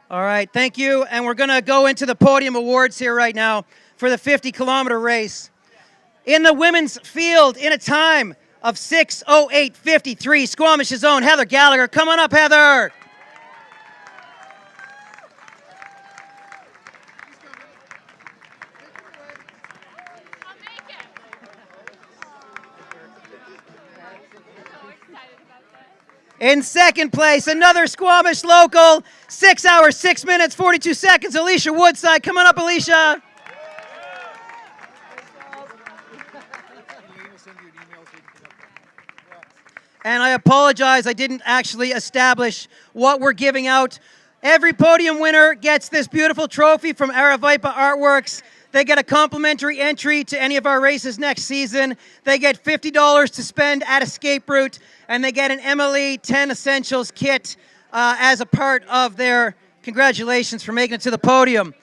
S4: All right, thank you, and we're going to go into the Podium Awards here right now for the 50-kilometer race. In the women's field, in a time of 6:08:53, Squamish's own Heather Gallagher. Come on up, Heather. In second place, another Squamish local, 6 hours, 6 minutes, 42 seconds, Alicia Woodside. Come on up, Alicia. And I apologize, I didn't actually establish what we're giving out. Every podium winner gets this beautiful trophy from Aravipa Artworks. They get a complimentary entry to any of our races next season. They get $50 to spend at Escape Route, and they get an MLE 10 Essentials kit as a part of their congratulations for making it to the podium.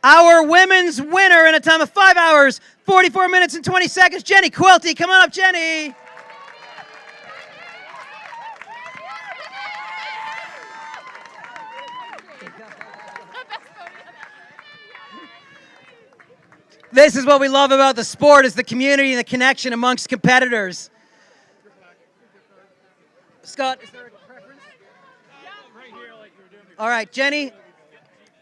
S4: Our women's winner in a time of 5 hours, 44 minutes and 20 seconds, Jenny Quilty. Come on up, Jenny. This is what we love about the sport, is the community and the connection amongst competitors. Scott, is there a preference? All right, Jenny,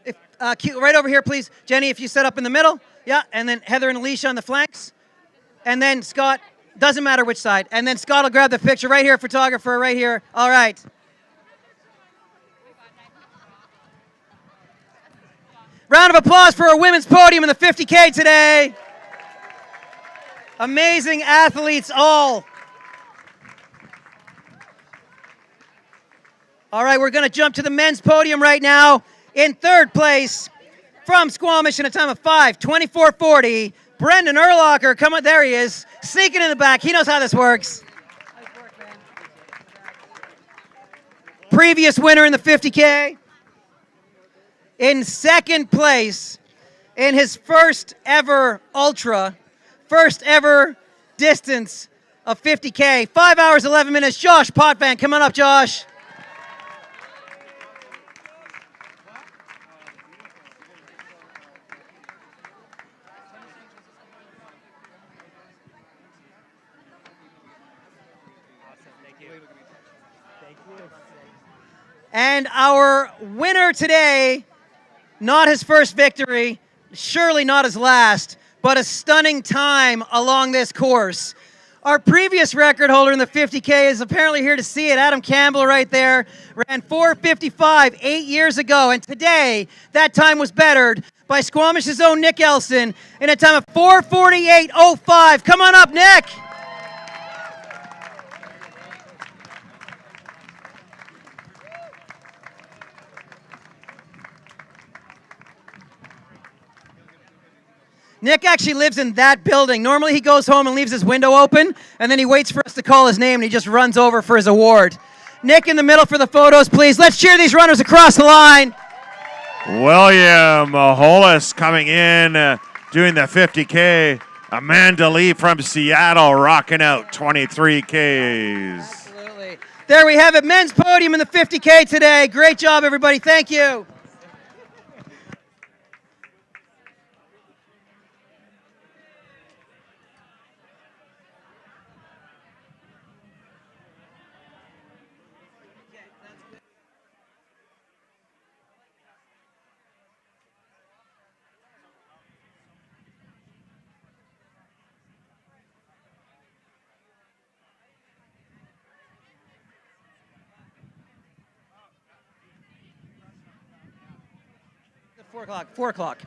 S4: if, right over here, please. Jenny, if you set up in the middle. Yeah, and then Heather and Alicia on the flanks. And then Scott, doesn't matter which side. And then Scott will grab the picture right here, photographer, right here. All right. Round of applause for our women's podium in the 50K today. Amazing athletes all. All right, we're going to jump to the men's podium right now. In third place, from Squamish in a time of 5:24:40, Brendan Erlocker. Come on, there he is, sneaking in the back. He knows how this works. Previous winner in the 50K. In second place, in his first ever ultra, first ever distance of 50K, 5 hours, 11 minutes, Josh Potvin. Come on up, Josh. And our winner today, not his first victory, surely not his last, but a stunning time along this course. Our previous record holder in the 50K is apparently here to see it. Adam Campbell right there ran 4:55 8 years ago, and today that time was bettered by Squamish's own Nick Elson in a time of 4:48.05. Come on up, Nick. Nick actually lives in that building. Normally he goes home and leaves his window open, and then he waits for us to call his name, and he just runs over for his award. Nick in the middle for the photos, please. Let's cheer these runners across the line.
S5: William Hollis coming in, doing the 50K. Amanda Lee from Seattle rocking out 23Ks.
S4: Absolutely. There we have it, men's podium in the 50K today. Great job, everybody. Thank you. At 4 o'clock.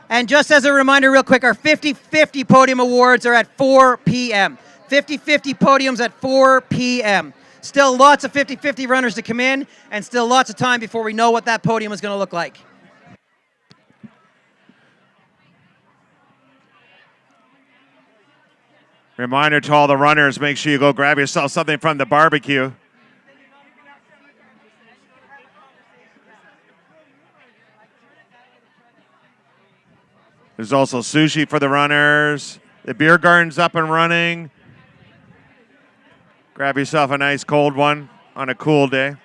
S4: And just as a reminder, real quick, our 50-50 podium awards are at 4 p.m. 50-50 podiums at 4 p.m. Still lots of 50-50 runners to come in, and still lots of time before we know what that podium is going to look like.
S5: Reminder to all the runners, make sure you go grab yourself something from the barbecue. There's also sushi for the runners. The beer garden's up and running. Grab yourself a nice cold one on a cool day.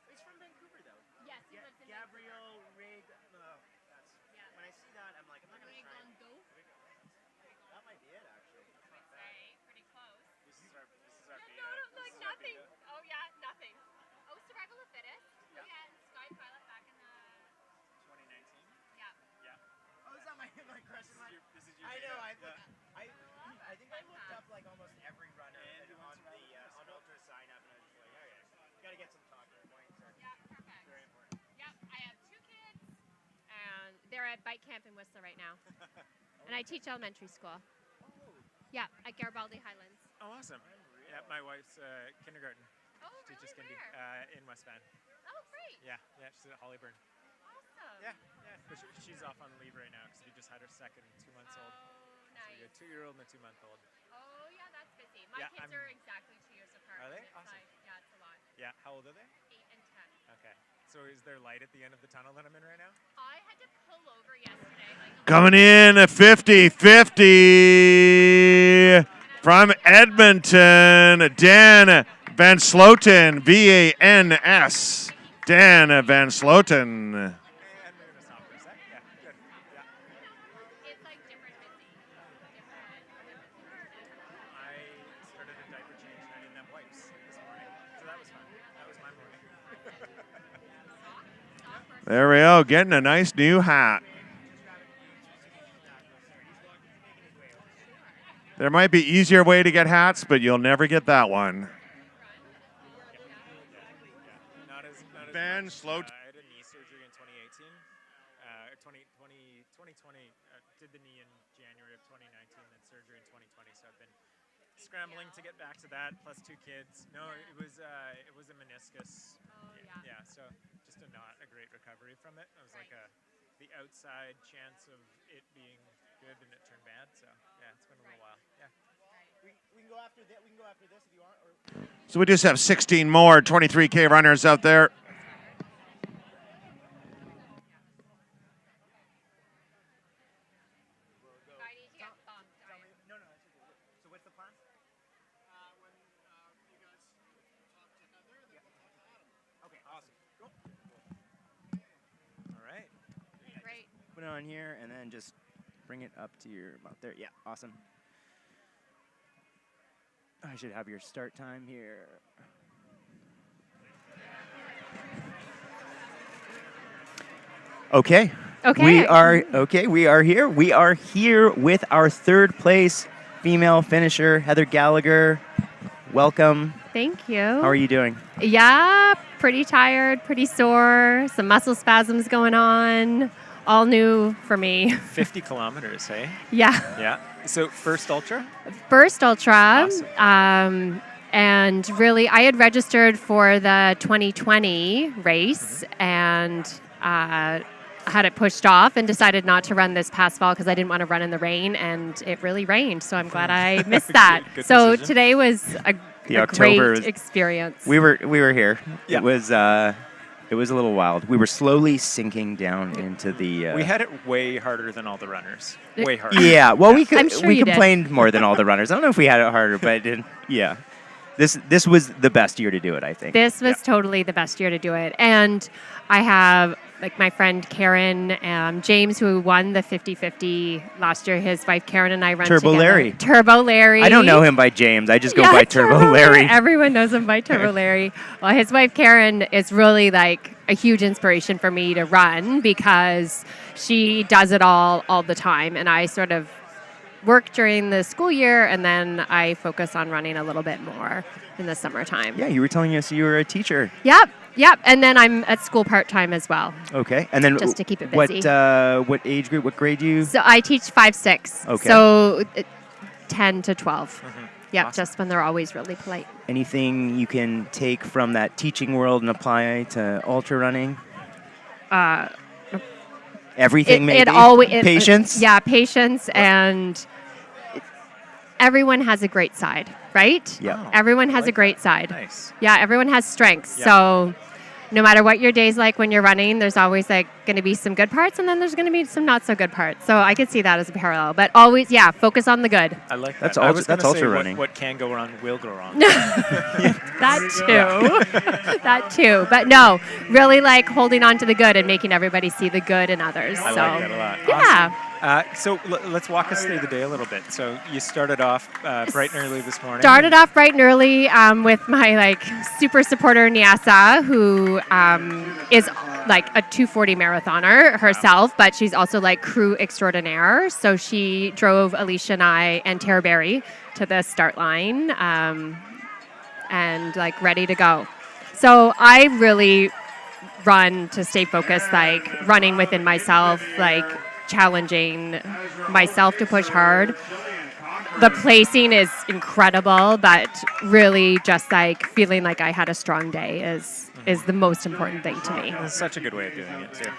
S3: He's from Vancouver, though. Yes, he lives in Gabriel Rig. When I see that, I'm like, I'm not going to try it. That might be it, actually.
S20: Pretty close.
S3: This is our
S20: Like nothing. Oh yeah, nothing. Oh, survival of fittest. Yeah. And Sky Pilot back in the
S3: 2019?
S20: Yeah.
S3: Oh, is that my crush line? I know. I think I looked up like almost every runner on Ultra sign up, and I was just like, okay, gotta get some talking points.
S20: Yeah, perfect. Very important. Yep, I have 2 kids, and they're at bike camp in Whistler right now. And I teach elementary school. Yeah, at Garibaldi Highlands.
S6: Oh, awesome. Yeah, my wife's kindergarten.
S20: Oh,
S6: She
S20: really?
S6: teaches
S20: Where?
S6: In West Van.
S20: Oh, great.
S6: Yeah, she's at Hollyburn.
S20: Awesome.
S6: Yeah. But she's off on leave right now because we just had her second 2 months old.
S20: Nice.
S6: So we got a 2-year-old and a 2-month-old.
S20: Oh, yeah, that's busy. My
S6: Yeah,
S20: kids are exactly 2 years apart.
S6: Are they?
S20: It's
S6: Awesome.
S20: like, yeah, it's a lot.
S6: Yeah, how old are they?
S20: 8 and 10.
S6: Okay. So is there light at the end of the tunnel that I'm in right now?
S20: I had to pull over yesterday.
S5: Coming in at 50-50 from Edmonton, Dan Van Sloten, V-A-N-S. Dan Van Sloten. There we go, getting a nice new hat. There might be easier way to get hats, but you'll never get that one. Ben, slow.
S6: I had a knee surgery in 2018. 2020, did the knee in January of 2019, then surgery in 2020. So I've been scrambling to get back to that. Plus 2 kids. No, it was a meniscus. Yeah. So just not a great recovery from it. It was like the outside chance of it being good, and it turned bad. So yeah, it's been a little while. Yeah.
S3: We can go after that. We can go after this if you want.
S5: So we just have 16 more 23K runners out there.
S1: Put it on here and then just bring it up to your mouth there. Yeah, awesome. I should have your start time here. Okay.
S20: Okay.
S1: We are here. We are here with our 3rd place female finisher, Heather Gallagher. Welcome.
S20: Thank you.
S1: How are you doing?
S20: Yeah, pretty tired, pretty sore, some muscle spasms going on. All new for me.
S6: 50 kilometers, hey?
S20: Yeah.
S6: Yeah. So first ultra?
S20: First ultra.
S6: Awesome.
S20: And really, I had registered for the 2020 race and had it pushed off and decided not to run this past fall because I didn't want to run in the rain, and it really rained. So I'm glad I missed that.
S6: Good
S20: so
S6: decision.
S20: today was a great experience.
S1: We were here.
S6: Yeah.
S1: It was a little wild. We were slowly sinking down into the.
S6: We had it way harder than all the runners. Way harder.
S1: Yeah. Well, we
S20: I'm sure
S1: we
S20: you did.
S1: complained more than all the runners. I don't know if we had it harder, but yeah. This was the best year to do it, I think.
S20: This was totally the best year to do it. And I have like my friend Karen, James, who won the 50-50 last year. His wife Karen and I run
S1: Turbo
S20: together.
S1: Larry.
S20: Turbo Larry.
S1: I don't know him by James. I just go by Turbo Larry.
S20: Everyone knows him by Turbo Larry. Well, his wife Karen is really like a huge inspiration for me to run because she does it all the time. And I sort of work during the school year, and then I focus on running a little bit more in the summertime.
S1: Yeah, you were telling us you were a teacher.
S20: Yep. And then I'm at school part-time as well.
S1: Okay. And then
S20: just to keep it busy.
S1: What age group, what grade do you?
S20: So I teach 5-6.
S1: Okay.
S20: So 10 to 12.
S6: Mm-hmm.
S20: Yeah,
S6: Awesome.
S20: just when they're always really polite.
S1: Anything you can take from that teaching world and apply to ultra running? Everything, maybe? Patience?
S20: Yeah, patience, and everyone has a great side, right?
S1: Yeah.
S20: Everyone has a great side.
S6: Nice.
S20: Yeah, everyone has strengths.
S6: Yeah.
S20: So no matter what your day's like when you're running, there's always like going to be some good parts, and then there's going to be some not so good parts. So I could see that as a parallel. But always, focus on the good.
S6: I like that.
S1: That's
S6: I was
S1: that's
S6: gonna
S1: ultra
S6: say
S1: running.
S6: What can go wrong will go wrong.
S20: That too. That too. But no, really like holding on to the good and making everybody see the good in others.
S6: I
S20: so
S6: like that a lot.
S20: yeah.
S6: Awesome. So let's walk us through the day a little bit. So you started off bright and early this morning.
S20: Started off bright and early with my like super supporter Nyasa, who is like a 240 marathoner herself, but she's also like crew extraordinaire. So she drove Alicia and I and Tara Berry to the start line and like ready to go. So I really run to stay focused, like running within myself, like challenging myself to push hard. The placing is incredible, but really just like feeling like I had a strong day is the most important thing to me.
S6: That's such a good way of doing it too.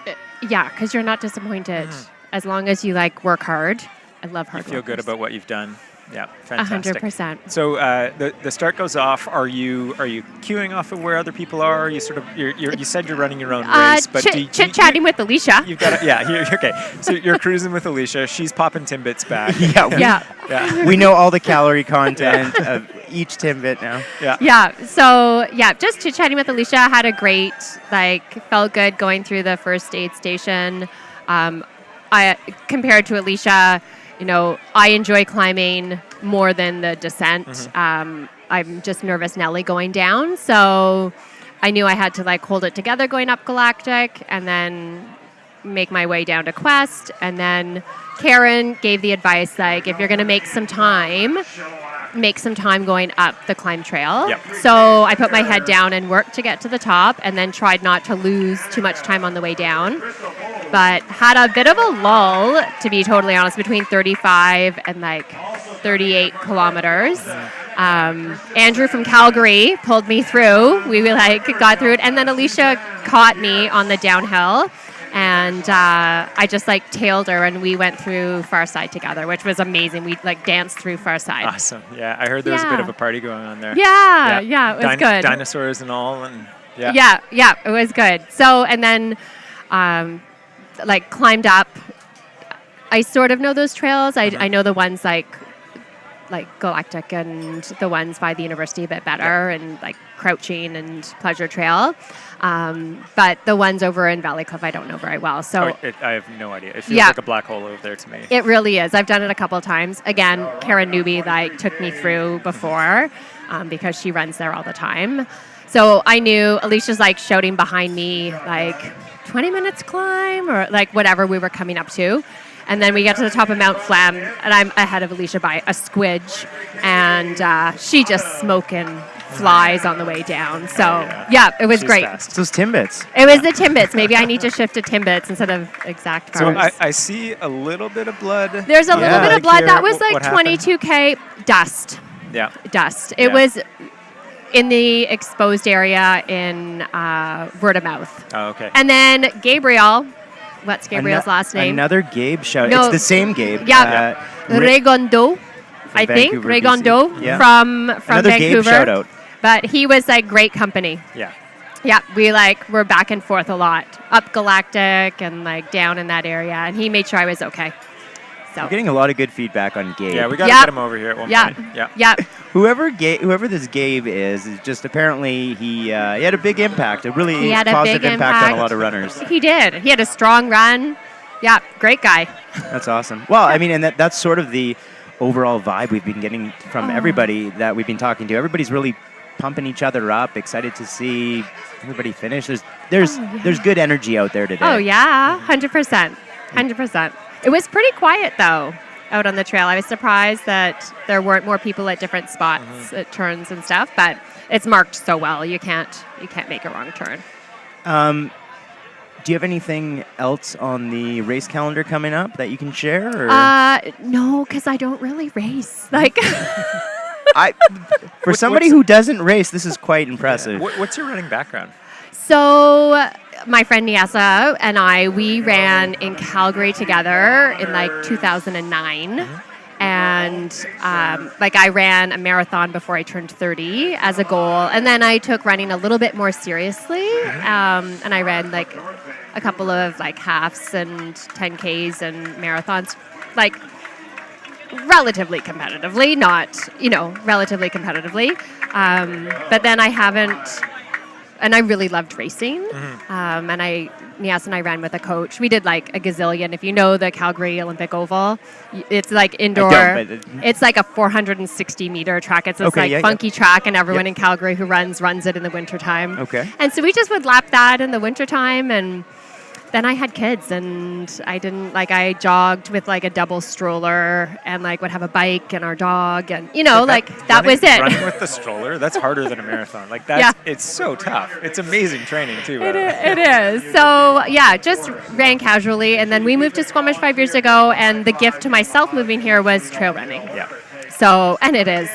S20: Yeah, because you're not disappointed as long as you like work hard. I love hard.
S6: You feel good
S20: workers.
S6: about what you've done. Yeah, fantastic.
S20: 100%.
S6: So the start goes off. Are you queuing off of where other people are? You said you're running your own race, but
S20: chit chatting with Alicia.
S6: You've got okay. So you're cruising with Alicia. She's popping Timbits back.
S1: Yeah. We know all the calorie content of each Timbit now.
S20: Yeah. So just chit chatting with Alicia. Had a great felt good going through the first aid station. I compared to Alicia. I enjoy climbing more than the descent. I'm just nervous Nelly going down. So I knew I had to like hold it together going up Galactic and then make my way down to Quest. And then Karen gave the advice, like, if you're going to make some time going up the climb trail.
S6: Yep.
S20: So I put my head down and worked to get to the top and then tried not to lose too much time on the way down. But had a bit of a lull, to be totally honest, between 35 and like 38 kilometers. Andrew from Calgary pulled me through. We got through it. And then Alicia caught me on the downhill. And I just like tailed her, and we went through Farside together, which was amazing. We like danced through Farside.
S6: Awesome. Yeah, I heard there was a bit of a party going on there.
S20: Yeah, it was good.
S6: Dinosaurs and all, and
S20: yeah, it was good. So and then like climbed up. I sort of know those trails. I know the ones like Galactic and the ones by the university a bit better, and like Crouching and Pleasure Trail. But the ones over in Valley Cliff, I don't know very well. So
S6: I have no idea. It feels like a black hole over there to me.
S20: It really is. I've done it a couple of times. Again, Karen Newby took me through before because she runs there all the time. So I knew Alicia's like shouting behind me like 20 minutes climb or like whatever we were coming up to. And then we get to the top of Mount Phlegm, and I'm ahead of Alicia by a squidge, and she just smoking flies on the way down. So, it was great.
S1: It's those Timbits.
S20: It was the Timbits. Maybe I need to shift to Timbits instead of exact
S6: So
S20: bars.
S6: I see a little bit of blood.
S20: There's a little bit of blood.
S6: Here.
S20: That was like
S6: What happened?
S20: 22K dust.
S6: Yeah.
S20: Dust. It was in the exposed area in word of mouth.
S6: Oh, okay.
S20: And then Gabriel, what's Gabriel's last name?
S1: Another Gabe shout.
S20: No.
S1: It's the same Gabe.
S20: Yeah. Regondo, I think.
S1: Vancouver,
S20: Regondo
S1: BC. Yeah.
S20: from
S1: Another
S20: Vancouver.
S1: Gabe shout out.
S20: But he was like great company.
S6: Yeah.
S20: Yeah, we were back and forth a lot, up Galactic and like down in that area, and he made sure I was okay. So
S1: We're getting a lot of good feedback on Gabe.
S6: Yeah, we got to get him over here at one point.
S20: Yeah.
S1: Whoever this Gabe is just apparently he had a big impact, a really
S20: He had a
S1: positive
S20: big
S1: impact on a
S20: impact.
S1: lot of runners.
S20: He did. He had a strong run. Yeah, great guy.
S1: That's awesome. Well, I mean, and that's sort of the overall vibe we've been getting from everybody that we've been talking to. Everybody's really pumping each other up, excited to see everybody finish. There's good energy out there today.
S20: Oh yeah, 100%, 100%. It was pretty quiet though out on the trail. I was surprised that there weren't more people at different spots, at turns and stuff. But it's marked so well, you can't make a wrong turn.
S1: Do you have anything else on the race calendar coming up that you can share? Or?
S20: No, because I don't really race.
S1: For somebody who doesn't race, this is quite impressive.
S6: What's your running background?
S20: So my friend Niasa and we ran in Calgary together in 2009. And I ran a marathon before I turned 30 as a goal. And then I took running a little bit more seriously. And I ran a couple of halves and 10Ks and marathons, relatively competitively, relatively competitively. But then I haven't, and I really loved racing. And Nias and I ran with a coach. We did a gazillion. If you know the Calgary Olympic Oval, it's indoor.
S1: I don't, but
S20: it's a 460-meter track. It's this funky track, and everyone in Calgary who runs it in the wintertime.
S1: Okay.
S20: And so we just would lap that in the wintertime, and then I had kids, and I didn't I jogged with a double stroller, and would have a bike and our dog, and that was it.
S6: Running with the stroller, that's harder than a marathon. It's so tough. It's amazing training too.
S20: It is. So just ran casually, and then we moved to Squamish 5 years ago, and the gift to myself moving here was trail running.
S6: Yeah.
S20: So, and it is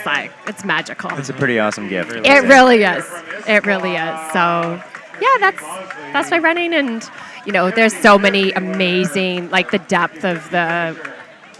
S20: it's magical.
S1: It's a pretty awesome gift.
S20: It really is. It really is. So, that's my running, and there's so many amazing, the depth of the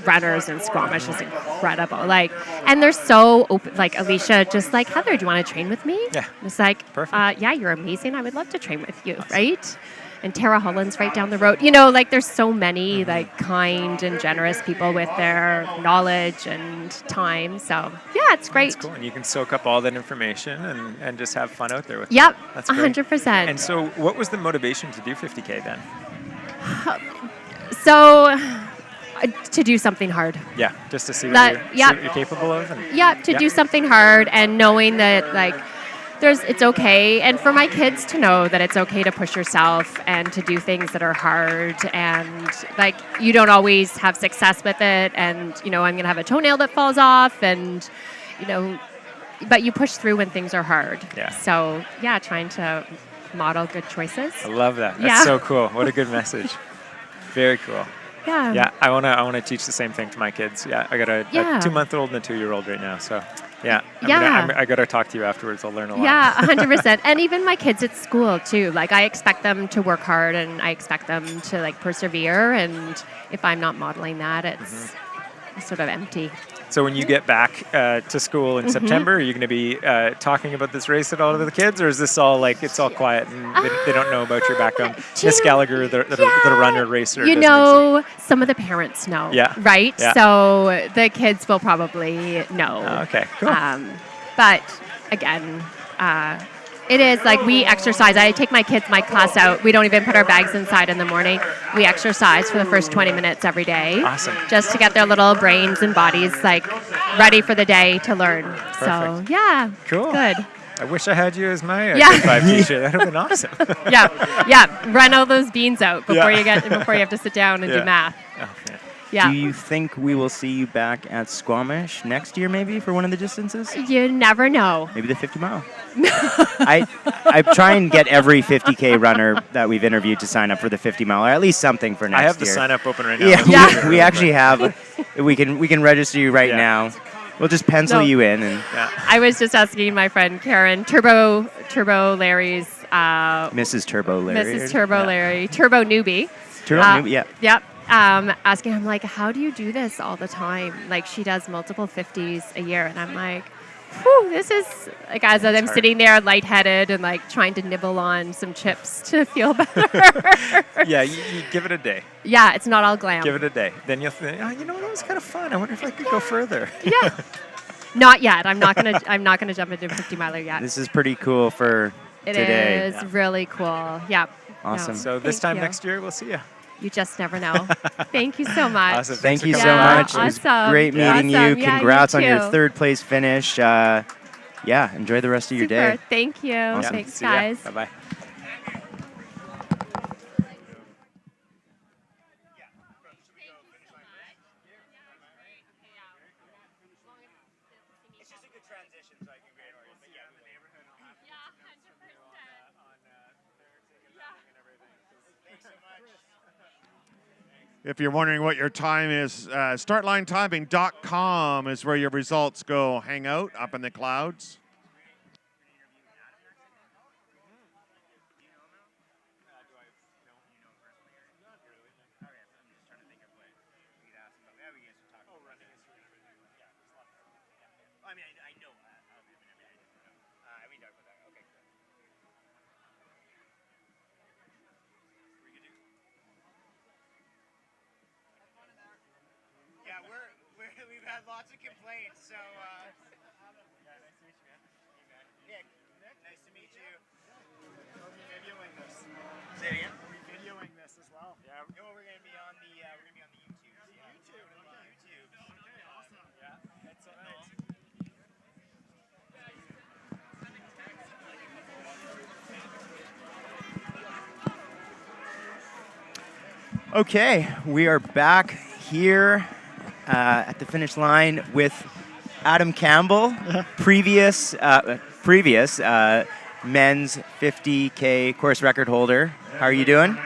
S20: runners in Squamish is incredible. And they're so open. Alicia, just Heather, do you want to train with me?
S6: Yeah.
S20: It's
S6: perfect.
S20: Yeah, you're amazing. I would love to train with you, right? And Tara Holland's right down the road. There's so many kind and generous people with their knowledge and time. So it's great.
S6: That's cool. And you can soak up all that information and just have fun out there with
S20: Yep,
S6: it. That's great.
S20: 100%.
S6: And so what was the motivation to do 50K then?
S20: So to do something hard.
S6: Yeah, just to see what you're capable of.
S20: To do something hard, and knowing that it's okay. And for my kids to know that it's okay to push yourself and to do things that are hard, and like you don't always have success with it, and I'm going to have a toenail that falls off, and but you push through when things are hard.
S6: Yeah.
S20: So yeah, trying to model good choices.
S6: I love that. That's so cool. What a good message. Very cool.
S20: Yeah.
S6: Yeah, I wanna teach the same thing to my kids. Yeah, I got a 2-month-old and a 2-year-old right now. So yeah, I gotta talk to you afterwards. I'll learn a lot.
S20: Yeah, 100%. And even my kids at school too. Like I expect them to work hard, and I expect them to like persevere. And if I'm not modeling that, it's sort of empty.
S6: So when you get back to school in September, are you going to be talking about this race at all to the kids, or is this all like it's all quiet and they don't know about your background? Miss Gallagher, the runner racer.
S20: Some of the parents know.
S6: Yeah.
S20: Right.
S6: Yeah.
S20: So the kids will probably know.
S6: Oh, okay. Cool.
S20: But again. It is like we exercise. I take my class out. We don't even put our bags inside in the morning. We exercise for the first 20 minutes every day.
S6: Awesome.
S20: Just to get their little brains and bodies like ready for the day to learn.
S6: Perfect.
S20: So yeah.
S6: Cool.
S20: Good.
S6: I wish I had you as my grade 5 teacher. That would have been awesome.
S20: Yeah. Run all those beans out before you have to sit down and do math.
S6: Oh, man.
S20: Yeah.
S1: Do you think we will see you back at Squamish next year, maybe, for one of the distances?
S20: You never know.
S1: Maybe the 50 mile. I try and get every 50K runner that we've interviewed to sign up for the 50 mile, or at least something for next year.
S6: I have the sign up open right now.
S1: Yeah, we actually have. We can register you right now. We'll just pencil you in. And
S20: I was just asking my friend Karen, Turbo Larry's.
S1: Mrs. Turbo Larry.
S20: Mrs. Turbo Larry. Turbo newbie.
S1: Turbo newbie, yeah.
S20: Yep. Asking him, like, how do you do this all the time? Like, she does multiple 50s a year. And I'm like, whew, this is, like, as I'm sitting there lightheaded and, like, trying to nibble on some chips to feel better.
S6: Yeah, you give it a day.
S20: Yeah, it's not all glam.
S6: Give it a day. Then you'll think, that was kind of fun. I wonder if I could go further.
S20: Yeah. Not yet. I'm not gonna jump into a 50 miler yet.
S1: This is pretty cool for today.
S20: It is really cool. Yeah.
S1: Awesome.
S20: No,
S6: So this time next year, we'll see you.
S20: You just never know. Thank you so much.
S6: Awesome.
S1: Thank you so much. It was great meeting you.
S20: Yeah,
S1: Congrats
S20: you
S1: on your
S20: too.
S1: 3rd place finish. Enjoy the rest of your day.
S20: Thank you.
S1: Awesome.
S20: Thanks,
S6: See ya.
S20: guys.
S6: Bye-bye.
S5: If you're wondering what your time is, startlinetiming.com is where your results go hang out up in the clouds.
S3: We've had lots of complaints, so Nick, nice to meet you. We're videoing this. Say it again. We're videoing this as well. Yeah. We're gonna be on the YouTube. Yeah. YouTube. Okay, awesome. Yeah. That's
S1: Okay, we are back here at the finish line with Adam Campbell, previous men's 50K course record holder. How are you doing?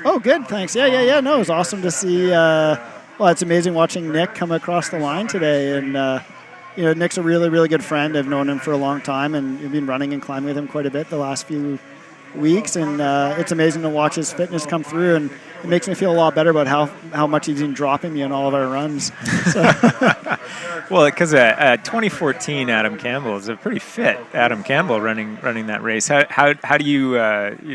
S7: Oh, good, thanks. Yeah. No, it was awesome to see. It's amazing watching Nick come across the line today. And, Nick's a really, really good friend. I've known him for a long time, and we've been running and climbing with him quite a bit the last few weeks. And it's amazing to watch his fitness come through. And it makes me feel a lot better about how much he's been dropping me on all of our runs. So.
S6: Well, because 2014 Adam Campbell is a pretty fit Adam Campbell running that race. How do you,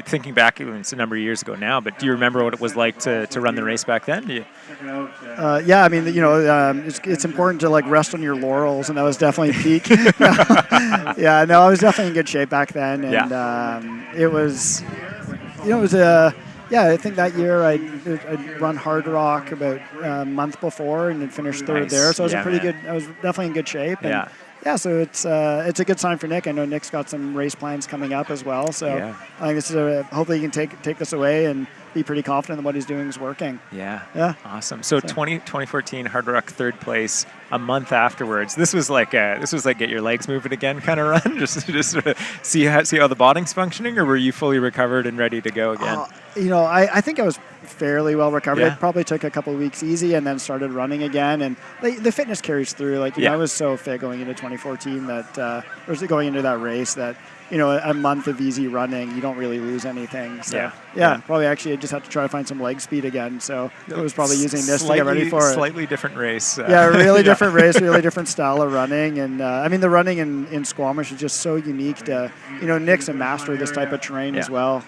S6: thinking back, it's a number of years ago now, but do you remember what it was like to run the race back then? Do you?
S7: Yeah, I mean, it's important to like rest on your laurels, and that was definitely peak. I was definitely in good shape back then, and it was, I think that year I'd run Hard Rock about a month before and had finished third there, so I was I was definitely in good shape. And yeah, so it's a good sign for Nick. I know Nick's got some race plans coming up as well. So
S1: Yeah.
S7: I think this is hopefully he can take this away and be pretty confident that what he's doing is working.
S6: Yeah.
S7: Yeah.
S6: Awesome. So 2014 Hard Rock third place. A month afterwards, this was like get your legs moving again kind of run, just sort of see how the body's functioning, or were you fully recovered and ready to go again?
S7: I think I was fairly well recovered.
S6: Yeah.
S7: It probably took a couple of weeks easy and then started running again. And the fitness carries through. Like, I was so fit going into 2014 that, going into that race that, a month of easy running, you don't really lose anything. So, probably actually I just had to try to find some leg speed again. So I was probably using this to get ready for it.
S6: Slightly different race.
S7: Really different race, really different style of running. And the running in Squamish is just so unique to, Nick's a master of this type of terrain as well.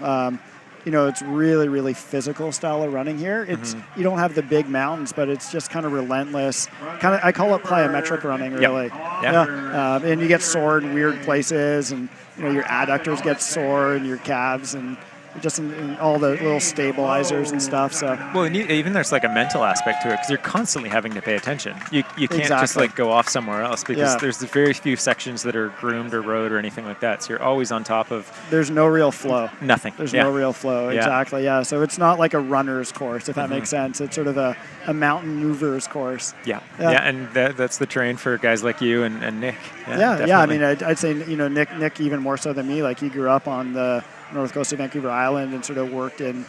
S7: It's really, really physical style of running here. It's you don't have the big mountains, but it's just kind of relentless. I call it plyometric running, really. And you get sore in weird places, and your adductors get sore, and your calves, and just in all the little stabilizers and stuff. So
S6: and even there's like a mental aspect to it because you're constantly having to pay attention. You can't just
S7: Exactly.
S6: like go off somewhere else because there's very few sections that are groomed or rode or anything like that. So you're always on top of.
S7: There's no real flow.
S6: Nothing.
S7: There's no real flow.
S6: Yeah.
S7: Exactly. Yeah. So it's not like a runner's course, if that makes sense. It's sort of a mountain mover's course.
S6: Yeah. And that's the terrain for guys like you and Nick.
S7: Definitely. I'd say Nick even more so than me. Like he grew up on the north coast of Vancouver Island and sort of worked in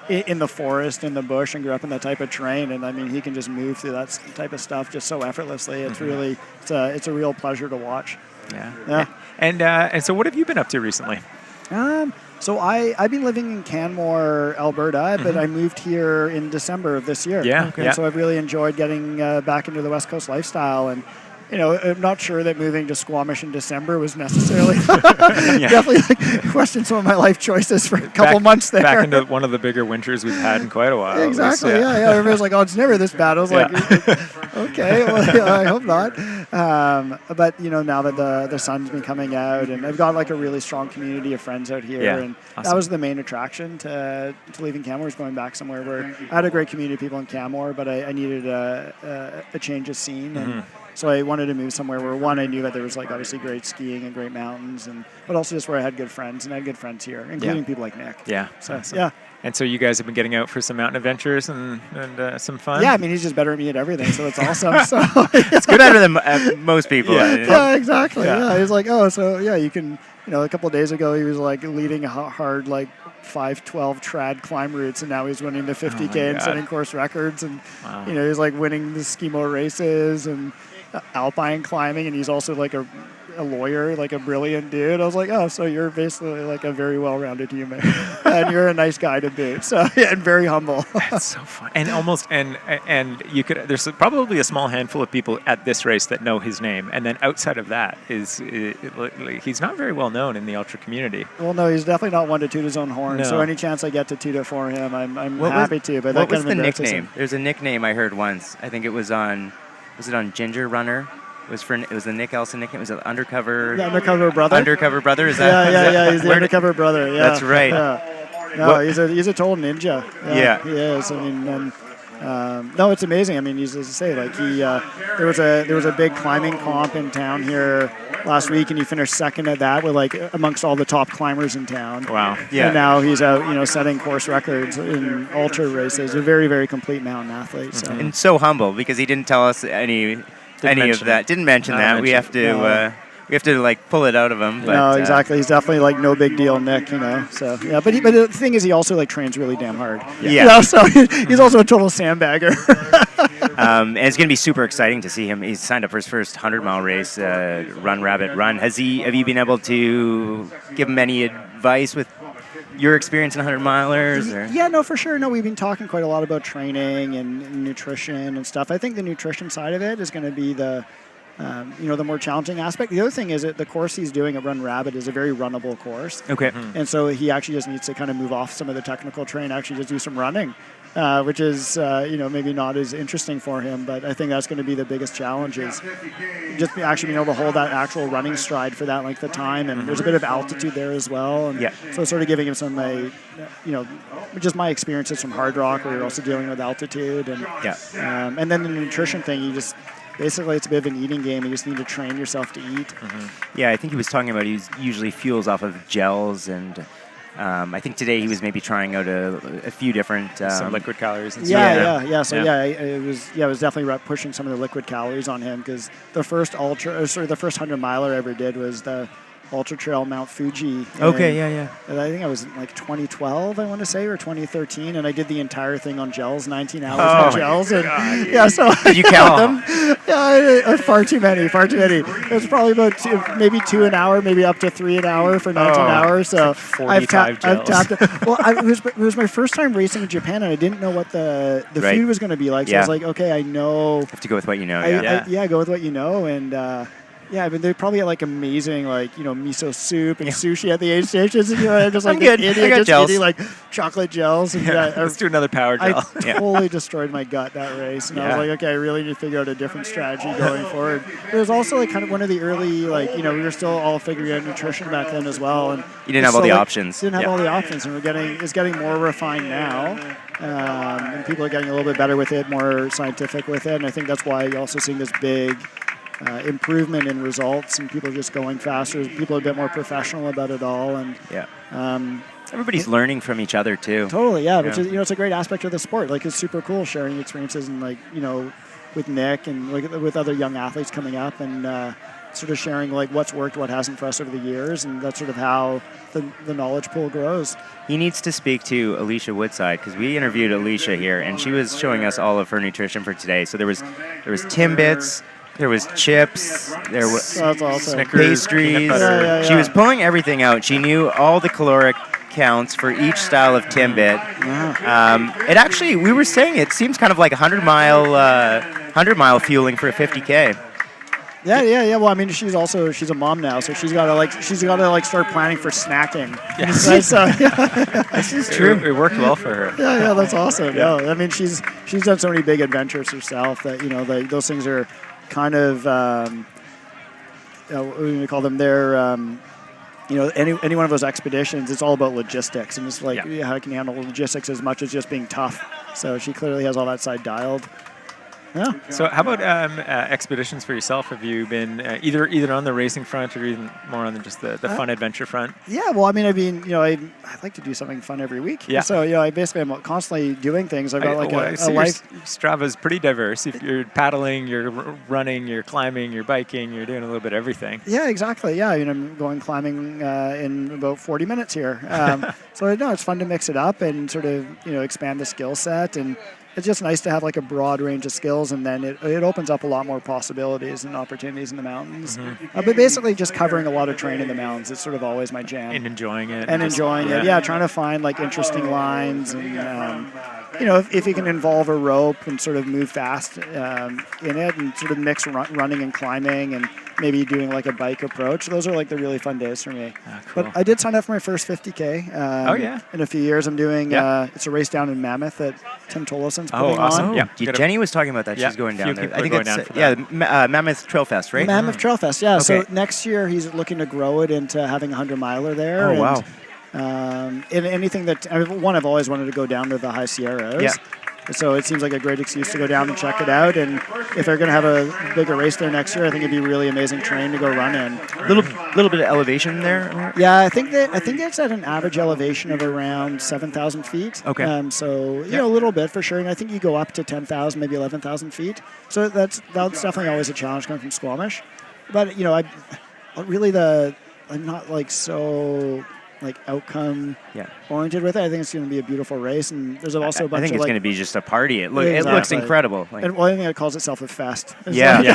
S7: the forest, in the bush, and grew up in that type of terrain. And he can just move through that type of stuff just so effortlessly. It's really it's a real pleasure to watch.
S6: Yeah. And so what have you been up to recently?
S7: So I've been living in Canmore, Alberta, but I moved here in December of this year. And so I've really enjoyed getting back into the West Coast lifestyle. And I'm not sure that moving to Squamish in December was necessarily definitely question some of my life choices for a couple months there.
S6: Back into one of the bigger winters we've had in quite a while.
S7: Exactly. Everybody's like, "Oh, it's never this bad." I was like, "Okay, well, I hope not." But now that the sun's been coming out, and I've got like a really strong community of friends out here, and that was the main attraction to leaving Canmore, was going back somewhere where I had a great community of people in Canmore, but I needed a change of scene. And so I wanted to move somewhere where, one, I knew that there was like obviously great skiing and great mountains, but also just where I had good friends, and I had good friends here, including people like Nick. So
S6: awesome. And so you guys have been getting out for some mountain adventures and some fun?
S7: Yeah, he's just better at me at everything, so it's awesome. So
S1: it's good better than most people.
S7: Yeah, exactly. Yeah, he's like, you can, a couple of days ago he was like leading a hard like 5:12 trad climb routes, and now he's winning the 50K and setting course records, and he's like winning the skimo races and alpine climbing, and he's also like a lawyer, like a brilliant dude. I was like, so you're basically like a very well-rounded human, and you're a nice guy to boot. So and very humble.
S6: That's so fun. And and you could. There's probably a small handful of people at this race that know his name, and then outside of that he's not very well known in the ultra community.
S7: Well, no, he's definitely not one to toot his own horn.
S6: No.
S7: So any chance I get to toot it for him, I'm happy to. But
S1: what was the nickname? There's a nickname I heard once. I think it was on. Was it on Ginger Runner? It was the Nick Elson nickname. Was it Undercover?
S7: The Undercover Brother.
S1: Undercover Brother. Is that?
S7: Yeah. He's the Undercover Brother. Yeah.
S1: That's right.
S7: Yeah. No, he's a total ninja.
S1: Yeah.
S7: He is. No, it's amazing. As I say, like there was a big climbing comp in town here last week, and he finished second at that with like amongst all the top climbers in town.
S6: Wow.
S7: Yeah. And now he's out, setting course records in ultra races. A very, very complete mountain athlete. So.
S1: And so humble because he didn't tell us any of that. Didn't mention that. We have to like pull it out of him. But,
S7: no, exactly. He's definitely like no big deal, Nick. So yeah. But the thing is, he also like trains really damn hard.
S1: Yeah.
S7: So he's also a total sandbagger.
S1: And it's going to be super exciting to see him. He's signed up for his first 100-mile race, Run Rabbit Run. Have you been able to give him any advice with your experience in 100-milers? Or?
S7: Yeah, no, for sure. No, we've been talking quite a lot about training and nutrition and stuff. I think the nutrition side of it is going to be the more challenging aspect. The other thing is that the course he's doing at Run Rabbit is a very runnable course.
S1: Okay.
S7: And so he actually just needs to kind of move off some of the technical terrain, actually just do some running, which is, maybe not as interesting for him. But I think that's going to be the biggest challenge, is just actually being able to hold that actual running stride for that length of time. And there's a bit of altitude there as well. And so sort of giving him some, just my experiences from Hard Rock, where you're also dealing with altitude. And then the nutrition thing, basically it's a bit of an eating game. You just need to train yourself to eat.
S1: Yeah, I think he was talking about he usually fuels off of gels, and I think today he was maybe trying out a few different
S6: some liquid calories and
S7: yeah.
S6: stuff.
S7: So it was definitely pushing some of the liquid calories on him, because the first the first 100 miler I ever did was the Ultra Trail Mount Fuji.
S1: Okay,
S7: And I think I was in like 2012, I want to say, or 2013, and I did the entire thing on gels, 19 hours on gels. And so
S1: did you count them?
S7: Yeah, far too many. It was probably about maybe 2 an hour, maybe up to 3 an hour for 19 hours. So
S6: like 45
S7: I've tapped it. Well, it was my first time racing in Japan, and I didn't know what the food was going to be like. So I was like, okay, I know.
S1: Have to go with what you know.
S7: Go with what you know, and. Yeah, but they probably had like amazing, miso soup and sushi at the aid stations. And, I'm just like
S1: I'm good.
S7: an
S1: I got
S7: idiot, just
S1: gels.
S7: eating like chocolate gels. And,
S6: Let's do another power gel.
S7: I totally destroyed my gut that race, and I was like, okay, I really need to figure out a different strategy going forward. It was also like kind of one of the early, we were still all figuring out nutrition back then as well, and
S1: you didn't have all the options.
S7: Didn't have all the options, and it's getting more refined now. And people are getting a little bit better with it, more scientific with it, and I think that's why you're also seeing this big improvement in results, and people are just going faster. People are a bit more professional about it all, and
S1: everybody's learning from each other too.
S7: Totally, which is it's a great aspect of the sport. Like, it's super cool sharing experiences and with Nick and with other young athletes coming up, and sort of sharing what's worked, what hasn't for us over the years, and that's sort of how the knowledge pool grows.
S1: He needs to speak to Alicia Woodside, because we interviewed Alicia here, and she was showing us all of her nutrition for today. So there was Timbits. There was chips. There was pastries. She was pulling everything out. She knew all the caloric counts for each style of Timbit. It actually, we were saying, it seems kind of like 100 mile fueling for a 50K.
S7: Yeah. Well, I mean, she's a mom now, so she's got to start planning for snacking.
S6: Yes.
S7: Right? So,
S6: this is true. It worked well for her.
S7: Yeah, that's awesome. Yeah. I mean, she's done so many big adventures herself that those things are kind of what do we call them? They're any one of those expeditions, it's all about logistics, and it's how can you handle logistics as much as just being tough. So she clearly has all that side dialed. Yeah.
S6: So how about expeditions for yourself? Have you been either on the racing front or even more on just the fun adventure front?
S7: Yeah. Well, I like to do something fun every week.
S6: Yeah.
S7: So I'm constantly doing things. I've got a life.
S6: Strava's pretty diverse. If you're paddling, you're running, you're climbing, you're biking, you're doing a little bit of everything.
S7: Yeah, exactly. Yeah. I'm going climbing in about 40 minutes here. So it's fun to mix it up and sort of expand the skill set, and it's just nice to have a broad range of skills, and then it opens up a lot more possibilities and opportunities in the mountains. But basically just covering a lot of terrain in the mountains is sort of always my jam.
S6: And enjoying it.
S7: Yeah, trying to find interesting lines, and if you can involve a rope and sort of move fast in it, and sort of mix running and climbing, and maybe doing a bike approach. Those are the really fun days for me.
S6: Cool.
S7: But I did sign up for my first 50K. In a few years. I'm doing it's a race down in Mammoth that Tim Toloson's putting
S6: awesome.
S7: on.
S6: Yeah.
S1: Jenny was talking about that. She's going down there.
S6: I think it's
S1: Mammoth Trail Fest, right?
S7: Mammoth Trail Fest, yeah.
S1: Okay.
S7: So next year he's looking to grow it into having 100 miler there.
S1: Oh, wow.
S7: And anything that I've always wanted to go down to the High Sierras.
S1: Yeah.
S7: So it seems like a great excuse to go down and check it out. And if they're going to have a bigger race there next year, I think it'd be a really amazing terrain to go run in.
S1: Little bit of elevation there.
S7: Yeah, I think it's at an average elevation of around 7,000 feet.
S1: Okay.
S7: So a little bit for sure. And I think you go up to 10,000, maybe 11,000 feet. So that's definitely always a challenge coming from Squamish. But I'm not so outcome oriented with it. I think it's going to be a beautiful race, and there's also a bunch of
S1: I think it's going to be just a party. It looks incredible.
S7: And I think it calls itself a fest.
S1: Yeah.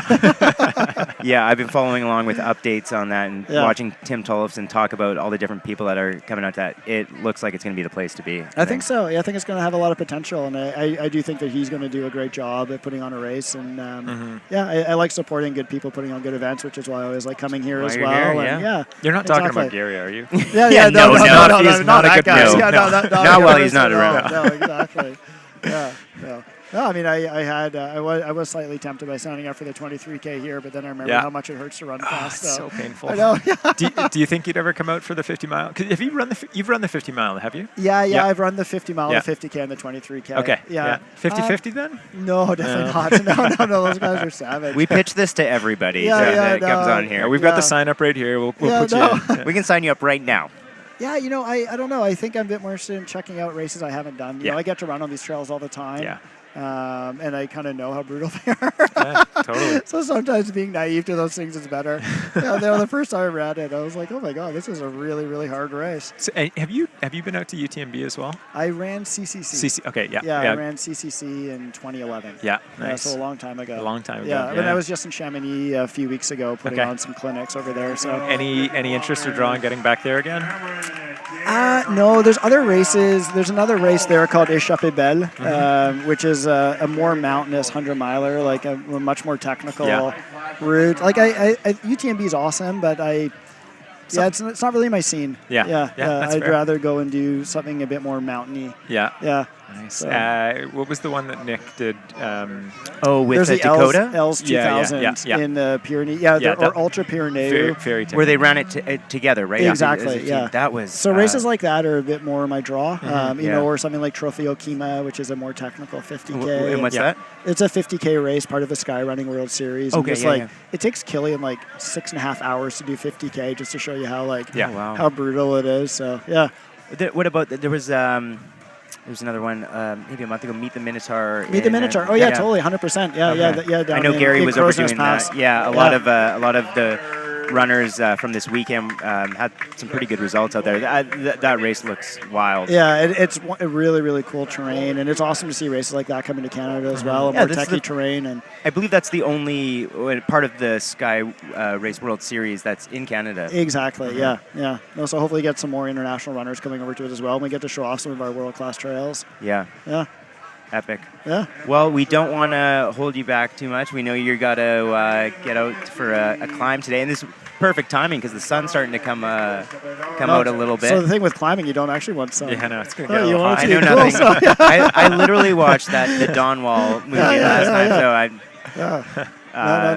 S1: Yeah, I've been following along with updates on that and watching Tim Tollefson talk about all the different people that are coming out. That it looks like it's going to be the place to be.
S7: I think so. Yeah, I think it's going to have a lot of potential, and I do think that he's going to do a great job at putting on a race. And I like supporting good people putting on good events, which is why I always like coming here as well.
S6: You're not talking about Gary, are you?
S7: No,
S6: he's not a
S7: that
S6: good
S7: guy.
S6: no.
S7: Yeah,
S1: Not while he's not around.
S7: No, exactly. Yeah. No, I mean, I was slightly tempted by signing up for the 23K here, but then I remember how much it hurts to run fast.
S6: It's so painful.
S7: I know.
S6: do you think you'd ever come out for the 50 mile? 'Cause have you run you've run the 50 mile, have you?
S7: Yeah, I've run the 50 mile, the 50K, and the 23K.
S6: Okay.
S7: Yeah.
S6: 50-50 then?
S7: No, definitely not. No, those guys are savage.
S1: We pitch this to everybody that comes on here.
S6: We've got the sign up right here. We'll put you in.
S1: We can sign you up right now.
S7: Yeah, I don't know. I think I'm a bit more interested in checking out races I haven't done. You know, I get to run on these trails all the time.
S6: Yeah.
S7: And I kind of know how brutal they are.
S6: Yeah, totally.
S7: So sometimes being naive to those things is better. The first time I ran it, I was like, oh my God, this is a really, really hard race.
S6: So, have you been out to UTMB as well?
S7: I ran CCC.
S6: Okay, yeah.
S7: Yeah, I ran CCC in 2011.
S6: Yeah, nice.
S7: So a long time ago.
S6: A long time ago.
S7: Yeah, I mean, I was just in Chamonix a few weeks ago putting on some clinics over there. So
S6: any interest or draw in getting back there again?
S7: No, there's other races. There's another race there called Échappée Belle, which is a more mountainous 100-miler, like a much more technical route. Like UTMB is awesome, but it's not really my scene. I'd rather go and do something a bit more mountainy.
S6: Yeah. Nice.
S7: So.
S6: What was the one that Nick did?
S1: With the Dakota?
S7: Els 2000 in the Pyrenees. Or Ultra Pyrenees.
S6: Very
S1: where they ran it together, right?
S7: Exactly, yeah.
S1: That was...
S7: So races like that are a bit more my draw, or something like Trofeo Kima, which is a more technical 50K.
S1: And what's that?
S7: It's a 50K race, part of the Sky Running World Series.
S1: Okay,
S7: it takes Killian 6.5 hours to do 50K just to show you how
S1: how
S7: brutal it is. So, yeah.
S1: What about, there was another one, maybe a month ago, Meet the Minotaur.
S7: Meet the Minotaur. Oh, yeah, totally, 100%.
S1: I know Gary was overdoing that. Yeah, a lot of the runners from this weekend had some pretty good results out there. That race looks wild.
S7: Yeah, it's a really, really cool terrain, and it's awesome to see races like that coming to Canada as well, a more techy terrain. And
S1: I believe that's the only part of the Sky Race World Series that's in Canada.
S7: Exactly, yeah. No, so hopefully get some more international runners coming over to it as well, and we get to show off some of our world-class trails.
S1: Yeah. Epic.
S7: Yeah.
S1: Well, we don't want to hold you back too much. We know you got to get out for a climb today, and this is perfect timing because the sun's starting to come out a little bit.
S7: So the thing with climbing, you don't actually want sun.
S6: Yeah, no, it's going to get
S7: hot.
S1: I know nothing. I literally watched the Dawnwall movie last night, so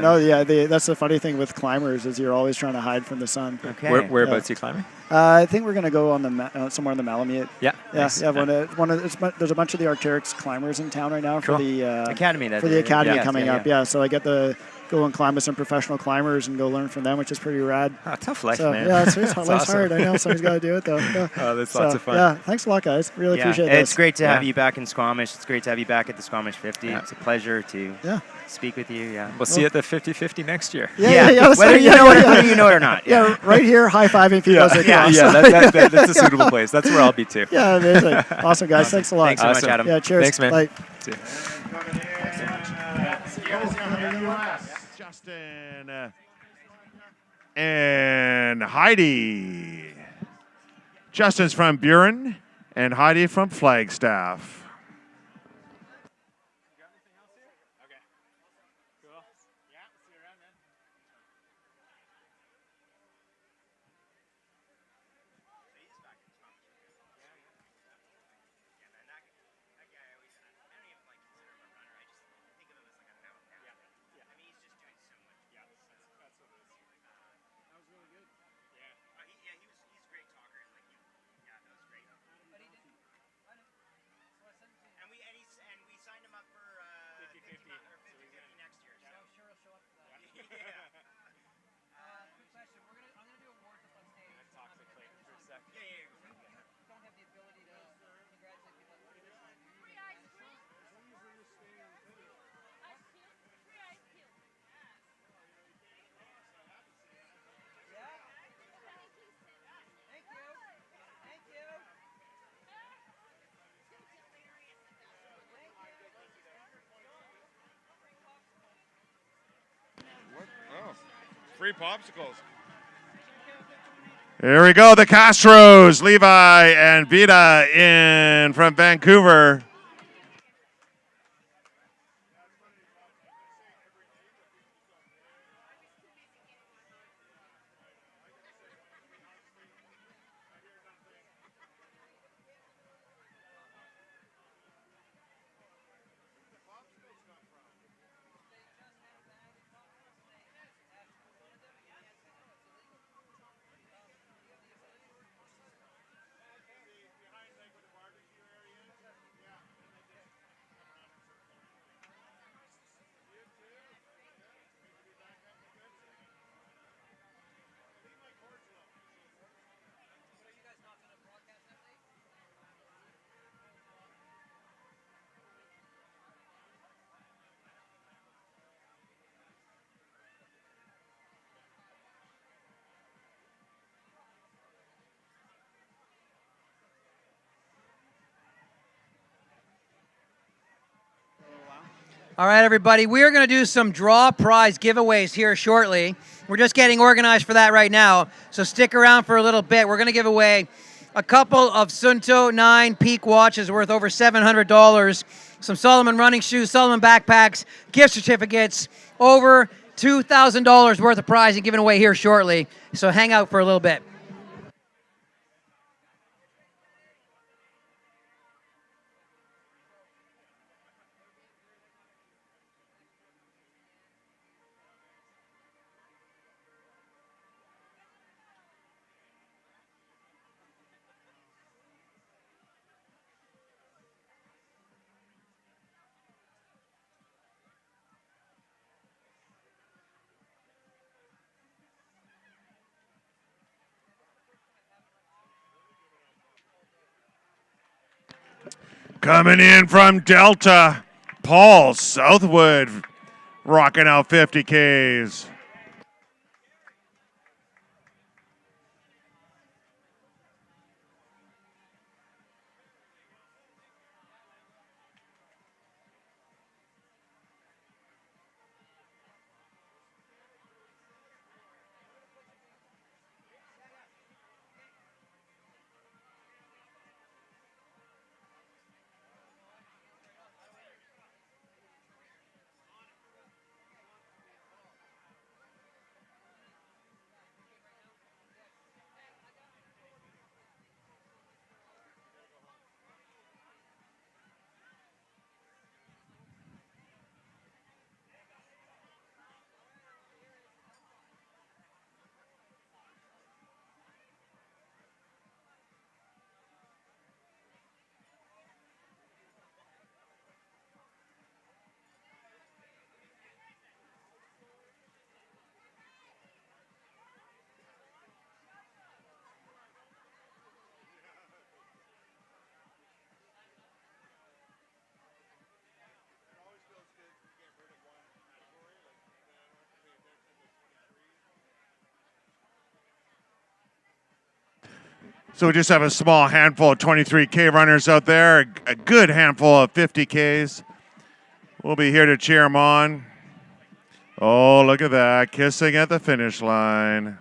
S7: No. Yeah, that's the funny thing with climbers is you're always trying to hide from the sun.
S6: Okay. Whereabouts are you climbing?
S7: I think we're going to go on somewhere on the Malamute.
S6: Yeah.
S7: Nice. There's a bunch of the Arc'teryx climbers in town right now for the
S1: academy.
S7: Coming up. Yeah, so I get to go and climb with some professional climbers and go learn from them, which is pretty rad.
S6: Tough life,
S7: man.
S6: Yeah,
S7: it's life's
S6: awesome.
S7: hard. I know somebody's got to do it though. Yeah.
S6: That's lots of fun.
S7: Yeah, thanks a lot, guys. Really appreciate it.
S1: It's great to have you back in Squamish. It's great to have you back at the Squamish 50. It's a pleasure to speak with you. Yeah,
S6: we'll see you at the 50-50 next year.
S1: Whether you know it or not.
S7: Yeah, right here, high-fiving people.
S6: That's a suitable place. That's where I'll be too.
S7: Yeah, amazing. Awesome, guys. Thanks a lot.
S1: Thanks so much, Adam.
S7: Yeah, cheers.
S6: Thanks, man.
S7: Bye.
S5: Justin and Heidi. Justin's from Buren and Heidi from Flagstaff. Free popsicles. Here we go, the Castros, Levi and Vita in from Vancouver.
S4: All right, everybody, we are going to do some draw prize giveaways here shortly. We're just getting organized for that right now, so stick around for a little bit. We're going to give away a couple of Sunto 9 Peak watches worth over $700, some Solomon running shoes, Solomon backpacks, gift certificates, over $2,000 worth of prize and given away here shortly. So hang out for a little bit.
S5: Coming in from Delta, Paul Southwood, rocking out 50Ks. So we just have a small handful of 23K runners out there, a good handful of 50Ks. We'll be here to cheer them on. Oh, look at that, kissing at the finish line.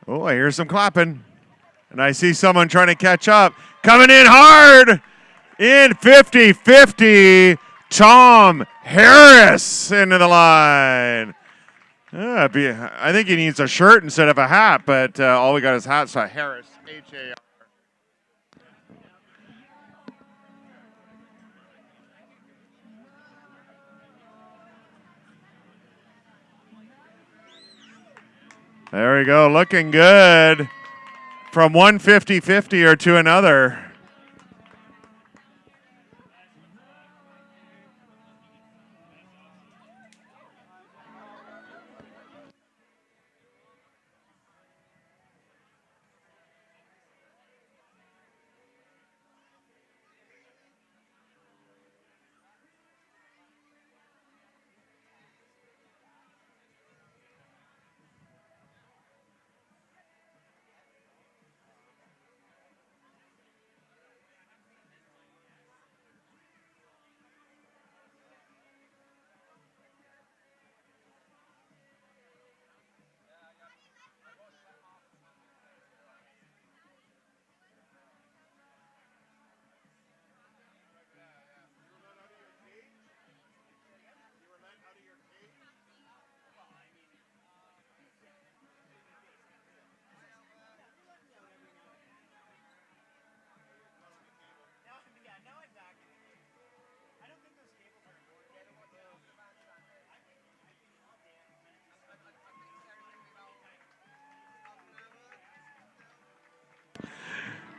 S5: Oh, I hear some clapping. And I see someone trying to catch up. Coming in hard in 50-50, Tom Harris into the line. I think he needs a shirt instead of a hat, but all we got is hats. So Harris, H-A-R. There we go, looking good. From one 50-50 to another.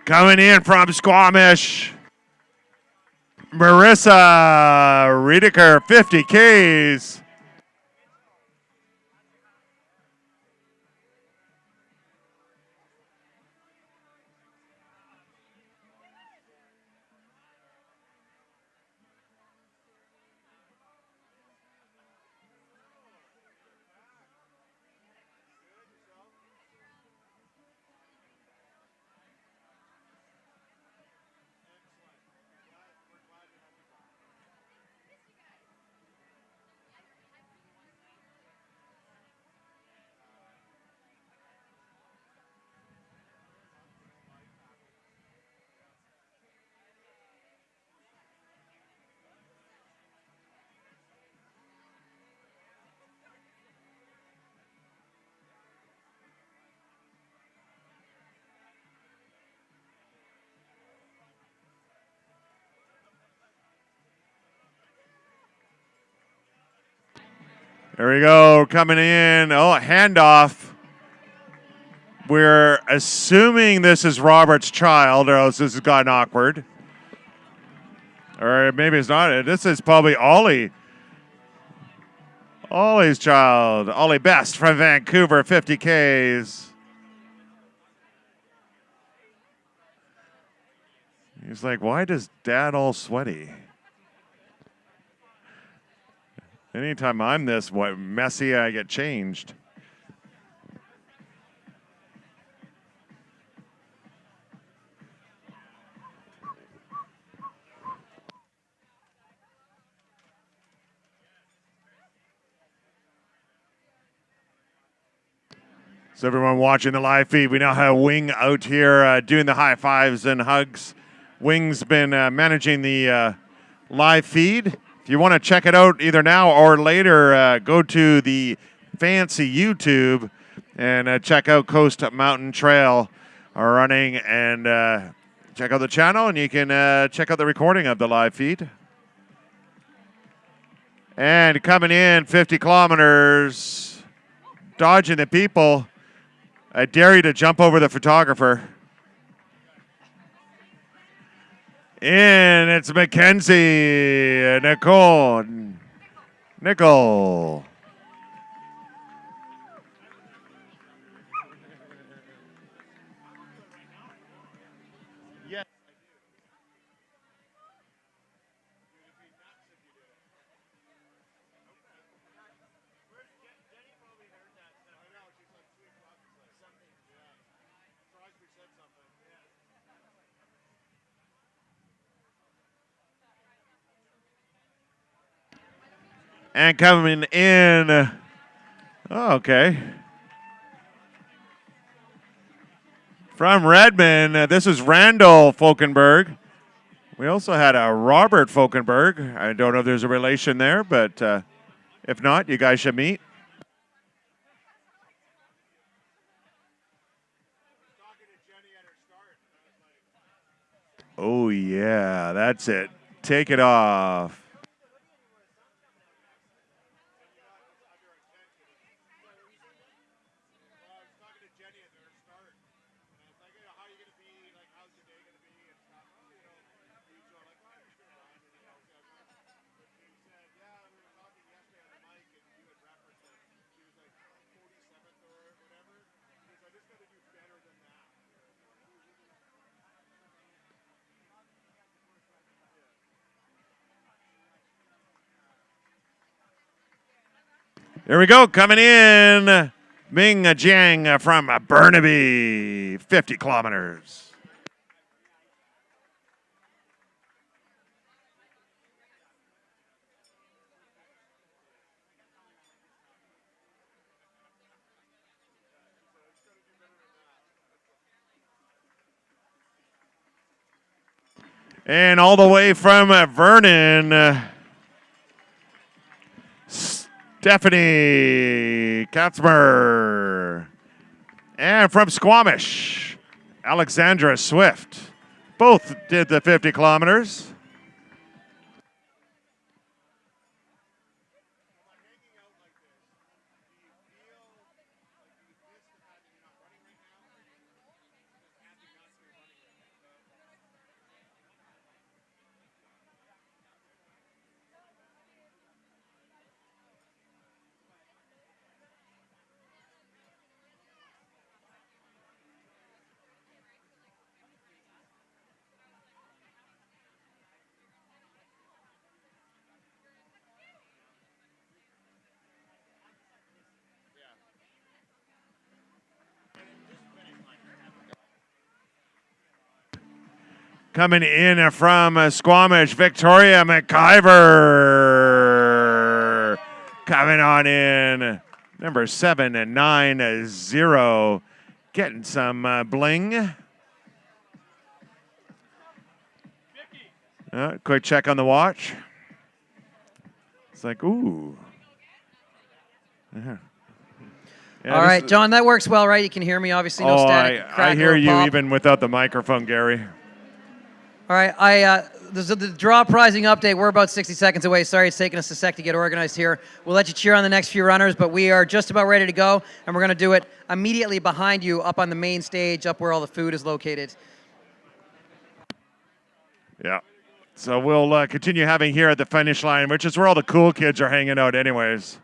S5: Coming in from Squamish, Marissa Riedeker, 50 Ks. There we go, coming in. Oh, a handoff. We're assuming this is Robert's child, or else this has gotten awkward. Or maybe it's not. This is probably Ollie. Ollie's child. Ollie Best from Vancouver, 50 Ks. He's like, why does Dad all sweaty? Anytime I'm this messy, I get changed. So everyone watching the live feed, we now have Wing out here doing the high fives and hugs. Wing's been managing the live feed. If you want to check it out either now or later, go to the fancy YouTube and check out Coast Mountain Trail running and check out the channel, and you can check out the recording of the live feed. And coming in 50 kilometers, dodging the people. I dare you to jump over the photographer. In, it's Mackenzie, Nickel. And coming in, okay. From Redmond, this is Randall Falkenberg. We also had a Robert Falkenberg. I don't know if there's a relation there, but if not, you guys should meet. Oh, yeah, that's it. Take it off. Here we go, coming in, Ming Jiang from Burnaby, 50 kilometers. And all the way from Vernon, Stephanie Katzmer. And from Squamish, Alexandra Swift. Both did the 50 kilometers. Coming in from Squamish, Victoria McIver. Coming on in. Number 790. Getting some bling. Quick check on the watch. It's like, ooh. Yeah.
S4: All right, John, that works well, right? You can hear me, obviously, no static.
S5: I hear you even without the microphone, Gary.
S4: All right, there's the draw prizing update. We're about 60 seconds away. Sorry, it's taken us a sec to get organized here. We'll let you cheer on the next few runners, but we are just about ready to go, and we're going to do it immediately behind you up on the main stage, up where all the food is located.
S5: Yeah. So we'll continue having here at the finish line, which is where all the cool kids are hanging out anyways.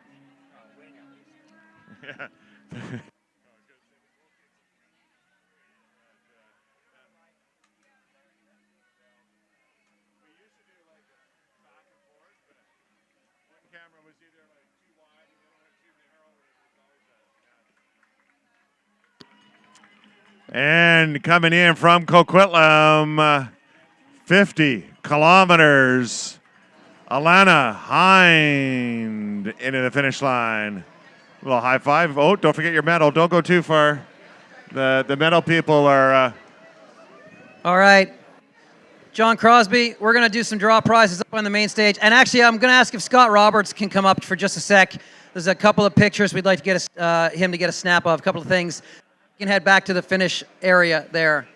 S5: And coming in from Coquitlam, 50 kilometers, Alana Hind into the finish line. A little high five. Oh, don't forget your medal. Don't go too far. The medal people are...
S4: All right. John Crosby, we're going to do some draw prizes up on the main stage. And actually, I'm going to ask if Scott Roberts can come up for just a sec. There's a couple of pictures we'd like to get him to get a snap of, a couple of things. You can head back to the finish area there.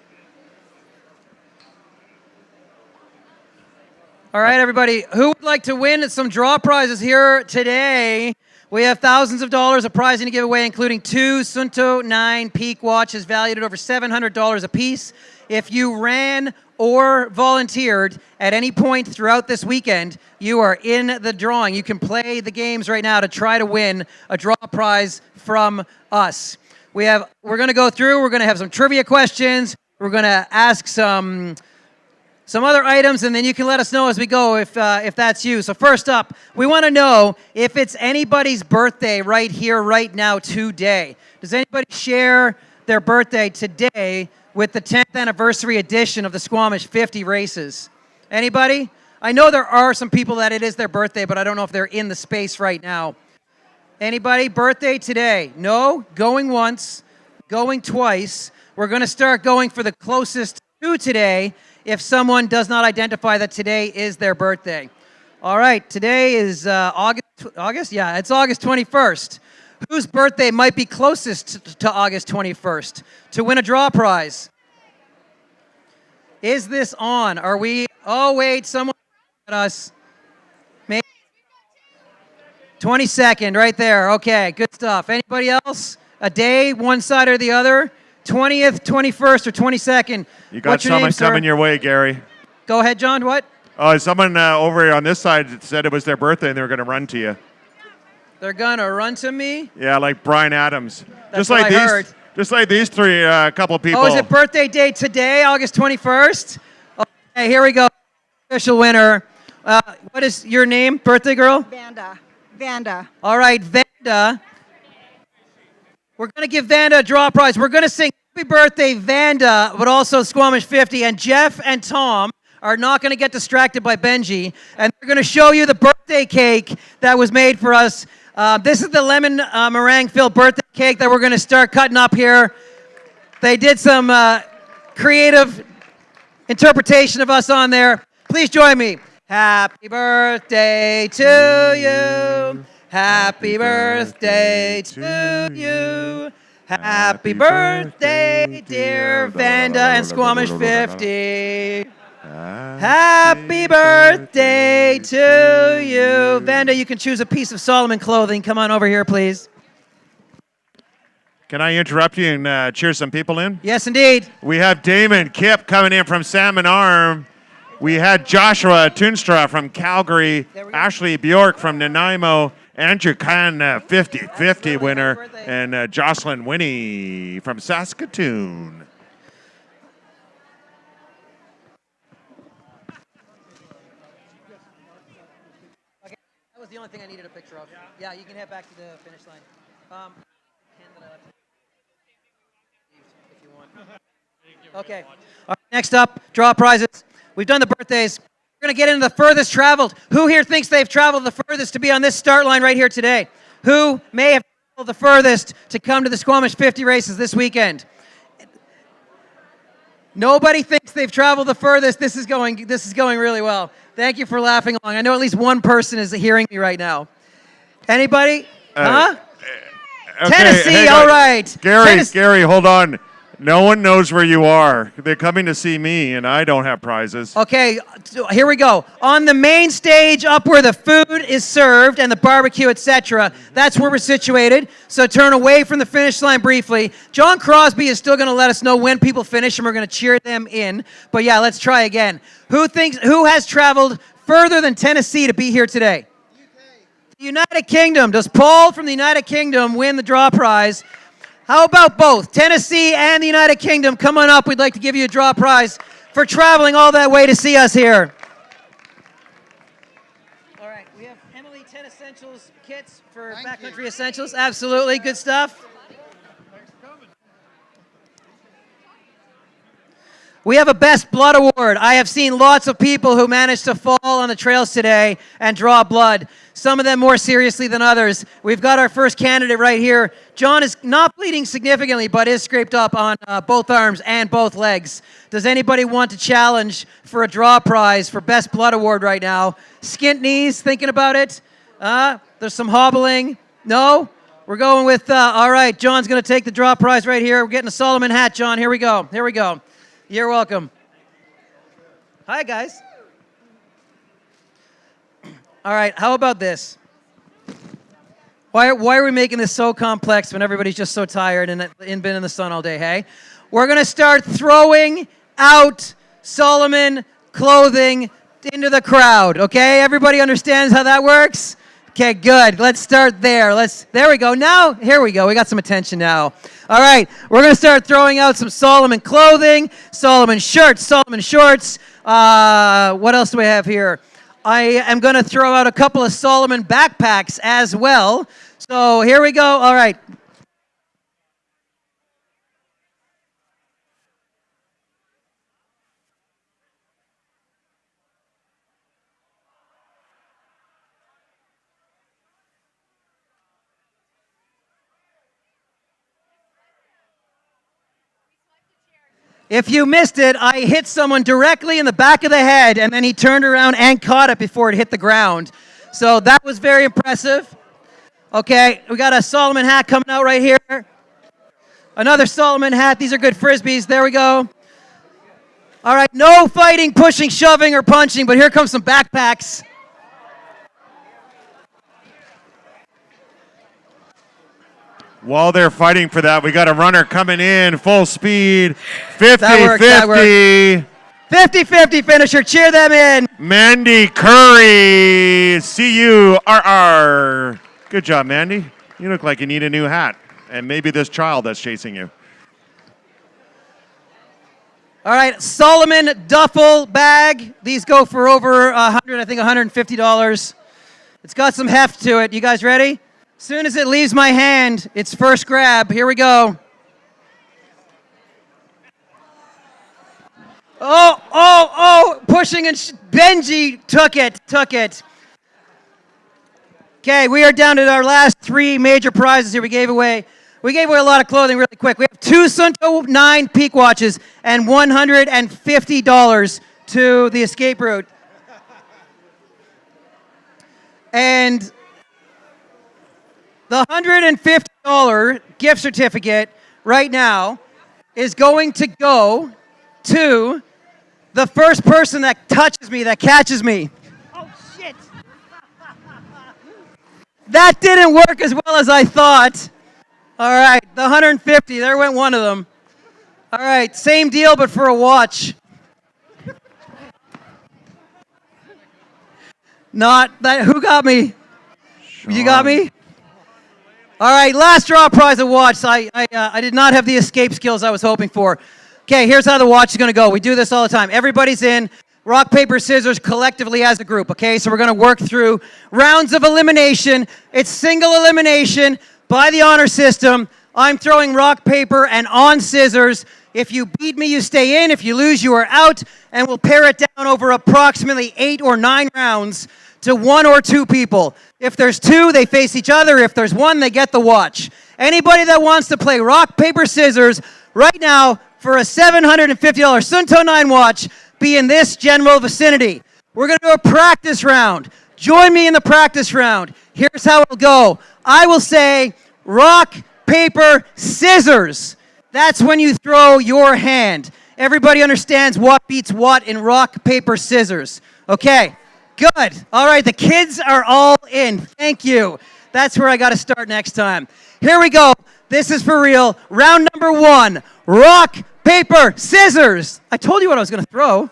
S4: All right, everybody. Who would like to win some draw prizes here today? We have thousands of dollars of prizing to give away, including 2 Sunto 9 Peak watches valued at over $700 a piece. If you ran or volunteered at any point throughout this weekend, you are in the drawing. You can play the games right now to try to win a draw prize from us. We're going to go through. We're going to have some trivia questions. We're going to ask some other items, and then you can let us know as we go if that's you. So first up, we want to know if it's anybody's birthday right here, right now, today. Does anybody share their birthday today with the 10th anniversary edition of the Squamish 50 races? Anybody? I know there are some people that it is their birthday, but I don't know if they're in the space right now. Anybody? Birthday today? No? Going once, going twice. We're going to start going for the closest to today if someone does not identify that today is their birthday. All right, today is August? Yeah, it's August 21st. Whose birthday might be closest to August 21st to win a draw prize? Is this on? Are we? Oh, wait, someone at us. Maybe 22nd, right there. Okay, good stuff. Anybody else? A day, one side or the other? 20th, 21st, or 22nd?
S5: You got someone coming your way, Gary.
S4: Go ahead, John. What?
S5: Oh, someone over on this side said it was their birthday and they were going to run to you.
S4: They're going to run to me?
S5: Yeah, like Brian Adams.
S4: That's what I heard.
S5: Just like these three couple people.
S4: Oh, is it birthday day today, August 21st? Okay, here we go. Official winner. What is your name, birthday girl?
S2: Vanda.
S4: All right, Vanda. We're going to give Vanda a draw prize. We're going to sing Happy Birthday, Vanda, but also Squamish 50. And Jeff and Tom are not going to get distracted by Benji. And they're going to show you the birthday cake that was made for us. This is the lemon meringue-filled birthday cake that we're going to start cutting up here. They did some creative interpretation of us on there. Please join me. Happy birthday to you. Happy birthday to you. Happy birthday, dear Vanda and Squamish 50. Happy birthday to you. Vanda, you can choose a piece of Solomon clothing. Come on over here, please.
S5: Can I interrupt you and cheer some people in?
S4: Yes, indeed.
S5: We have Damon Kipp coming in from Salmon Arm. We had Joshua Tunstra from Calgary, Ashley Bjork from Nanaimo, Andrew Khan, 50-50 winner, and Jocelyn Winnie from Saskatoon.
S4: Okay, that was the only thing I needed a picture of. Yeah, you can head back to the finish line. If you want. Okay. All right, next up, draw prizes. We've done the birthdays. We're going to get into the furthest traveled. Who here thinks they've traveled the furthest to be on this start line right here today? Who may have traveled the furthest to come to the Squamish 50 races this weekend? Nobody thinks they've traveled the furthest. This is going really well. Thank you for laughing along. I know at least one person is hearing me right now. Anybody? Huh?
S5: Okay,
S4: Tennessee,
S5: hang
S4: all
S5: on.
S4: right.
S5: Gary, hold on. No one knows where you are. They're coming to see me, and I don't have prizes.
S4: Okay, so here we go. On the main stage, up where the food is served and the barbecue, etc., that's where we're situated. So turn away from the finish line briefly. John Crosby is still going to let us know when people finish, and we're going to cheer them in. But yeah, let's try again. Who has traveled further than Tennessee to be here today? The United Kingdom. Does Paul from the United Kingdom win the draw prize? How about both? Tennessee and the United Kingdom, come on up. We'd like to give you a draw prize for traveling all that way to see us here. All right, we have Emily 10 Essentials kits for Backcountry Essentials. Absolutely, good stuff. We have a Best Blood Award. I have seen lots of people who managed to fall on the trails today and draw blood, some of them more seriously than others. We've got our first candidate right here. John is not bleeding significantly, but is scraped up on both arms and both legs. Does anybody want to challenge for a draw prize for Best Blood Award right now? Skint knees, thinking about it? There's some hobbling. No? We're going with, all right, John's going to take the draw prize right here. We're getting a Solomon hat, John. Here we go. Here we go. You're welcome. Hi, guys. All right, how about this? Why are we making this so complex when everybody's just so tired and been in the sun all day, hey? We're going to start throwing out Solomon clothing into the crowd, okay? Everybody understands how that works? Okay, good. Let's start there. There we go. Now, here we go. We got some attention now. All right, we're going to start throwing out some Solomon clothing, Solomon shirts, Solomon shorts. What else do we have here? I am going to throw out a couple of Solomon backpacks as well. So here we go. All right. If you missed it, I hit someone directly in the back of the head, and then he turned around and caught it before it hit the ground. So that was very impressive. Okay, we got a Solomon hat coming out right here. Another Solomon hat. These are good Frisbees. There we go. All right, no fighting, pushing, shoving, or punching, but here comes some backpacks.
S5: While they're fighting for that, we got a runner coming in, full speed,
S4: 50-50. 50-50 finisher, cheer them in.
S5: Mandy Curry, C-U-R-R. Good job, Mandy. You look like you need a new hat, and maybe this child that's chasing you.
S4: All right, Solomon duffel bag. These go for over $100, I think $150. It's got some heft to it. You guys ready? As soon as it leaves my hand, it's first grab. Here we go. Oh, pushing and Benji took it. Okay, we are down to our last three major prizes here. We gave away a lot of clothing really quick. We have 2 Sunto 9 peak watches and $150 to the escape route. And the $150 gift certificate right now is going to go to the first person that touches me, that catches me. Oh, shit. That didn't work as well as I thought. All right, the 150, there went one of them. All right, same deal, but for a watch. Not that, who got me? Sean. You got me? All right, last draw prize of watch. I did not have the escape skills I was hoping for. Okay, here's how the watch is going to go. We do this all the time. Everybody's in rock, paper, scissors collectively as a group, okay? So we're going to work through rounds of elimination. It's single elimination by the honor system. I'm throwing rock, paper, and on scissors. If you beat me, you stay in. If you lose, you are out. And we'll pare it down over approximately 8 or 9 rounds to 1 or 2 people. If there's 2, they face each other. If there's 1, they get the watch. Anybody that wants to play rock, paper, scissors right now for a $750 Sunto 9 watch, be in this general vicinity. We're going to do a practice round. Join me in the practice round. Here's how it'll go. I will say rock, paper, scissors. That's when you throw your hand. Everybody understands what beats what in rock, paper, scissors. Okay, good. All right, the kids are all in. Thank you. That's where I got to start next time. Here we go. This is for real. Round number 1. Rock, paper, scissors. I told you what I was going to throw.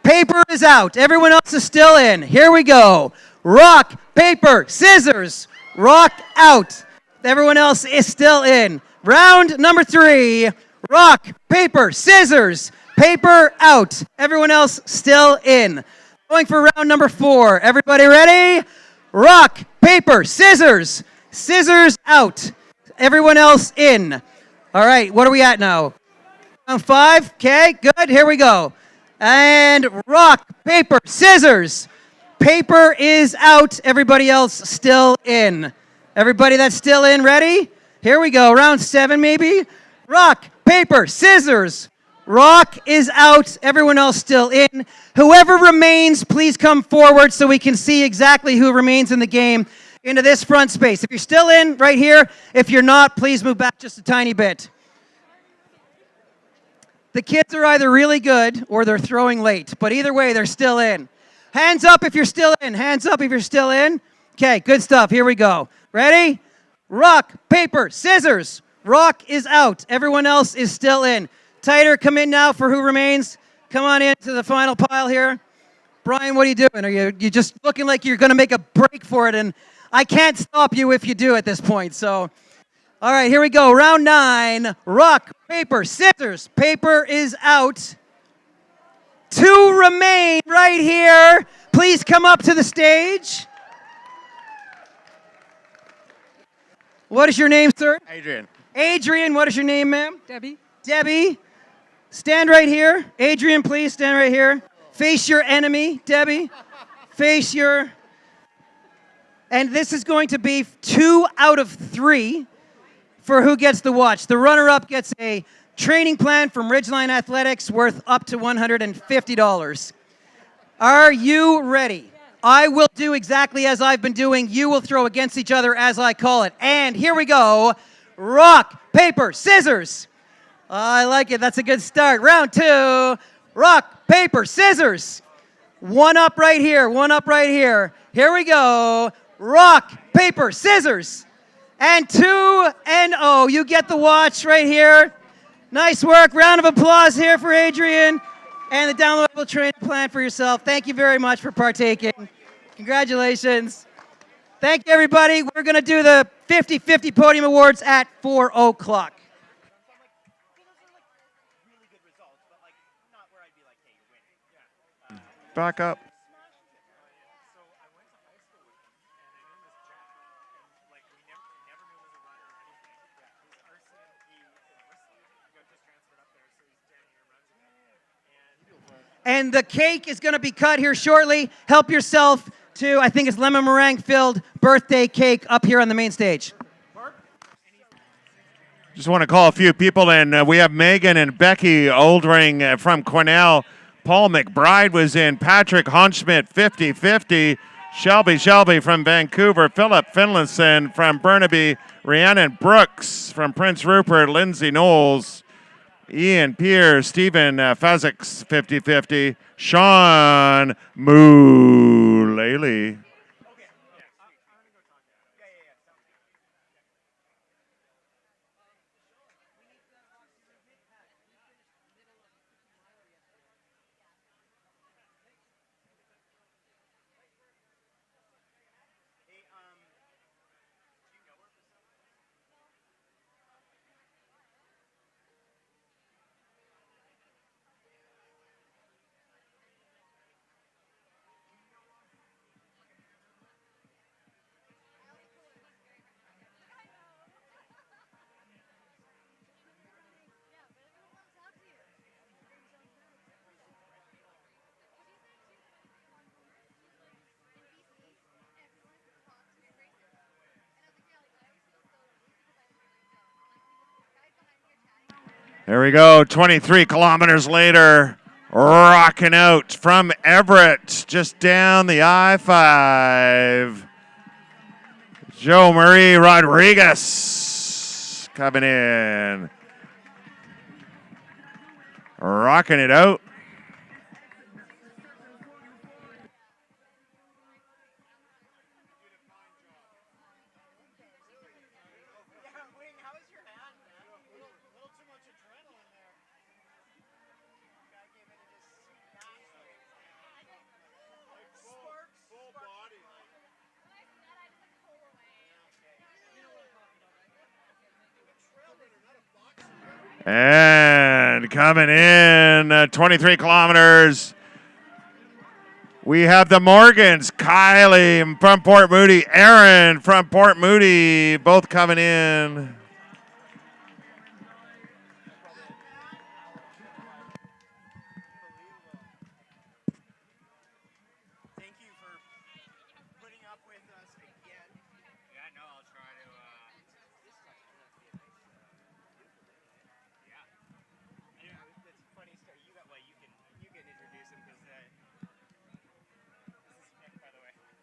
S4: Paper is out. Everyone else is still in. Here we go. Rock, paper, scissors. Rock out. Everyone else is still in. Round number 3. Rock, paper, scissors. Paper out. Everyone else still in. Going for round number 4. Everybody ready? Rock, paper, scissors. Scissors out. Everyone else in. All right, what are we at now? Round 5. Okay, good. Here we go. And rock, paper, scissors. Paper is out. Everybody else still in. Everybody that's still in, ready? Here we go. Round 7 maybe. Rock, paper, scissors. Rock is out. Everyone else still in. Whoever remains, please come forward so we can see exactly who remains in the game into this front space. If you're still in, right here. If you're not, please move back just a tiny bit. The kids are either really good or they're throwing late, but either way, they're still in. Hands up if you're still in. Hands up if you're still in. Okay, good stuff. Here we go. Ready? Rock, paper, scissors. Rock is out. Everyone else is still in. Tighter, come in now for who remains. Come on into the final pile here. Brian, what are you doing? Are you just looking like you're going to make a break for it? And I can't stop you if you do at this point. So, all right, here we go. Round 9. Rock, paper, scissors. Paper is out. 2 remain right here. Please come up to the stage. What is your name, sir?
S8: Adrian.
S4: Adrian, what is your name, ma'am?
S8: Debbie.
S4: Debbie. Stand right here. Adrian, please stand right here. Face your enemy, Debbie. Face your... And this is going to be 2 out of 3 for who gets the watch. The runner-up gets a training plan from Ridgeline Athletics worth up to $150. Are you ready? I will do exactly as I've been doing. You will throw against each other as I call it. And here we go. Rock, paper, scissors. I like it. That's a good start. Round 2. Rock, paper, scissors. 1 up right here. 1 up right here. Here we go. Rock, paper, scissors. And 2 and 0. You get the watch right here. Nice work. Round of applause here for Adrian. And the downloadable training plan for yourself. Thank you very much for partaking. Congratulations. Thank you, everybody. We're going to do the 50-50 Podium Awards at 4 o'clock.
S5: Back up.
S4: And the cake is going to be cut here shortly. Help yourself to, I think it's lemon meringue filled birthday cake up here on the main stage.
S5: Just want to call a few people in. We have Megan and Becky Oldring from Cornell. Paul McBride was in. Patrick Honschmidt, 50-50. Shelby from Vancouver. Philip Finlayson from Burnaby. Rhiannon Brooks from Prince Rupert. Lindsay Knowles. Ian Pierce, Stephen Fazix, 50-50. Sean Moolele. There we go, 23 kilometers later, rocking out from Everett, just down the I-5. Joe Marie Rodriguez coming in. Rocking it out. And coming in 23 kilometers, we have the Morgans, Kylie from Port Moody, Aaron from Port Moody, both coming in.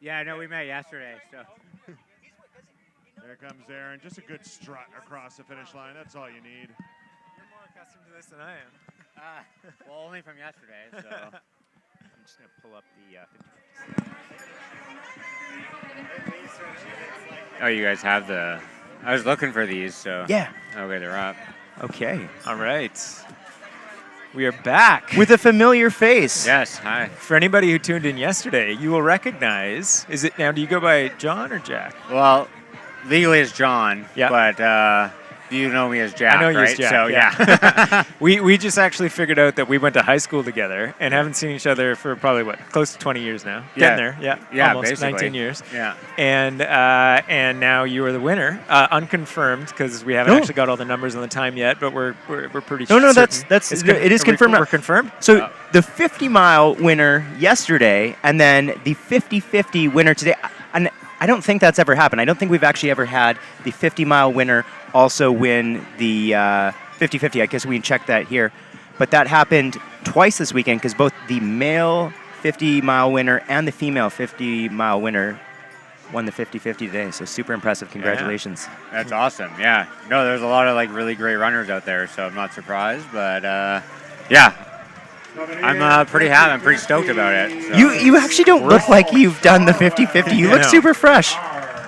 S8: Yeah, no, we met yesterday. So
S5: There comes Aaron. Just a good strut across the finish line. That's all you need.
S6: You're more accustomed to this than I am.
S8: Well, only from yesterday. So
S6: I'm just going to pull up the 50.
S8: Oh, you guys have the... I was looking for these, so...
S1: Yeah.
S8: Okay, they're up.
S1: Okay.
S6: All right. We are back.
S1: With a familiar face.
S8: Yes, hi.
S6: For anybody who tuned in yesterday, you will recognize... Is it now, do you go by John or Jack?
S8: Well, legally it's John,
S6: Yeah.
S8: but you know me as Jack,
S6: I know you
S8: right?
S6: as Jack.
S8: So,
S6: yeah. we just actually figured out that we went to high school together and haven't seen each other for probably, close to 20 years now.
S8: Yeah.
S6: Getting there, yeah.
S8: Yeah,
S6: almost
S8: basically.
S6: 19 years.
S8: Yeah.
S6: And now you are the winner, unconfirmed, because we haven't actually got all the numbers on the time yet, but we're pretty
S1: No,
S6: certain.
S1: it is confirmed.
S6: We're confirmed?
S1: So the 50-mile winner yesterday, and then the 50-50 winner today. And I don't think that's ever happened. I don't think we've actually ever had the 50-mile winner also win the 50-50. I guess we can check that here. But that happened twice this weekend because both the male 50-mile winner and the female 50-mile winner won the 50-50 today. So super impressive. Congratulations.
S8: Yeah. That's awesome. Yeah. No, there's a lot of really great runners out there, so I'm not surprised. But yeah, I'm pretty happy. I'm pretty stoked about it. So.
S1: You actually don't look like you've done the 50-50. You look super fresh.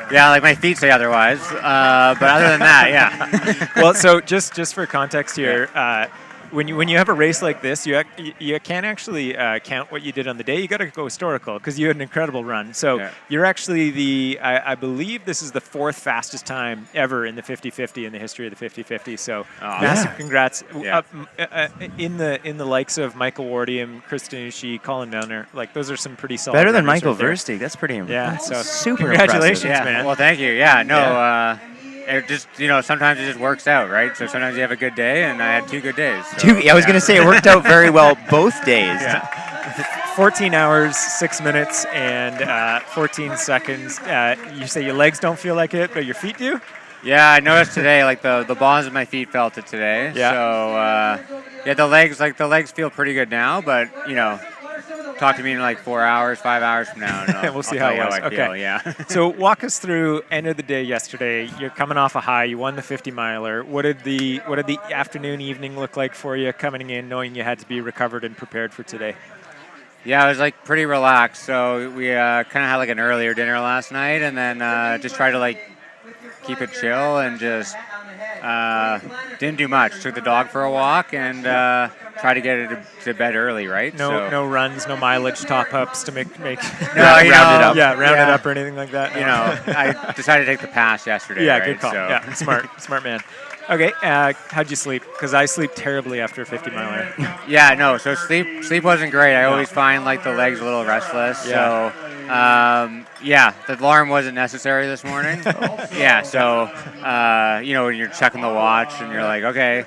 S8: Yeah, like my feet say otherwise. But other than that, yeah.
S6: Well, so just for context here, when you have a race like this, you can't actually count what you did on the day. You got to go historical because you had an incredible run. So you're actually I believe this is the 4th fastest time ever in the 50-50 in the history of the 50-50. So massive congrats.
S8: Yeah.
S6: In the likes of Michael Wardium, Kristen Ushi, Colin Milner, those are some pretty solid.
S1: Better than
S6: runners
S1: Michael
S6: right there.
S1: Versteeg. That's pretty impressive.
S6: Yeah, so
S1: super
S6: congratulations,
S1: impressive.
S6: man.
S8: Well, thank you. Yeah, no, it just, sometimes it just works out, right? So sometimes you have a good day, and I had 2 good days. So,
S1: I was going to say it worked out very well both days.
S6: Yeah. 14 hours, 6 minutes, and 14 seconds. You say your legs don't feel like it, but your feet do?
S8: Yeah, I noticed today, the balls of my feet felt it today.
S6: Yeah.
S8: So, the legs feel pretty good now, but, talk to me in 4 hours, 5 hours from now. And
S6: we'll see how it was.
S8: I feel, yeah.
S6: So walk us through end of the day yesterday. You're coming off a high. You won the 50-miler. What did the afternoon, evening look like for you coming in, knowing you had to be recovered and prepared for today?
S8: Yeah, I was pretty relaxed. So we kind of had an earlier dinner last night, and then just tried to keep it chill and just didn't do much. Took the dog for a walk and try to get it to bed early, right?
S6: No runs, no mileage top ups to make
S8: round
S6: it up. Yeah, round it up or anything like that.
S8: I decided to take the pass yesterday.
S6: Yeah,
S8: right?
S6: good call.
S8: So.
S6: Yeah, smart man. Okay, how'd you sleep? Because I sleep terribly after a 50-miler.
S8: Yeah, no. So sleep wasn't great. I always find the legs a little restless.
S6: Yeah.
S8: So the alarm wasn't necessary this morning. Yeah. So when you're checking the watch and you're like, okay,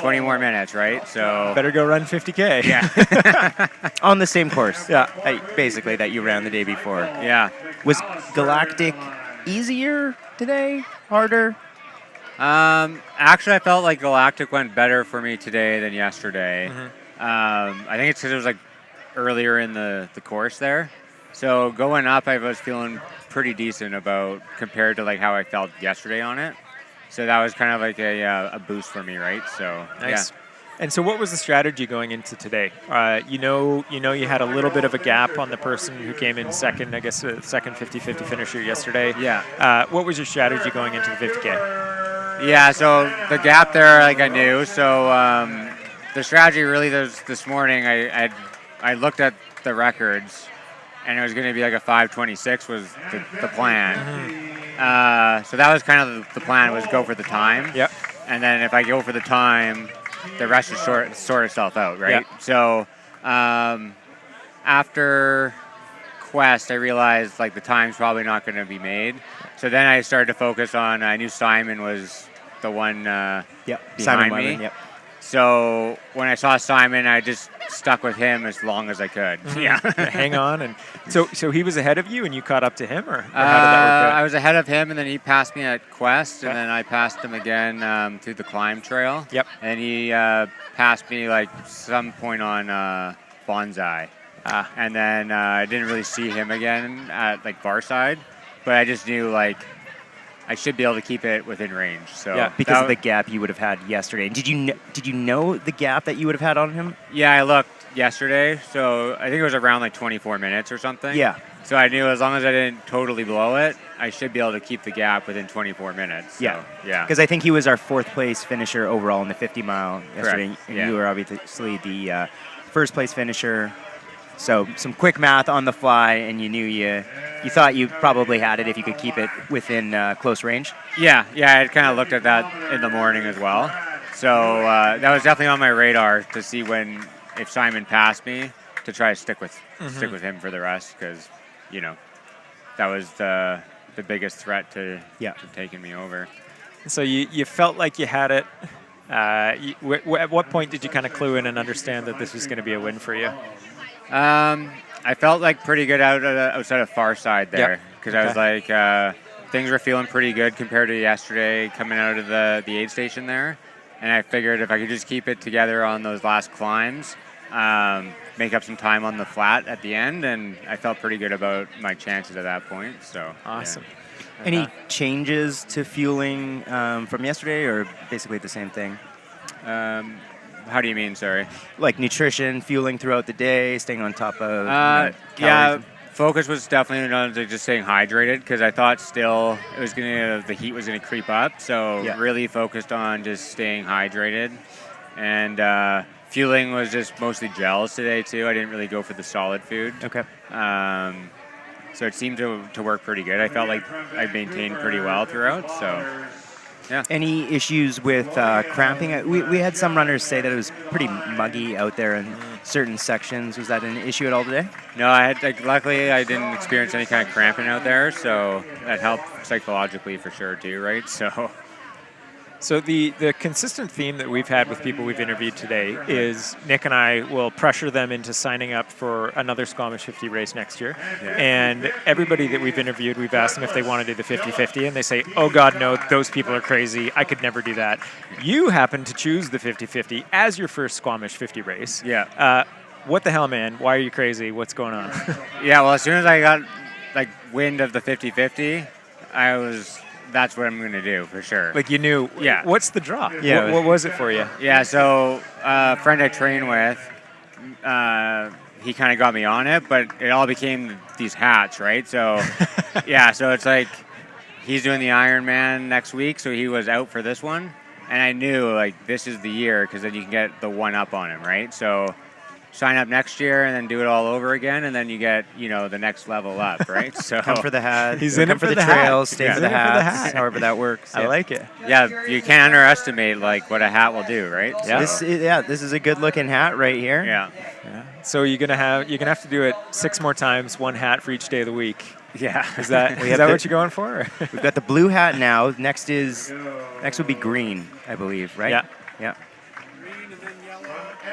S8: 20 more minutes, right? So
S6: better go run 50K.
S8: Yeah.
S1: On the same course.
S6: Yeah.
S1: Basically that you ran the day before.
S8: Yeah.
S1: Was Galactic easier today? Harder?
S8: Actually, I felt like Galactic went better for me today than yesterday. I think it's because it was like earlier in the course there. So going up, I was feeling pretty decent about compared to like how I felt yesterday on it. So that was kind of like a boost for me, right? So
S6: Nice.
S8: yeah.
S6: And so, what was the strategy going into today? You had a little bit of a gap on the person who came in second, I guess, second 50-50 finisher yesterday.
S8: Yeah.
S6: What was your strategy going into the 50K?
S8: Yeah, so the gap there, like I knew. So the strategy really was this morning. I looked at the records, and it was going to be like a 5:26 was the plan. So that was kind of the plan, was go for the time.
S6: Yep.
S8: And then if I go for the time, the rest should sort itself out, right?
S6: Yeah.
S8: So after Quest, I realized like the time's probably not going to be made. So then I started to focus on. I knew Simon was the one behind
S1: Simon
S8: me.
S1: Wyman, yep.
S8: So when I saw Simon, I just stuck with him as long as I could. Yeah.
S6: Hang on, and so he was ahead of you, and you caught up to him, or how did that work out?
S8: I was ahead of him, and then he passed me at Quest, and then I passed him again through the climb trail.
S6: Yep.
S8: And he passed me like some point on Bonsai. And then I didn't really see him again at like Varside, but I just knew like I should be able to keep it within range. So
S1: Yeah, because of the gap you would have had yesterday. Did you know the gap that you would have had on him?
S8: Yeah, I looked yesterday, so I think it was around like 24 minutes or something.
S1: Yeah.
S8: So I knew as long as I didn't totally blow it, I should be able to keep the gap within 24 minutes. So,
S1: Yeah.
S8: yeah.
S1: Because I think he was our 4th place finisher overall in the 50 mile yesterday.
S8: Correct,
S1: And
S8: yeah.
S1: you were obviously the 1st place finisher. So some quick math on the fly, and you knew you thought you probably had it if you could keep it within close range.
S8: Yeah, I had kind of looked at that in the morning as well. So that was definitely on my radar to see if Simon passed me, to try to stick with him for the rest, because that was the biggest threat to taking me over.
S6: So you felt like you had it. At what point did you kind of clue in and understand that this was going to be a win for you?
S8: I felt like pretty good outside of far side there, because I was like, things were feeling pretty good compared to yesterday coming out of the aid station there. And I figured if I could just keep it together on those last climbs, make up some time on the flat at the end, and I felt pretty good about my chances at that point. So
S6: awesome.
S8: Yeah.
S1: Any changes to fueling from yesterday, or basically the same thing?
S8: How do you mean, sorry?
S1: Like nutrition, fueling throughout the day, staying on top of
S8: yeah,
S1: calories?
S8: focus was definitely on just staying hydrated, because I thought still the heat was gonna creep up. So really focused on just staying hydrated, and fueling was just mostly gels today too. I didn't really go for the solid food.
S1: Okay.
S8: So it seemed to work pretty good. I felt like I maintained pretty well throughout. So. Yeah.
S1: Any issues with cramping? We had some runners say that it was pretty muggy out there in certain sections. Was that an issue at all today?
S8: No, luckily I didn't experience any kind of cramping out there, so that helped psychologically for sure too, right?
S6: So the consistent theme that we've had with people we've interviewed today is Nick and I will pressure them into signing up for another Squamish 50 race next year.
S8: Yeah.
S6: And everybody that we've interviewed, we've asked them if they want to do the 50-50, and they say, oh God, no, those people are crazy. I could never do that. You happen to choose the 50-50 as your first Squamish 50 race.
S8: Yeah.
S6: What the hell, man? Why are you crazy? What's going on?
S8: Yeah, well, as soon as I got wind of the 50-50, that's what I'm going to do for sure.
S6: Like you knew,
S8: yeah.
S6: What's the draw?
S8: Yeah.
S6: What was it for you?
S8: Yeah, so a friend I train with, he kind of got me on it, but it all became these hats, right? So, yeah, so it's like he's doing the Ironman next week, so he was out for this one. And I knew, like, this is the year, because then you can get the one up on him, right? So sign up next year and then do it all over again, and then you get, the next level up, right? So
S1: come for the hat.
S6: He's in
S1: come
S6: it for
S1: the
S6: the
S1: trails,
S6: hat.
S1: stay for the hats, however that works.
S6: I like it.
S8: Yeah, you can't underestimate what a hat will do, right?
S1: Yeah. This is a good looking hat right here.
S8: Yeah.
S6: So you're gonna have to do it 6 more times, one hat for each day of the week.
S8: Yeah.
S6: Is that what you're going for?
S1: We've got the blue hat now. Next would be green, I believe, right? Yeah.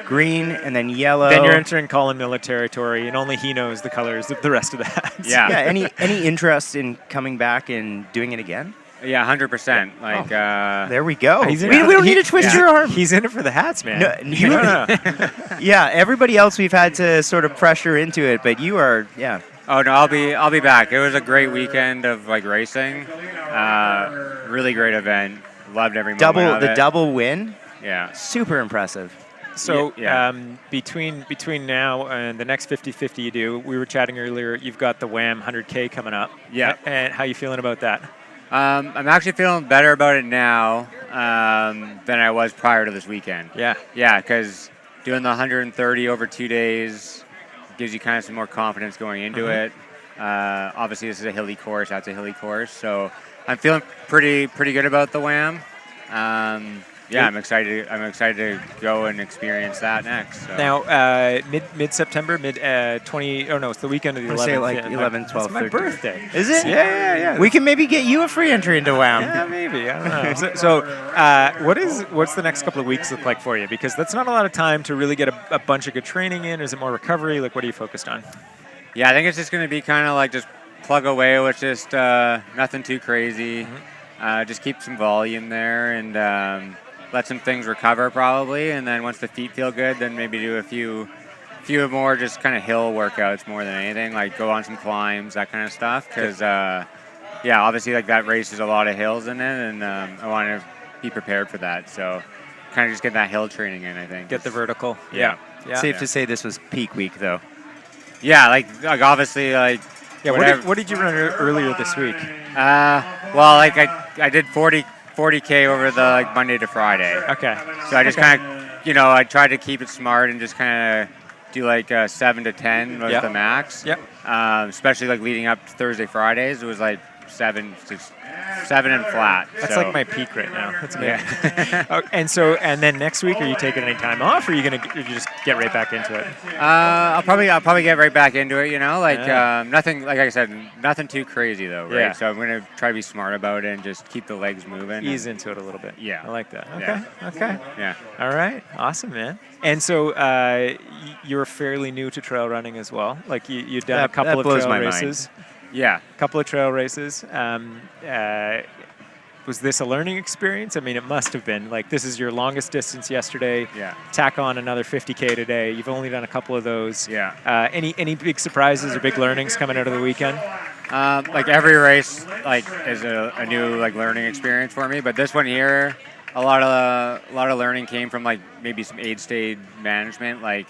S1: Green and then yellow.
S6: Then you're entering Colin Miller territory, and only he knows the colors of the rest of the hats.
S8: Yeah.
S1: Yeah. Any interest in coming back and doing it again?
S8: Yeah, 100%. Like,
S1: there we go.
S6: He's in
S1: We
S6: it-
S1: don't
S6: he-
S1: need to twist
S6: yeah.
S1: your arm.
S6: He's in it for the hats, man.
S1: No. Yeah, everybody else we've had to sort of pressure into it, but you are, yeah.
S8: Oh no, I'll be back. It was a great weekend of like racing. Really great event. Loved every moment of it.
S1: Double win.
S8: Yeah.
S1: Super impressive.
S6: So
S8: Yeah.
S6: between now and the next 50-50 you do, we were chatting earlier, you've got the Wham 100K coming up.
S8: Yeah.
S6: And how you feeling about that?
S8: I'm actually feeling better about it now than I was prior to this weekend.
S6: Yeah.
S8: Yeah, because doing the 130 over 2 days gives you kind of some more confidence going into it. Obviously, this is a hilly course. That's a hilly course. So I'm feeling pretty good about the Wham. Yeah, I'm excited to go and experience that next. So.
S6: Now, mid-September, 20. Oh no, it's the weekend of the 11th.
S1: Say like
S6: yeah,
S1: 11, 12,
S6: It's my
S1: 13.
S6: birthday.
S1: Is it?
S6: Yeah.
S1: We can maybe get you a free entry into Wham.
S6: Yeah, maybe. I don't know. So, what's the next couple of weeks look like for you? Because that's not a lot of time to really get a bunch of good training in. Is it more recovery? Like, what are you focused on?
S8: Yeah, I think it's just going to be kind of like just plug away with just nothing too crazy. Just keep some volume there and let some things recover probably. And then once the feet feel good, then maybe do a few more just kind of hill workouts more than anything, like go on some climbs, that kind of stuff. Because, yeah, obviously like that race is a lot of hills in it, and I want to be prepared for that. So kind of just get that hill training in, I think.
S6: Get the vertical.
S8: Yeah.
S1: Safe to say this was peak week, though.
S8: Yeah, like obviously like.
S6: Yeah. What did you run earlier this week?
S8: Well, like I did 40K over the like Monday to Friday.
S6: Okay.
S8: So I just kind of, I tried to keep it smart and just kind of do like 7 to 10 was the max.
S6: Yep.
S8: Especially like leading up to Thursday, Fridays, it was like 7 and flat.
S6: That's
S8: so.
S6: like my peak right now. That's amazing.
S8: Yeah.
S6: And then next week, are you taking any time off, or are you just get right back into it?
S8: I'll probably get right back into it. Nothing, like I said, nothing too crazy though, right?
S6: Yeah.
S8: So I'm gonna try to be smart about it and just keep the legs moving.
S6: Ease into it a little bit.
S8: Yeah.
S6: I like that. Okay.
S8: Yeah.
S6: Okay.
S8: Yeah.
S6: All right. Awesome, man. And so you're fairly new to trail running as well. Like you've done a couple of trail races.
S8: Yeah.
S6: A couple of trail races. Was this a learning experience? I mean, it must have been. Like, this is your longest distance yesterday.
S8: Yeah.
S6: Tack on another 50K today. You've only done a couple of those.
S8: Yeah.
S6: Any big surprises or big learnings coming out of the weekend?
S8: Like every race, like is a new like learning experience for me. But this one here, a lot of learning came from like maybe some aid state management. Like,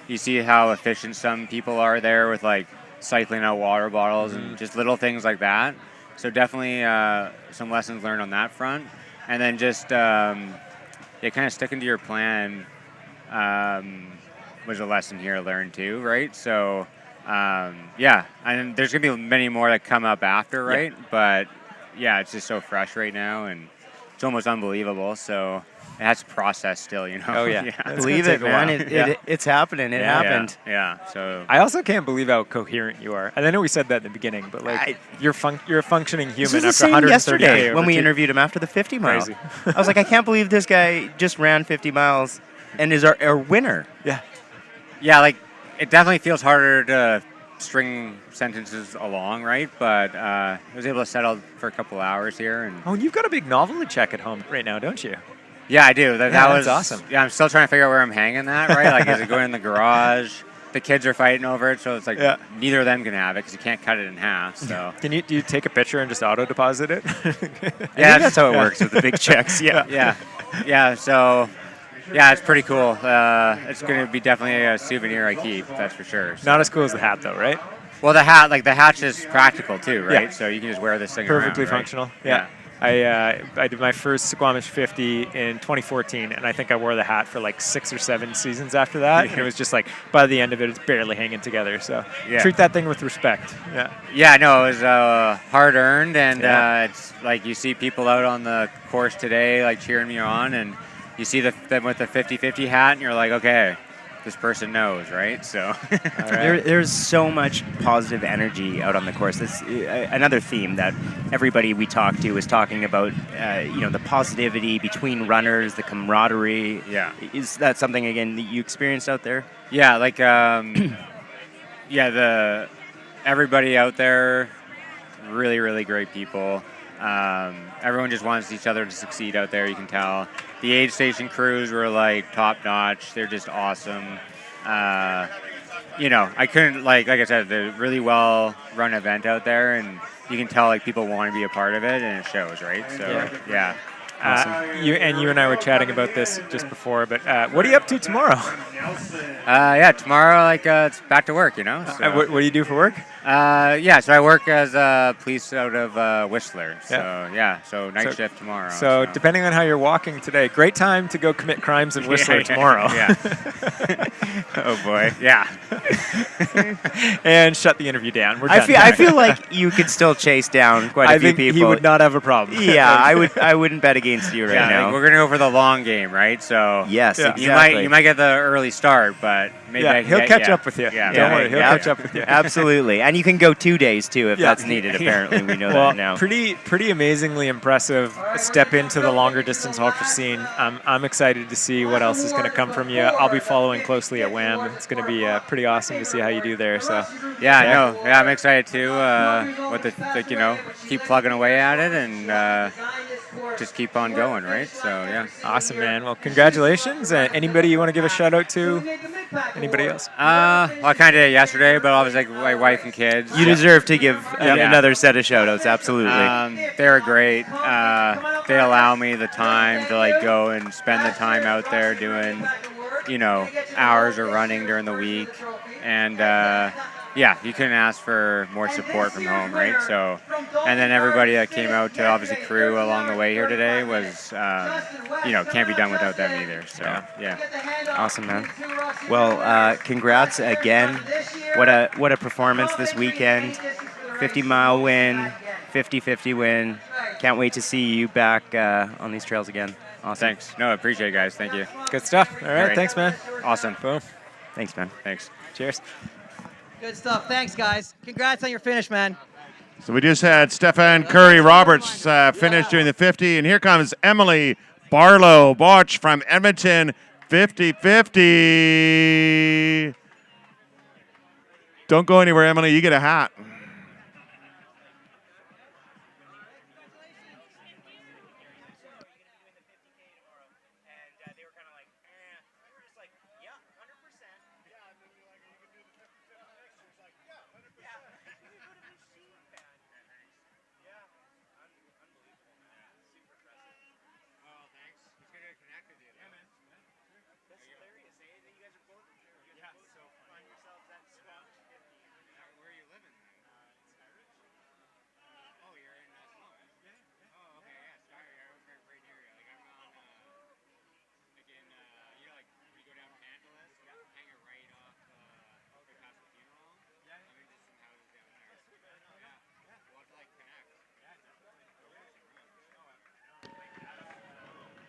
S8: you see how efficient some people are there with like cycling out water bottles and just little things like that. So definitely some lessons learned on that front. And then just kind of sticking to your plan was a lesson here learned too, right? So, yeah, and there's going to be many more that come up after, right? Yeah. But, yeah, it's just so fresh right now, and it's almost unbelievable. So it has to process still,
S6: Oh, yeah.
S1: Believe it, man. It's happening. It happened.
S8: Yeah. So
S6: I also can't believe how coherent you are. And I know we said that in the beginning, but like you're a functioning human
S1: This was
S6: after
S1: the same
S6: 130
S1: yesterday when we interviewed him after the 50 mile.
S6: Crazy.
S1: I was like, I can't believe this guy just ran 50 miles and is our winner.
S6: Yeah.
S8: Yeah, like it definitely feels harder to string sentences along, right? But I was able to settle for a couple hours here. And
S6: oh, you've got a big novel to check at home right now, don't you?
S8: Yeah, I do. That was
S6: awesome.
S8: Yeah, I'm still trying to figure out where I'm hanging that, right? Like, is it going in the garage? The kids are fighting over it, so it's like neither of them can have it because you can't cut it in half. So
S6: do you take a picture and just auto deposit it?
S1: I think that's how it works with the big checks.
S8: Yeah. So yeah, it's pretty cool. It's going to be definitely a souvenir I keep. That's for sure. So.
S6: Not as cool as the hat, though, right?
S8: Well, the hat's just practical too, right? Yeah. So you can just wear this thing
S6: perfectly
S8: around, right?
S6: functional. Yeah. I did my first Squamish 50 in 2014, and I think I wore the hat for like 6 or 7 seasons after that. And it was just like, by the end of it, it's barely hanging together. So treat that thing with respect. Yeah.
S8: Yeah, no, it was hard earned, and it's like you see people out on the course today like cheering me on, and you see them with the 50-50 hat, and you're like, okay, this person knows, right? So
S1: there's so much positive energy out on the course. This another theme that everybody we talk to is talking about. The positivity between runners, the camaraderie.
S8: Yeah,
S1: is that something again that you experienced out there?
S8: Yeah, like everybody out there, really, really great people. Everyone just wants each other to succeed out there. You can tell. The aid station crews were like top notch. They're just awesome. I couldn't like I said, the really well run event out there, and you can tell like people want to be a part of it, and it shows, right? So yeah.
S6: You and I were chatting about this just before, but what are you up to tomorrow?
S8: Tomorrow it's back to work, So.
S6: What do you do for work?
S8: So I work as a police out of Whistler. So night shift tomorrow.
S6: So depending on how you're walking today, great time to go commit crimes in Whistler tomorrow.
S8: Yeah. Oh boy. Yeah.
S6: And shut the interview down. We're done.
S1: I feel like you could still chase down quite a few
S6: think
S1: people.
S6: he would not have a problem.
S1: Yeah, I wouldn't bet against you right now.
S8: Like we're gonna go for the long game, right? So
S1: yes, exactly.
S8: You might get the early start, but maybe
S6: he'll catch up with you.
S8: Yeah,
S6: don't worry, he'll catch up with you.
S1: Absolutely, and you can go 2 days too if that's needed. Apparently, we know that now.
S6: Pretty amazingly impressive step into the longer distance ultra scene. I'm excited to see what else is going to come from you. I'll be following closely at WHAM. It's going to be pretty awesome to see how you do there. So
S8: I'm excited too. Keep plugging away at it and just keep on going, right? So yeah.
S6: Awesome, man. Well, congratulations. Anybody you want to give a shout out to? Anybody else?
S8: I kind of did it yesterday, but obviously my wife and kids.
S1: You deserve to give another set of shout outs. Absolutely.
S8: They were great. They allow me the time to go and spend the time out there doing, hours of running during the week, and. You couldn't ask for more support from home, right? So, and then everybody that came out to obviously crew along the way here today was, can't be done without them either. So, yeah.
S1: Awesome, man. Well, congrats again. What a performance this weekend. 50-mile win, 50-50 win. Can't wait to see you back on these trails again. Awesome.
S8: Thanks. No, I appreciate it, guys. Thank you.
S6: Good stuff. All right. Thanks, man.
S8: Awesome.
S6: Boom.
S1: Thanks, man.
S8: Thanks.
S6: Cheers.
S4: Good stuff. Thanks, guys. Congrats on your finish, man.
S5: So we just had Stefan Curry-Roberts finish doing the 50, and here comes Emily Barlow-Botch from Edmonton, 50-50. Don't go anywhere, Emily. You get a hat.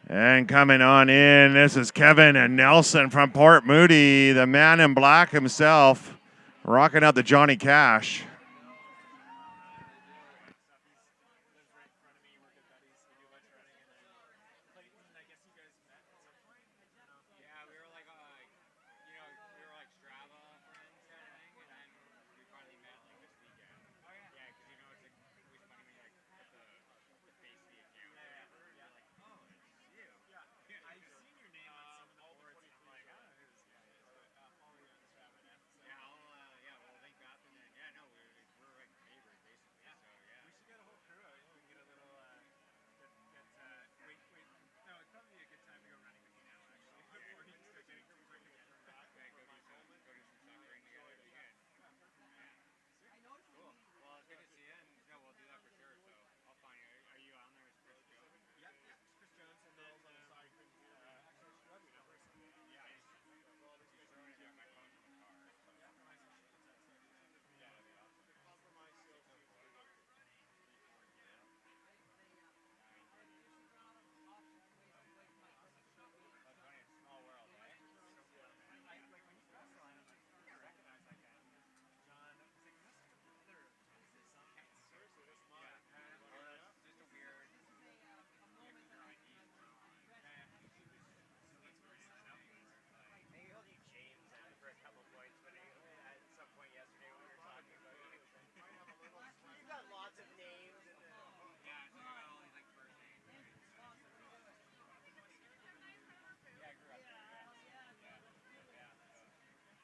S5: And coming on in, this is Kevin and Nelson from Port Moody, the man in black himself, rocking out the Johnny Cash.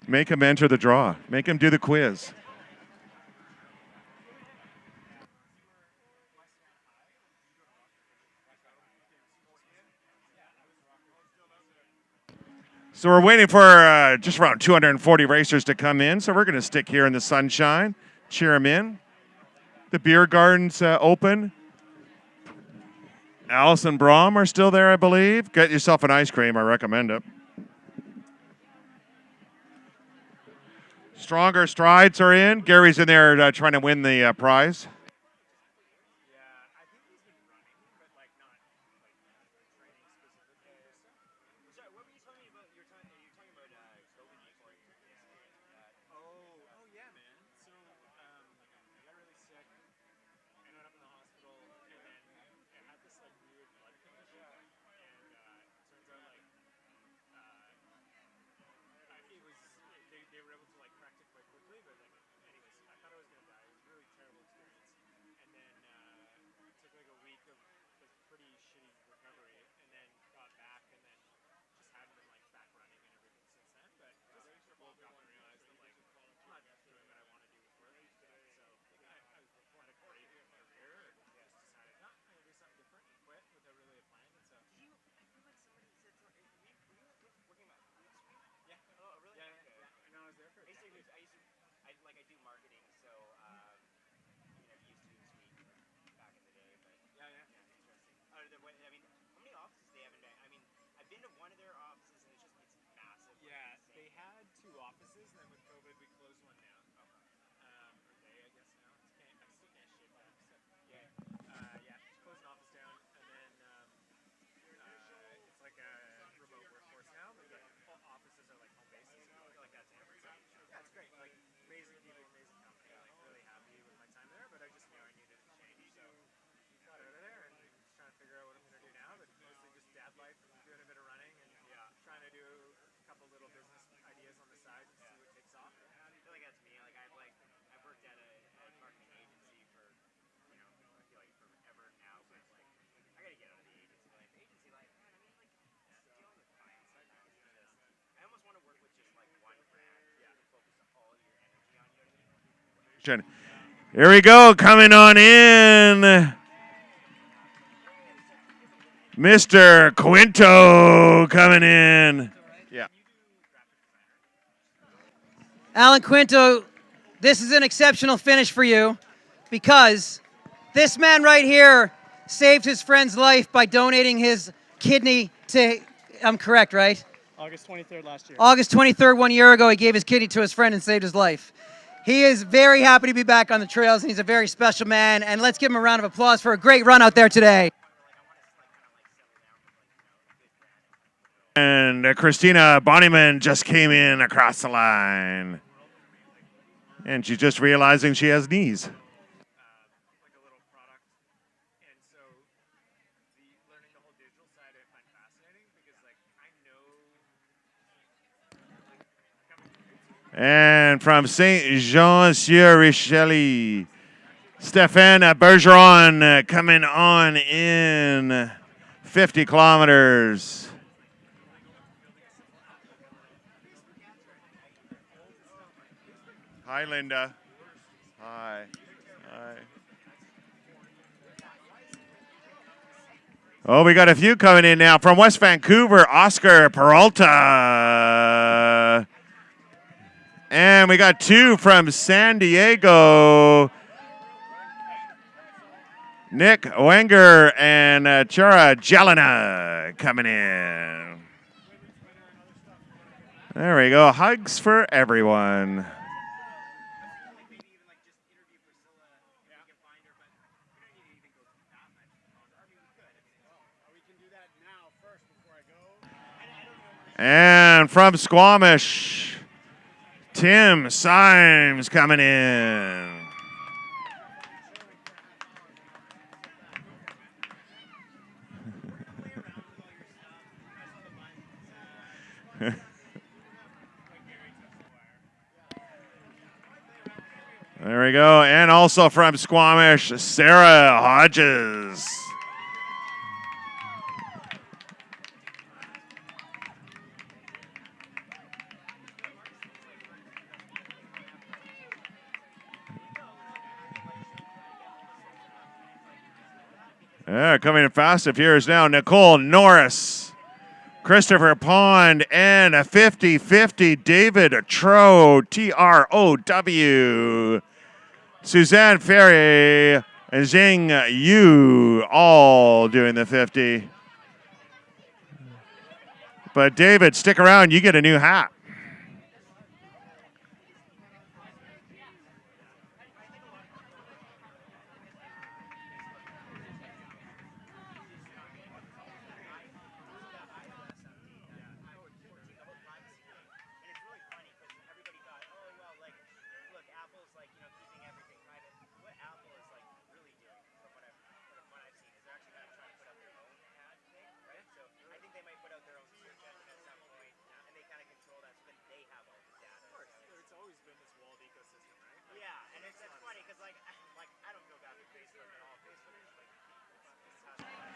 S5: Make him enter the draw. Make him do the quiz. So we're waiting for just around 240 racers to come in. So we're going to stick here in the sunshine, cheer them in. The beer garden's open. Alice and Brom are still there, I believe. Get yourself an ice cream. I recommend it. Stronger Strides are in. Gary's in there trying to win the prize. Here we go, coming on in. Mr. Quinto coming in. Yeah.
S4: Alan Quinto, this is an exceptional finish for you because this man right here saved his friend's life by donating his kidney to, I'm correct, right?
S7: August 23rd last year.
S4: August 23rd, 1 year ago, he gave his kidney to his friend and saved his life. He is very happy to be back on the trails, and he's a very special man. And let's give him a round of applause for a great run out there today.
S5: And Christina Bonnyman just came in across the line. And she's just realizing she has knees. And from Saint-Jean-sur-Richelieu, Stéphane Bergeron coming on in 50 kilometers. Hi, Linda. Hi. Hi. Oh, we got a few coming in now. From West Vancouver, Oscar Peralta. And we got two from San Diego. Nick Wenger and Chara Jelena coming in. There we go. Hugs for everyone. And from Squamish, Tim Symes coming in. There we go. And also from Squamish, Sarah Hodges. Coming in fast and furious now, Nicole Norris, Christopher Pond, and a 50-50 David Trow, Suzanne Ferry, and Zheng Yu, all doing the 50. But David, stick around. You get a new hat.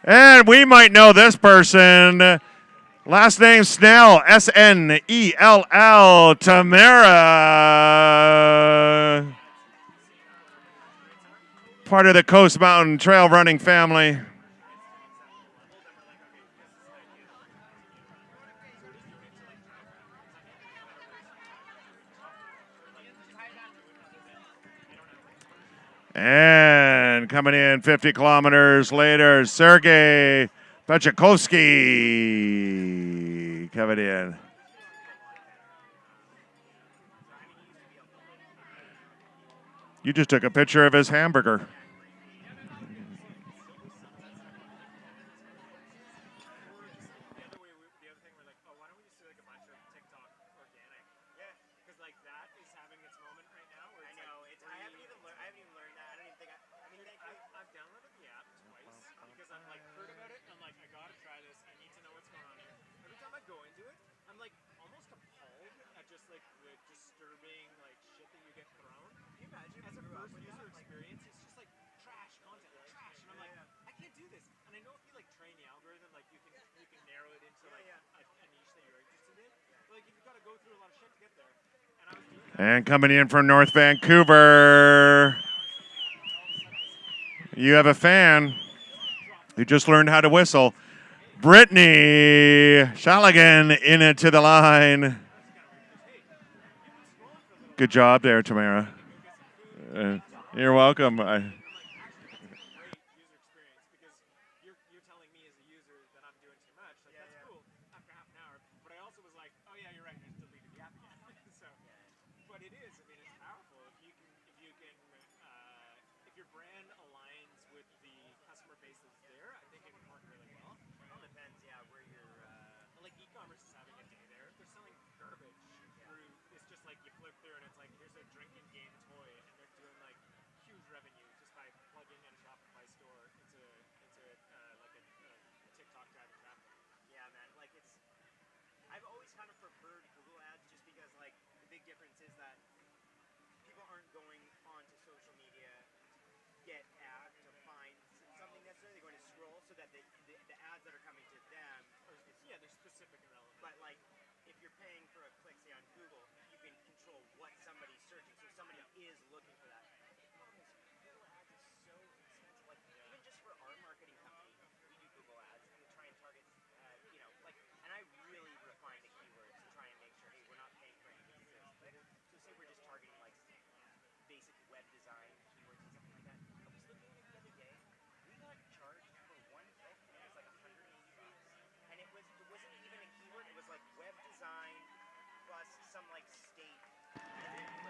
S5: And we might know this person. Last name Snell, Snell, Tamara. Part of the Coast Mountain Trail running family. And coming in 50 kilometers later, Sergey Pechakovsky coming in. You just took a picture of his hamburger. And coming in from North Vancouver, you have a fan who just learned how to whistle. Brittany Shaligan in it to the line. Good job there, Tamara. You're welcome.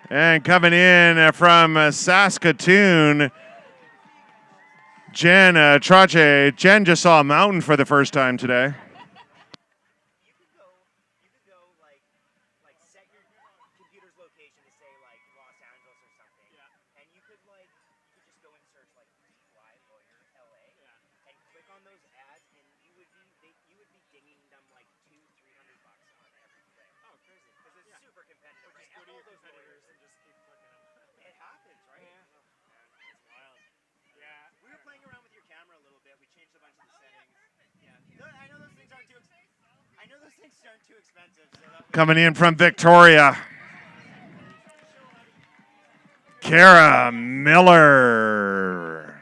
S5: And coming in from Saskatoon, Jen Trache. Jen just saw a mountain for the first time today. Coming in from Victoria, Kara Miller.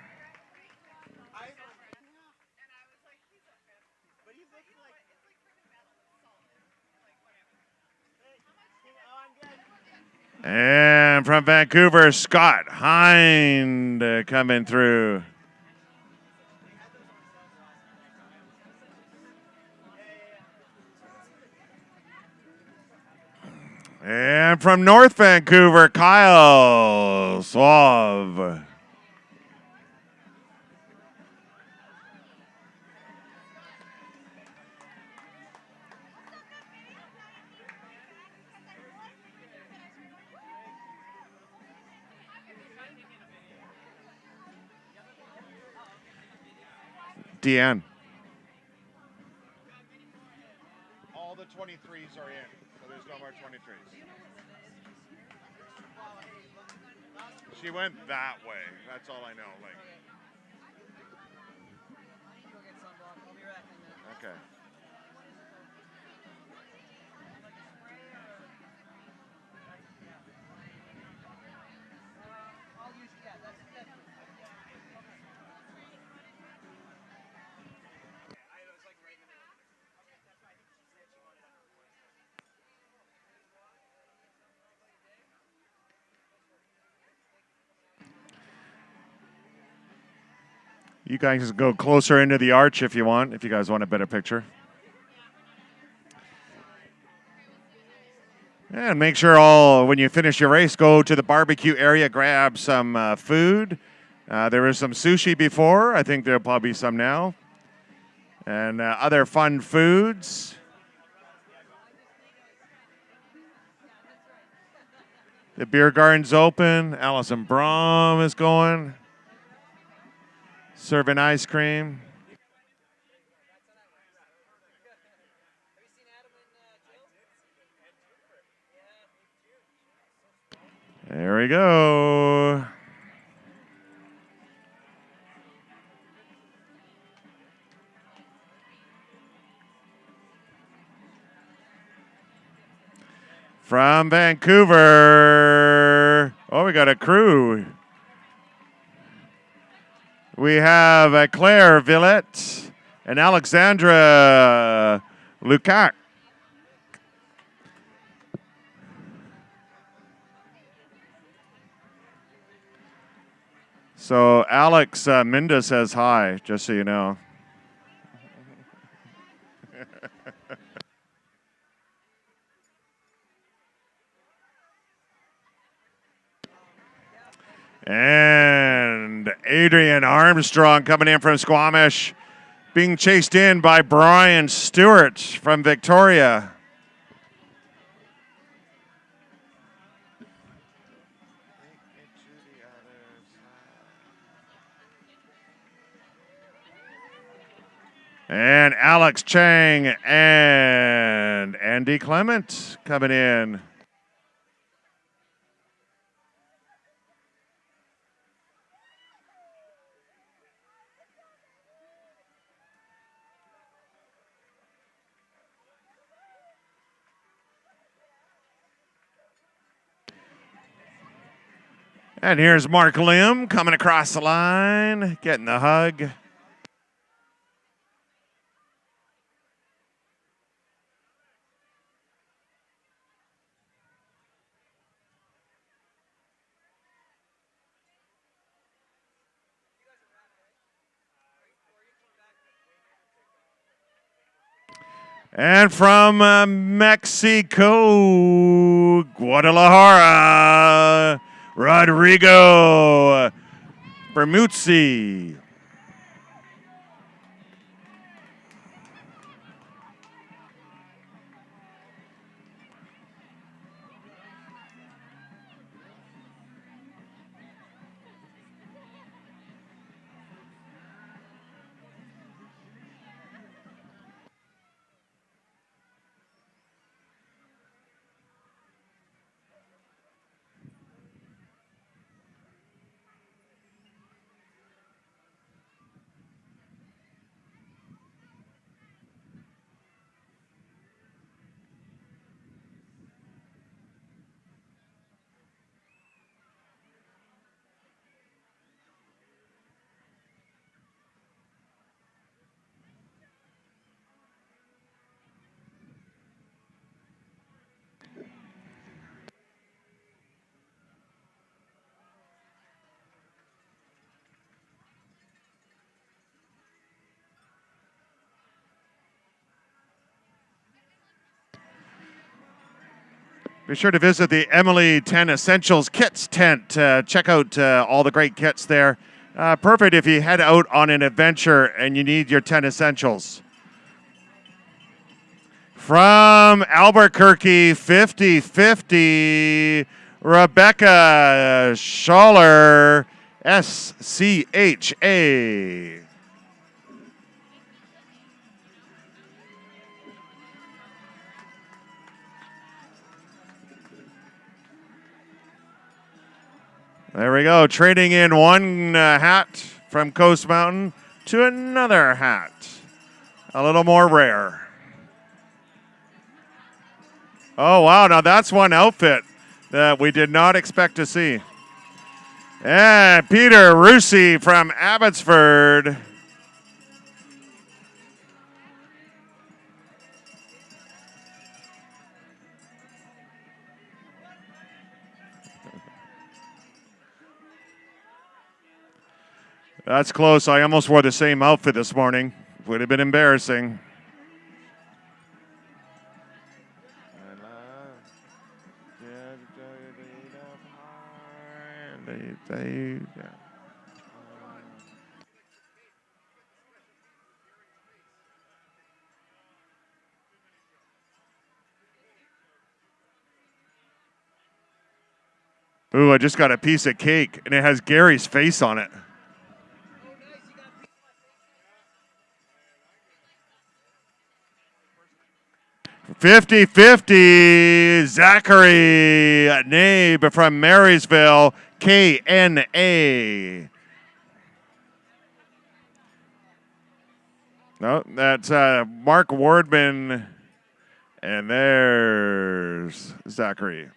S5: And from Vancouver, Scott Hind coming through. And from North Vancouver, Kyle Suave. Deanne. All the 23s are in, so there's no more 23s. She went that way. That's all I know. Like. Okay. You guys go closer into the arch if you want, if you guys want a better picture. And make sure when you finish your race, go to the barbecue area, grab some food. There was some sushi before. I think there'll probably be some now. And other fun foods. The beer garden's open. Allison Brom is going. Serving ice cream. There we go. From Vancouver. Oh, we got a crew. We have Claire Villette and Alexandra Lukac. So Alex Minda says hi, just so you know. And Adrian Armstrong coming in from Squamish, being chased in by Brian Stewart from Victoria. And Alex Chang and Andy Clement coming in. And here's Mark Lim coming across the line, getting the hug. And from Mexico, Guadalajara, Rodrigo Bermuzzi. Be sure to visit the Emily 10 Essentials Kits tent. Check out all the great kits there. Perfect if you head out on an adventure and you need your 10 essentials. From Albuquerque, 50-50, Rebecca Schaller, SCHA. There we go, trading in one hat from Coast Mountain to another hat. A little more rare. Oh, wow, now that's one outfit that we did not expect to see. And Peter Russi from Abbotsford. That's close. I almost wore the same outfit this morning. Would have been embarrassing. Ooh, I just got a piece of cake, and it has Gary's face on it. $50-50, Zachary Nabe from Marysville, KNA. No, that's Mark Wardman, and there's Zachary.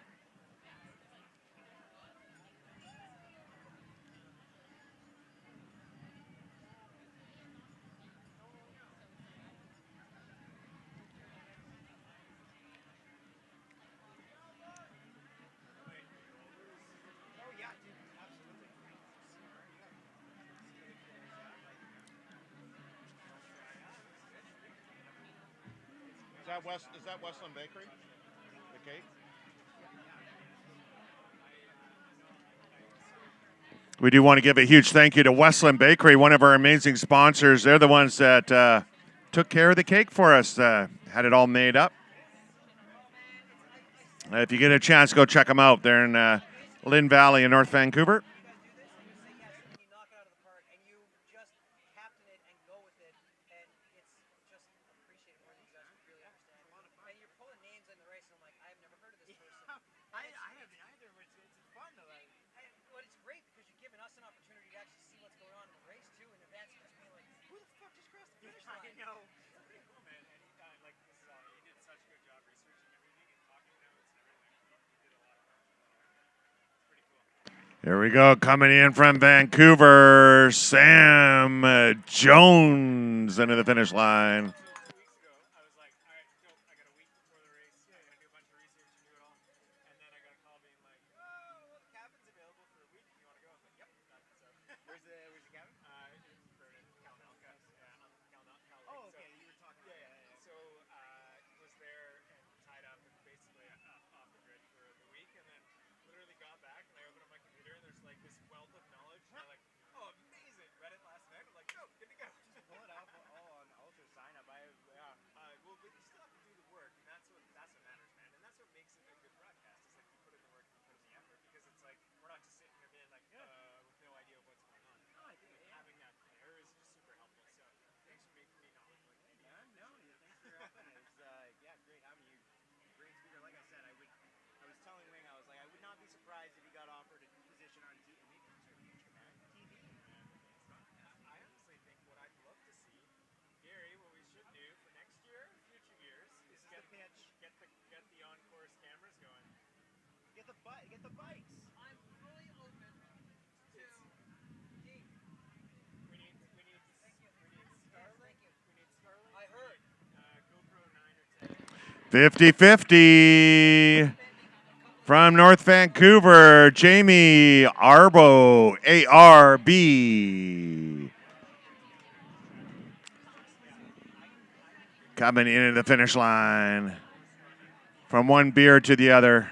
S5: Is that Westland Bakery? The cake? We do want to give a huge thank you to Westland Bakery, one of our amazing sponsors. They're the ones that took care of the cake for us, had it all made up. If you get a chance, go check them out. They're in Lynn Valley in North Vancouver. Here we go, coming in from Vancouver, Sam Jones into the finish line.
S3: Get the bikes. I'm fully open to. We need Starlink. We need Starlink. I heard. GoPro 9 or 10.
S5: 50-50 from North Vancouver, Jamie Arbo, ARB. Coming into the finish line from one beer to the other.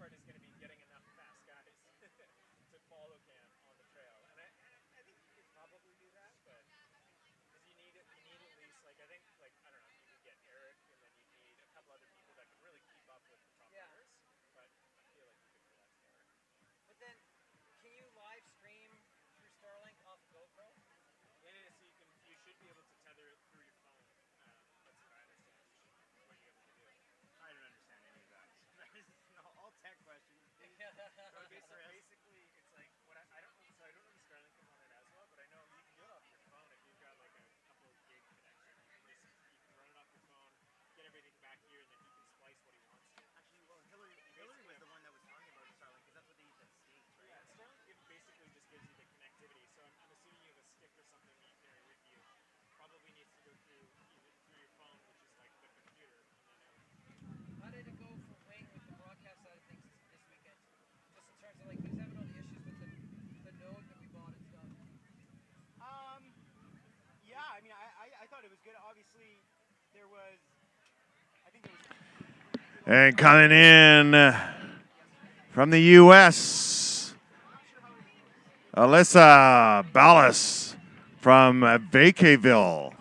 S6: part is going to be getting enough fast guys to follow Cam on the trail, and I think you could probably do that, but because you need at least like I think like I don't know you could get Eric, and then you need a couple other people that can really keep up with the top runners, but I feel like you could pull that together.
S4: But then, can you live stream through Starlink off GoPro?
S6: Yeah, so you should be able to tether it through your phone. That's what I understand. What you're able to do. I don't understand any of that. That is all tech questions. So basically, it's like what I don't know. So I don't know the Starlink component as well, but I know you can do it off your phone if you've got like a couple of gig connection. You can run it off your phone, get everything back here, and then he can splice what he wants to. Actually, well, Hillary was the one that was talking about Starlink because that's what they use at States, right? Yeah, Starlink basically just gives you the connectivity. So I'm assuming you have a stick or something that you carry with you. Probably needs to go through your phone, which is like the computer, and then out.
S4: How did it go for Wing with the broadcast side of things this weekend? Just in terms of like, he was having all the issues with the node that we bought and stuff.
S3: Yeah, I mean, I thought it was good. Obviously, there was, I think there was.
S5: And coming in from the U.S., Alyssa Ballas from Vacayville.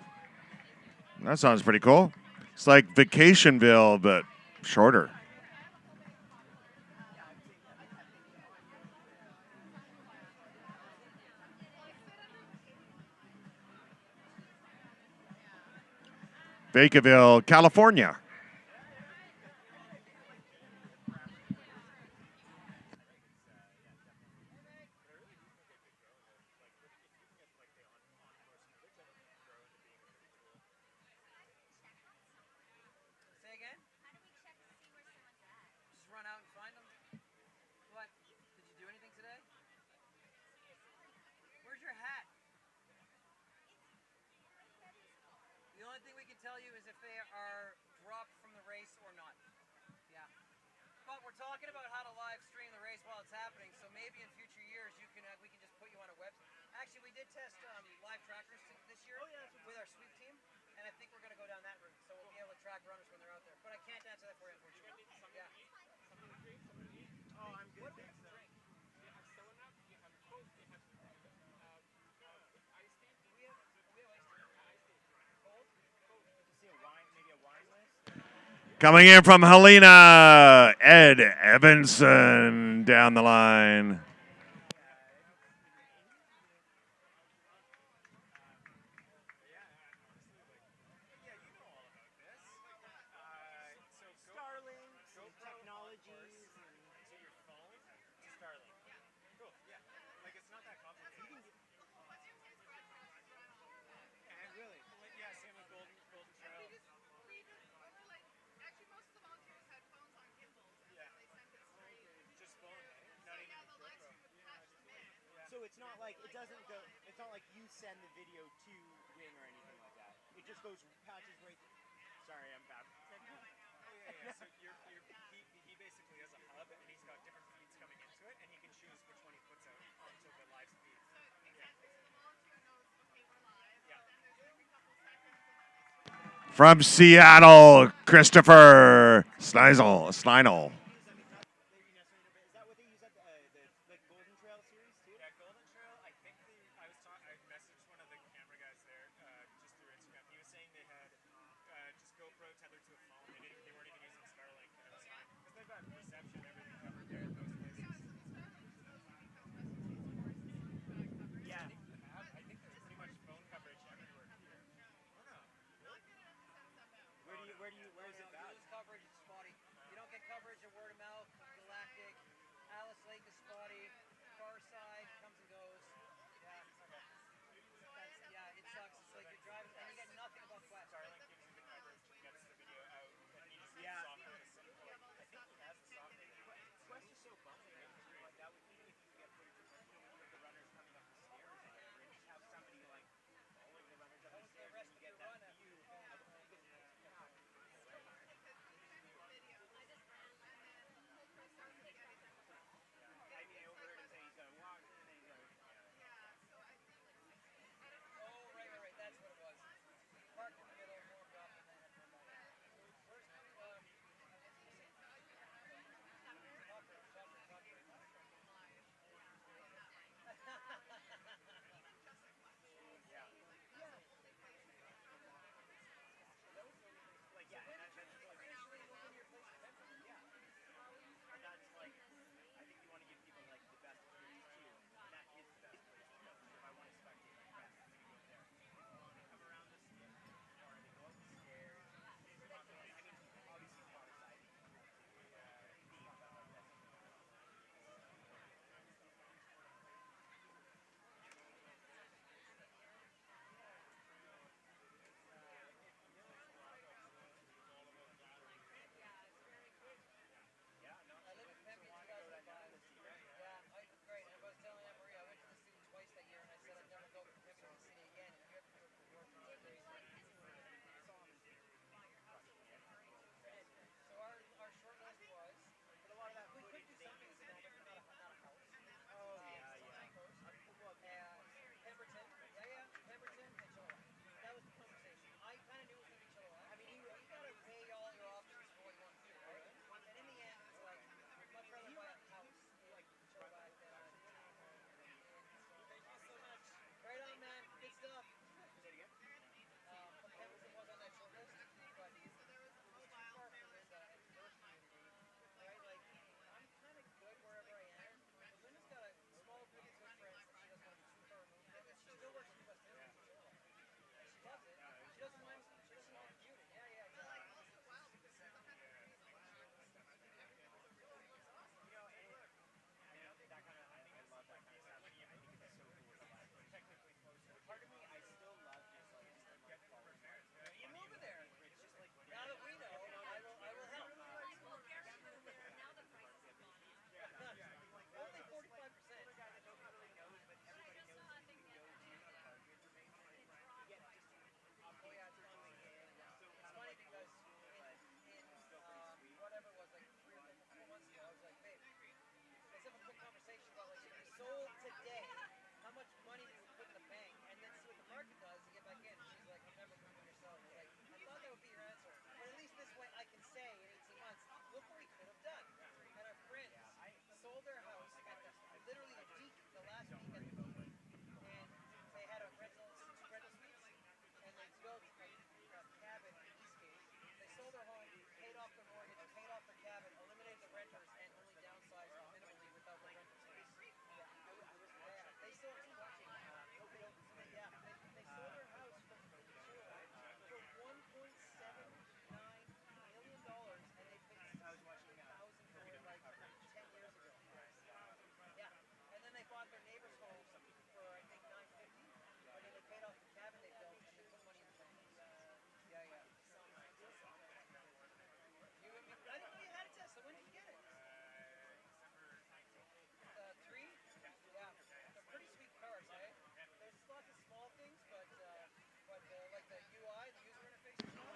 S5: That sounds pretty cool. It's like Vacationville, but shorter. Vacayville, California.
S4: Say again? How do we check to see where someone's at? Just run out and find them. What? Did you do anything today? Where's your hat? The only thing we can tell you is if they are dropped from the race or not. Yeah. But we're talking about how to live stream the race while it's happening, so maybe in future years we can just put you on a website. Actually, we did test live trackers this year with our sweep team, and I think we're going to go down that route, so we'll be able to track runners when they're out there. But I can't answer that for you, unfortunately. Yeah.
S3: Oh, I'm good. Thanks.
S5: Coming in from Helena, Ed Evanson down the line.
S3: So it's not like it doesn't go. It's not like you send the video to Wing or anything like that. It just goes patches right. Sorry, I'm bad.
S6: Yeah. So he basically has a hub, and he's got different feeds coming into it, and he can choose which one he puts out onto the live feed.
S5: From Seattle, Christopher Sneinel.
S4: Where is it bad? Coverage is spotty. You don't get coverage at work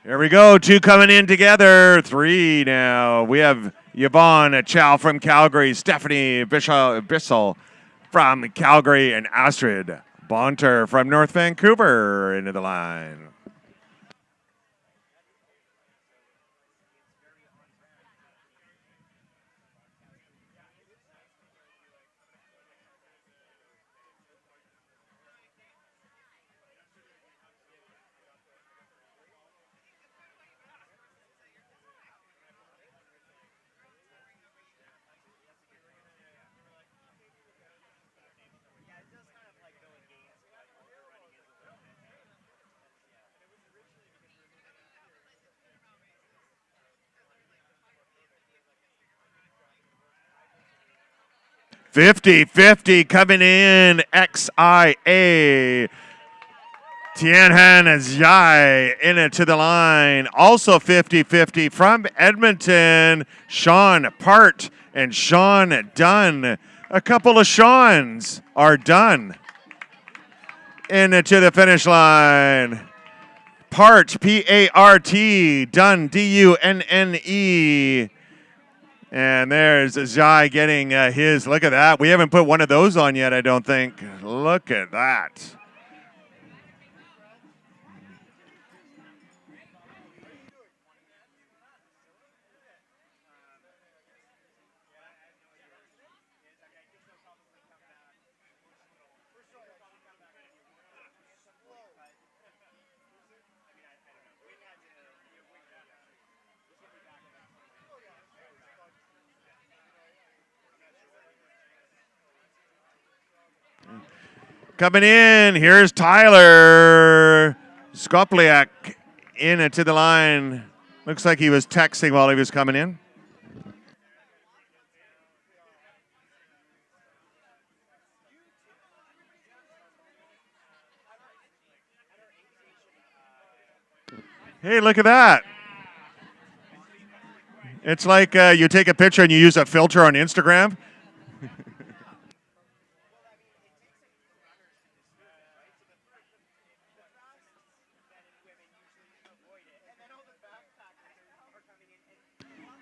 S5: Here we go. 2 coming in together. 3 now. We have Yvonne Chow from Calgary, Stephanie Bissell from Calgary, and Astrid Bonter from North Vancouver into the line. $50-50 coming in. XIA. Tianhan Zhai in it to the line. Also 50-50 from Edmonton. Sean Part and Sean Dunn. A couple of Seans are done. In it to the finish line. Part, P-A-R-T. Dunn, D-U-N-N-E. And there's Zhai getting his. Look at that. We haven't put one of those on yet, I don't think. Look at that. Coming in, here's Tyler Skopliak in to the line. Looks like he was texting while he was coming in. Hey, look at that. It's like you take a picture and you use a filter on Instagram.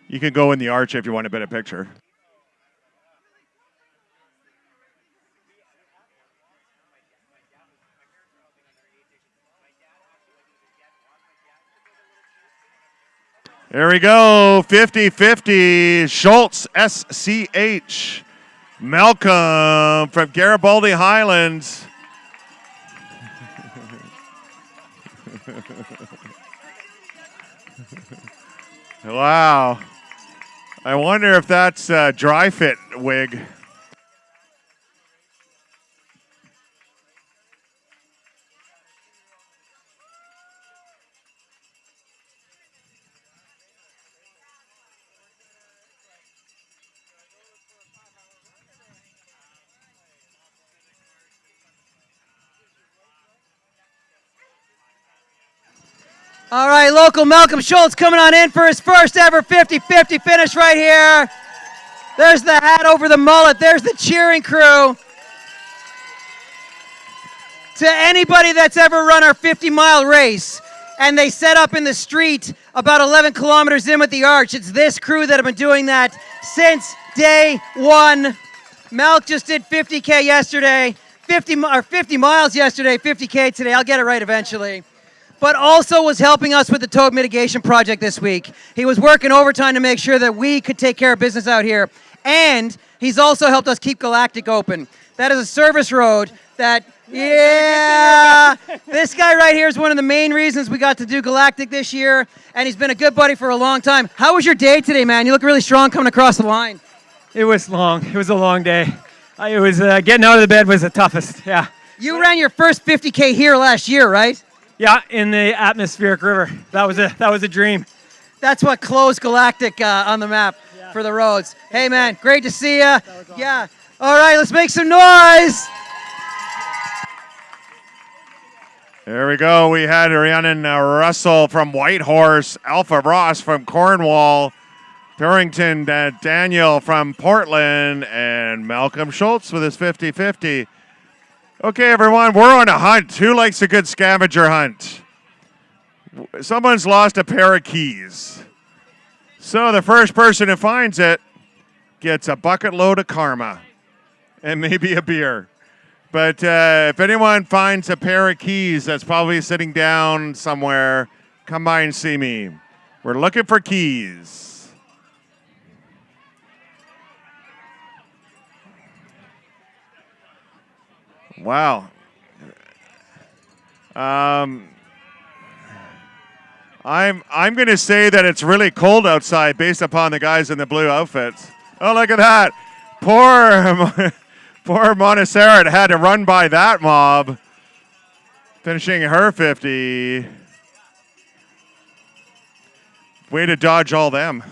S5: You can go in the arch if you want a better picture. There we go, 50-50. Schultz, S-C-H. Malcolm from Garibaldi Highlands. Wow. I wonder if that's a dry fit wig.
S4: All right, local Malcolm Schultz coming on in for his first ever 50-50 finish right here. There's the hat over the mullet. There's the cheering crew. To anybody that's ever run our 50-mile race and they set up in the street about 11 kilometers in with the arch, it's this crew that have been doing that since day one. Malk just did 50K yesterday, 50 miles yesterday, 50K today. I'll get it right eventually. But also was helping us with the toad mitigation project this week. He was working overtime to make sure that we could take care of business out here. And he's also helped us keep Galactic open. That is a service road that, yeah, this guy right here is one of the main reasons we got to do Galactic this year. And he's been a good buddy for a long time. How was your day today, man? You look really strong coming across the line.
S9: It was long. It was a long day. It was getting out of the bed was the toughest, yeah.
S4: You ran your first 50K here last year, right?
S9: Yeah, in the atmospheric river. That was a dream.
S4: That's what closed Galactic on the map for the roads. Hey, man, great to see you. Awesome. Yeah. All right, let's make some noise.
S5: There we go. We had Rhiannon Russell from Whitehorse, Alpha Ross from Cornwall, Turrington Daniel from Portland, and Malcolm Schultz with his 50-50. Okay, everyone, we're on a hunt. Who likes a good scavenger hunt? Someone's lost a pair of keys. So the first person who finds it gets a bucket load of karma and maybe a beer. But if anyone finds a pair of keys that's probably sitting down somewhere, come by and see me. We're looking for keys. Wow. I'm going to say that it's really cold outside based upon the guys in the blue outfits. Oh, look at that. Poor Montserrat had to run by that mob, finishing her 50. Way to dodge all them.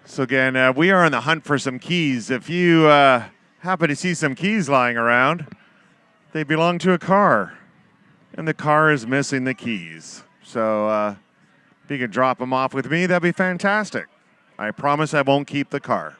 S5: So again, we are on the hunt for some keys. If you happen to see some keys lying around, they belong to a car, and the car is missing the keys. So if you could drop them off with me, that'd be fantastic. I promise I won't keep the car.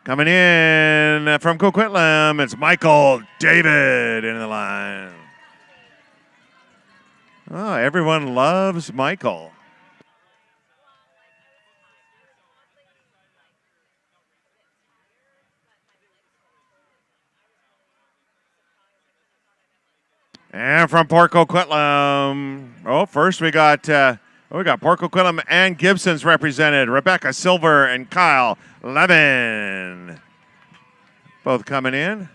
S5: Coming in from Coquitlam, it's Michael David in the line. Oh, everyone loves Michael. And from Port Coquitlam, first we got Port Coquitlam and Gibson's represented. Rebecca Silver and Kyle Levin. Both coming in.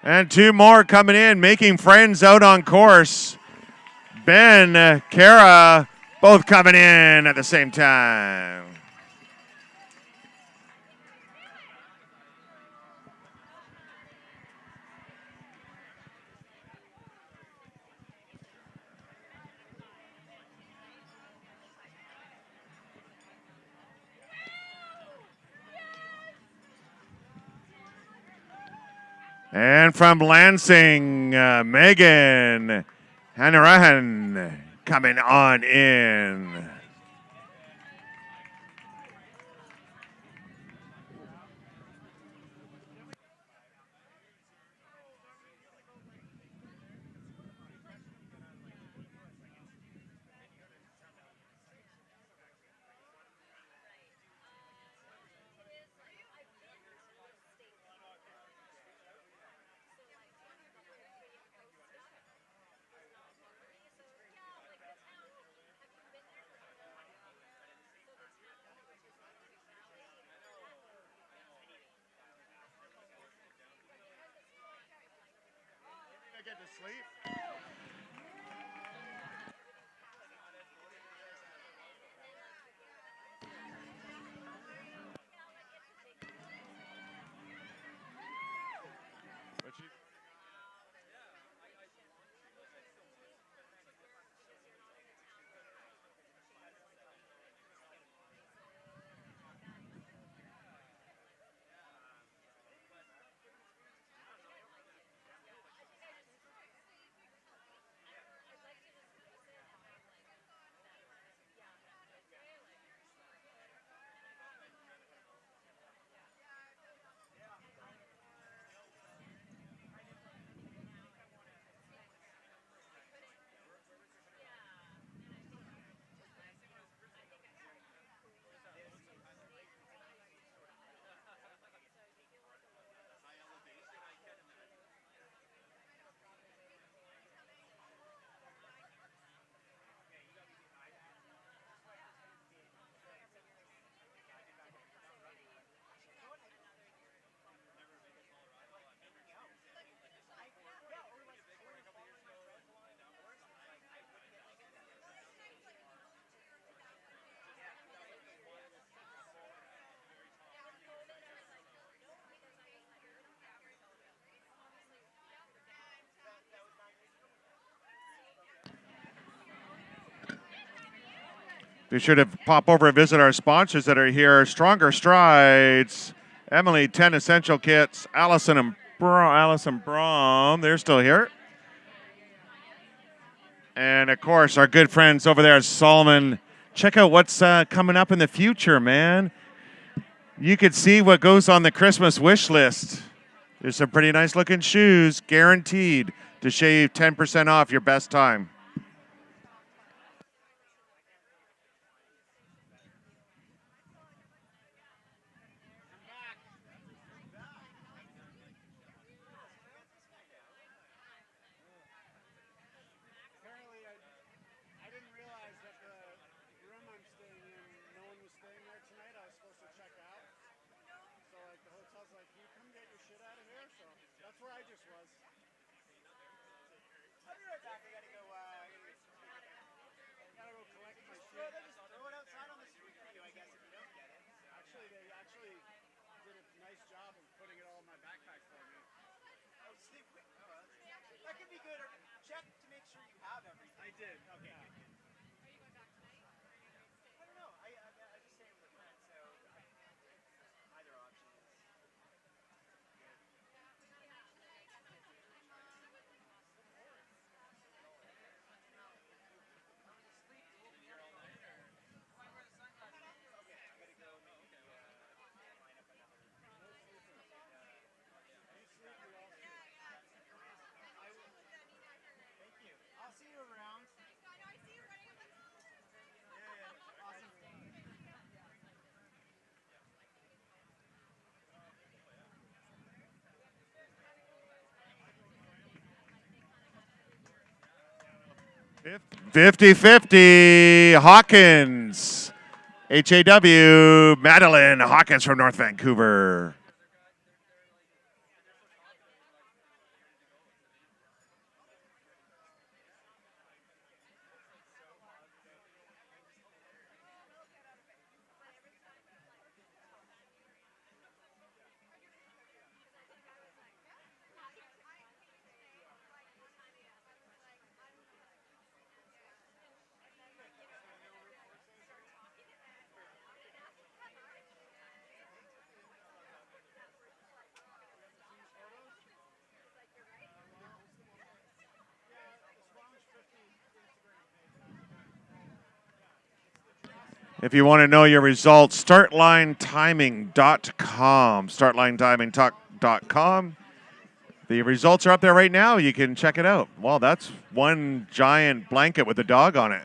S5: And two more coming in, making friends out on course. Ben, Kara, both coming in at the same time. And from Lansing, Megan Hanarahan coming on in. Be sure to pop over and visit our sponsors that are here. Stronger Strides, Emily 10 Essential Kits, Allison and Brom, they're still here. And of course, our good friends over there at Solomon. Check out what's coming up in the future, man. You could see what goes on the Christmas wish list. There's some pretty nice looking shoes, guaranteed to shave 10% off your best time.
S3: I'll see you around.
S5: 50-50, Hawkins. HAW, Madeline Hawkins from North Vancouver. If you want to know your results, startlinetiming.com. Startlinetiming.com. The results are up there right now. You can check it out. Well, that's one giant blanket with a dog on it.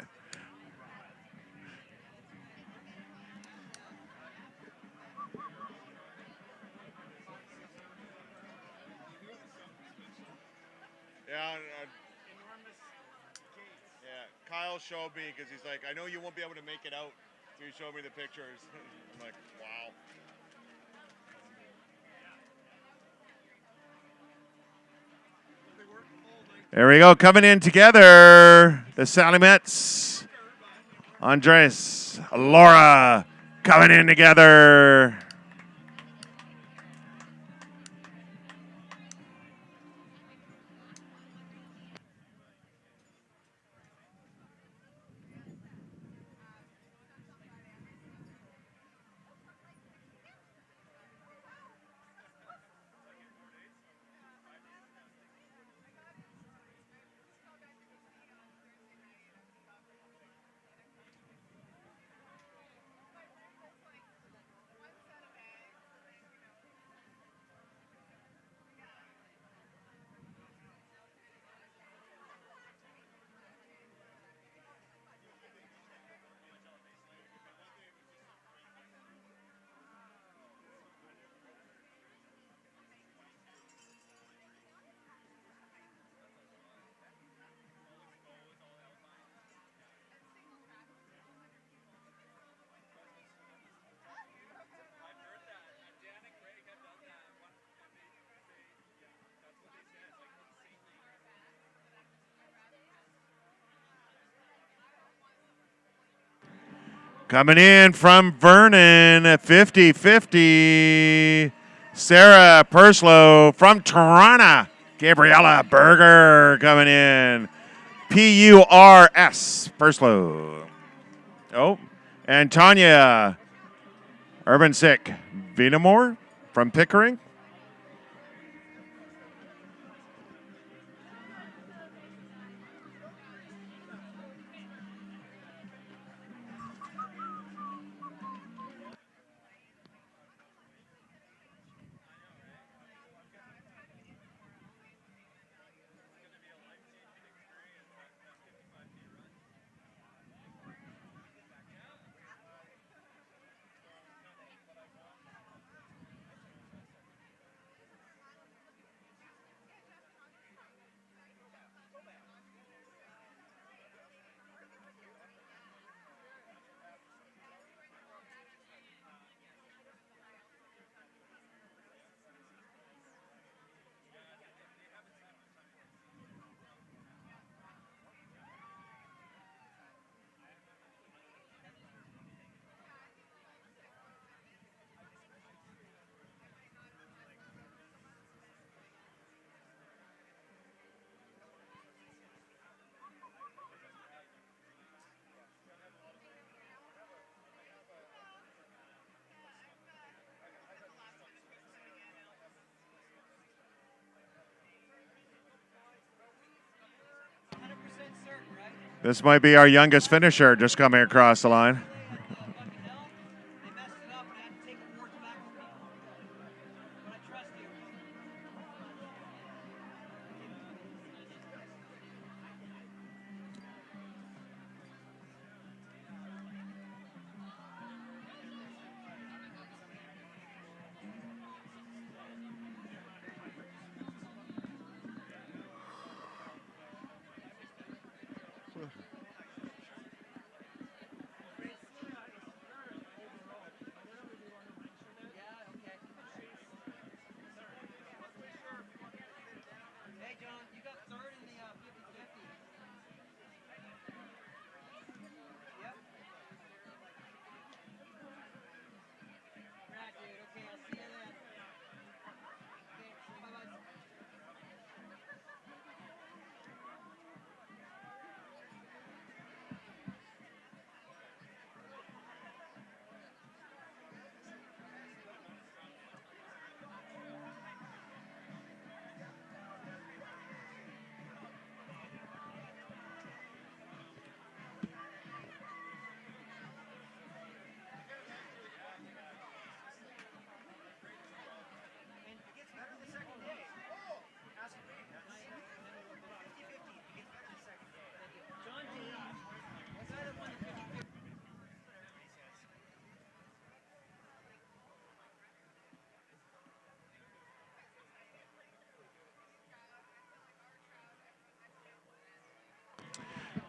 S5: Yeah, Kyle showed me because he's like, I know you won't be able to make it out. So he showed me the pictures. I'm like, wow. There we go, coming in together. The Salamets, Andres, Laura, coming in together. Coming in from Vernon, 50-50. Sarah Perslow from Toronto. Gabriella Berger coming in. P-U-R-S, Perslow. Oh, and Tanya Urbansick Vinamore from Pickering. This might be our youngest finisher just coming across the line.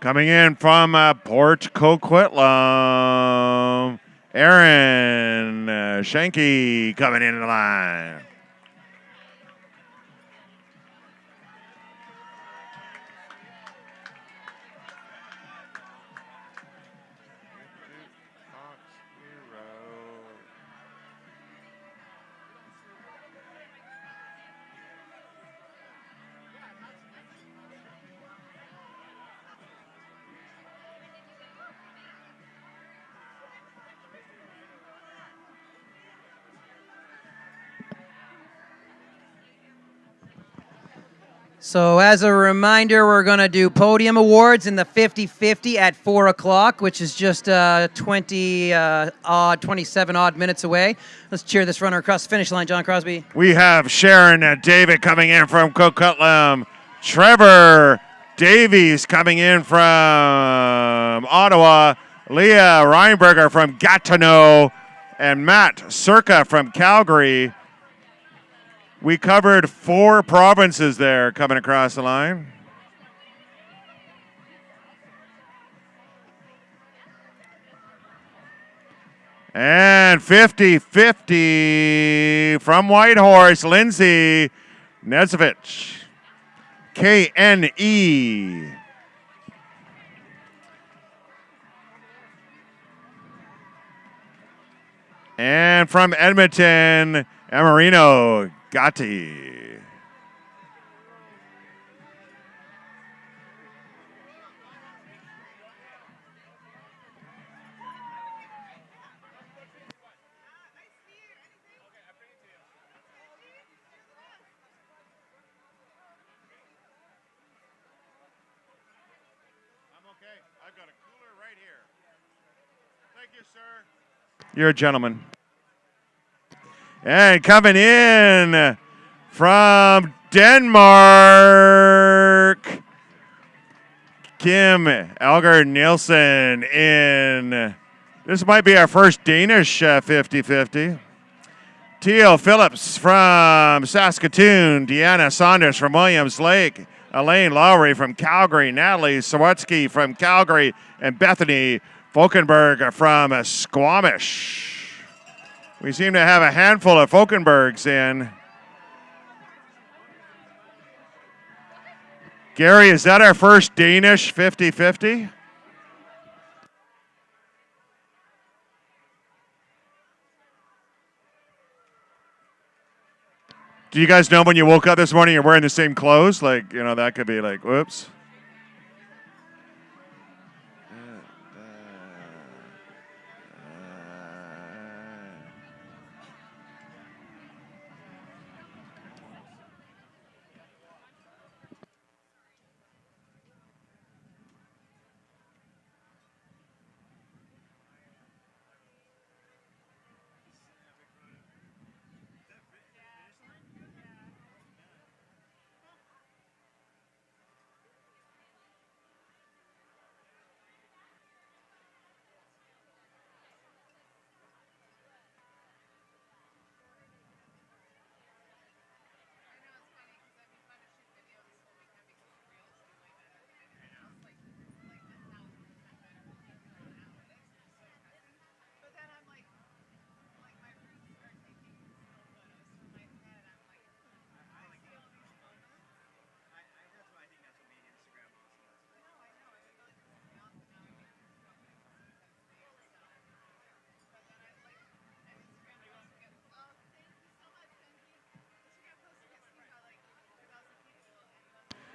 S5: Coming in from Port Coquitlam, Aaron Shanky coming into the line.
S4: So as a reminder, we're going to do Podium Awards in the 50-50 at 4 o'clock, which is just 27 odd minutes away. Let's cheer this runner across the finish line, John Crosby.
S5: We have Sharon David coming in from Coquitlam, Trevor Davies coming in from Ottawa, Leah Reinberger from Gatineau, and Matt Circa from Calgary. We covered 4 provinces there coming across the line. And 50-50 from Whitehorse, Lindsay Nezovich, KNE. And from Edmonton, Amarino Gatti. You're a gentleman. And coming in from Denmark, Kim Alger Nielsen in, this might be our first Danish 50-50. Teal Phillips from Saskatoon, Deanna Saunders from Williams Lake, Elaine Lowry from Calgary, Natalie Sawatsky from Calgary, and Bethany Falkenberg from Squamish. We seem to have a handful of Falkenbergs in. Gary, is that our first Danish 50-50? Do you guys know when you woke up this morning you're wearing the same clothes? Like, you know, that could be like, whoops.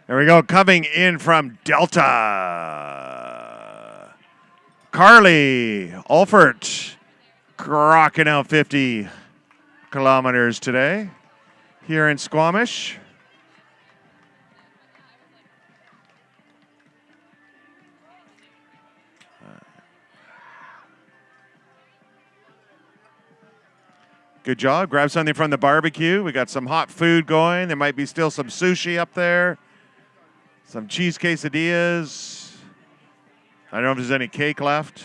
S5: There we go, coming in from Delta. Carly Alfert, rocking out 50 kilometers today here in Squamish. Good job. Grab something from the barbecue. We got some hot food going. There might be still some sushi up there. Some cheese quesadillas. I don't know if there's any cake left.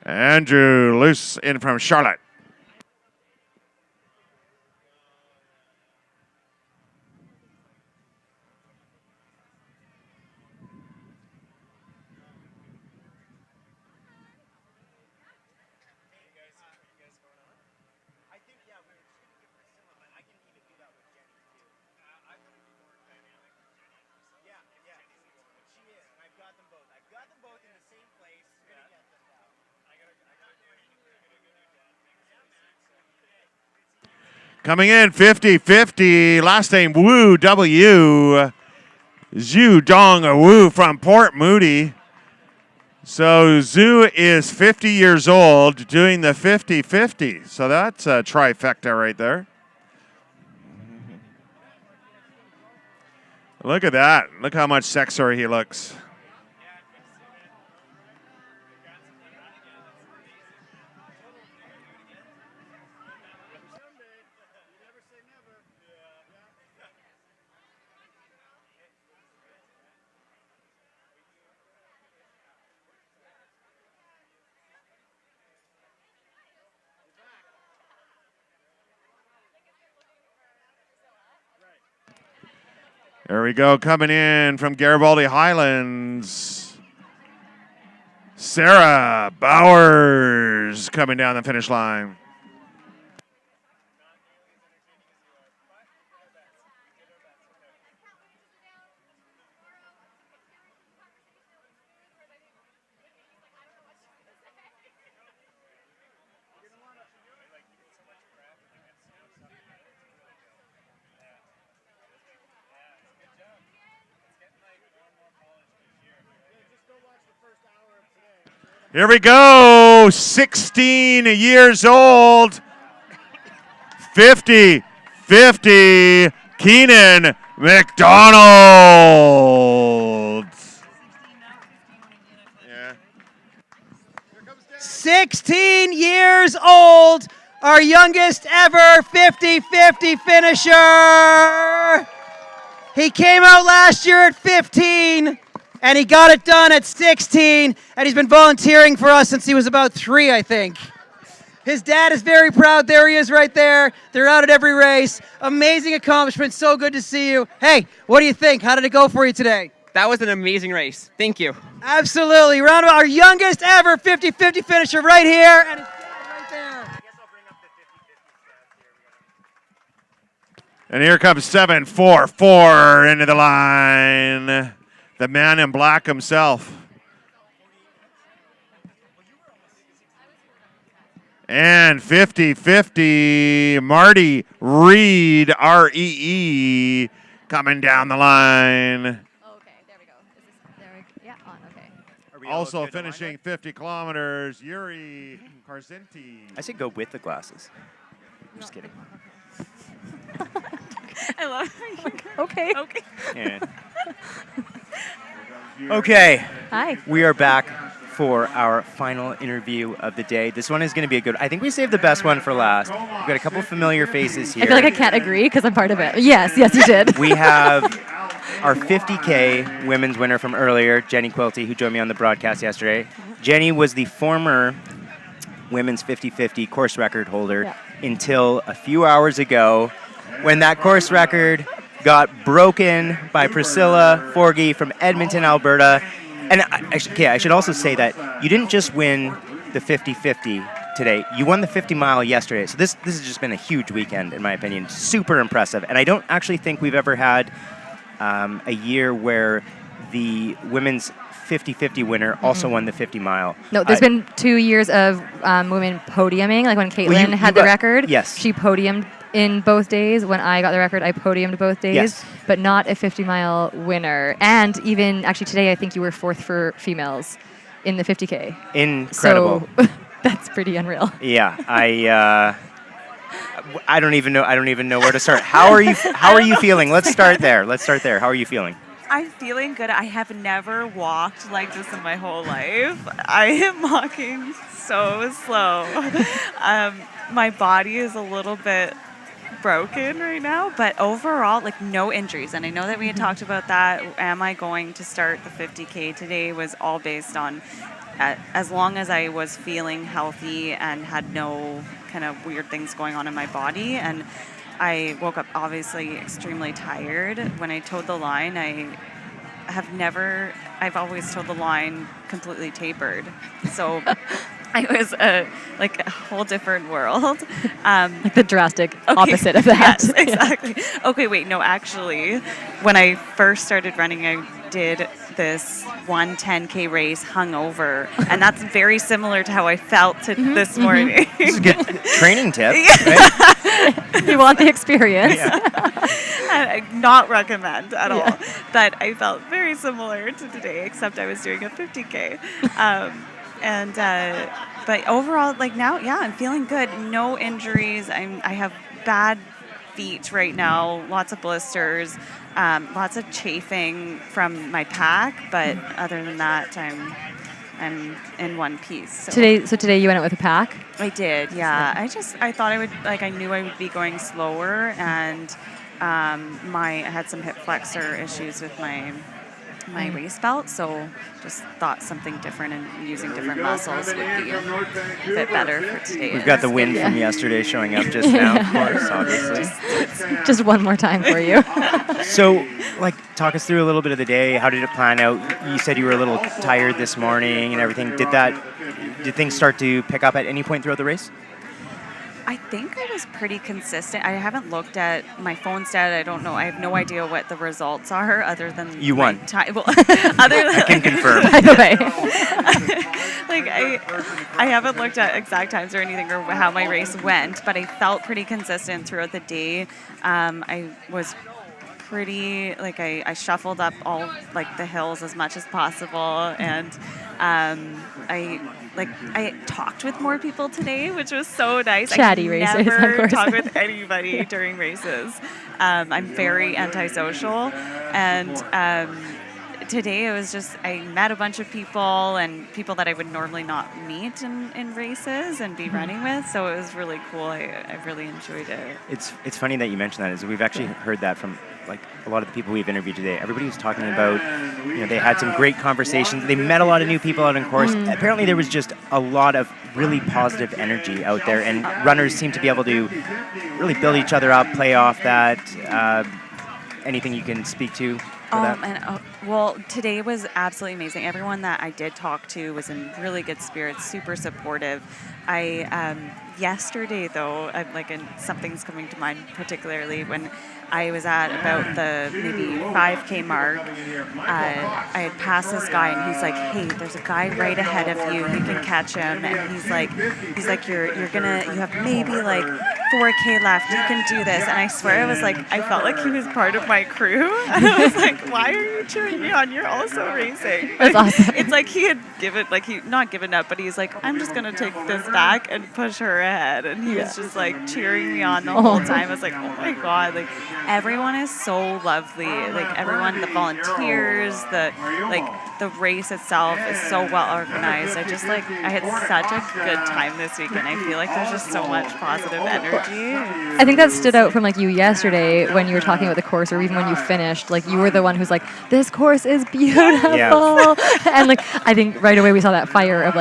S5: Andrew Luce in from Charlotte. Coming in 50-50, last name Wu W. Zhu Dong Wu from Port Moody. So Zhu is 50 years old doing the 50-50. So that's a trifecta right there. Look at that. Look how much sexier he looks. There we go, coming in from Garibaldi Highlands. Sarah Bowers coming down the finish line. Here we go, 16 years old, 50-50, Keenan McDonald.
S4: 16 years old, our youngest ever 50-50 finisher. He came out last year at 15. And he got it done at 16, and he's been volunteering for us since he was about 3, I think. His dad is very proud. There he is right there. They're out at every race. Amazing accomplishment. So good to see you. Hey, what do you think? How did it go for you today?
S11: That was an amazing race. Thank you.
S4: Absolutely. Round of our youngest ever 50-50 finisher right here, and his dad right there.
S5: And here comes 7-4-4 into the line. The man in black himself. And 50-50, Marty Reed, R-E-E, coming down the line.
S21: Okay, there we go. Yeah, on, okay.
S5: Also finishing 50 kilometers, Yuri Karzenti.
S1: I say go with the glasses. I'm just kidding.
S19: I love
S21: Okay.
S19: Okay.
S1: Yeah. Okay.
S21: Hi.
S1: We are back for our final interview of the day. This one is going to be a good. I think we saved the best one for last. We've got a couple familiar faces here.
S21: I feel like I can't agree because I'm part of it. Yes, you did.
S1: We have our 50K women's winner from earlier, Jenny Quilty, who joined me on the broadcast yesterday. Jenny was the former women's 50-50 course record holder until a few hours ago, when that course record got broken by Priscilla Forgie from Edmonton, Alberta. And I should also say that you didn't just win the 50-50 today. You won the 50 mile yesterday. So this has just been a huge weekend, in my opinion. Super impressive. And I don't actually think we've ever had a year where the women's 50-50 winner also won the 50 mile.
S21: No, there's been 2 years of women podiuming, like when Caitlin had the record.
S1: Yes.
S21: She podiumed in both days. When I got the record, I podiumed both days,
S1: Yes.
S21: but not a 50-mile winner. And even, actually today, I think you were 4th for females in the 50K.
S1: Incredible.
S21: So that's pretty unreal.
S1: Yeah, I don't even know where to start. How are you feeling? Let's start there. How are you feeling?
S12: I'm feeling good. I have never walked like this in my whole life. I am walking so slow. My body is a little bit
S13: broken right now, but overall, like, no injuries. And I know that we had talked about that. Am I going to start the 50K today was all based on as long as I was feeling healthy and had no kind of weird things going on in my body. And I woke up obviously extremely tired. When I towed the line, I've always towed the line completely tapered. So it was like a whole different world.
S21: Like the drastic opposite of that.
S13: Yes, exactly. Okay, wait, no, actually, when I first started running, I did this 110K race hungover, and that's very similar to how I felt this morning.
S1: This is a good training tip.
S13: Right?
S21: You want the experience.
S13: I not recommend at all. But I felt very similar to today, except I was doing a 50K. But overall, like now, I'm feeling good. No injuries. I have bad feet right now, lots of blisters, lots of chafing from my pack, but other than that, I'm in one piece. So.
S21: Today you went out with a pack?
S13: I did, yeah. I thought I knew I would be going slower, and I had some hip flexor issues with my race belt, so just thought something different and using different muscles would be a bit better for today.
S1: We've got the wind from yesterday showing up just now, of course, obviously.
S21: Just one more time for you.
S1: So, talk us through a little bit of the day. How did it plan out? You said you were a little tired this morning and everything. Did things start to pick up at any point throughout the race?
S13: I think I was pretty consistent. I haven't looked at my phone stat. I don't know. I have no idea what the results are other than
S1: you won.
S13: Well, other than
S1: I can confirm.
S21: By the way,
S13: I haven't looked at exact times or anything or how my race went, but I felt pretty consistent throughout the day. I was pretty I shuffled up all the hills as much as possible, and I talked with more people today, which was so nice.
S21: Chatty races, of
S13: never
S21: course.
S13: talk with anybody during races. I'm very antisocial, and today it was just I met a bunch of people and people that I would normally not meet in races and be running with. So it was really cool. I really enjoyed it.
S1: It's funny that you mentioned that. Is we've actually heard that from a lot of the people we've interviewed today. Everybody was talking about, they had some great conversations. They met a lot of new people out in course. Apparently there was just a lot of really positive energy out there, and runners seem to be able to really build each other up, play off that. Anything you can speak to?
S13: Well, today was absolutely amazing. Everyone that I did talk to was in really good spirits, super supportive. Yesterday, though, something's coming to mind particularly when I was at about the maybe 5K mark. I had passed this guy, and he's like, "Hey, there's a guy right ahead of you. You can catch him." And he's like, you have maybe 4K left. You can do this. And I swear, I felt like he was part of my crew. And I was like, why are you cheering me on? You're also racing.
S21: That's awesome.
S13: It's like he had not given up, but he's like, I'm just gonna take this back and push her ahead. And he was just cheering me on the whole time. I was like, oh my God, everyone is so lovely. Everyone, the volunteers, the race itself is so well organized. I had such a good time this weekend. I feel like there's just so much positive energy.
S21: I think that stood out from you yesterday when you were talking about the course, or even when you finished. You were the one who's like, this course is beautiful. Yeah. And I think right away we saw that fire of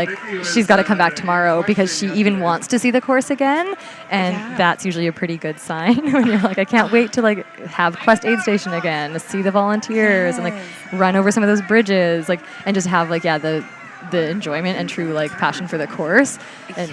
S21: she's got to come back tomorrow because she even wants to see the course again. And that's usually a pretty good sign when you're I can't wait to have Quest Aid Station again, to see the volunteers and run over some of those bridges, and just have the enjoyment and true passion for the course. And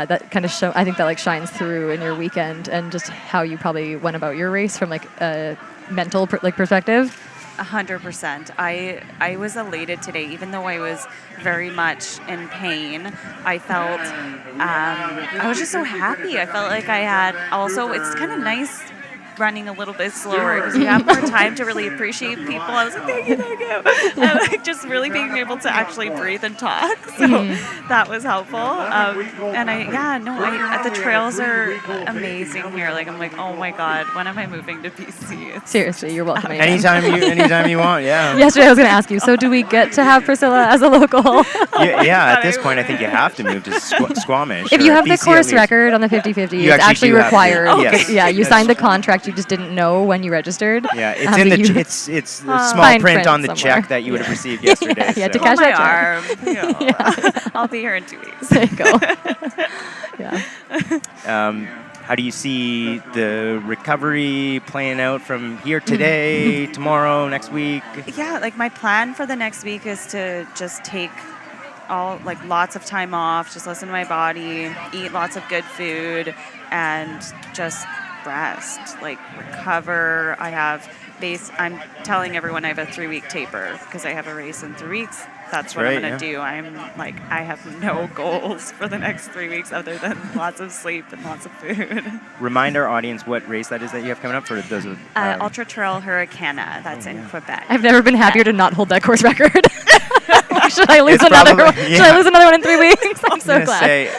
S21: that kind of I think that shines through in your weekend and just how you probably went about your race from a mental perspective.
S13: 100%. I was elated today, even though I was very much in pain. I felt I was just so happy. I felt like I had also, it's kind of nice running a little bit slower because you have more time to really appreciate people. I was like, thank you. And like just really being able to actually breathe and talk. So that was helpful. And the trails are amazing here. Like I'm like, oh my God, when am I moving to BC?
S21: Seriously, you're welcome.
S1: Anytime you want, yeah.
S21: Yesterday I was going to ask you, so do we get to have Priscilla as a local?
S1: Yeah, at this point I think you have to move to Squamish.
S21: If you have the
S1: BC at
S21: course
S1: least.
S21: record on the 50-50,
S1: You
S21: it's actually
S1: do have to.
S21: required.
S1: Yes.
S21: Yeah, you signed the contract, you just didn't know when you registered.
S1: Yeah, it's in the it's the small print on the check that you would have received yesterday.
S21: Yeah, to
S1: so.
S21: cash
S13: my
S21: that check.
S13: arm. Yeah. I'll be here in 2 weeks.
S21: There you go. Yeah.
S1: How do you see the recovery playing out from here today, tomorrow, next week?
S13: Yeah, like my plan for the next week is to just take lots of time off, just listen to my body, eat lots of good food, and just rest, like recover. I'm telling everyone I have a 3-week taper because I have a race in 3 weeks. That's what I'm going to do. I'm like, I have no goals for the next 3 weeks other than lots of sleep and lots of food.
S1: Remind our audience what race that is that you have coming up for those of
S13: Ultra Trail Hurricana. That's in Quebec.
S21: I've never been happier to not hold that course record. Should I lose
S1: It's
S21: another
S1: probably-
S21: one?
S1: yeah.
S21: Should I lose another one in 3 weeks? I'm so
S1: gonna
S21: glad.
S1: say,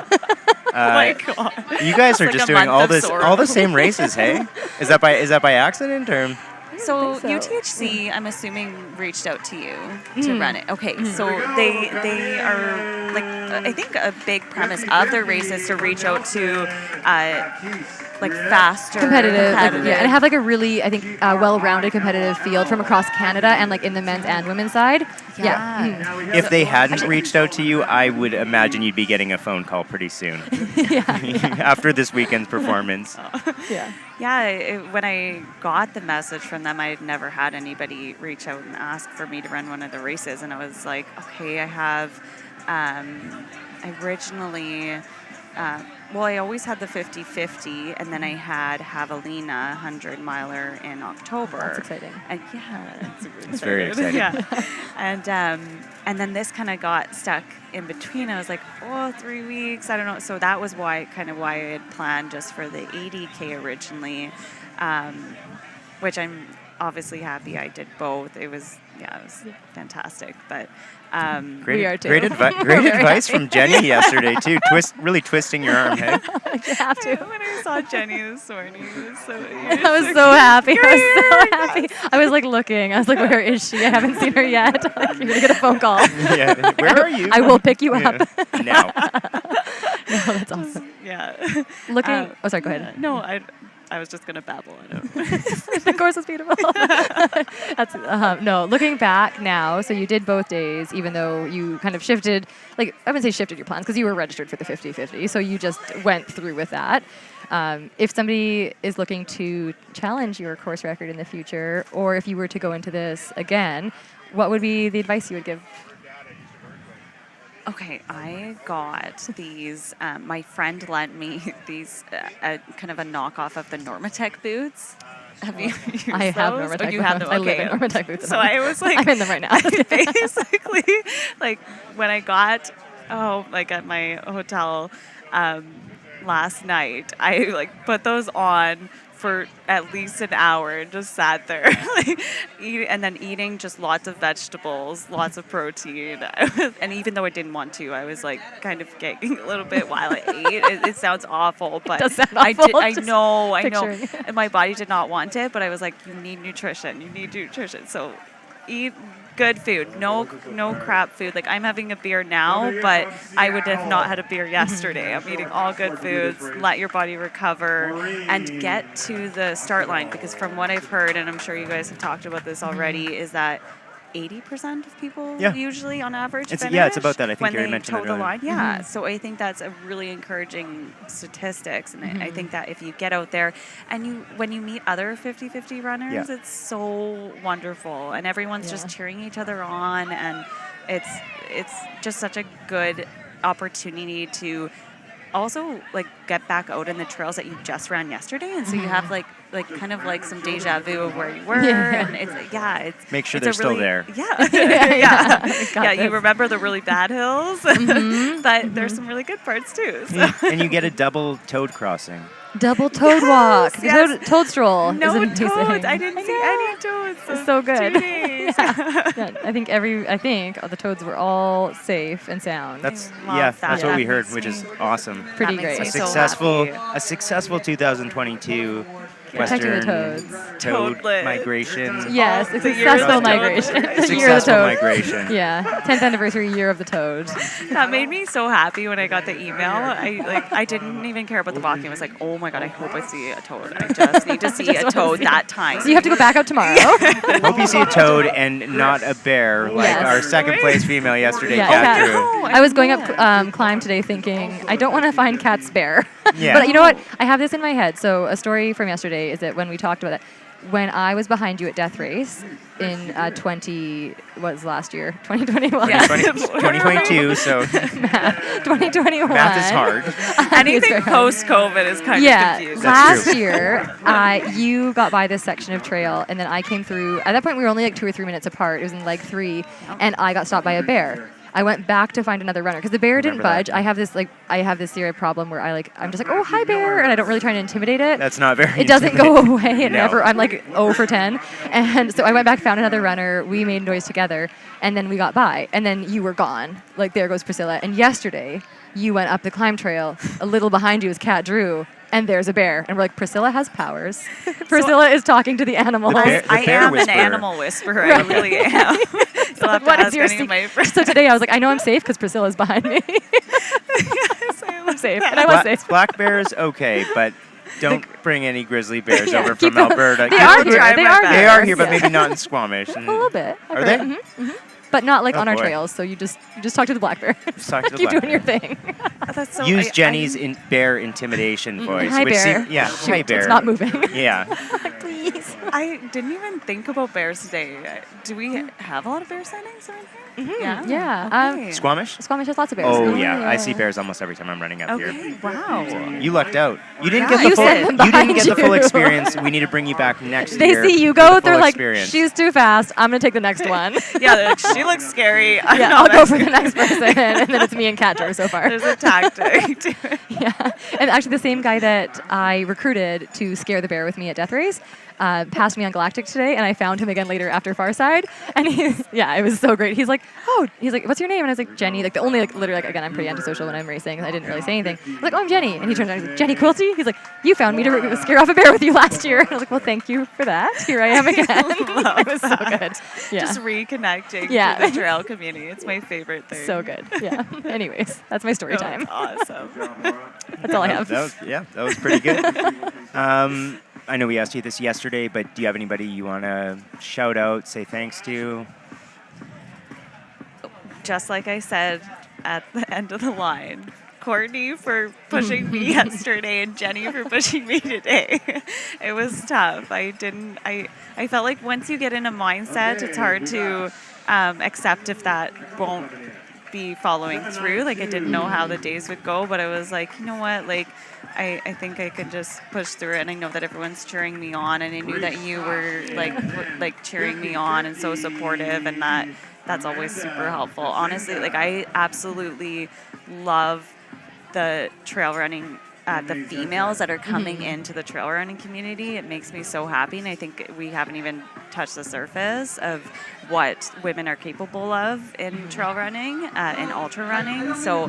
S13: Oh my God.
S1: you guys are
S13: It's
S1: just
S13: like a
S1: doing
S13: month of
S1: all the same races, hey? Is that by accident or?
S13: So
S21: think so.
S13: UTHC, I'm assuming, reached out to you to run it. Okay, so they are like I think a big premise of their race is to reach out to like faster,
S21: competitive. And have like a really, I think, well-rounded competitive field from across Canada and like in the men's and women's side. Yeah.
S1: If they hadn't reached out to you, I would imagine you'd be getting a phone call pretty soon. After this weekend's performance.
S13: When I got the message from them, I had never had anybody reach out and ask for me to run one of the races, and I was like, okay, I have. Originally. I always had the 50-50, and then I had Javelina 100-miler in October.
S21: That's exciting.
S13: And
S1: It's very exciting.
S13: And then this kind of got stuck in between. I was like, 3 weeks, I don't know. So that was why I had planned just for the 80K originally, which I'm obviously happy I did both. It was fantastic, but.
S1: Great advice from Jenny yesterday too. Really twisting your arm, hey?
S21: You have to.
S13: When I saw Jenny this morning, it was so.
S21: I was so happy. I was like looking. I was like, where is she? I haven't seen her yet. Like, you're gonna get a phone call.
S1: Yeah. Where are you?
S21: I will pick you up.
S1: Now.
S21: No, that's awesome.
S13: Yeah.
S21: Looking. Sorry. Go ahead.
S13: No, I was just gonna babble.
S21: The course was beautiful. No, looking back now, so you did both days, even though you kind of shifted, like, I wouldn't say shifted your plans, because you were registered for the 50-50, so you just went through with that. If somebody is looking to challenge your course record in the future, or if you were to go into this again, what would be the advice you would give?
S13: Okay, I got these. My friend lent me these, kind of a knockoff of the Normatec boots. Have you used
S21: I have
S13: those?
S21: Normatec
S13: You have them?
S21: boots. I live
S13: Okay.
S21: in Normatec boots.
S13: So I was like,
S21: I'm in them right now.
S13: basically, like when I got, at my hotel last night, I like put those on for at least an hour and just sat there and then eating just lots of vegetables, lots of protein. And even though I didn't want to, I was like kind of gagging a little bit while I ate. It sounds awful, but
S21: It does sound awful,
S13: I know.
S21: picturing.
S13: And my body did not want it, but I was like, you need nutrition. So eat good food, no crap food. Like I'm having a beer now, but I would have not had a beer yesterday. I'm eating all good foods. Let your body recover and get to the start line, because from what I've heard, and I'm sure you guys have talked about this already, is that 80% of people usually on average finish
S1: it's about that. I think
S13: when
S1: you already
S13: they
S1: mentioned
S13: toe
S1: that
S13: the
S1: earlier.
S13: line. Yeah, so I think that's a really encouraging statistics, and I think that if you get out there and when you meet other 50-50 runners, it's so wonderful, and everyone's just cheering each other on, and it's just such a good opportunity to also like get back out in the trails that you just ran yesterday, and so you have like kind of like some deja vu of where you were, and it's
S1: make sure
S13: it's
S1: they're
S13: a
S1: still
S13: really,
S1: there.
S13: You remember the really bad hills, but there's some really good parts too. So.
S1: And you get a double toad crossing.
S21: Double toad walk.
S22: Yes,
S21: The
S22: yes.
S21: toad stroll.
S22: No
S21: is amazing.
S22: toads. I didn't see any toads.
S21: It's so good.
S22: 2 days.
S21: Yeah, I think the toads were all safe and sound.
S1: That's
S22: love
S1: that's
S22: that.
S1: what we heard, which is awesome.
S21: Pretty
S22: That makes
S21: great.
S22: me so
S1: A successful 2022
S21: Protecting the
S1: Western
S21: toads.
S1: toad
S22: Toadlet.
S1: migration.
S21: Yes, it's
S22: The year of
S21: successful
S22: the toad.
S21: migration. The year of the
S1: Successful
S21: toad.
S1: migration.
S21: Yeah, 10th anniversary year of the toad.
S22: That made me so happy when I got the email. I didn't even care about the walking. I was like, oh my god, I hope I see a toad. I just need to see
S21: Just
S22: a
S21: wanna
S22: toad
S21: see
S22: that
S21: it.
S22: time.
S21: So you have to go back out tomorrow.
S1: Hope you see a toad and not a bear, like
S21: Yes.
S1: our second place female yesterday,
S21: Yeah,
S1: Kat
S21: Kat-
S1: Drew.
S21: I was going up climb today thinking, I don't want to find Kat's bear.
S1: Yeah.
S21: But you know what? I have this in my head. So a story from yesterday is that when we talked about that, when I was behind you at Death Race in 2021?
S22: Yeah.
S1: 2022, so
S21: 2021.
S1: math is hard.
S22: Anything post-COVID is kind of confusing.
S1: That's
S21: Last
S1: true.
S21: year, you got by this section of trail, and then I came through. At that point, we were only like 2 or 3 minutes apart. It was in leg 3, and I got stopped by a bear. I went back to find another runner because the bear didn't
S1: Remember
S21: budge.
S1: that.
S21: I have this serious problem where I'm just like, oh, hi bear, and I don't really try to intimidate it.
S1: That's not very
S21: It doesn't go
S1: intimidating.
S21: away. It
S1: No.
S21: never. I'm like 0 for 10, and so I went back, found another runner. We made noise together, and then we got by, and then you were gone. Like there goes Priscilla. And yesterday, you went up the climb trail. A little behind you is Kat Drew. And there's a bear. And we're like, Priscilla has powers. Priscilla is talking to the animals.
S22: I am an animal whisperer. I really am. You'll have to
S21: What is
S22: ask
S21: your
S22: any of my friends.
S21: So today I was like, I know I'm safe because Priscilla's behind me. I'm safe. And I was safe.
S1: Black bears, okay, but don't bring any grizzly bears
S21: Yeah,
S1: over
S21: keep
S1: from
S21: them-
S1: Alberta.
S21: They are here. They are
S1: They
S21: here.
S1: are here, but
S21: Yeah.
S1: maybe not in Squamish.
S21: A little bit.
S1: Are they?
S21: Mm-hmm. But not like
S1: Oh,
S21: on our
S1: boy.
S21: trails. So you just talk to the black bear.
S1: Just talk to the
S21: Keep
S1: black
S21: doing your
S1: bear.
S21: thing.
S22: That's so,
S1: Use Jenny's bear intimidation voice.
S21: Hi,
S1: which
S21: bear.
S1: yeah,
S21: Shoot,
S1: hi bear.
S21: it's not moving.
S1: Yeah.
S21: Please.
S22: I didn't even think about bears today. Do we have a lot of bear sightings around here?
S21: Mm-hmm.
S22: Yeah.
S21: Yeah.
S22: Okay.
S1: Squamish?
S21: Squamish has lots of bears.
S1: Oh yeah, I see bears almost every time I'm running up
S22: Okay.
S1: here.
S22: Wow.
S1: You lucked out. You didn't
S22: Yeah,
S1: get the
S22: you
S1: full.
S22: said them
S1: You didn't
S21: behind
S1: get the full
S21: you.
S1: experience. We need to bring you back next
S21: They
S1: year.
S21: see you
S1: for the
S21: go, they're
S1: full
S21: like,
S1: experience.
S21: she's too fast. I'm gonna take the next one.
S22: Yeah, they're like, she looks scary. I'm
S21: Yeah,
S22: not
S21: I'll go
S22: that
S21: for the
S22: scary.
S21: next person, and then it's me and Kat Drew so far.
S22: There's a tactic to it.
S21: Yeah, and actually the same guy that I recruited to scare the bear with me at Death Race passed me on Galactic today, and I found him again later after Farside, and it was so great. He's like, what's your name? And I was like, Jenny. Like the only literally again, I'm pretty antisocial when I'm racing. I didn't really say anything. I was like, oh, I'm Jenny, and he turns around, he's like, Jenny Quilty. He's like, you found me to scare off a bear with you last year. And I was like, well, thank you for that. Here I am again. It was so good. Yeah.
S22: Just reconnecting
S21: Yeah.
S22: to the trail community. It's my favorite thing.
S21: So good. Yeah. Anyways, that's my story time.
S22: Awesome.
S21: That's all I have.
S1: That was pretty good. I know we asked you this yesterday, but do you have anybody you want to shout out, say thanks to?
S22: Just like I said at the end of the line, Courtney for pushing me yesterday and Jenny for pushing me today. It was tough. I felt like once you get in a mindset, it's hard to accept if that won't be following through. Like I didn't know how the days would go, but I was like, you know what, like I think I could just push through it, and I know that everyone's cheering me on, and I knew that you were like cheering me on and so supportive, and that's always super helpful. Honestly, like I absolutely love the trail running, the females that are coming into the trail running community. It makes me so happy, and I think we haven't even touched the surface of what women are capable of in trail running and ultra running. So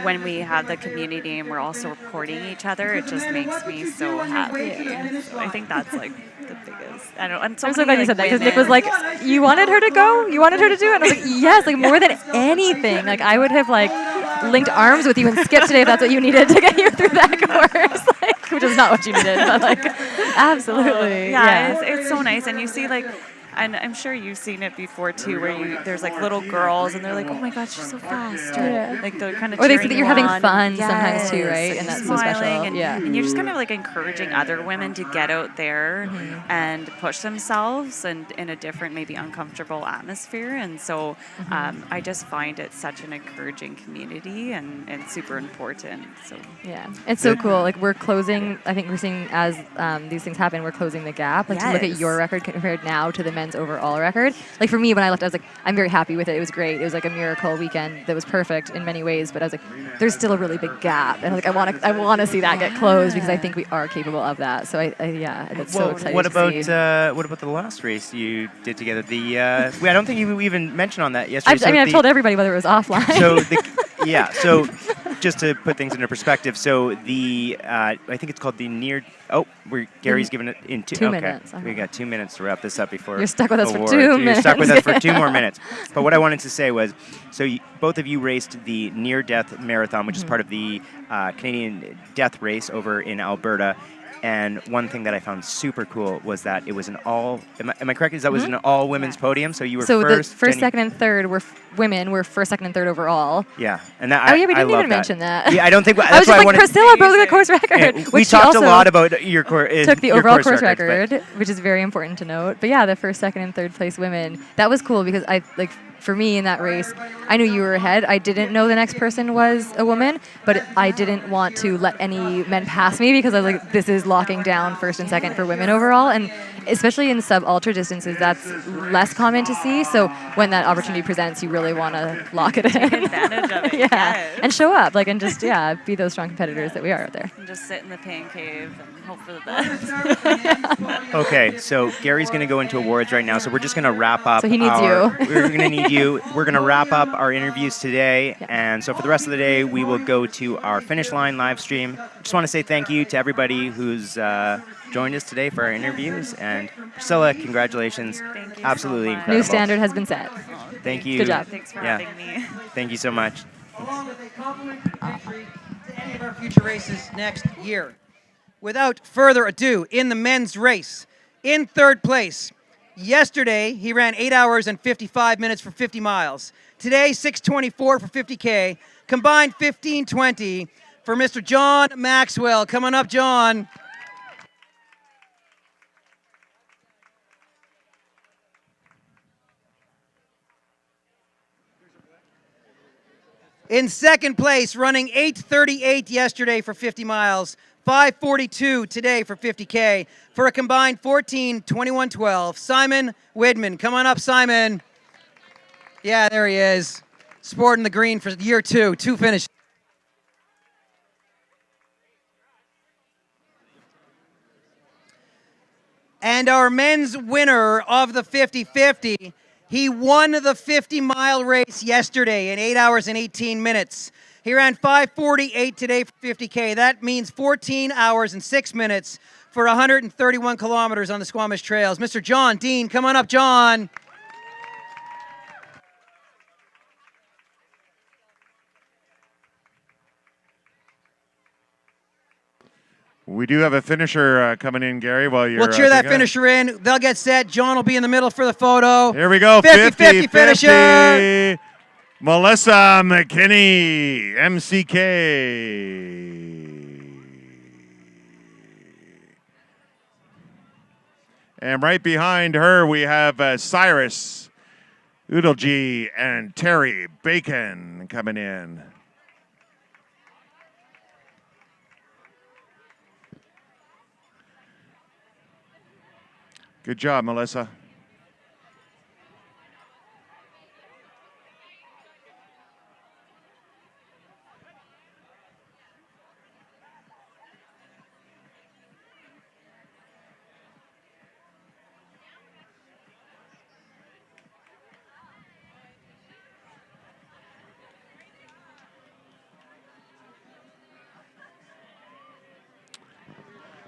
S22: when we have the community and we're all supporting each other, it just makes me so happy. So I think that's like the biggest. I don't know. And so
S21: I'm so
S22: many,
S21: glad you said that because Nick
S22: women-
S21: was like, "You wanted her to go? You wanted her to do it?" And I was like, "Yes, like more than anything. Like I would have like linked arms with you and skipped today if that's what you needed to get you through that course." Like, which is not what you needed, but like, absolutely.
S22: Yeah. It's so nice, and you see like. And I'm sure you've seen it before too, where there's like little girls and they're like, "Oh my God, she's so fast!" Or
S21: Yeah.
S22: like they're kind of
S21: Or they see
S22: cheering
S21: that you're
S22: you
S21: having
S22: on.
S21: fun sometimes too,
S22: Yes,
S21: right? And that's so
S22: smiling,
S21: special.
S22: And,
S21: Yeah.
S22: and you're just kind of like encouraging other women to get out there and push themselves and in a different, maybe uncomfortable atmosphere. And so I just find it such an encouraging community and super important. So
S21: Yeah, it's so cool. Like we're closing. I think we're seeing as these things happen, we're closing the gap. Like to look at
S22: Yes.
S21: your record compared now to the men's overall record. Like for me, when I left, I was like, I'm very happy with it. It was great. It was like a miracle weekend that was perfect in many ways. But I was like, there's still a really big gap, and like I want to see that get closed because I think we are capable of that. So that's so exciting.
S1: What
S21: to
S1: about
S21: see.
S1: what about the last race you did together? I don't think you even mentioned on that yesterday.
S21: I've told everybody whether it was offline.
S1: So just to put things into perspective, so I think it's called the near. Oh, Gary's given it in 2
S21: minutes.
S1: We got 2 minutes to wrap this up before.
S21: You're stuck with us for
S1: awards.
S21: 2 minutes.
S1: You're stuck with us for 2 more minutes. But what I wanted to say was, so both of you raced the Near Death Marathon, which is part of the Canadian Death Race over in Alberta. And one thing that I found super cool was that it was an all. Am I correct? That was an all women's podium. So you were first.
S21: The first, second, and third were women. Were first, second, and third overall.
S1: Yeah, and that.
S21: We didn't even mention that.
S1: Yeah, I don't think.
S21: I was just like Priscilla broke the course record.
S1: We talked a lot about your course.
S21: Took the overall course record, which is very important to note. But yeah, the first, second, and third place women. That was cool because for me in that race, I knew you were ahead. I didn't know the next person was a woman, but I didn't want to let any men pass me because I was like, this is locking down first and second for women overall. And especially in sub-ultra distances, that's less common to see. So when that opportunity presents, you really want to lock it in.
S13: Take advantage of it.
S21: Yes. And show up, and just, be those strong competitors that we are out there.
S13: And just sit in the pain cave and hope for the best.
S1: Okay, so Gary's going to go into awards right now, so we're just going to wrap up.
S21: So he needs you.
S1: We're going to need you. We're going to wrap up our interviews today, and so for the rest of the day, we will go to our finish line live stream. Just want to say thank you to everybody who's joined us today for our interviews, and Priscilla, congratulations.
S13: Thank you.
S1: Absolutely
S13: so much.
S1: incredible.
S21: New standard has been set.
S1: Thank you.
S21: Good job.
S13: Thanks for having me.
S1: Thank you so much.
S4: Along with a complimentary entry to any of our future races next year. Without further ado, in the men's race, in third place, yesterday he ran 8 hours and 55 minutes for 50 miles. Today, 6:24 for 50K, combined 15:20 for Mr. John Maxwell. Coming up, John. In second place, running 8:38 yesterday for 50 miles, 5:42 today for 50K, for a combined 14:21:12. Simon Widman. Come on up, Simon. Yeah, there he is. Sporting the green for year 2 finishes. And our men's winner of the 50-50, he won the 50-mile race yesterday in 8 hours and 18 minutes. He ran 5:48 today for 50K. That means 14 hours and 6 minutes for 131 kilometers on the Squamish trails. Mr. John Dean, come on up, John.
S5: We do have a finisher coming in, Gary, while you're...
S4: We'll cheer that finisher in. They'll get set. John will be in the middle for the photo.
S5: Here we go.
S4: 50-50 finisher.
S5: Melissa McKinney, MCK. And right behind her, we have Cyrus Oodlegy and Terry Bacon coming in. Good job, Melissa.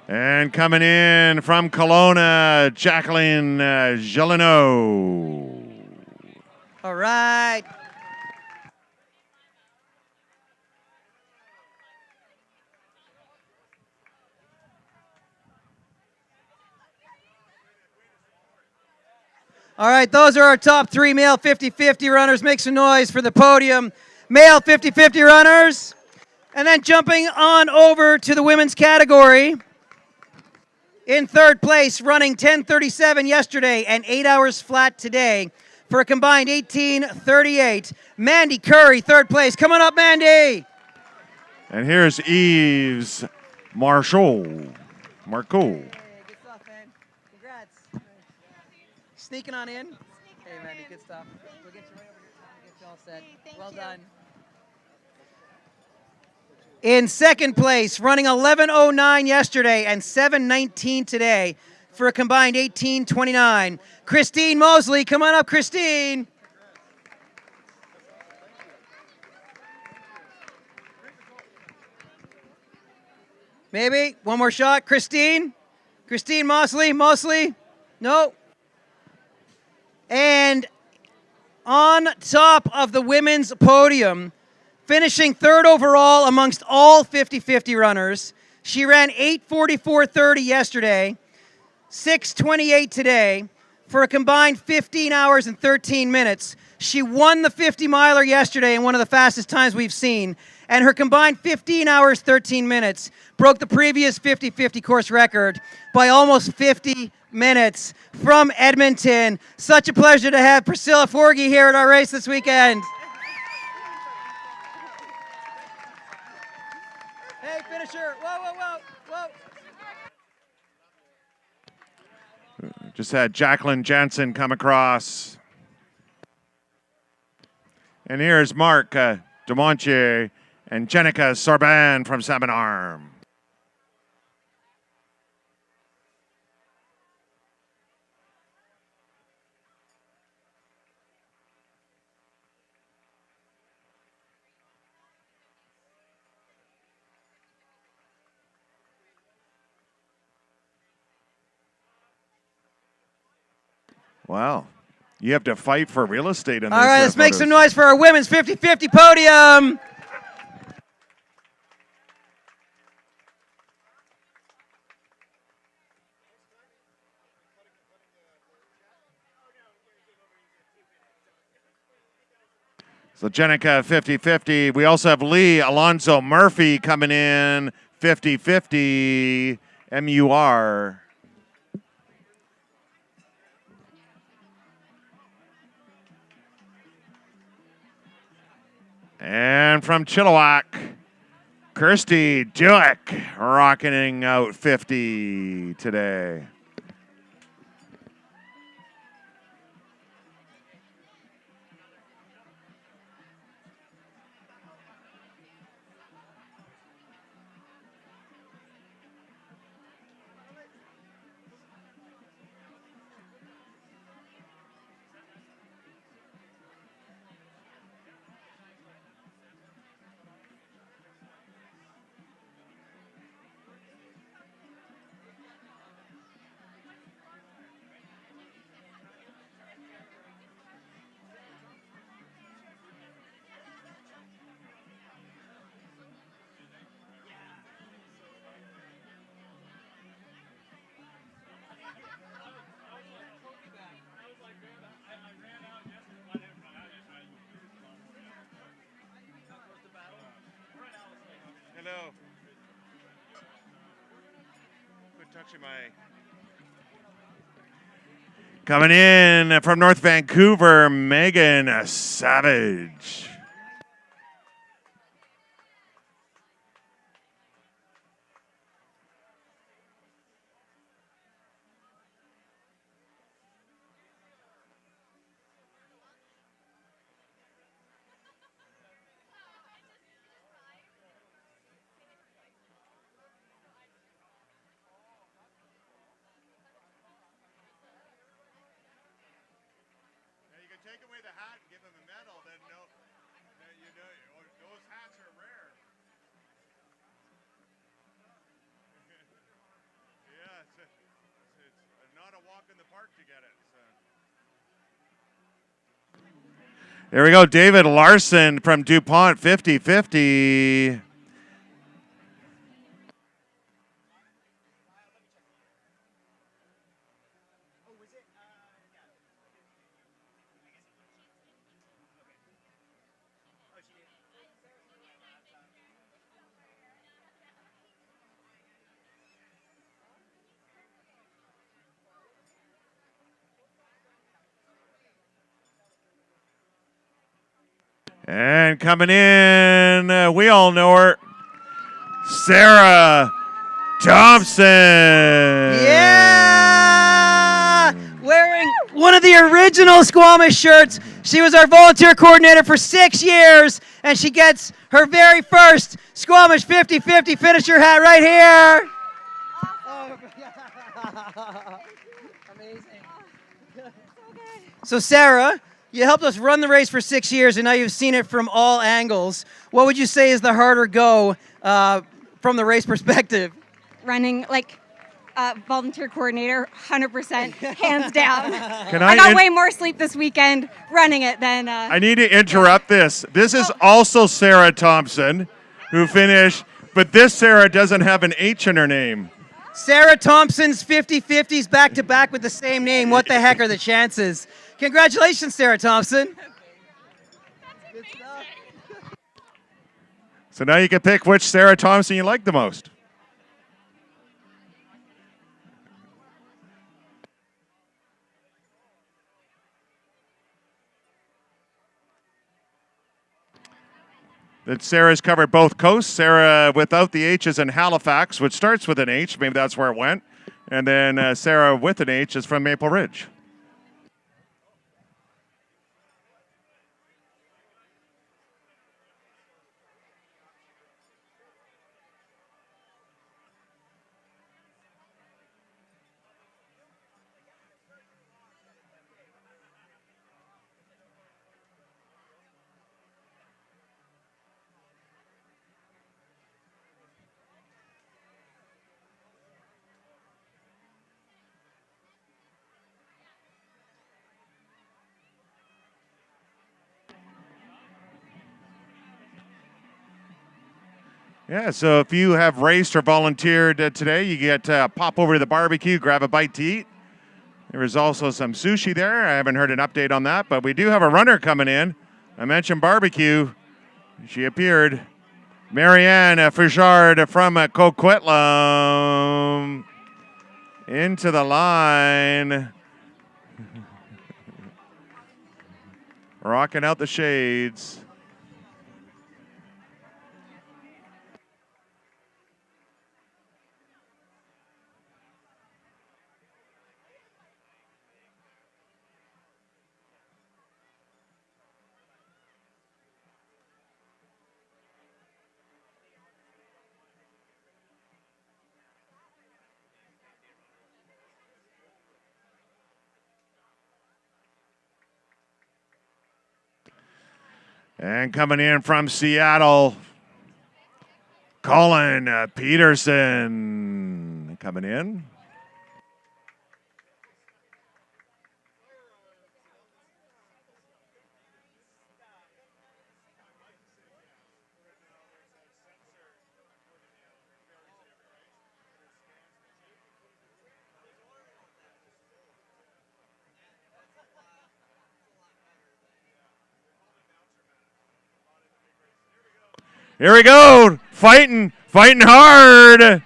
S5: And coming in from Kelowna, Jacqueline Gelino.
S4: All right. All right, those are our top 3 male 50-50 runners. Make some noise for the podium. Male 50-50 runners. And then jumping on over to the women's category. In third place, running 10:37 yesterday and 8 hours flat today for a combined 18:38. Mandy Curry, third place. Come on up, Mandy.
S5: And here's Eves Marco.
S4: Sneaking on in. Hey, Mandy, good stuff. We'll get you right over here. We'll get you all set. Well done. In second place, running 11:09 yesterday and 7:19 today for a combined 18:29. Christine Mosley, come on up, Christine. Maybe one more shot, Christine. Christine Mosley, no. And on top of the women's podium, finishing third overall amongst all 50-50 runners, she ran 8:44:30 yesterday, 6:28 today, for a combined 15 hours and 13 minutes. She won the 50 miler yesterday in one of the fastest times we've seen, and her combined 15 hours, 13 minutes broke the previous 50-50 course record by almost 50 minutes from Edmonton. Such a pleasure to have Priscilla Forgie here at our race this weekend. Hey, finisher. Whoa.
S5: Just had Jacqueline Jansen come across. And here's Mark Demontier and Jenica Sorban from Salmon Arm. Wow. You have to fight for real estate in this.
S4: All right, let's make some noise for our women's 50-50 podium.
S5: So Jenica 50-50. We also have Lee Alonzo Murphy coming in 50-50 MUR. And from Chilliwack, Kirsty Duick rocketing out 50 today. Hello. Quit touching my... Coming in from North Vancouver, Megan Savage. Take away the hat and give him a medal, then no, you know, those hats are rare. Yeah, it's not a walk in the park to get it. So. There we go, David Larson from DuPont, 50-50. And coming in, we all know her, Sarah Thompson.
S4: Yeah! one of the original Squamish shirts. She was our volunteer coordinator for 6 years, and she gets her very first Squamish 50-50 finisher hat right here. So Sarah, you helped us run the race for 6 years, and now you've seen it from all angles. What would you say is the harder go from the race perspective?
S16: Running, like, volunteer coordinator, 100%, hands down.
S5: I
S16: got way more sleep this weekend running it than...
S5: I need to interrupt this. This is also Sarah Thompson, who finished, but this Sarah doesn't have an H in her name.
S4: Sarah Thompson's 50-50s back-to-back with the same name. What the heck are the chances? Congratulations, Sarah Thompson.
S5: So now you can pick which Sarah Thompson you like the most. That Sarah's covered both coasts. Sarah without the H is in Halifax, which starts with an H. Maybe that's where it went. And then Sarah with an H is from Maple Ridge. Yeah, so if you have raced or volunteered today, you get pop over to the barbecue, grab a bite to eat. There is also some sushi there. I haven't heard an update on that, but we do have a runner coming in. I mentioned barbecue. She appeared. Marianne Fouchard from Coquitlam into the line. Rocking out the shades. And coming in from Seattle, Colin Peterson coming in. Here we go, fighting hard.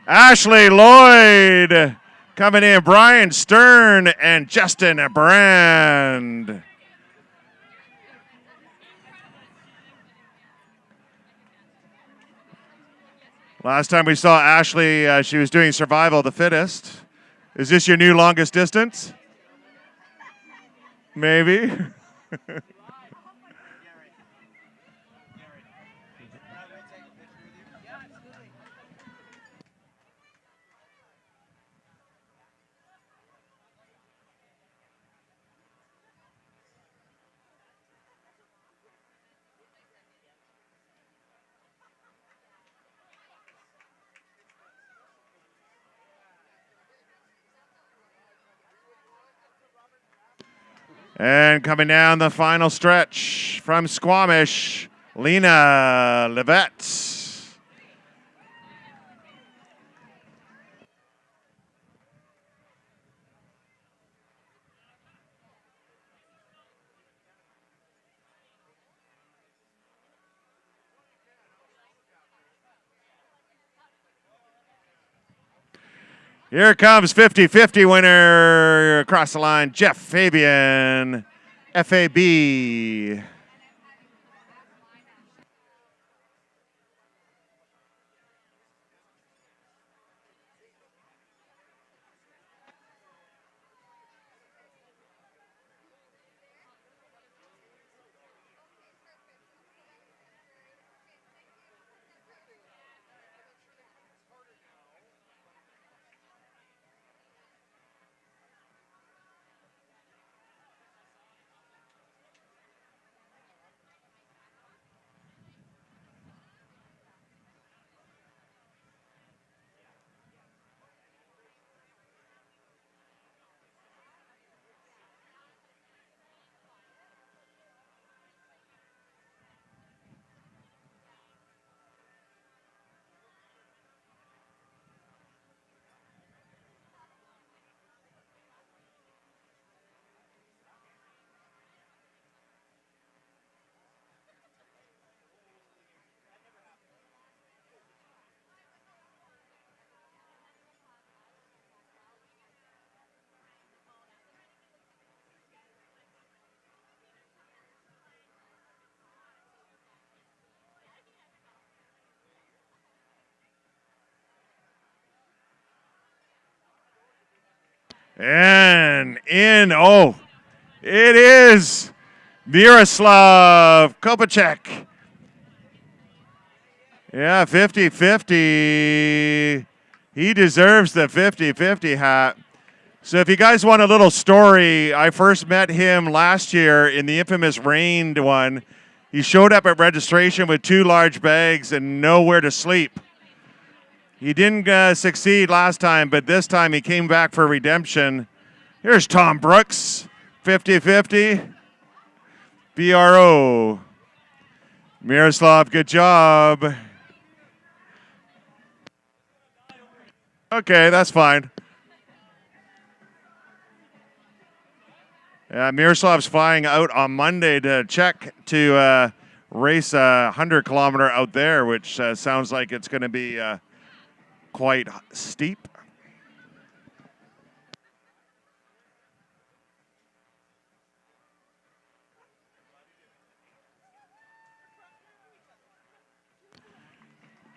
S5: Ashley Lloyd coming in, Brian Stern and Justin Brand. Last time we saw Ashley, she was doing survival of the fittest. Is this your new longest distance? Maybe. And coming down the final stretch from Squamish, Lena Levette. Here comes 50-50 winner across the line, Jeff Fabian, FAB. And in, oh, it is Miroslav Kopacek. Yeah, 50-50. He deserves the 50-50 hat. So if you guys want a little story, I first met him last year in the infamous rained one. He showed up at registration with 2 large bags and nowhere to sleep. He didn't succeed last time, but this time he came back for redemption. Here's Tom Brooks, 50-50. BRO. Miroslav, good job. Okay, that's fine. Miroslav's flying out on Monday to Czech to race a 100-kilometer out there, which sounds like it's going to be quite steep.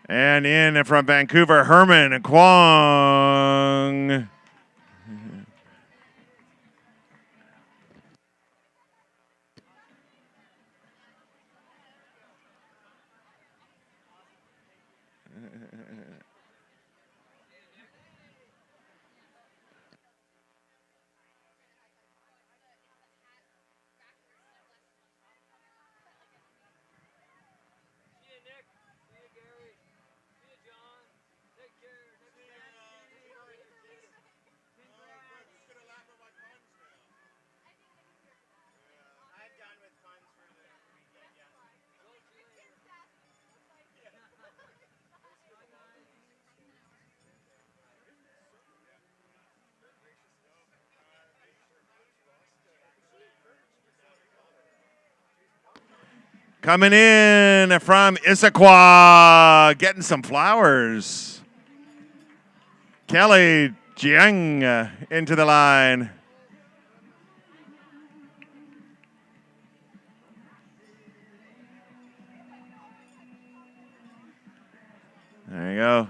S5: And in from Vancouver, Herman Kwong. Coming in from Issaquah, getting some flowers. Kelly Jiang into the line. There you go.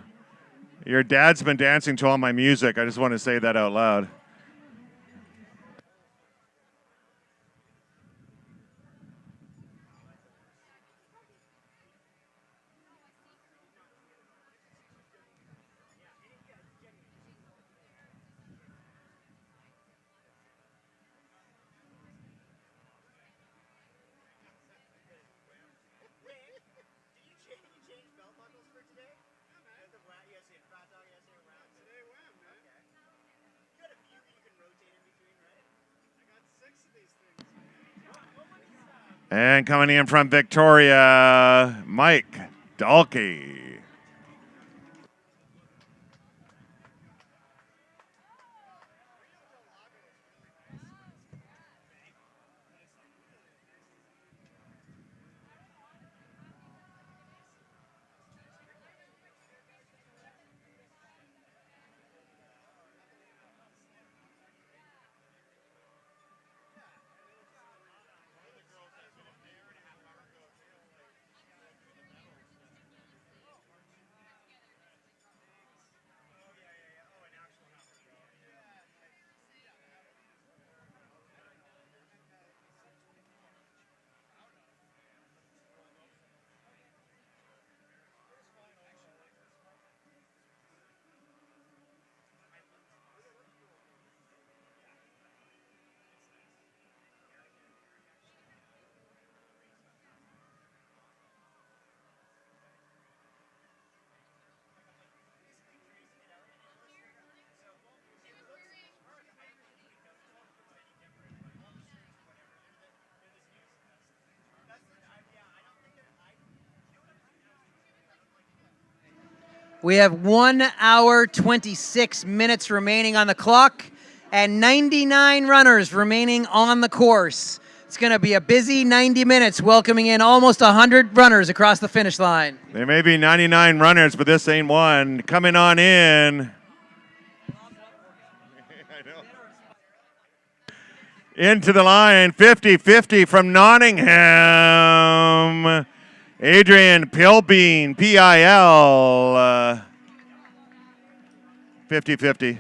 S5: Your dad's been dancing to all my music. I just want to say that out loud. And coming in from Victoria, Mike Dalkey.
S4: We have 1 hour, 26 minutes remaining on the clock and 99 runners remaining on the course. It's going to be a busy 90 minutes, welcoming in almost 100 runners across the finish line.
S5: There may be 99 runners, but this ain't one. Coming on in. Into the line, 50-50 from Nottingham. Adrian Pilbean, PIL. 50-50.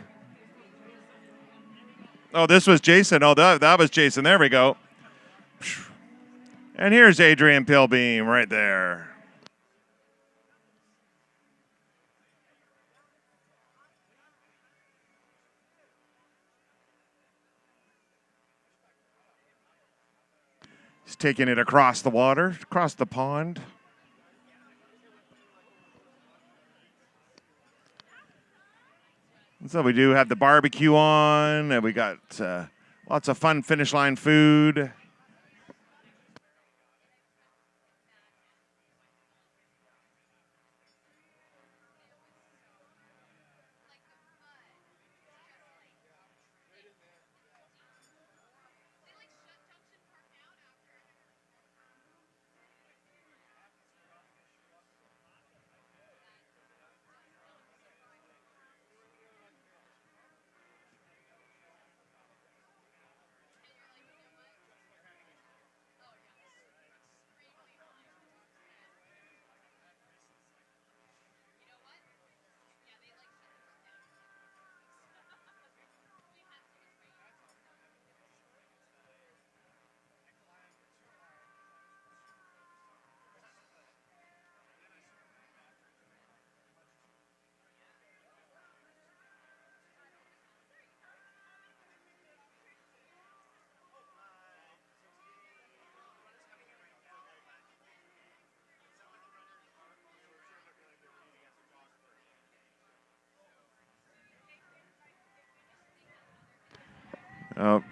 S5: Oh, this was Jason. Oh, that was Jason. There we go. And here's Adrian Pilbeam right there. He's taking it across the water, across the pond. So we do have the barbecue on, and we got lots of fun finish line food. Oh.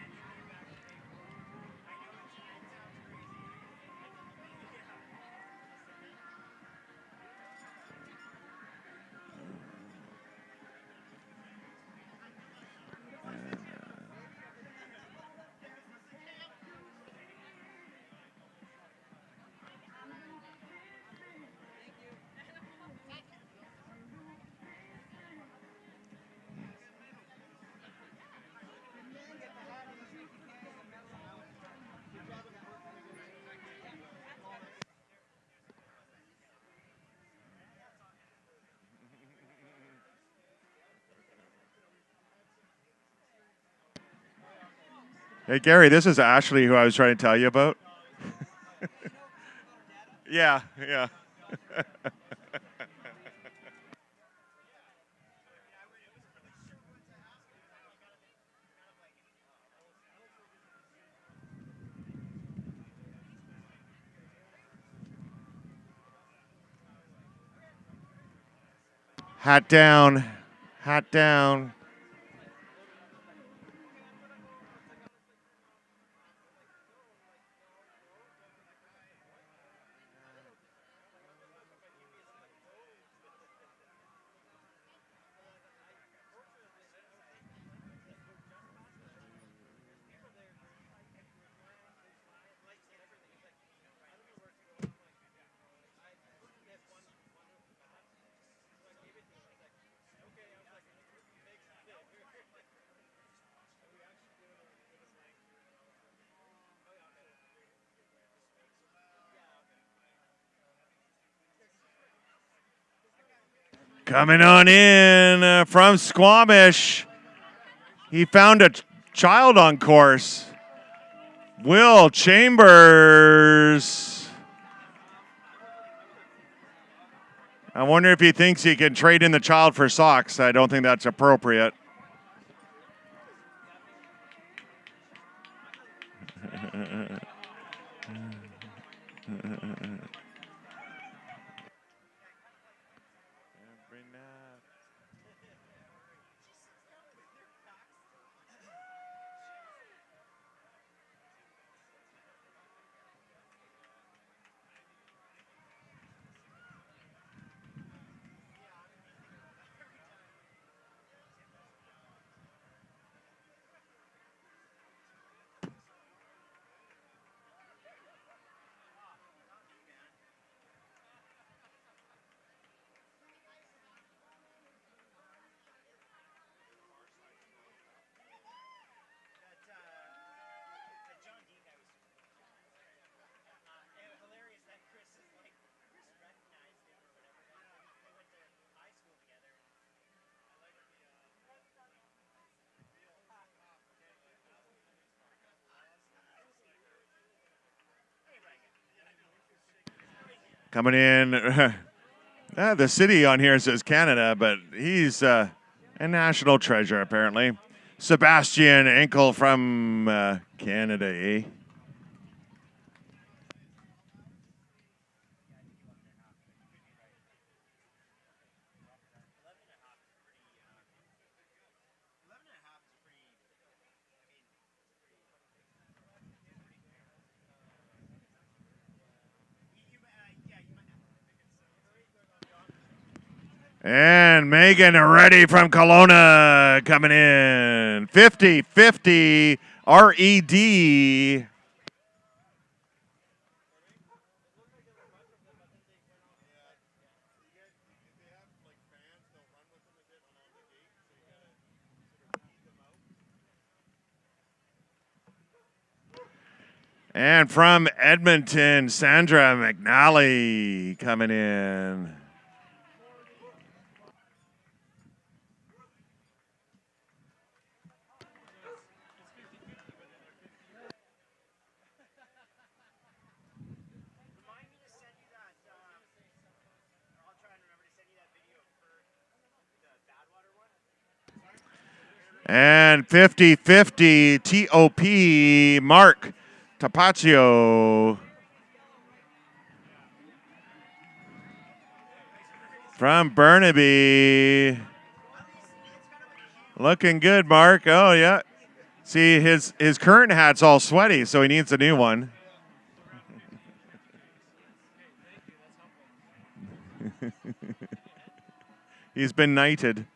S5: Hey, Gary, this is Ashley, who I was trying to tell you about. Yeah. Hat down. Hat down. Coming on in from Squamish, he found a child on course. Will Chambers. I wonder if he thinks he can trade in the child for socks. I don't think that's appropriate. coming in. The city on here says Canada, but he's a national treasure, apparently. Sebastian Enkel from Canada, eh? And Megan ready from Kelowna coming in. 50-50 RED. And from Edmonton, Sandra McNally coming in. And 50-50 TOP Mark Tapazio from Burnaby. Looking good, Mark. Oh, yeah. See, his current hat's all sweaty, so he needs a new one. He's been knighted.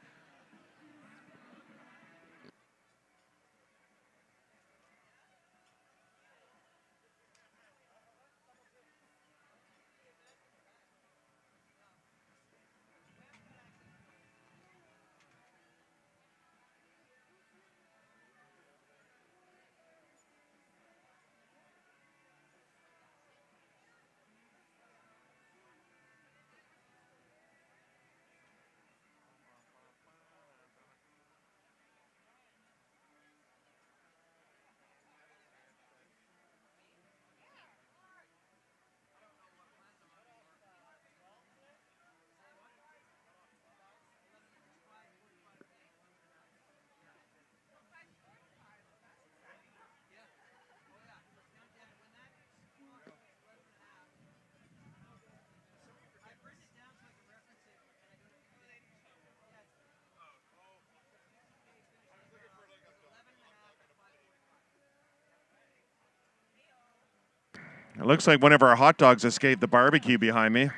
S5: It looks like one of our hot dogs escaped the barbecue behind me.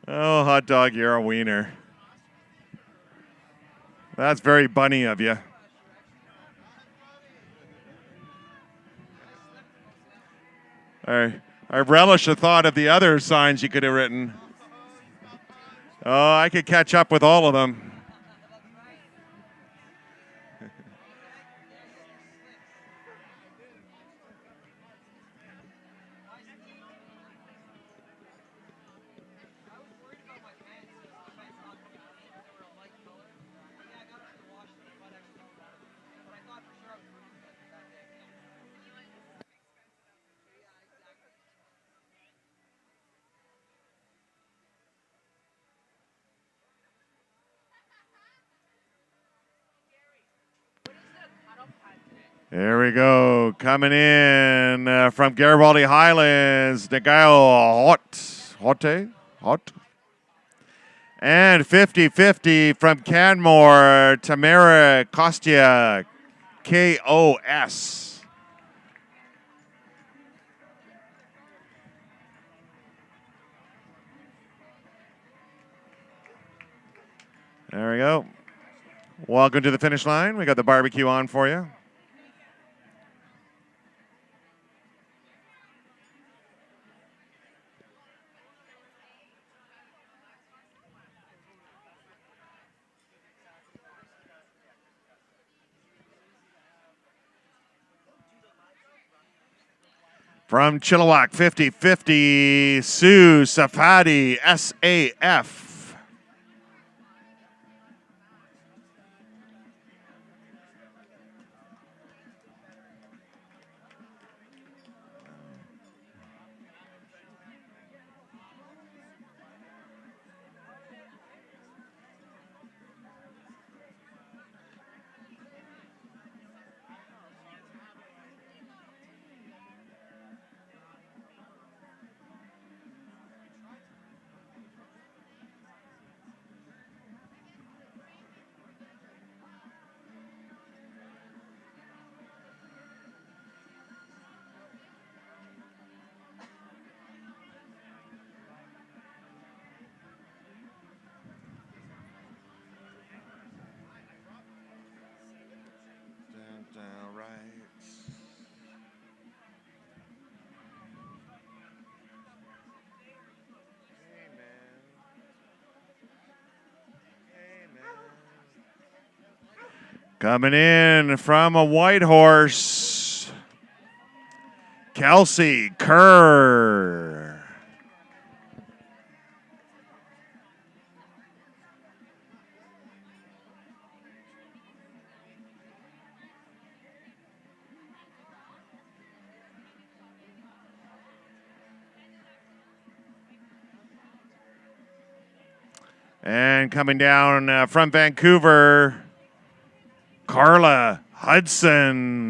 S5: Oh, hot dog, you're a wiener. That's very bunny of you. I relish the thought of the other signs you could have written. Oh, I could catch up with all of them. There we go. Coming in from Garibaldi Highlands, Nagayo Hot. And 50-50 from Canmore, Tamara Kostia, KOS. There we go. Welcome to the finish line. We got the barbecue on for you. From Chilliwack, 50-50, Sue Safadi, SAF. Coming in from a white horse, Kelsey Kerr. And coming down from Vancouver, Carla Hudson.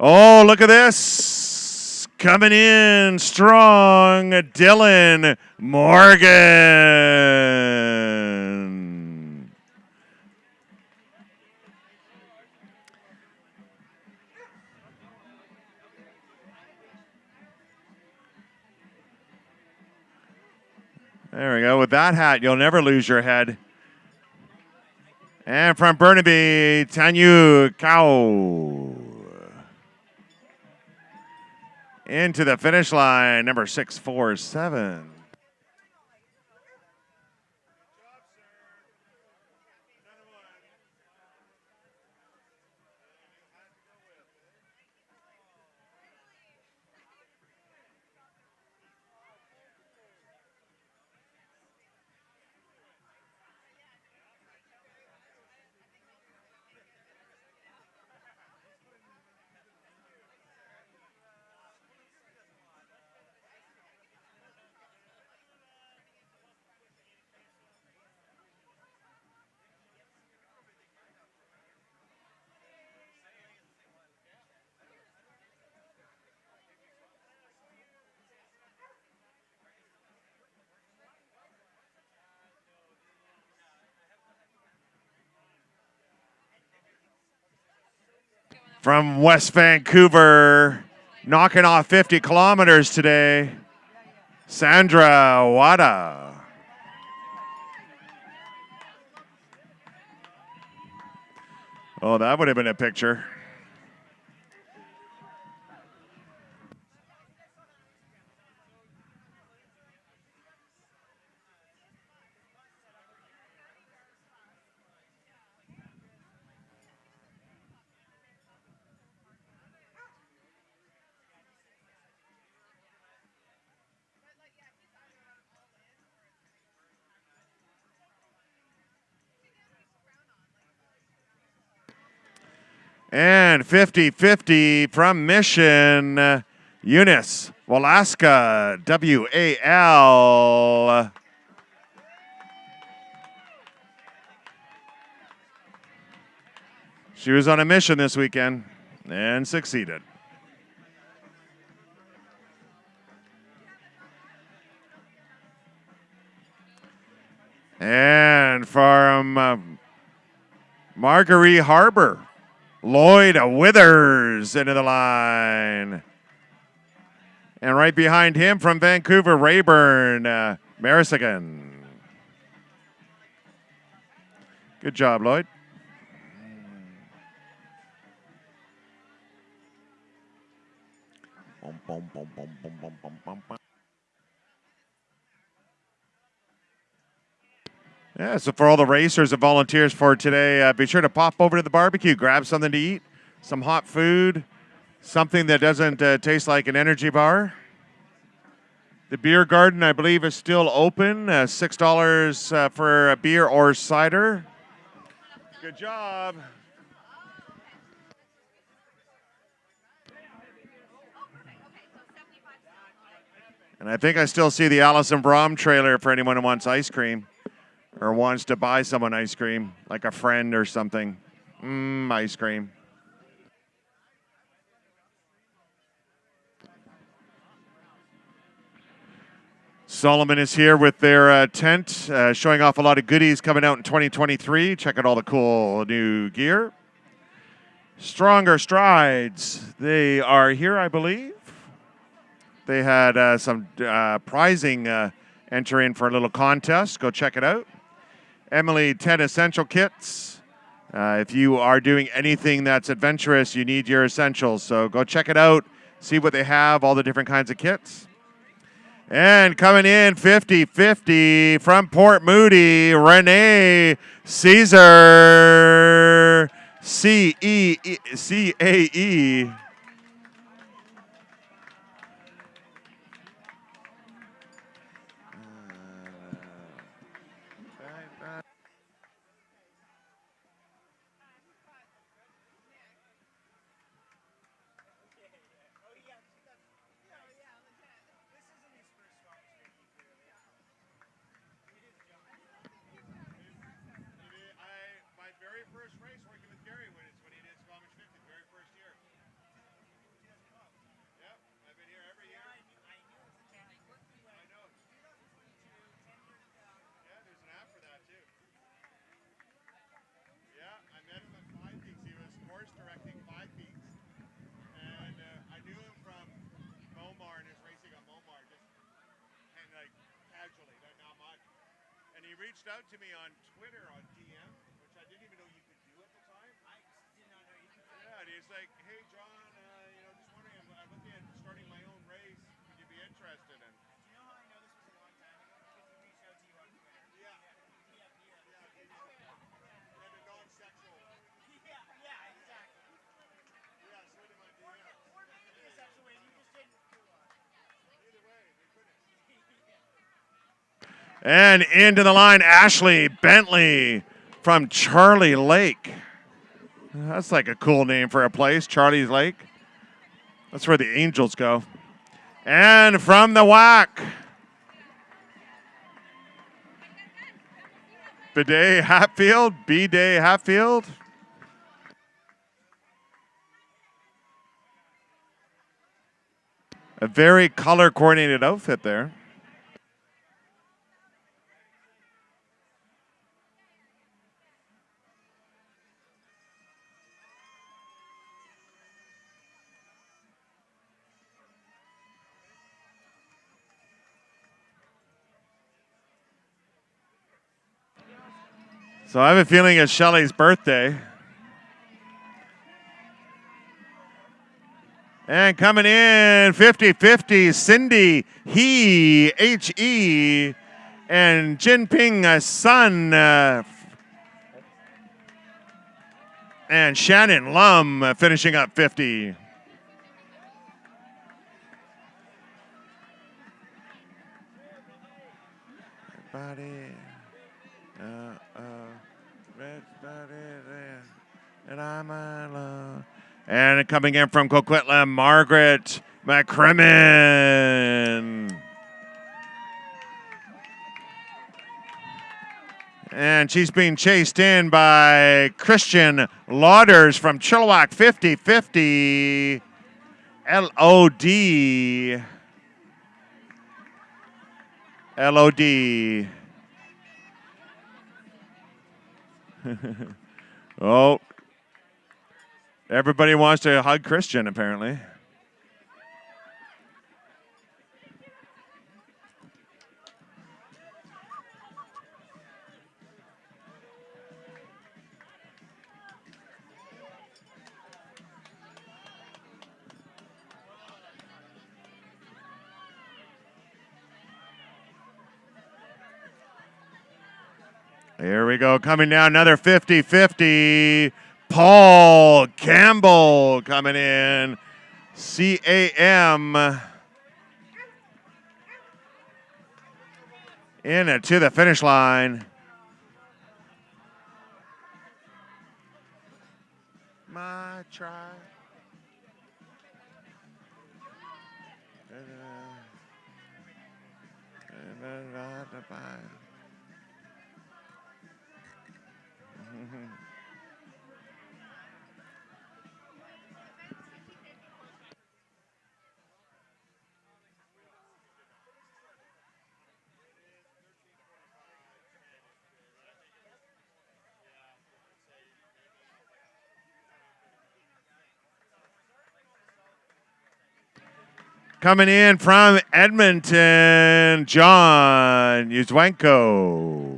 S5: Oh, look at this. Coming in strong, Dylan Morgan. There we go. With that hat, you'll never lose your head. And from Burnaby, Tanyu Kao. Into the finish line, number 647. From West Vancouver, knocking off 50 kilometers today, Sandra Wada. Oh, that would have been a picture. And 50-50 from Mission, Eunice Walaska, WAL. She was on a mission this weekend and succeeded. And from Marguerite Harbor, Lloyd Withers into the line. And right behind him from Vancouver, Rayburn Marisigan. Good job, Lloyd. Yeah, so for all the racers and volunteers for today, be sure to pop over to the barbecue, grab something to eat, some hot food, something that doesn't taste like an energy bar. The beer garden, I believe, is still open. $6 for a beer or cider. Good job. And I think I still see the Allison Brom trailer for anyone who wants ice cream or wants to buy someone ice cream, like a friend or something. Ice cream. Solomon is here with their tent, showing off a lot of goodies coming out in 2023. Check out all the cool new gear. Stronger Strides, they are here, I believe. They had some prizing enter in for a little contest. Go check it out. Emily, 10 essential kits. If you are doing anything that's adventurous, you need your essentials. So go check it out. See what they have, all the different kinds of kits. And coming in 50-50 from Port Moody, Renee Caesar, C-A-E. Reached out to me on Twitter on DM, which I didn't even know you could do at the time. I did not know you could. Yeah, and he's like, "Hey John, just wondering, I'm looking at starting my own race. Would you be interested in?" Do you know how I know this was a long time ago? Because he reached out to you on Twitter. Yeah. And a non-sexual. Yeah, exactly. Yeah, slid in my DM. Or maybe a sexual way, you just didn't. Either way, they couldn't. And into the line, Ashley Bentley from Charlie Lake. That's like a cool name for a place, Charlie Lake. That's where the Angels go. And from the WAC, B-Day Hatfield. A very color-coordinated outfit there. So I have a feeling it's Shelley's birthday. And coming in 50-50, Cindy He, and Jinping Sun, and Shannon Lum finishing up 50. And coming in from Coquitlam, Margaret McCrimmon. And she's being chased in by Christian Lauders from Chilliwack, 50-50. LOD. Oh. Everybody wants to hug Christian, apparently. Here we go. Coming down another 50-50. Paul Campbell coming in. CAM. In it to the finish line. My try. Coming in from Edmonton, John Yuzwenko.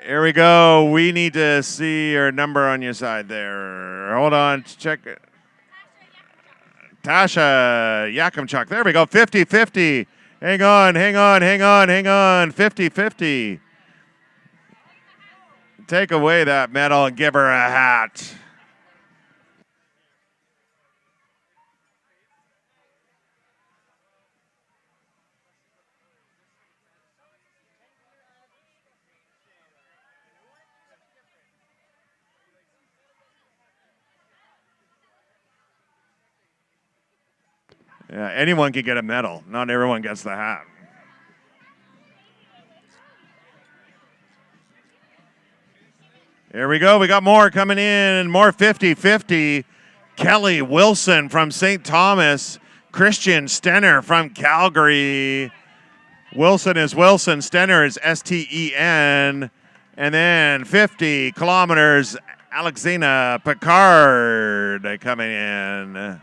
S5: Here we go. We need to see your number on your side there. Hold on. Check it. Tasha Yakimchuk. There we go. 50-50. Hang on. 50-50. Take away that medal and give her a hat. Yeah, anyone can get a medal. Not everyone gets the hat. Here we go. We got more coming in. More 50-50. Kelly Wilson from St. Thomas. Christian Stenner from Calgary. Wilson is Wilson. Stenner is Sten. And then 50 kilometers, Alexina Picard coming in.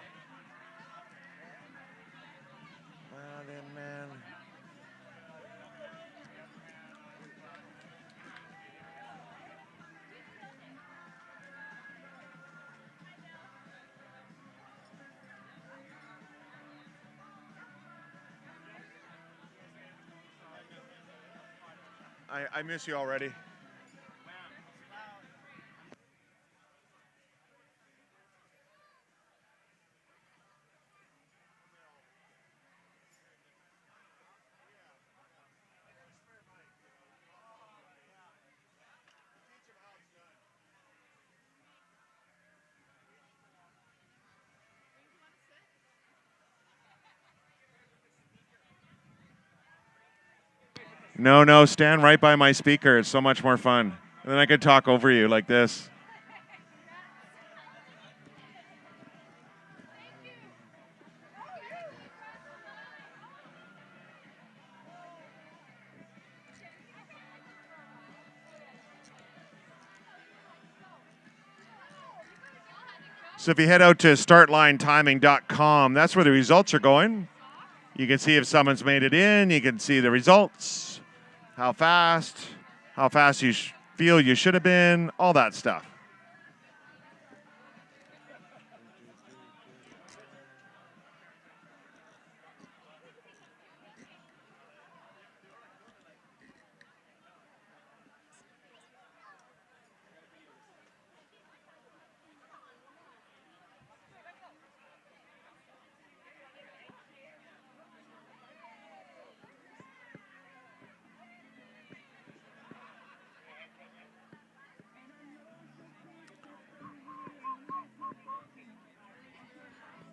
S5: I miss you already. No, stand right by my speaker. It's so much more fun. And then I could talk over you like this. So if you head out to startlinetiming.com, that's where the results are going. You can see if someone's made it in. You can see the results. How fast you feel you should have been, all that stuff.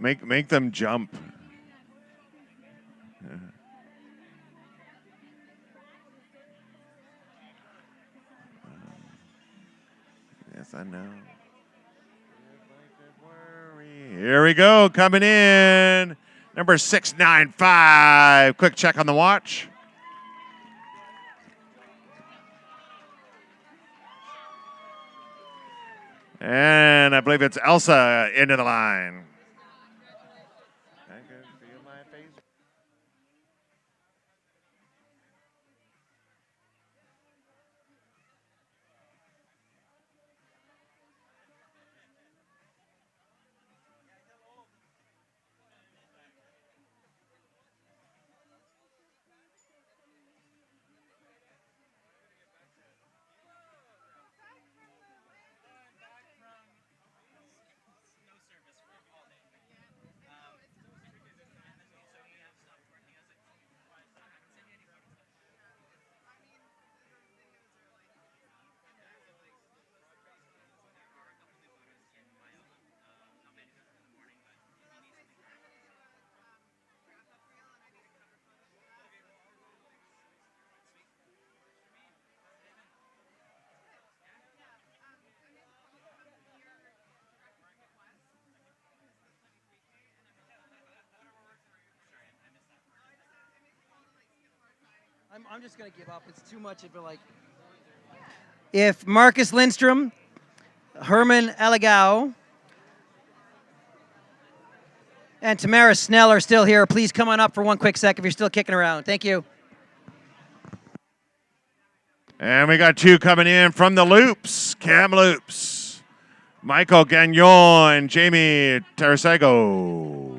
S5: Make them jump. Yeah. Yes, I know. Here we go, coming in. Number 695. Quick check on the watch. And I believe it's Elsa into the line.
S4: I'm just going to give up. It's too much of a like. If Marcus Lindstrom, Herman Elegau, and Tamara Snell are still here, please come on up for one quick sec if you're still kicking around. Thank you.
S5: And we got two coming in from the Loops, Kamloops. Michael Gagnon and Jamie Tarasago.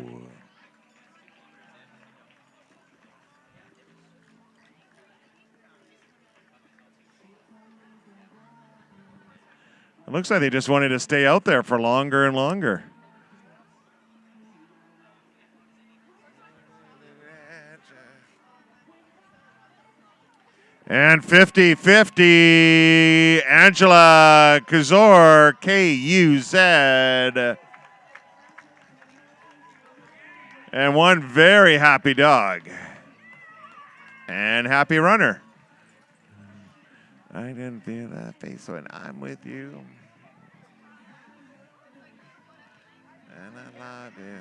S5: It looks like they just wanted to stay out there for longer and longer. And 50-50, Angela Kuzor, K-U-Z. And one very happy dog. And happy runner. I didn't feel that face when I'm with you. And I love you.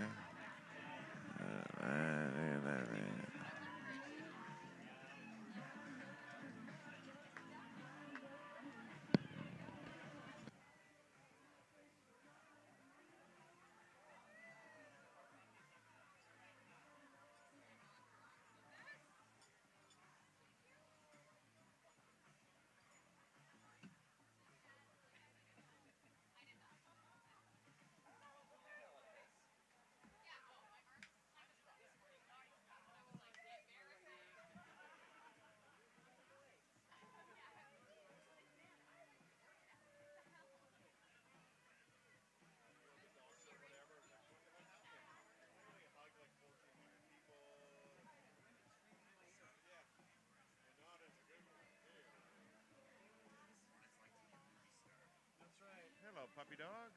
S5: Hello, puppy dog.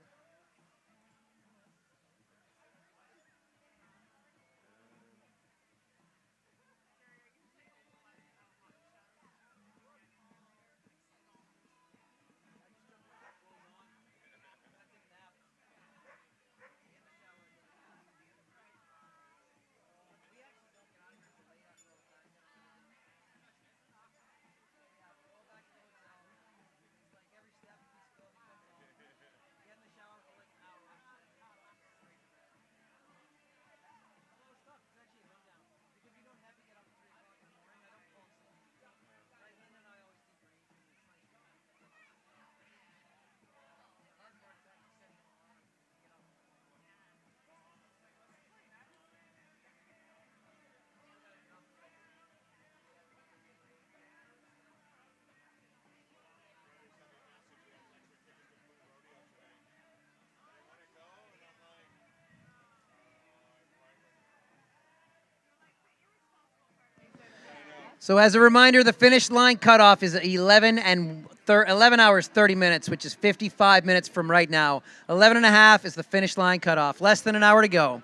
S4: So as a reminder, the finish line cutoff is 11 hours 30 minutes, which is 55 minutes from right now. 11 and a half is the finish line cutoff. Less than an hour to go.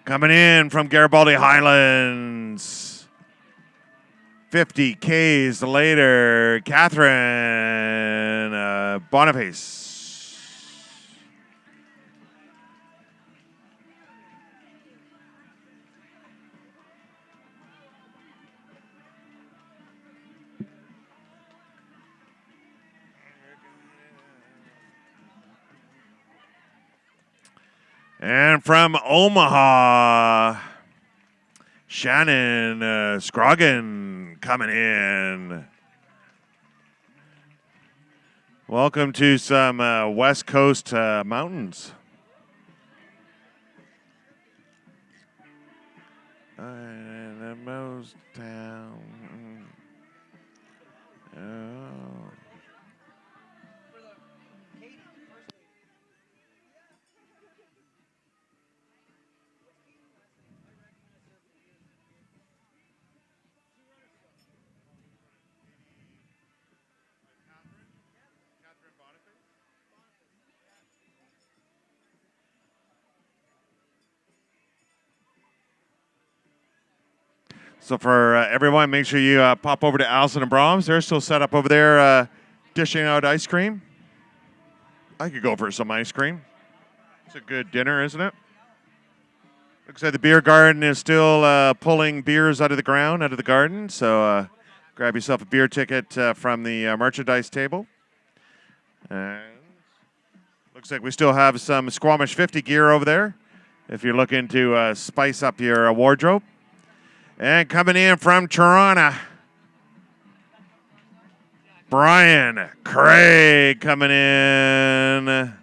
S5: Coming in from Garibaldi Highlands. 50 Ks later, Catherine Boniface. And from Omaha, Shannon Scroggin coming in. Welcome to some West Coast mountains. The most town. Oh. So for everyone, make sure you pop over to Allison and Brahms. They're still set up over there dishing out ice cream. I could go for some ice cream. It's a good dinner, isn't it? Looks like the beer garden is still pulling beers out of the ground, out of the garden. So grab yourself a beer ticket from the merchandise table. And looks like we still have some Squamish 50 gear over there if you're looking to spice up your wardrobe. And coming in from Toronto, Brian Craig coming in.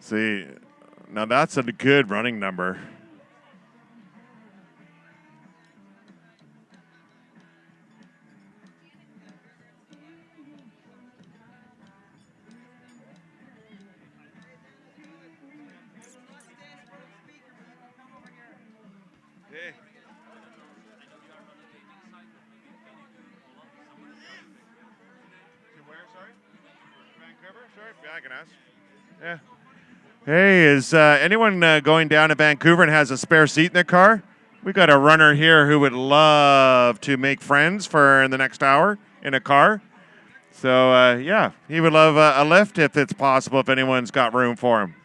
S5: See, now that's a good running number. I can ask. Yeah. Hey, is anyone going down to Vancouver and has a spare seat in their car? We got a runner here who would love to make friends for in the next hour in a car. So, yeah, he would love a lift if it's possible, if anyone's got room for him.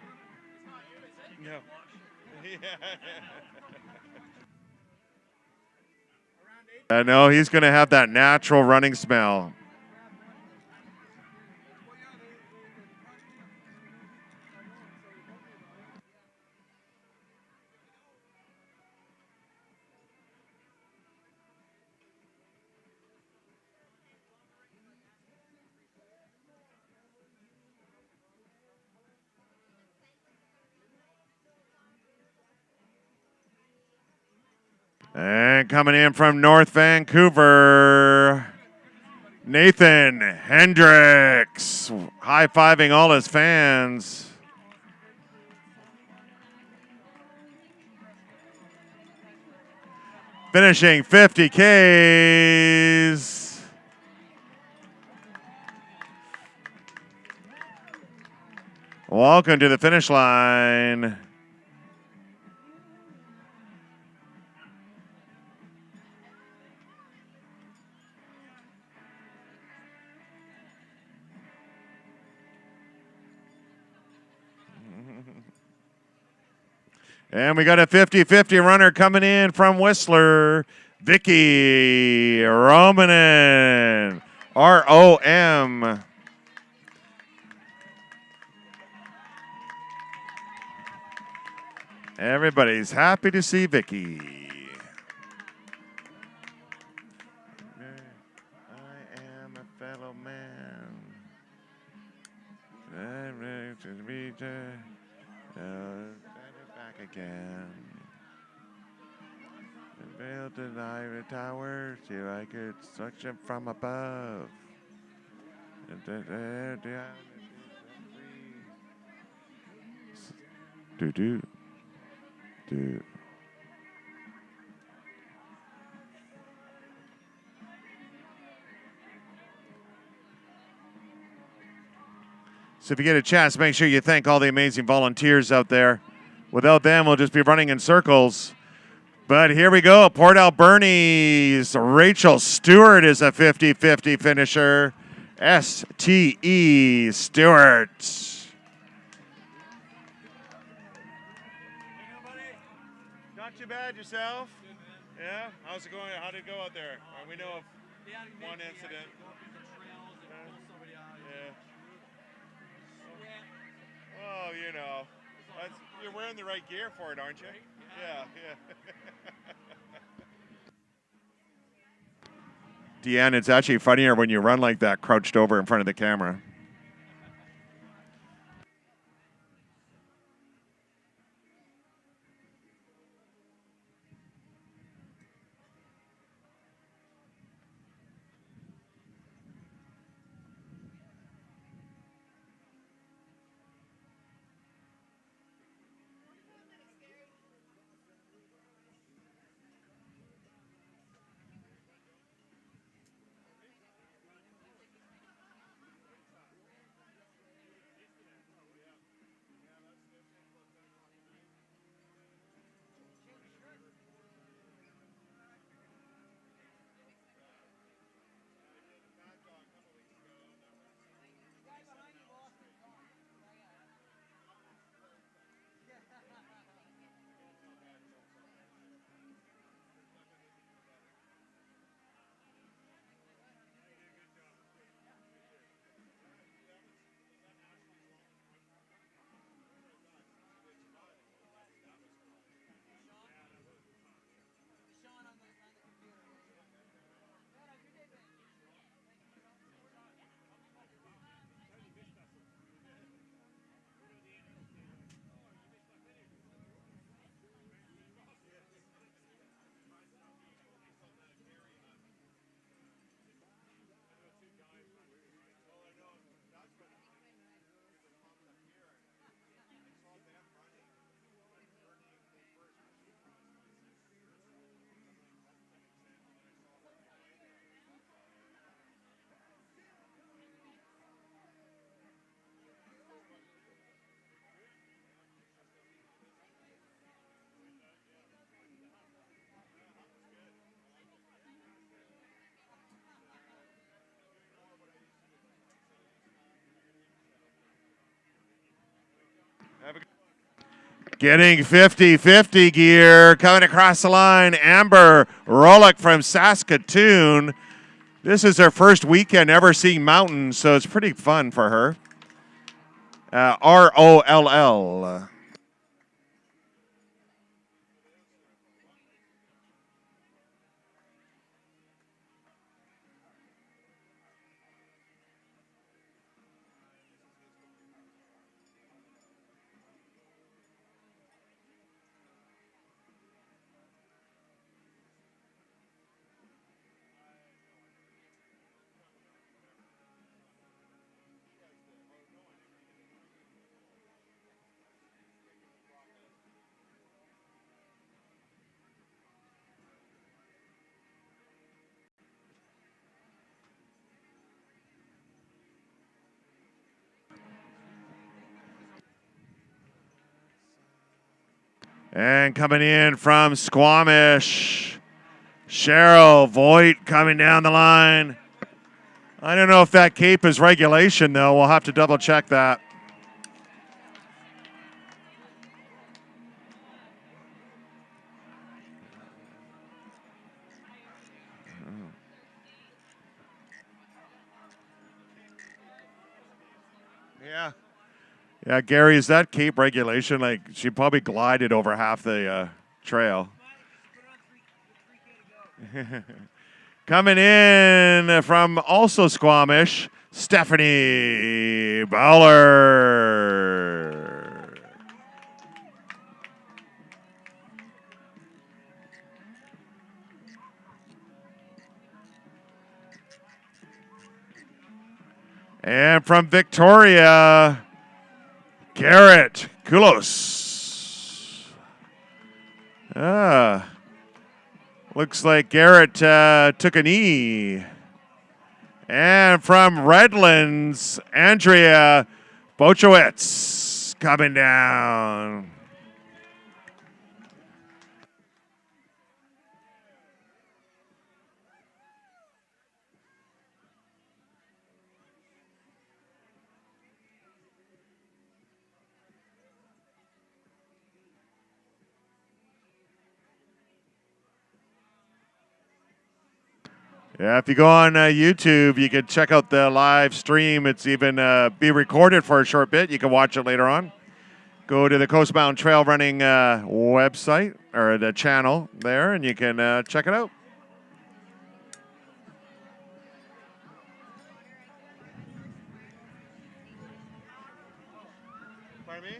S5: I know he's going to have that natural running smell. And coming in from North Vancouver, Nathan Hendricks, high-fiving all his fans. Finishing 50 Ks. Welcome to the finish line. And we got a 50-50 runner coming in from Whistler, Vicky Romanen, R-O-M. Everybody's happy to see Vicky. I am a fellow man. Back again. Built an iron tower so I could touch him from above. Do. Dude. So if you get a chance, make sure you thank all the amazing volunteers out there. Without them, we'll just be running in circles. But here we go. Port Alberni's Rachel Stewart is a 50-50 finisher. S.T.E. Stewart. Not too bad yourself? Yeah? How's it going? How did it go out there? We know of one incident. Yeah. Oh, you know. You're wearing the right gear for it, aren't you? Yeah, yeah. Deanne, it's actually funnier when you run like that, crouched over in front of the camera. Getting 50-50 gear, coming across the line, Amber Rolick from Saskatoon. This is her first weekend ever seeing mountains, so it's pretty fun for her. R-O-L-L. And coming in from Squamish, Cheryl Voigt coming down the line. I don't know if that cape is regulation, though. We'll have to double check that. Yeah. Yeah, Gary, is that cape regulation? Like, she probably glided over half the trail. Coming in from also Squamish, Stephanie Bowler. And from Victoria, Garrett Kulos. Looks like Garrett took a knee. And from Redlands, Andrea Bochowitz coming down. Yeah, if you go on YouTube, you can check out the live stream. It's even be recorded for a short bit. You can watch it later on. Go to the Coast Mountain Trail Running website or the channel there, and you can check it out. Pardon me?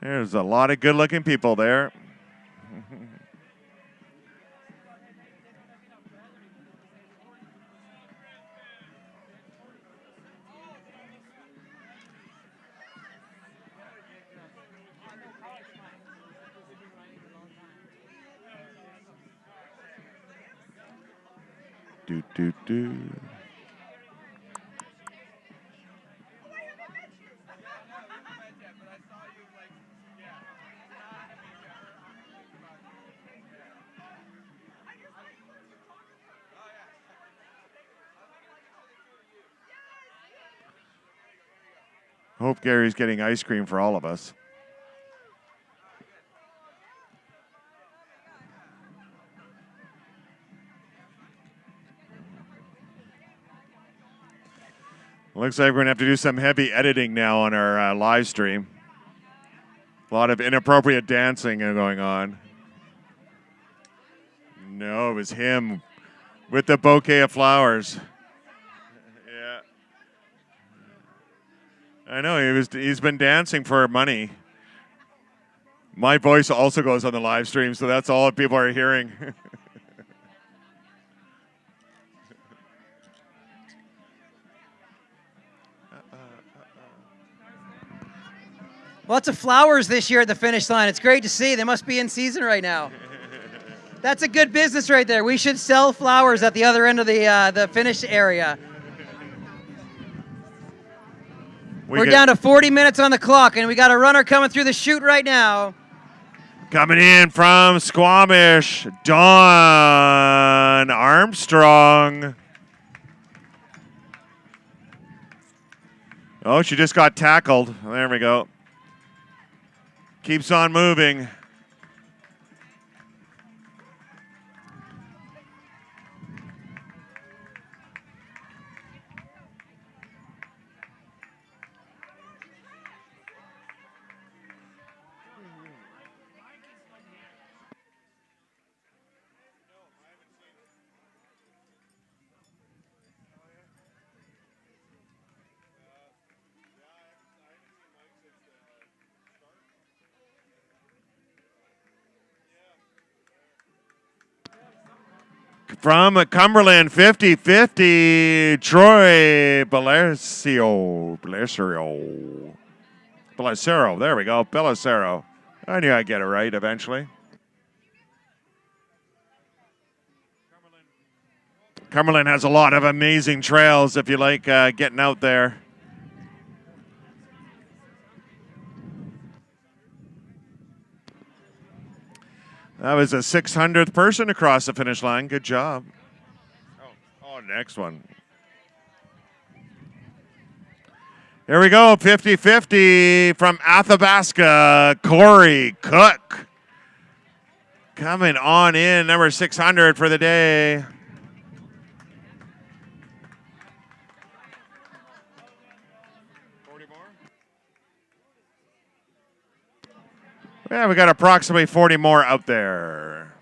S5: There's a lot of good-looking people there. Do. Hope Gary's getting ice cream for all of us. Looks like we're going to have to do some heavy editing now on our live stream. A lot of inappropriate dancing going on. No, it was him with the bouquet of flowers. Yeah. I know, he's been dancing for money. My voice also goes on the live stream, so that's all people are hearing.
S4: Lots of flowers this year at the finish line. It's great to see. They must be in season right now. That's a good business right there. We should sell flowers at the other end of the finish area. We're down to 40 minutes on the clock, and we got a runner coming through the chute right now.
S5: Coming in from Squamish, Dawn Armstrong. Oh, she just got tackled. There we go. Keeps on moving. From Cumberland, 50-50, Troy Belisaro. There we go, Belisaro. I knew I'd get it right eventually. Cumberland has a lot of amazing trails if you like getting out there. That was a 600th person across the finish line. Good job. Oh, next one. Here we go, 50-50 from Athabasca, Corey Cook. Coming on in, number 600 for the day. Yeah, we got approximately 40 more out there.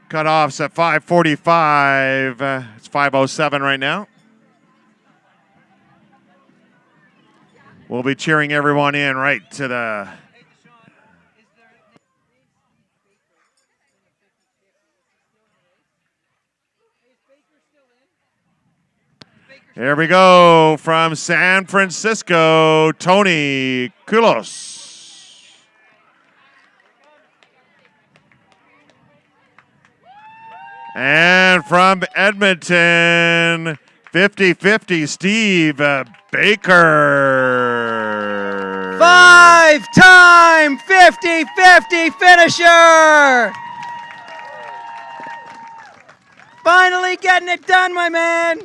S5: Cutoffs at 5:45. It's 5:07 right now. We'll be cheering everyone in right to the... Here we go from San Francisco, Tony Kulos. And from Edmonton, 50-50, Steve Baker.
S4: 5-time 50-50 finisher. Finally getting it done, my man.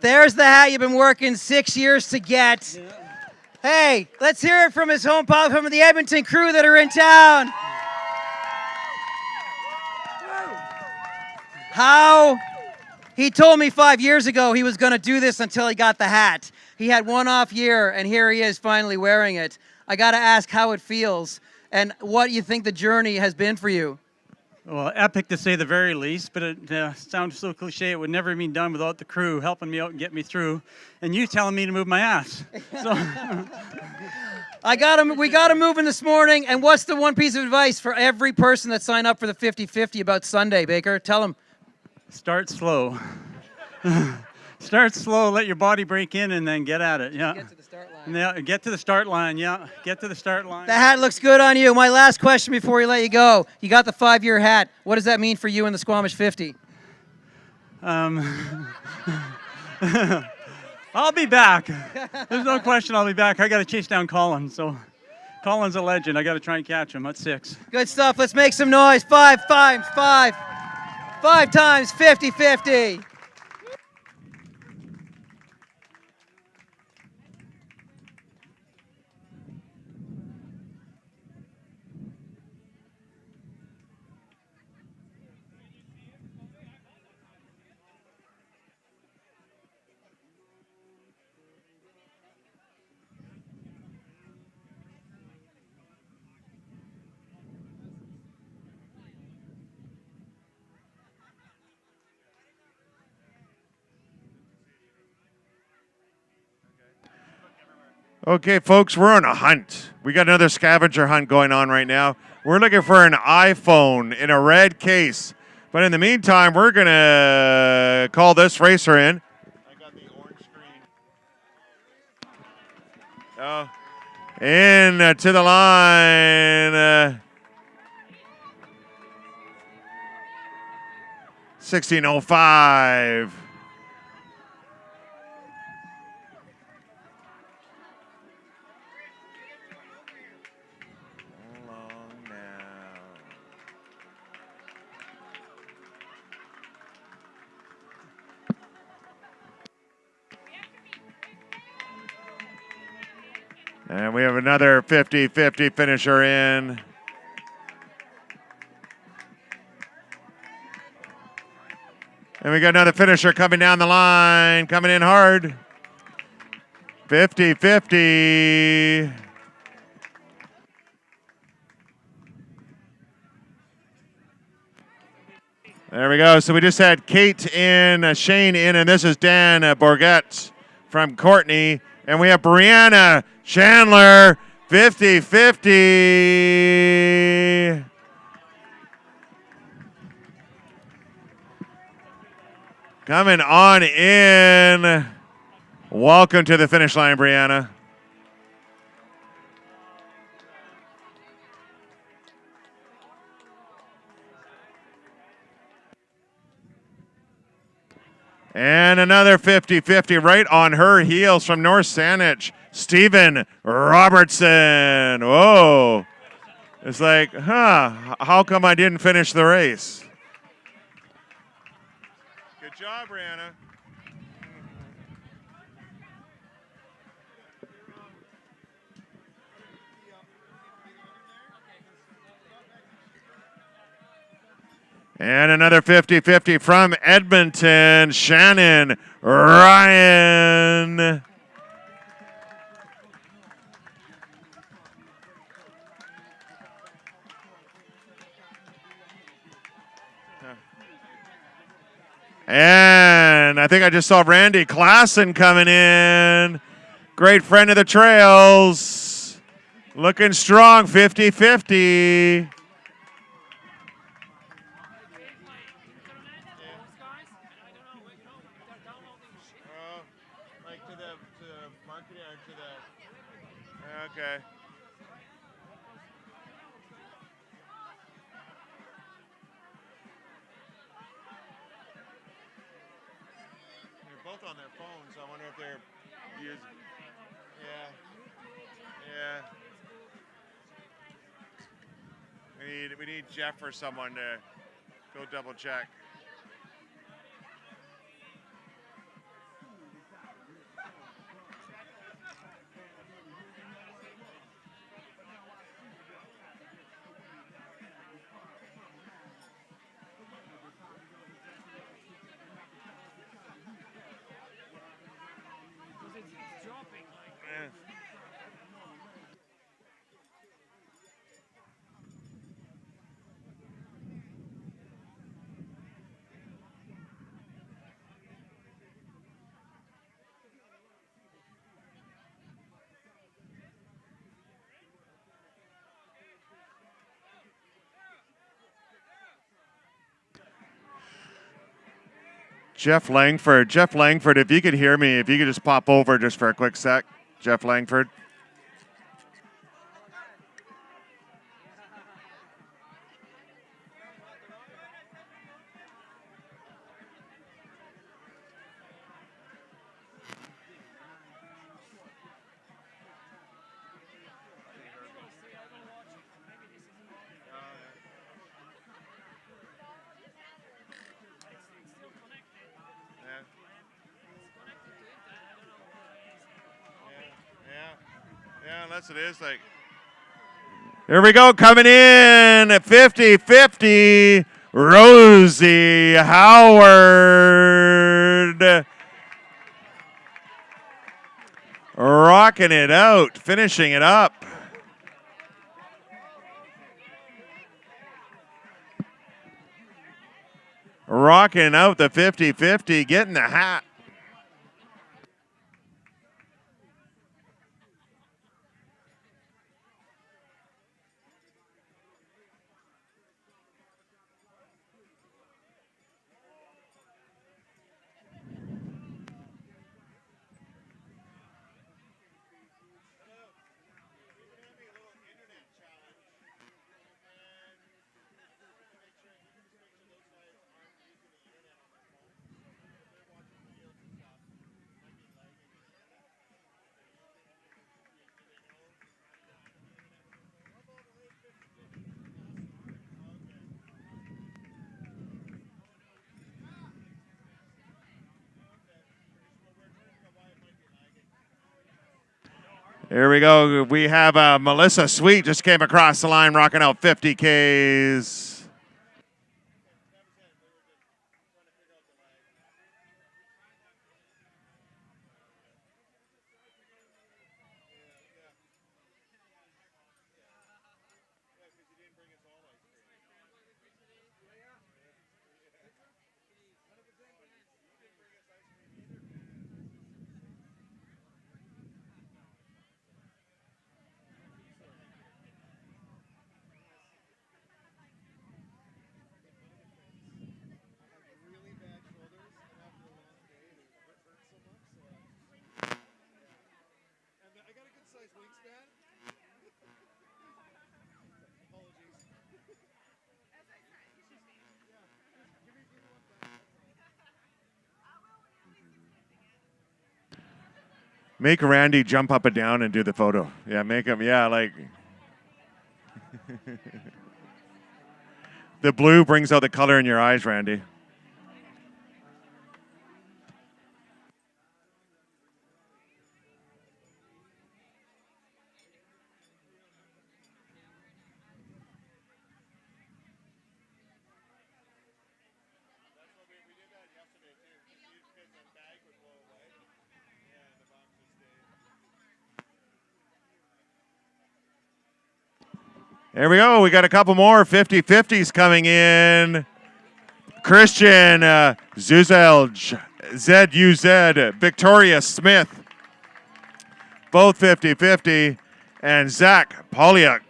S4: There's the hat you've been working 6 years to get. Hey, let's hear it from his home pub, from the Edmonton crew that are in town. How he told me 5 years ago he was going to do this until he got the hat. He had one off year, and here he is finally wearing it. I got to ask how it feels and what you think the journey has been for you.
S10: Well, epic to say the very least, but it sounds so cliche. It would never have been done without the crew helping me out and get me through, and you telling me to move my ass. So
S4: we got him moving this morning. And what's the one piece of advice for every person that signed up for the 50-50 about Sunday, Baker? Tell them.
S10: Start slow. Start slow. Let your body break in, and then get at it. Yeah. Get to the start line. Yeah, get to the start line. Yeah, get to the start line.
S4: The hat looks good on you. My last question before we let you go. You got the 5-year hat. What does that mean for you in the Squamish 50?
S10: I'll be back. There's no question I'll be back. I got to chase down Colin. So Colin's a legend. I got to try and catch him at 6.
S4: Good stuff. Let's make some noise. 5 times 50-50.
S5: Okay, folks, we're on a hunt. We got another scavenger hunt going on right now. We're looking for an iPhone in a red case. But in the meantime, we're going to call this racer in. I got the orange screen. In to the line. 1605. And we have another 50-50 finisher in. And we got another finisher coming down the line, coming in hard. 50-50. There we go. So we just had Kate in, Shane in, and this is Dan Bourget from Courtney. And we have Brianna Chandler, 50-50. Coming on in. Welcome to the finish line, Brianna. And another 50-50 right on her heels from North Saanich, Stephen Robertson. Whoa. It's like, how come I didn't finish the race? Good job, Brianna. And another 50-50 from Edmonton, Shannon Ryan. And I think I just saw Randy Klassen coming in. Great friend of the trails. Looking strong, 50-50. Okay. They're both on their phones, so I wonder if they're using. Yeah. We need Jeff or someone to go double check. Jeff Langford, if you could hear me, if you could just pop over just for a quick sec. Jeff Langford. Unless it is like. Here we go, coming in at 50-50, Rosie Howard. Rocking it out, finishing it up. Rocking out the 50-50, getting the hat. Here we go. We have Melissa Sweet just came across the line rocking out 50 Ks. Make Randy jump up and down and do the photo. Yeah, make him, yeah, like. The blue brings out the color in your eyes, Randy. There we go. We got a couple more 50-50s coming in. Christian Zuzelj, Z-U-Z, Victoria Smith, both 50-50. And Zach Poliuk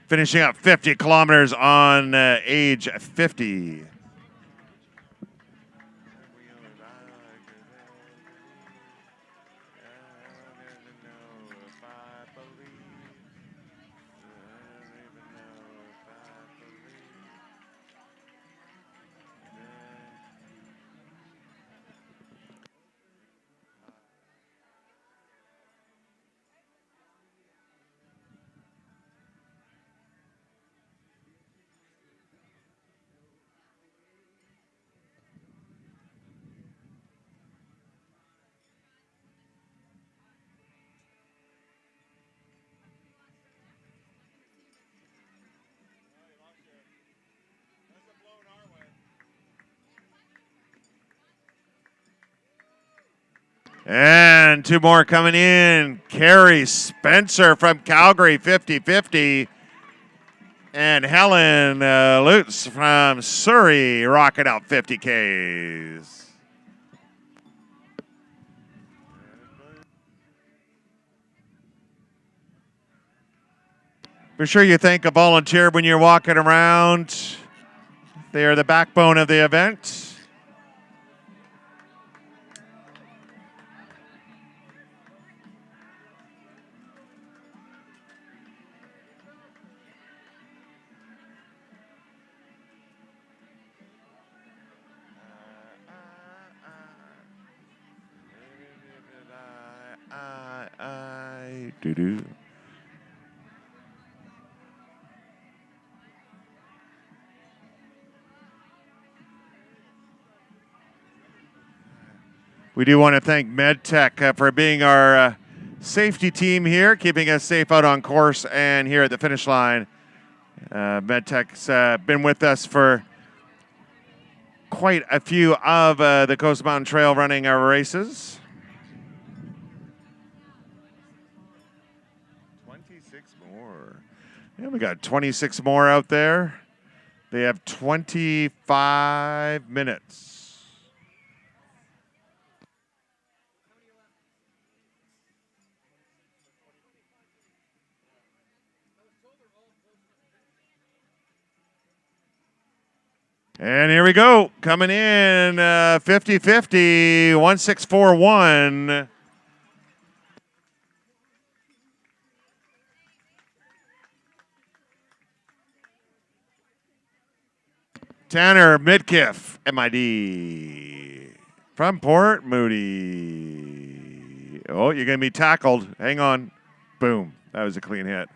S5: finishing up 50 kilometers on age 50. And two more coming in. Carrie Spencer from Calgary, 50-50. And Helen Lutz from Surrey, rocking out 50Ks. Be sure you thank a volunteer when you're walking around. They are the backbone of the event. Do-do. We do want to thank MedTech for being our safety team here, keeping us safe out on course and here at the finish line. MedTech's been with us for quite a few of the Coast Mountain Trail running races. 26 more. Yeah, we got 26 more out there. They have 25 minutes. And here we go. Coming in 50-50, 1641. Tanner Midkiff, MID. From Port Moody. Oh, you're going to be tackled. Hang on. Boom. That was a clean hit.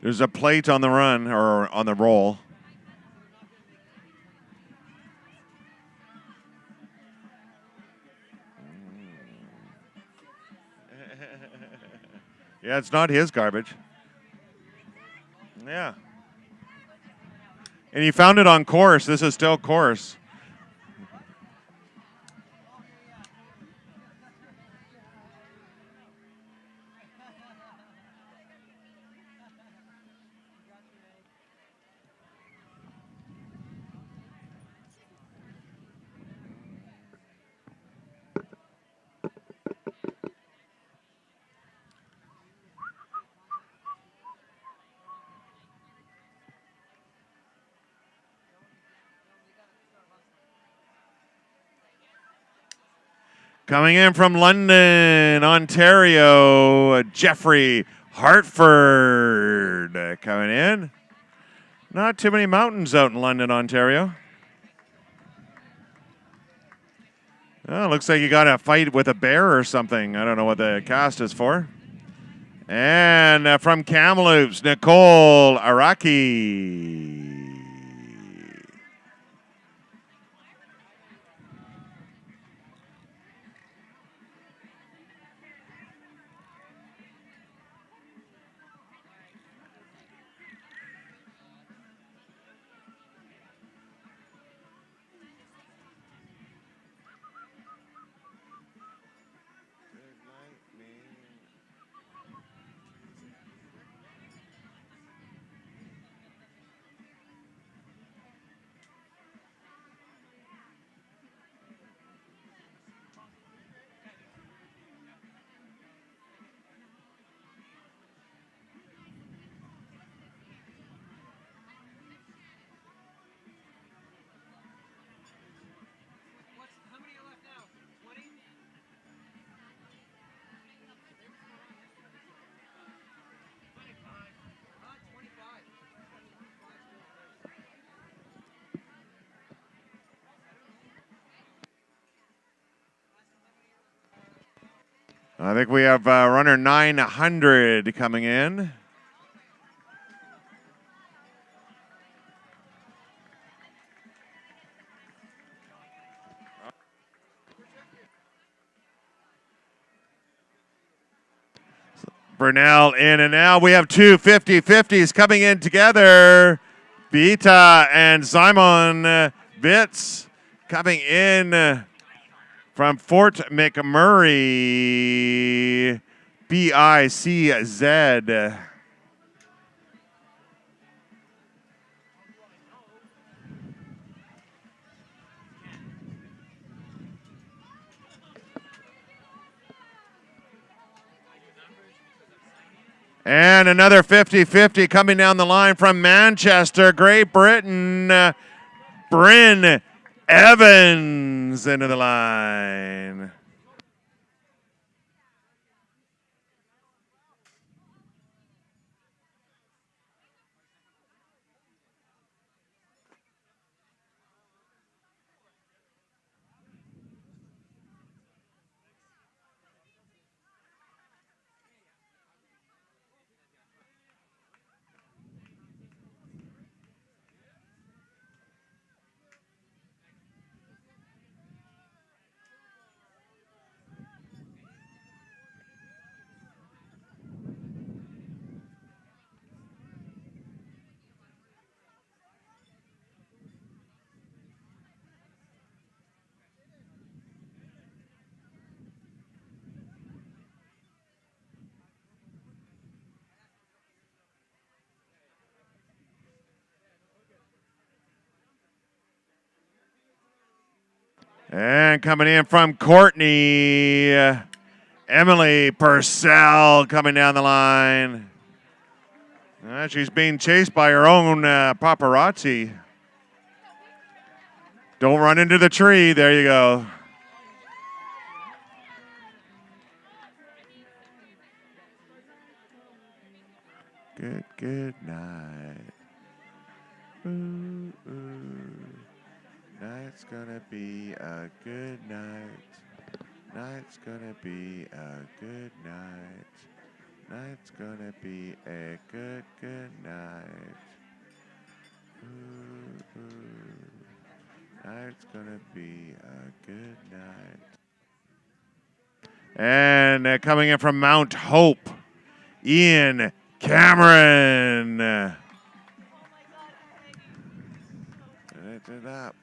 S5: There's a plate on the run or on the roll. Yeah, it's not his garbage. Yeah. And he found it on course. This is still course. Coming in from London, Ontario, Jeffrey Hartford coming in. Not too many mountains out in London, Ontario. Oh, looks like you got a fight with a bear or something. I don't know what the cast is for. And from Kamloops, Nicole Araki. I think we have runner 900 coming in. Burnell in, and now we have two 50-50s coming in together. Bita and Simon Vitz coming in from Fort McMurray, BICZ. And another 50-50 coming down the line from Manchester, Great Britain, Bryn Evans into the line. And coming in from Courtney, Emily Purcell coming down the line. She's being chased by her own paparazzi. Don't run into the tree. There you go. Good night. Ooh, ooh. Night's gonna be a good night. Night's gonna be a good night. Night's gonna be a good, good night. Ooh, ooh. Night's gonna be a good night. And coming in from Mount Hope, Ian Cameron. Lift it up.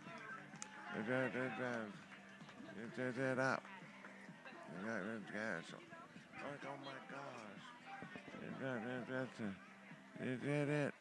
S5: Lift it up. Oh my gosh. You did it.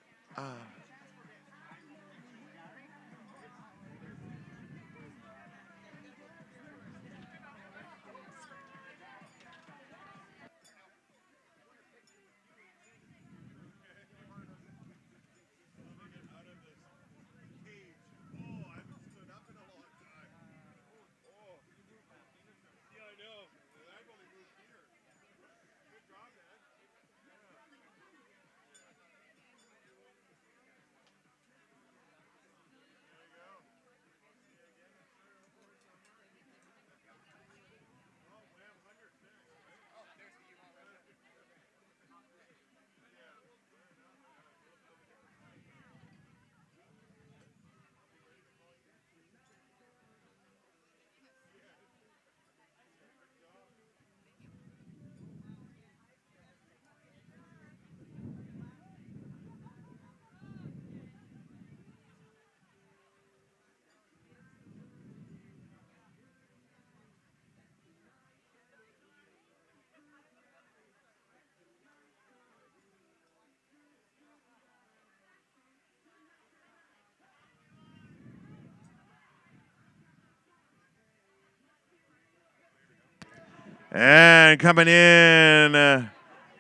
S5: And coming in,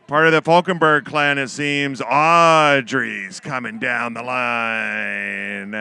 S5: part of the Falkenberg clan, it seems, Audrey's coming down the line.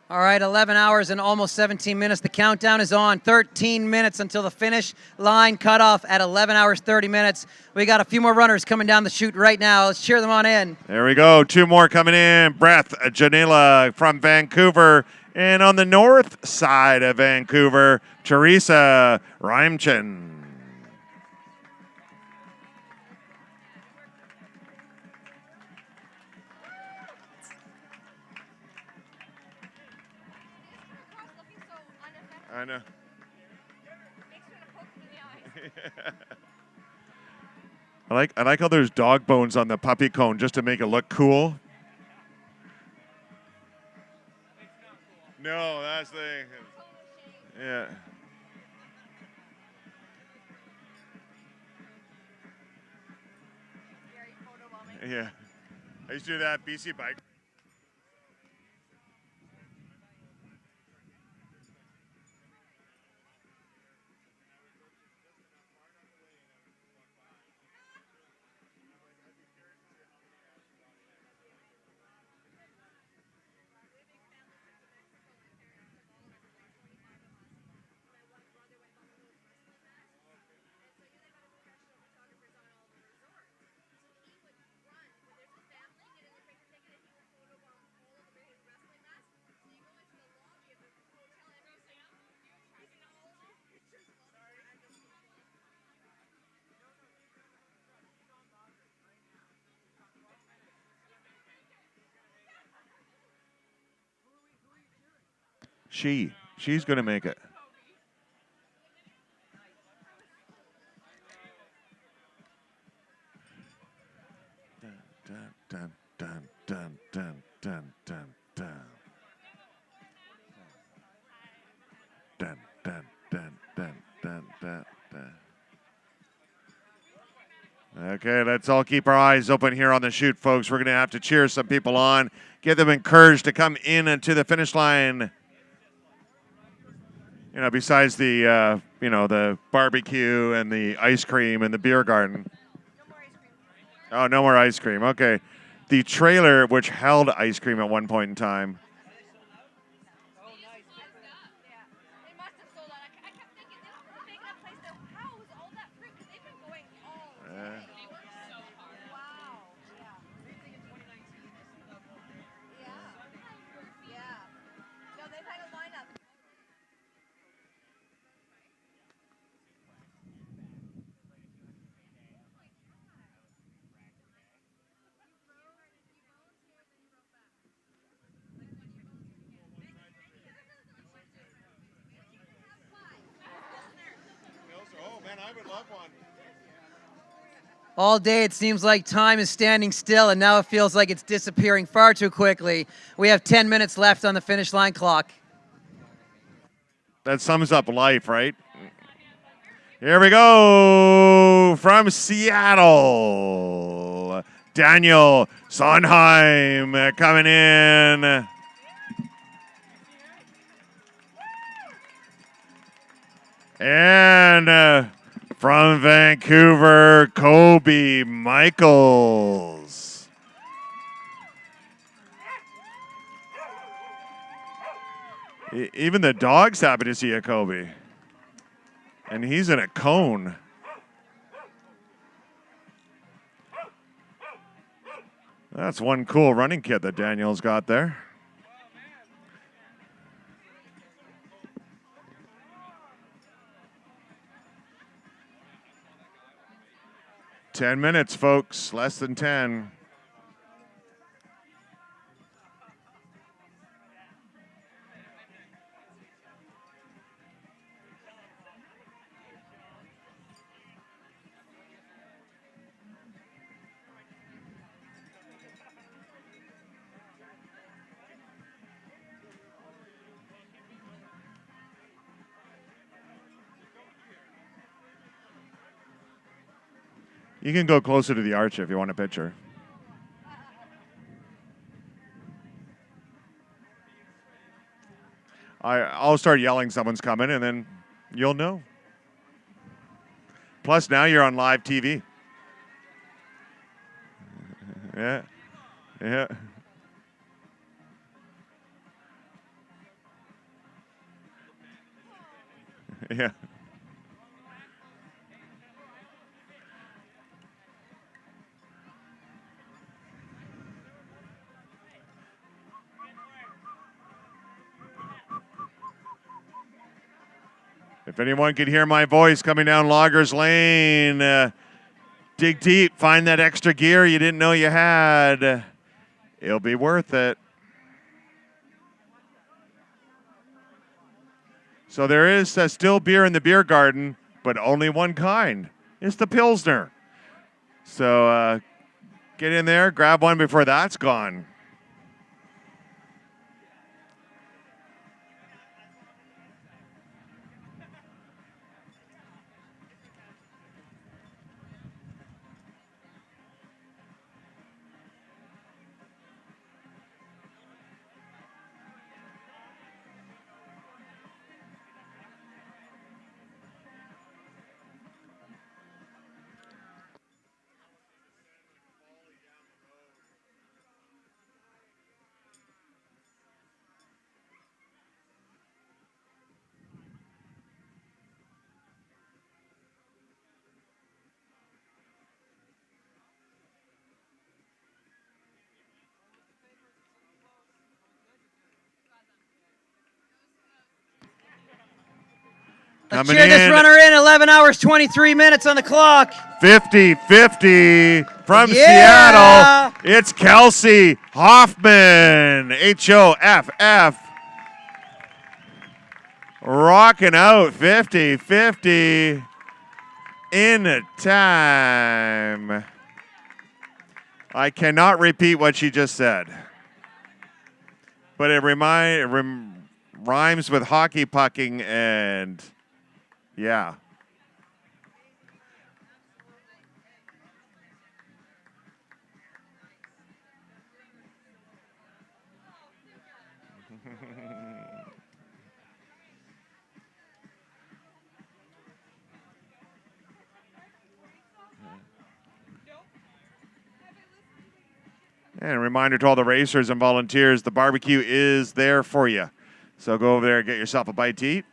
S4: All right, 11 hours and almost 17 minutes. The countdown is on. 13 minutes until the finish line cutoff at 11 hours, 30 minutes. We got a few more runners coming down the chute right now. Let's cheer them on in.
S5: There we go. Two more coming in. Breth Janila from Vancouver. And on the north side of Vancouver, Teresa Reimchen. I know. I like how there's dog bones on the puppy cone just to make it look cool. No, that's the yeah. Yeah. I used to do that BC bike. She's going to make it. Dun, dun, dun, dun, dun, dun, dun, dun. Dun, dun, dun, dun, dun, dun, dun. Okay, let's all keep our eyes open here on the chute, folks. We're going to have to cheer some people on, get them encouraged to come in and to the finish line. You know, besides the, the barbecue and the ice cream and the beer garden. Oh, no more ice cream. Okay. The trailer, which held ice cream at one point in time. Oh, man, I would love one.
S4: All day it seems like time is standing still, and now it feels like it's disappearing far too quickly. We have 10 minutes left on the finish line clock.
S5: That sums up life, right? Here we go from Seattle. Daniel Sondheim coming in. And from Vancouver, Kobe Michaels. Even the dog's happy to see a Kobe. And he's in a cone. That's one cool running kit that Daniel's got there. Ten minutes, folks. Less than 10. You can go closer to the arch if you want a picture. I'll start yelling someone's coming, and then you'll know. Plus, now you're on live TV. Yeah. Yeah. Yeah. If anyone could hear my voice coming down Loggers Lane, dig deep, find that extra gear you didn't know you had. It'll be worth it. So there is still beer in the beer garden, but only one kind. It's the Pilsner. So get in there, grab one before that's gone.
S4: Let's
S5: Coming
S4: cheer this
S5: in.
S4: runner in. 11 hours, 23 minutes on the clock.
S5: 50-50 from
S4: Yeah.
S5: Seattle. It's Kelsey Hoffman. Hoff. Rocking out 50-50 in time. I cannot repeat what she just said. But it rhymes with hockey pucking and yeah. And a reminder to all the racers and volunteers, the barbecue is there for you. So go over there and get yourself a bite to eat.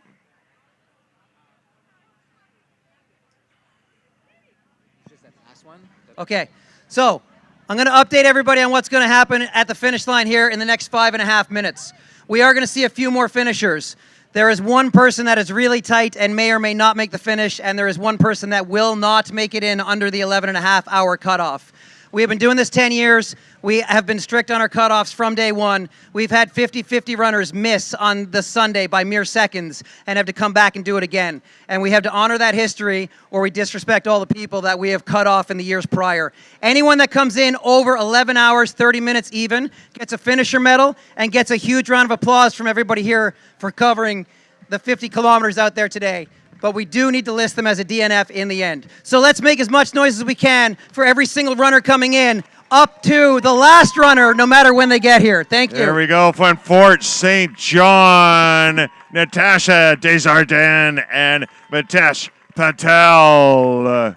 S4: Okay, so I'm going to update everybody on what's going to happen at the finish line here in the next 5.5 minutes. We are going to see a few more finishers. There is one person that is really tight and may or may not make the finish, and there is one person that will not make it in under the 11.5-hour cutoff. We have been doing this 10 years. We have been strict on our cutoffs from day one. We've had 50-50 runners miss on the Sunday by mere seconds and have to come back and do it again. And we have to honor that history or we disrespect all the people that we have cut off in the years prior. Anyone that comes in over 11 hours, 30 minutes even, gets a finisher medal and gets a huge round of applause from everybody here for covering the 50 kilometers out there today. But we do need to list them as a DNF in the end. So let's make as much noise as we can for every single runner coming in, up to the last runner, no matter when they get here. Thank you.
S5: There we go from Fort St. John, Natasha Desjardins and Mitesh Patel.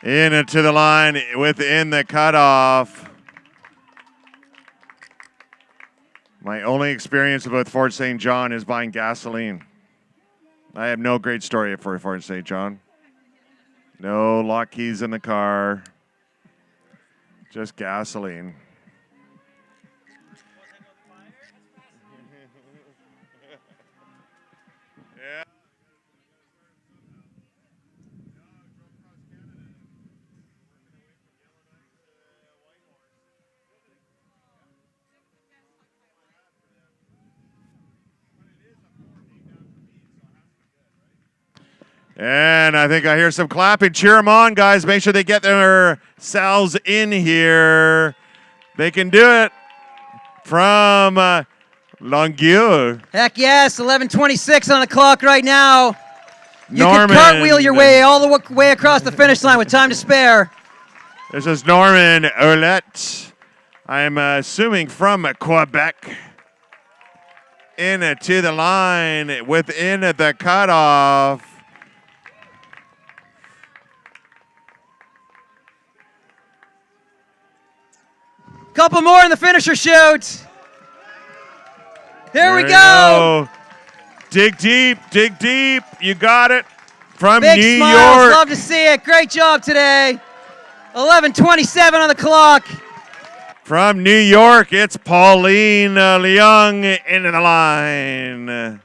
S5: Into the line within the cutoff. My only experience with Fort St. John is buying gasoline. I have no great story for Fort St. John. No lock keys in the car. Just gasoline. And I think I hear some clapping. Cheer them on, guys. Make sure they get themselves in here. They can do it from Longueuil.
S4: Heck yes, 11:26 on the clock right now. You
S5: Norman.
S4: can cartwheel your way all the way across the finish line with time to spare.
S5: This is Norman Ouellette. I'm assuming from Quebec. To the line within the cutoff.
S4: Couple more in the finisher chute. There we go.
S5: Dig deep, dig deep. You got it. From
S4: Big
S5: New
S4: smiles.
S5: York.
S4: Love to see it. Great job today. 11:27 on the clock.
S5: From New York, it's Pauline Leung into the line.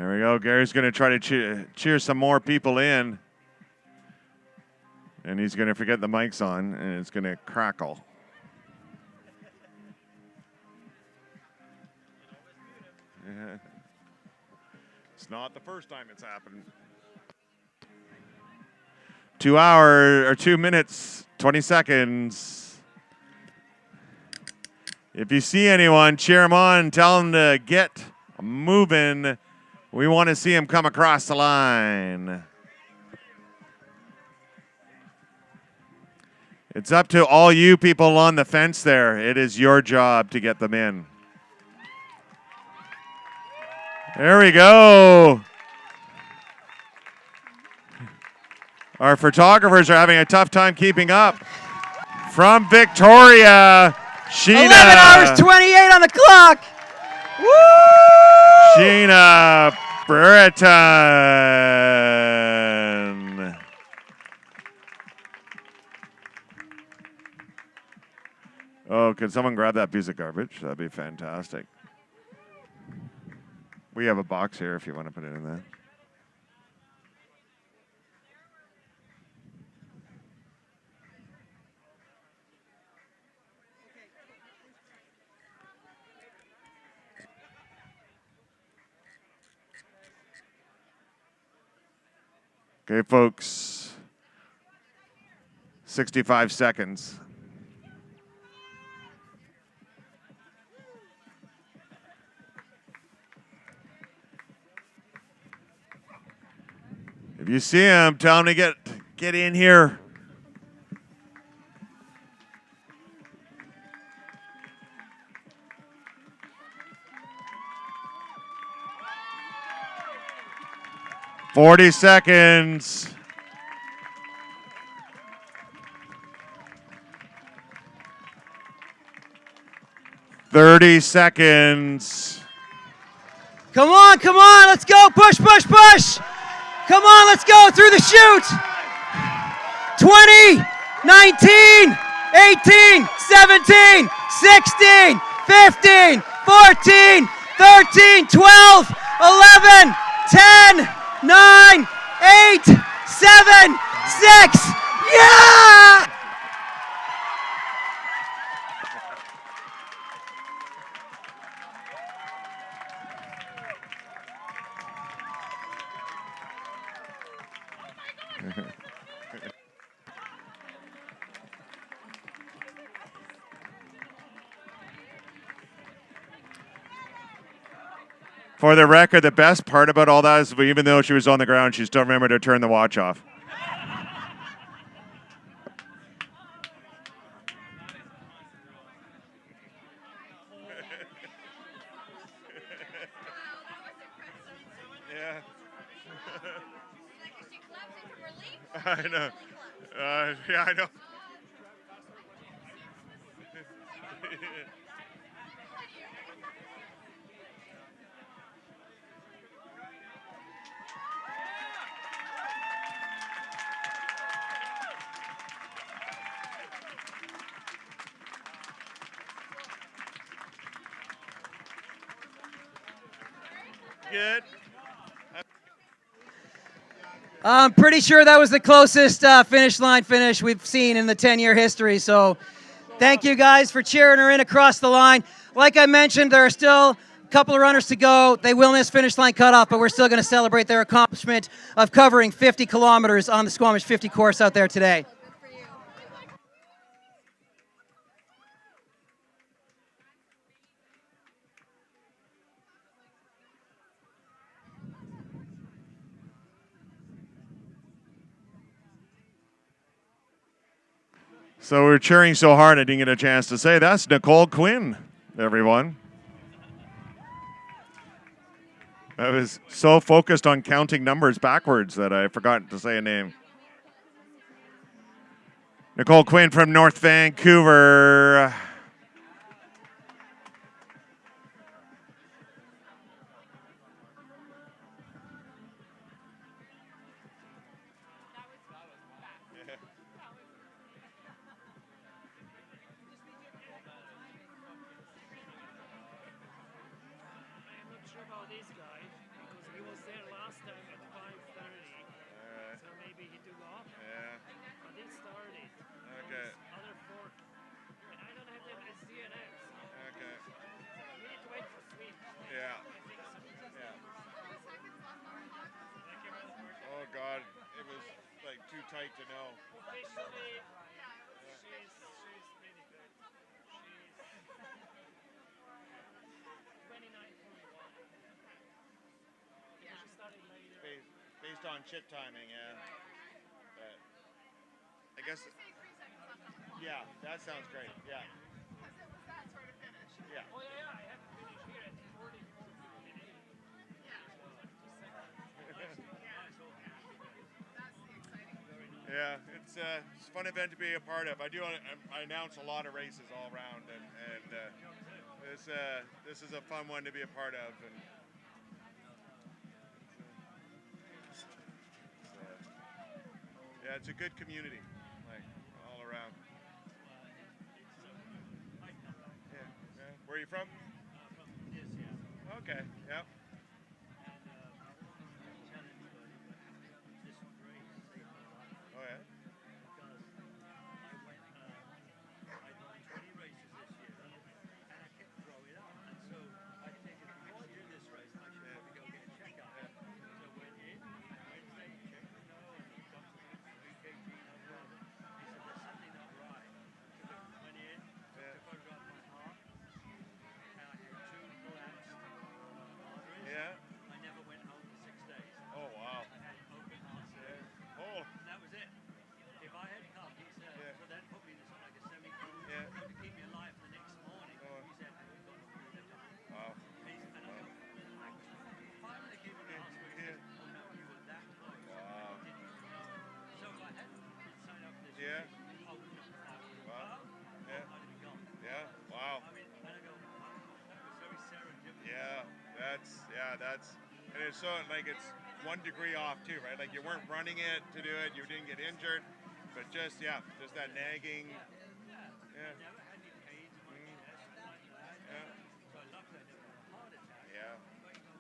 S5: There we go. Gary's going to try to cheer some more people in. And he's going to forget the mic's on, and it's going to crackle. It's not the first time it's happened. 2 minutes, 20 seconds. If you see anyone, cheer them on. Tell them to get moving. We want to see him come across the line. It's up to all you people on the fence there. It is your job to get them in. There we go. Our photographers are having a tough time keeping up. From Victoria, Sheena.
S4: 11 hours 28 on the clock. Woo!
S5: Sheena Brereton. Oh, can someone grab that piece of garbage? That'd be fantastic. We have a box here if you want to put it in there. Okay, folks. 65 seconds. If you see him, tell him to get in here. $40. 30 seconds.
S4: Come on, let's go. Push, push, push. Come on, let's go through the chute. 20, 19, 18, 17, 16, 15, 14, 13, 12, 11, 10, 9, 8, 7, 6. Yeah!
S5: For the record, the best part about all that is even though she was on the ground, she still remembered to turn the watch off. I know. Yeah, I know. Good.
S4: I'm pretty sure that was the closest finish line finish we've seen in the 10-year history. So thank you guys for cheering her in across the line. Like I mentioned, there are still a couple of runners to go. They will miss finish line cutoff, but we're still going to celebrate their accomplishment of covering 50 kilometers on the Squamish 50 course out there today.
S5: So we're cheering so hard I didn't get a chance to say that's Nicole Quinn, everyone. I was so focused on counting numbers backwards that I forgot to say a name. Nicole Quinn from North Vancouver.
S10: He was there last time at 5:30, so maybe he took off.
S5: Yeah.
S10: But he started.
S5: Okay.
S10: Other 4. And I don't have them as DNFs.
S5: Okay.
S10: We need to wait for sweep.
S5: Yeah.
S10: I think so.
S5: Yeah. Oh God, it was like too tight to know.
S10: Officially, she's really good. She's 29:41. Yeah. She started later.
S5: Based on chip timing, yeah. But I guess. Yeah, that sounds great. Yeah.
S10: Because it was that sort of finish.
S5: Yeah.
S10: Oh yeah, I have to finish here at 44:58.
S5: Yeah, it's a fun event to be a part of. I announce a lot of races all around, and this is a fun one to be a part of. And yeah, it's a good community, like all around. Yeah. Yeah. Where are you from?
S10: From this, yeah.
S5: Okay. Yep. Oh yeah.
S10: Because I won 20 races this year, and I kept growing up, and so I figured before I do this race, I should probably go get a checkup. So I went in Wednesday, checked the nose, and got to 3 kg, no problem. He said, there's something not right. So I went in, took a photograph of my heart, and I had 2 collapsed arteries.
S5: Yeah.
S10: I never went home for 6 days.
S5: Oh wow.
S10: I had open heart surgery.
S5: Oh.
S10: And that was it. If I had come, he said, well, then put me in like a semi-coma to keep me alive for the next morning. He said, we've got to do that.
S5: Wow.
S10: And I go, finally came in the hospital. He said, oh no, you were that close.
S5: Wow.
S10: Didn't you know? So if I hadn't signed up for this,
S5: Yeah.
S10: I would not have
S5: Wow.
S10: I'd have been gone.
S5: Yeah. Wow.
S10: I mean, and I go, wow, that was very serendipitous.
S5: Yeah, that's, and it's so like it's 1 degree off too, right? Like you weren't running it to do it, you didn't get injured, but just that nagging. Yeah.
S10: I never had any pains in my chest or anything like that.
S5: Yeah.
S10: So luckily I never had a heart attack.
S5: Yeah.
S10: But you know,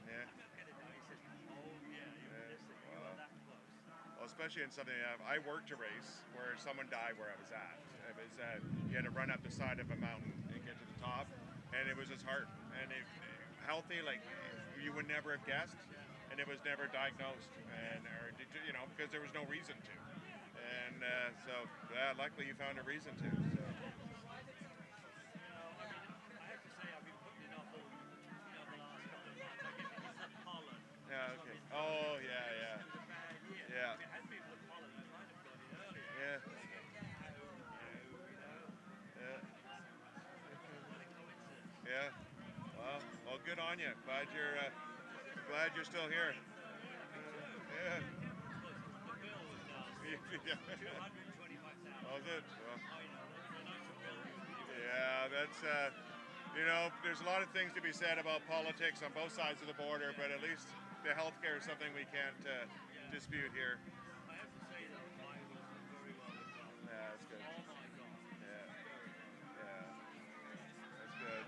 S5: Yeah.
S10: I'm not gonna die. He said, oh yeah, you were this thing, you were that close.
S5: Well, especially in something I worked a race where someone died where I was at. It was you had to run up the side of a mountain and get to the top, and it was his heart, and healthy, like you would never have guessed, and it was never diagnosed, because there was no reason to, and so luckily you found a reason to. So.
S10: I have to say I've been putting it off all, the last couple of months. I guess it's the pollen.
S5: Yeah. Okay. Oh yeah.
S10: It was a bad year.
S5: Yeah.
S10: If it hadn't been for the pollen, I might have got it earlier.
S5: Yeah.
S10: Yeah.
S5: Yeah. Well, good on you. Glad you're still here. Yeah.
S10: The bill was nasty.
S5: Yeah.
S10: 225,000.
S5: Oh, good. Well,
S10: Well,
S5: yeah, that's there's a lot of things to be said about politics on both sides of the border, but at least the healthcare is something we can't dispute here.
S10: I have to say that I was very well looked after.
S5: Yeah, that's good.
S10: Oh my God.
S5: Yeah. That's good.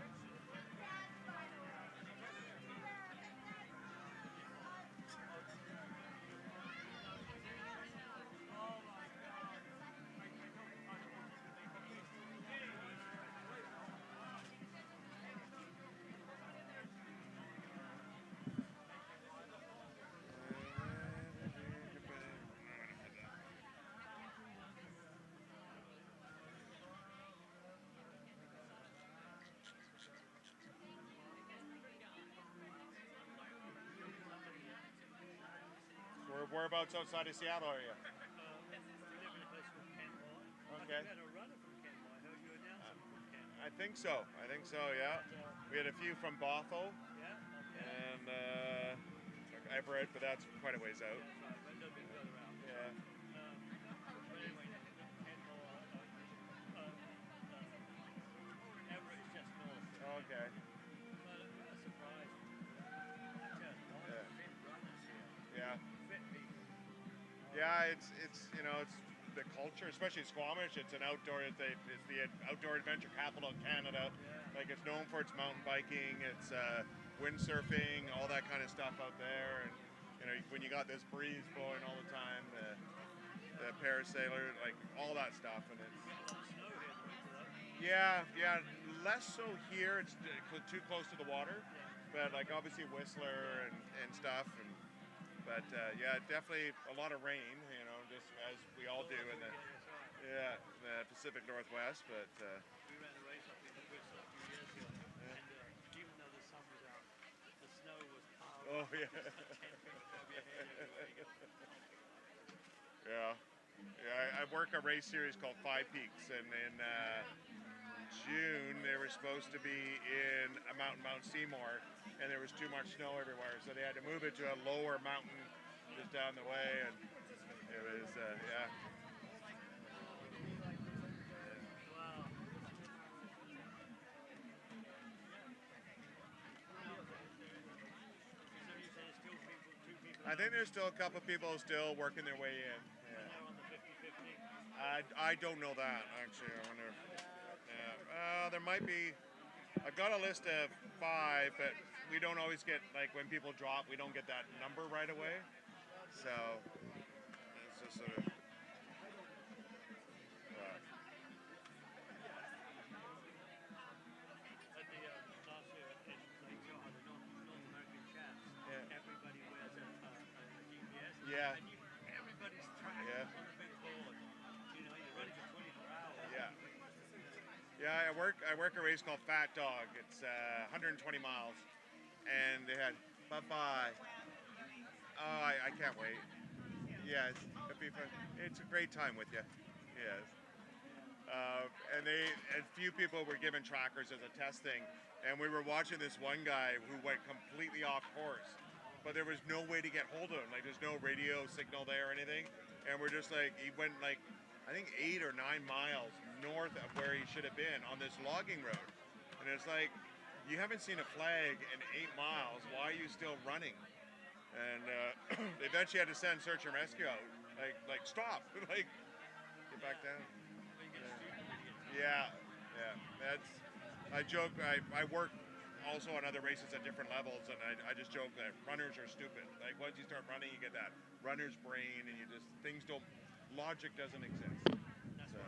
S5: Whereabouts outside of Seattle are you?
S10: We live in a place called Kenmore.
S5: Okay.
S10: I think we had a runner from Kenmore. I heard you announced him from Kenmore.
S5: I think so, yeah. We had a few from Bothell.
S10: Yeah?
S5: And Everett, but that's quite a ways out.
S10: That's right, but a little bit further out.
S5: Yeah.
S10: But anyway, Kenmore, Everett is just north.
S5: Okay.
S10: But what a surprise. Just a lot of fit runners here.
S5: Yeah.
S10: Fit people.
S5: Yeah, it's the culture, especially Squamish. It's an outdoor. It's the outdoor adventure capital of Canada. Like it's known for its mountain biking, it's windsurfing, all that kind of stuff out there. And you know, when you got this breeze blowing all the time, the parasailer, like all that stuff, and it's yeah, less so here. It's too close to the water, but like obviously Whistler and stuff. But yeah, definitely a lot of rain, you know, just as we all do in the Pacific Northwest. But
S10: We ran a race up in Whistler a few years ago, and even though the sun was out, the snow was piled.
S5: Oh yeah. Yeah, I work a race series called Five Peaks, and in June they were supposed to be in a mountain, Mount Seymour, and there was too much snow everywhere, so they had to move it to a lower mountain just down the way, and it was yeah. I think there's still a couple of people still working their way in. Yeah. I don't know that actually. I wonder. Yeah. There might be. I've got a list of 5, but we don't always get, like when people drop, we don't get that number right away. So it's just sort of. Yeah.
S10: Everybody's tracking on a big board. You know, you're running for 24 hours.
S5: Yeah, I work a race called Fat Dog. It's 120 miles, and they had bye-bye. Oh, I can't wait. Yes, it'll be fun. It's a great time with you. Yes. And a few people were given trackers as a test thing, and we were watching this one guy who went completely off course. But there was no way to get hold of him. Like there's no radio signal there or anything. And we're just like, he went like, I think 8 or 9 miles north of where he should have been on this logging road. And it's like, you haven't seen a flag in 8 miles. Why are you still running? And they eventually had to send search and rescue out. Like stop, like get back down. Yeah. That's, I joke, I work also on other races at different levels, and I just joke that runners are stupid. Like once you start running, you get that runner's brain, and you just logic doesn't exist. So.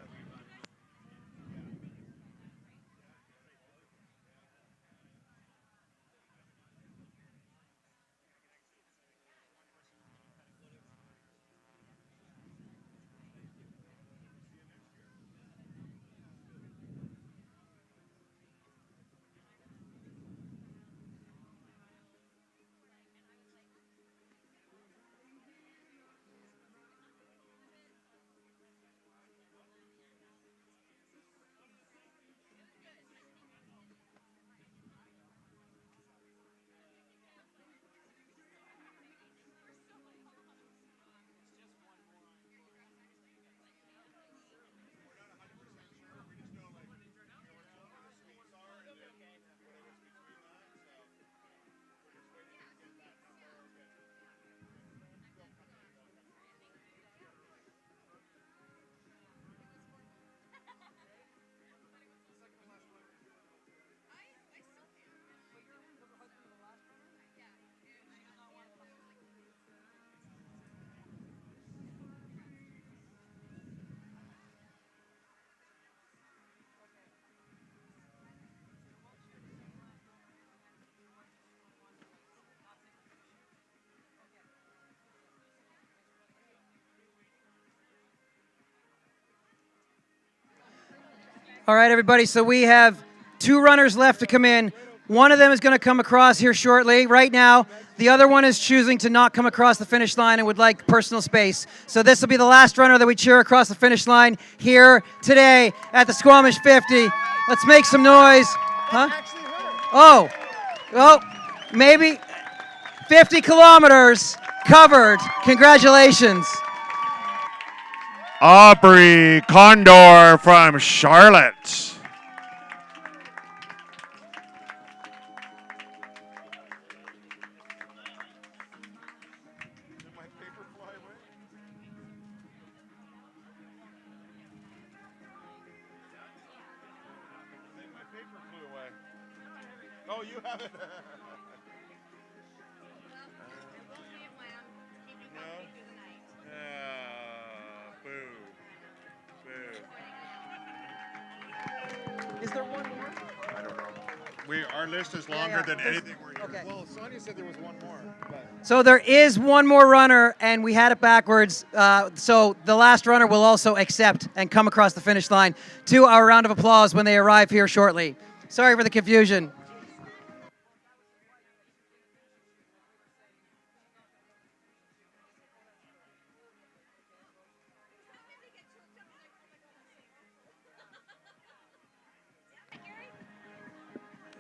S4: All right, everybody, so we have 2 runners left to come in. One of them is going to come across here shortly, right now. The other one is choosing to not come across the finish line and would like personal space. So this will be the last runner that we cheer across the finish line here today at the Squamish 50. Let's make some noise. Huh? Oh, maybe 50 kilometers covered. Congratulations.
S5: Aubrey Condor from Charlotte. paper flew away. Oh, you have it. Boo.
S4: Is there one more?
S5: I don't know. Our list is longer than anything we're here.
S4: Okay.
S10: Well, Sonia said there was one more. But.
S4: So there is one more runner, and we had it backwards. So the last runner will also accept and come across the finish line to our round of applause when they arrive here shortly. Sorry for the confusion.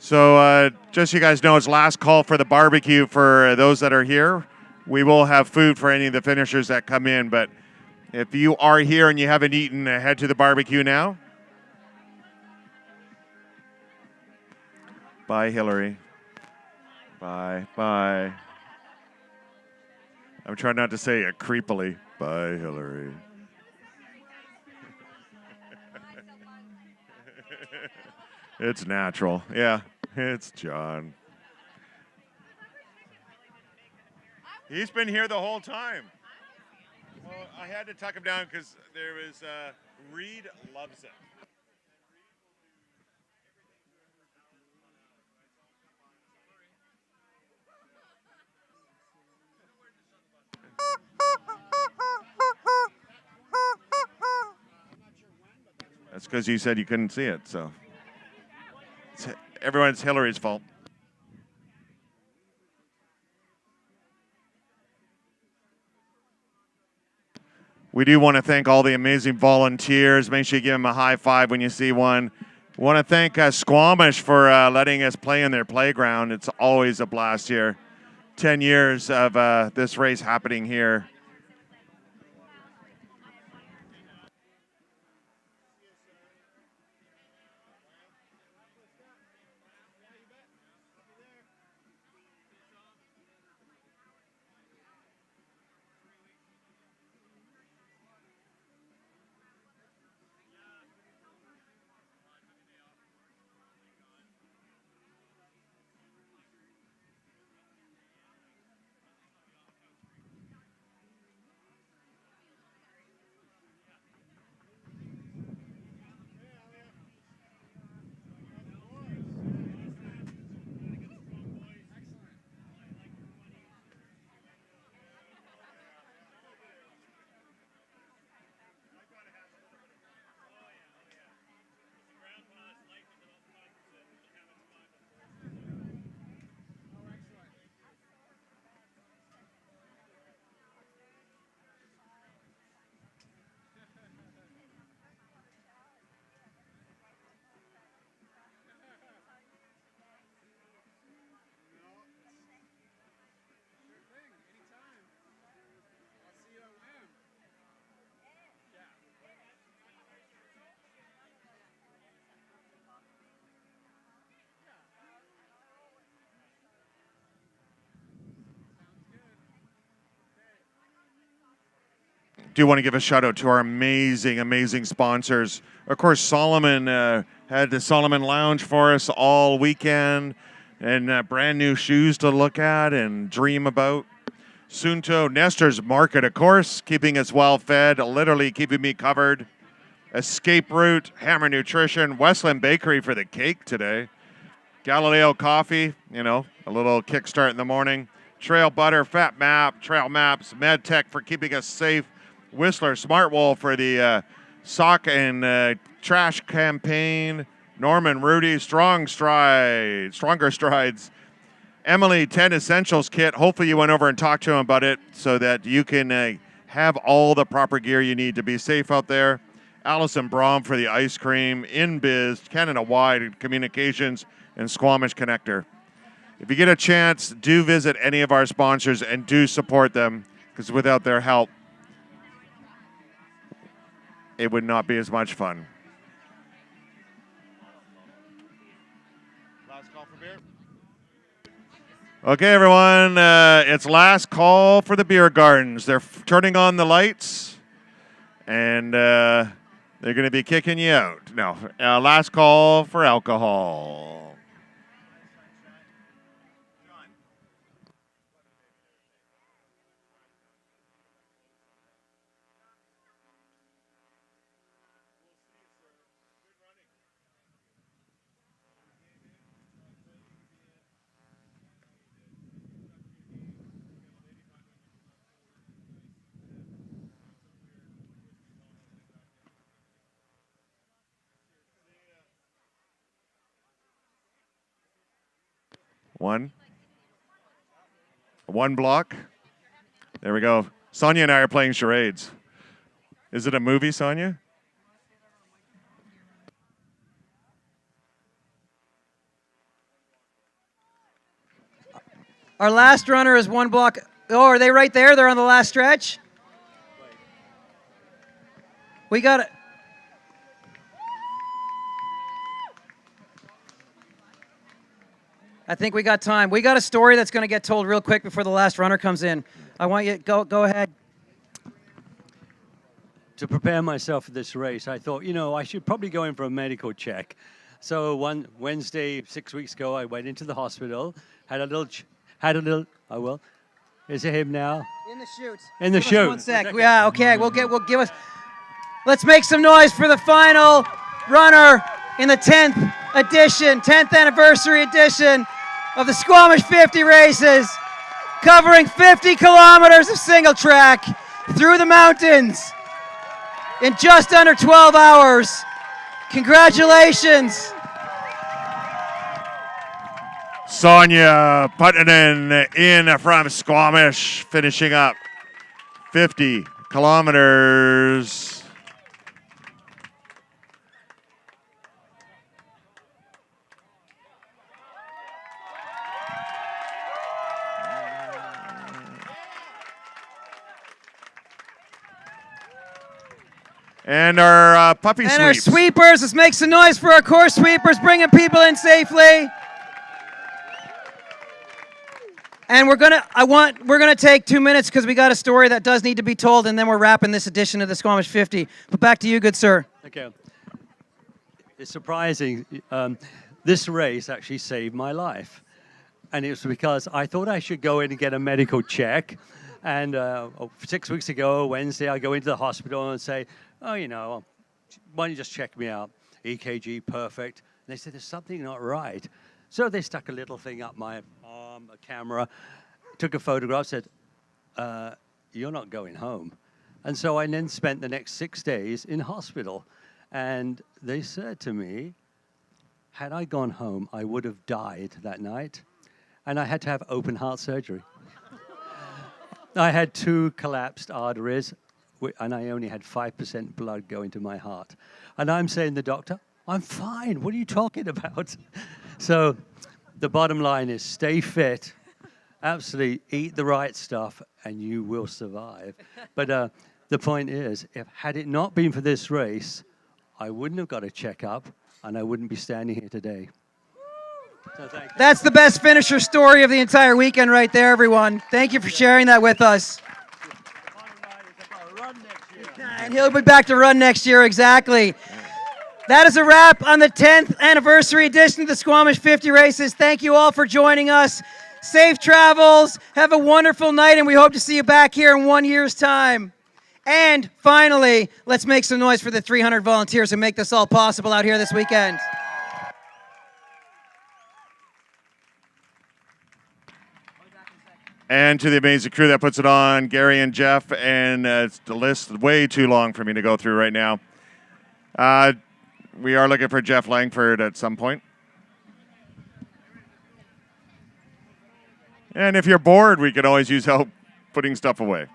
S5: So just so you guys know, it's last call for the barbecue for those that are here. We will have food for any of the finishers that come in, but if you are here and you haven't eaten, head to the barbecue now. Bye, Hillary. Bye. I'm trying not to say it creepily. Bye, Hillary. It's natural. Yeah, it's John. He's been here the whole time. Well, I had to tuck him down because there was Reed loves it. That's because you said you couldn't see it, so everyone's Hillary's fault. We do want to thank all the amazing volunteers. Make sure you give them a high five when you see one. We want to thank Squamish for letting us play in their playground. It's always a blast here. 10 years of this race happening here. Do want to give a shout out to our amazing sponsors. Of course, Solomon had the Solomon Lounge for us all weekend, and brand new shoes to look at and dream about. Sunto, Nestor's Market, of course, keeping us well fed, literally keeping me covered. Escape Route, Hammer Nutrition, Westland Bakery for the cake today. Galileo Coffee, you know, a little kickstart in the morning. Trail Butter, Fat Map, Trail Maps, MedTech for keeping us safe. Whistler Smartwall for the sock and trash campaign. Norman Rudy, Stronger Strides. Emily, 10 Essentials Kit. Hopefully you went over and talked to him about it so that you can have all the proper gear you need to be safe out there. Allison Brom for the ice cream. InBiz, Canada Wide Communications, and Squamish Connector. If you get a chance, do visit any of our sponsors and do support them, because without their help, it would not be as much fun. Last call for beer. Okay, everyone, it's last call for the beer gardens. They're turning on the lights, and they're going to be kicking you out. No, last call for alcohol. One block. There we go. Sonia and I are playing charades. Is it a movie, Sonia?
S4: Our last runner is 1 block. Oh, are they right there? They're on the last stretch? We got it. I think we got time. We got a story that's going to get told real quick before the last runner comes in. I want you to go ahead.
S14: To prepare myself for this race, I thought, I should probably go in for a medical check. So one Wednesday, 6 weeks ago, I went into the hospital, had a little, is it him now?
S4: In the chute.
S14: In the
S4: Give us
S14: chute.
S4: 1 sec. Yeah, okay. We'll give us. Let's make some noise for the final runner in the 10th edition, 10th anniversary edition of the Squamish 50 races, covering 50 kilometers of single track through the mountains in just under 12 hours. Congratulations.
S5: Sonia Potvin in from Squamish, finishing up 50 kilometers. And our puppy
S4: and
S5: sweeps.
S4: our sweepers. Let's make some noise for our course sweepers, bringing people in safely. And we're gonna take 2 minutes because we got a story that does need to be told, and then we're wrapping this edition of the Squamish 50. But back to you, good sir.
S14: Okay. It's surprising. This race actually saved my life. And it was because I thought I should go in and get a medical check. And 6 weeks ago, Wednesday, I go into the hospital and say, why don't you just check me out? EKG, perfect. And they said, there's something not right. So they stuck a little thing up my arm, a camera, took a photograph, said, you're not going home. And so I then spent the next 6 days in hospital. And they said to me, had I gone home, I would have died that night. And I had to have open heart surgery. I had 2 collapsed arteries, and I only had 5% blood going to my heart. And I'm saying to the doctor, I'm fine. What are you talking about? So the bottom line is stay fit, absolutely eat the right stuff, and you will survive. But the point is, had it not been for this race, I wouldn't have got a checkup, and I wouldn't be standing here today. So thank you.
S4: That's the best finisher story of the entire weekend right there, everyone. Thank you for sharing that with us. And he'll be back to run next year, exactly. That is a wrap on the 10th anniversary edition of the Squamish 50 races. Thank you all for joining us. Safe travels. Have a wonderful night, and we hope to see you back here in 1 year's time. And finally, let's make some noise for the 300 volunteers who make this all possible out here this weekend.
S5: And to the amazing crew that puts it on, Gary and Jeff, and it's the list way too long for me to go through right now. We are looking for Jeff Langford at some point. And if you're bored, we can always use help putting stuff away.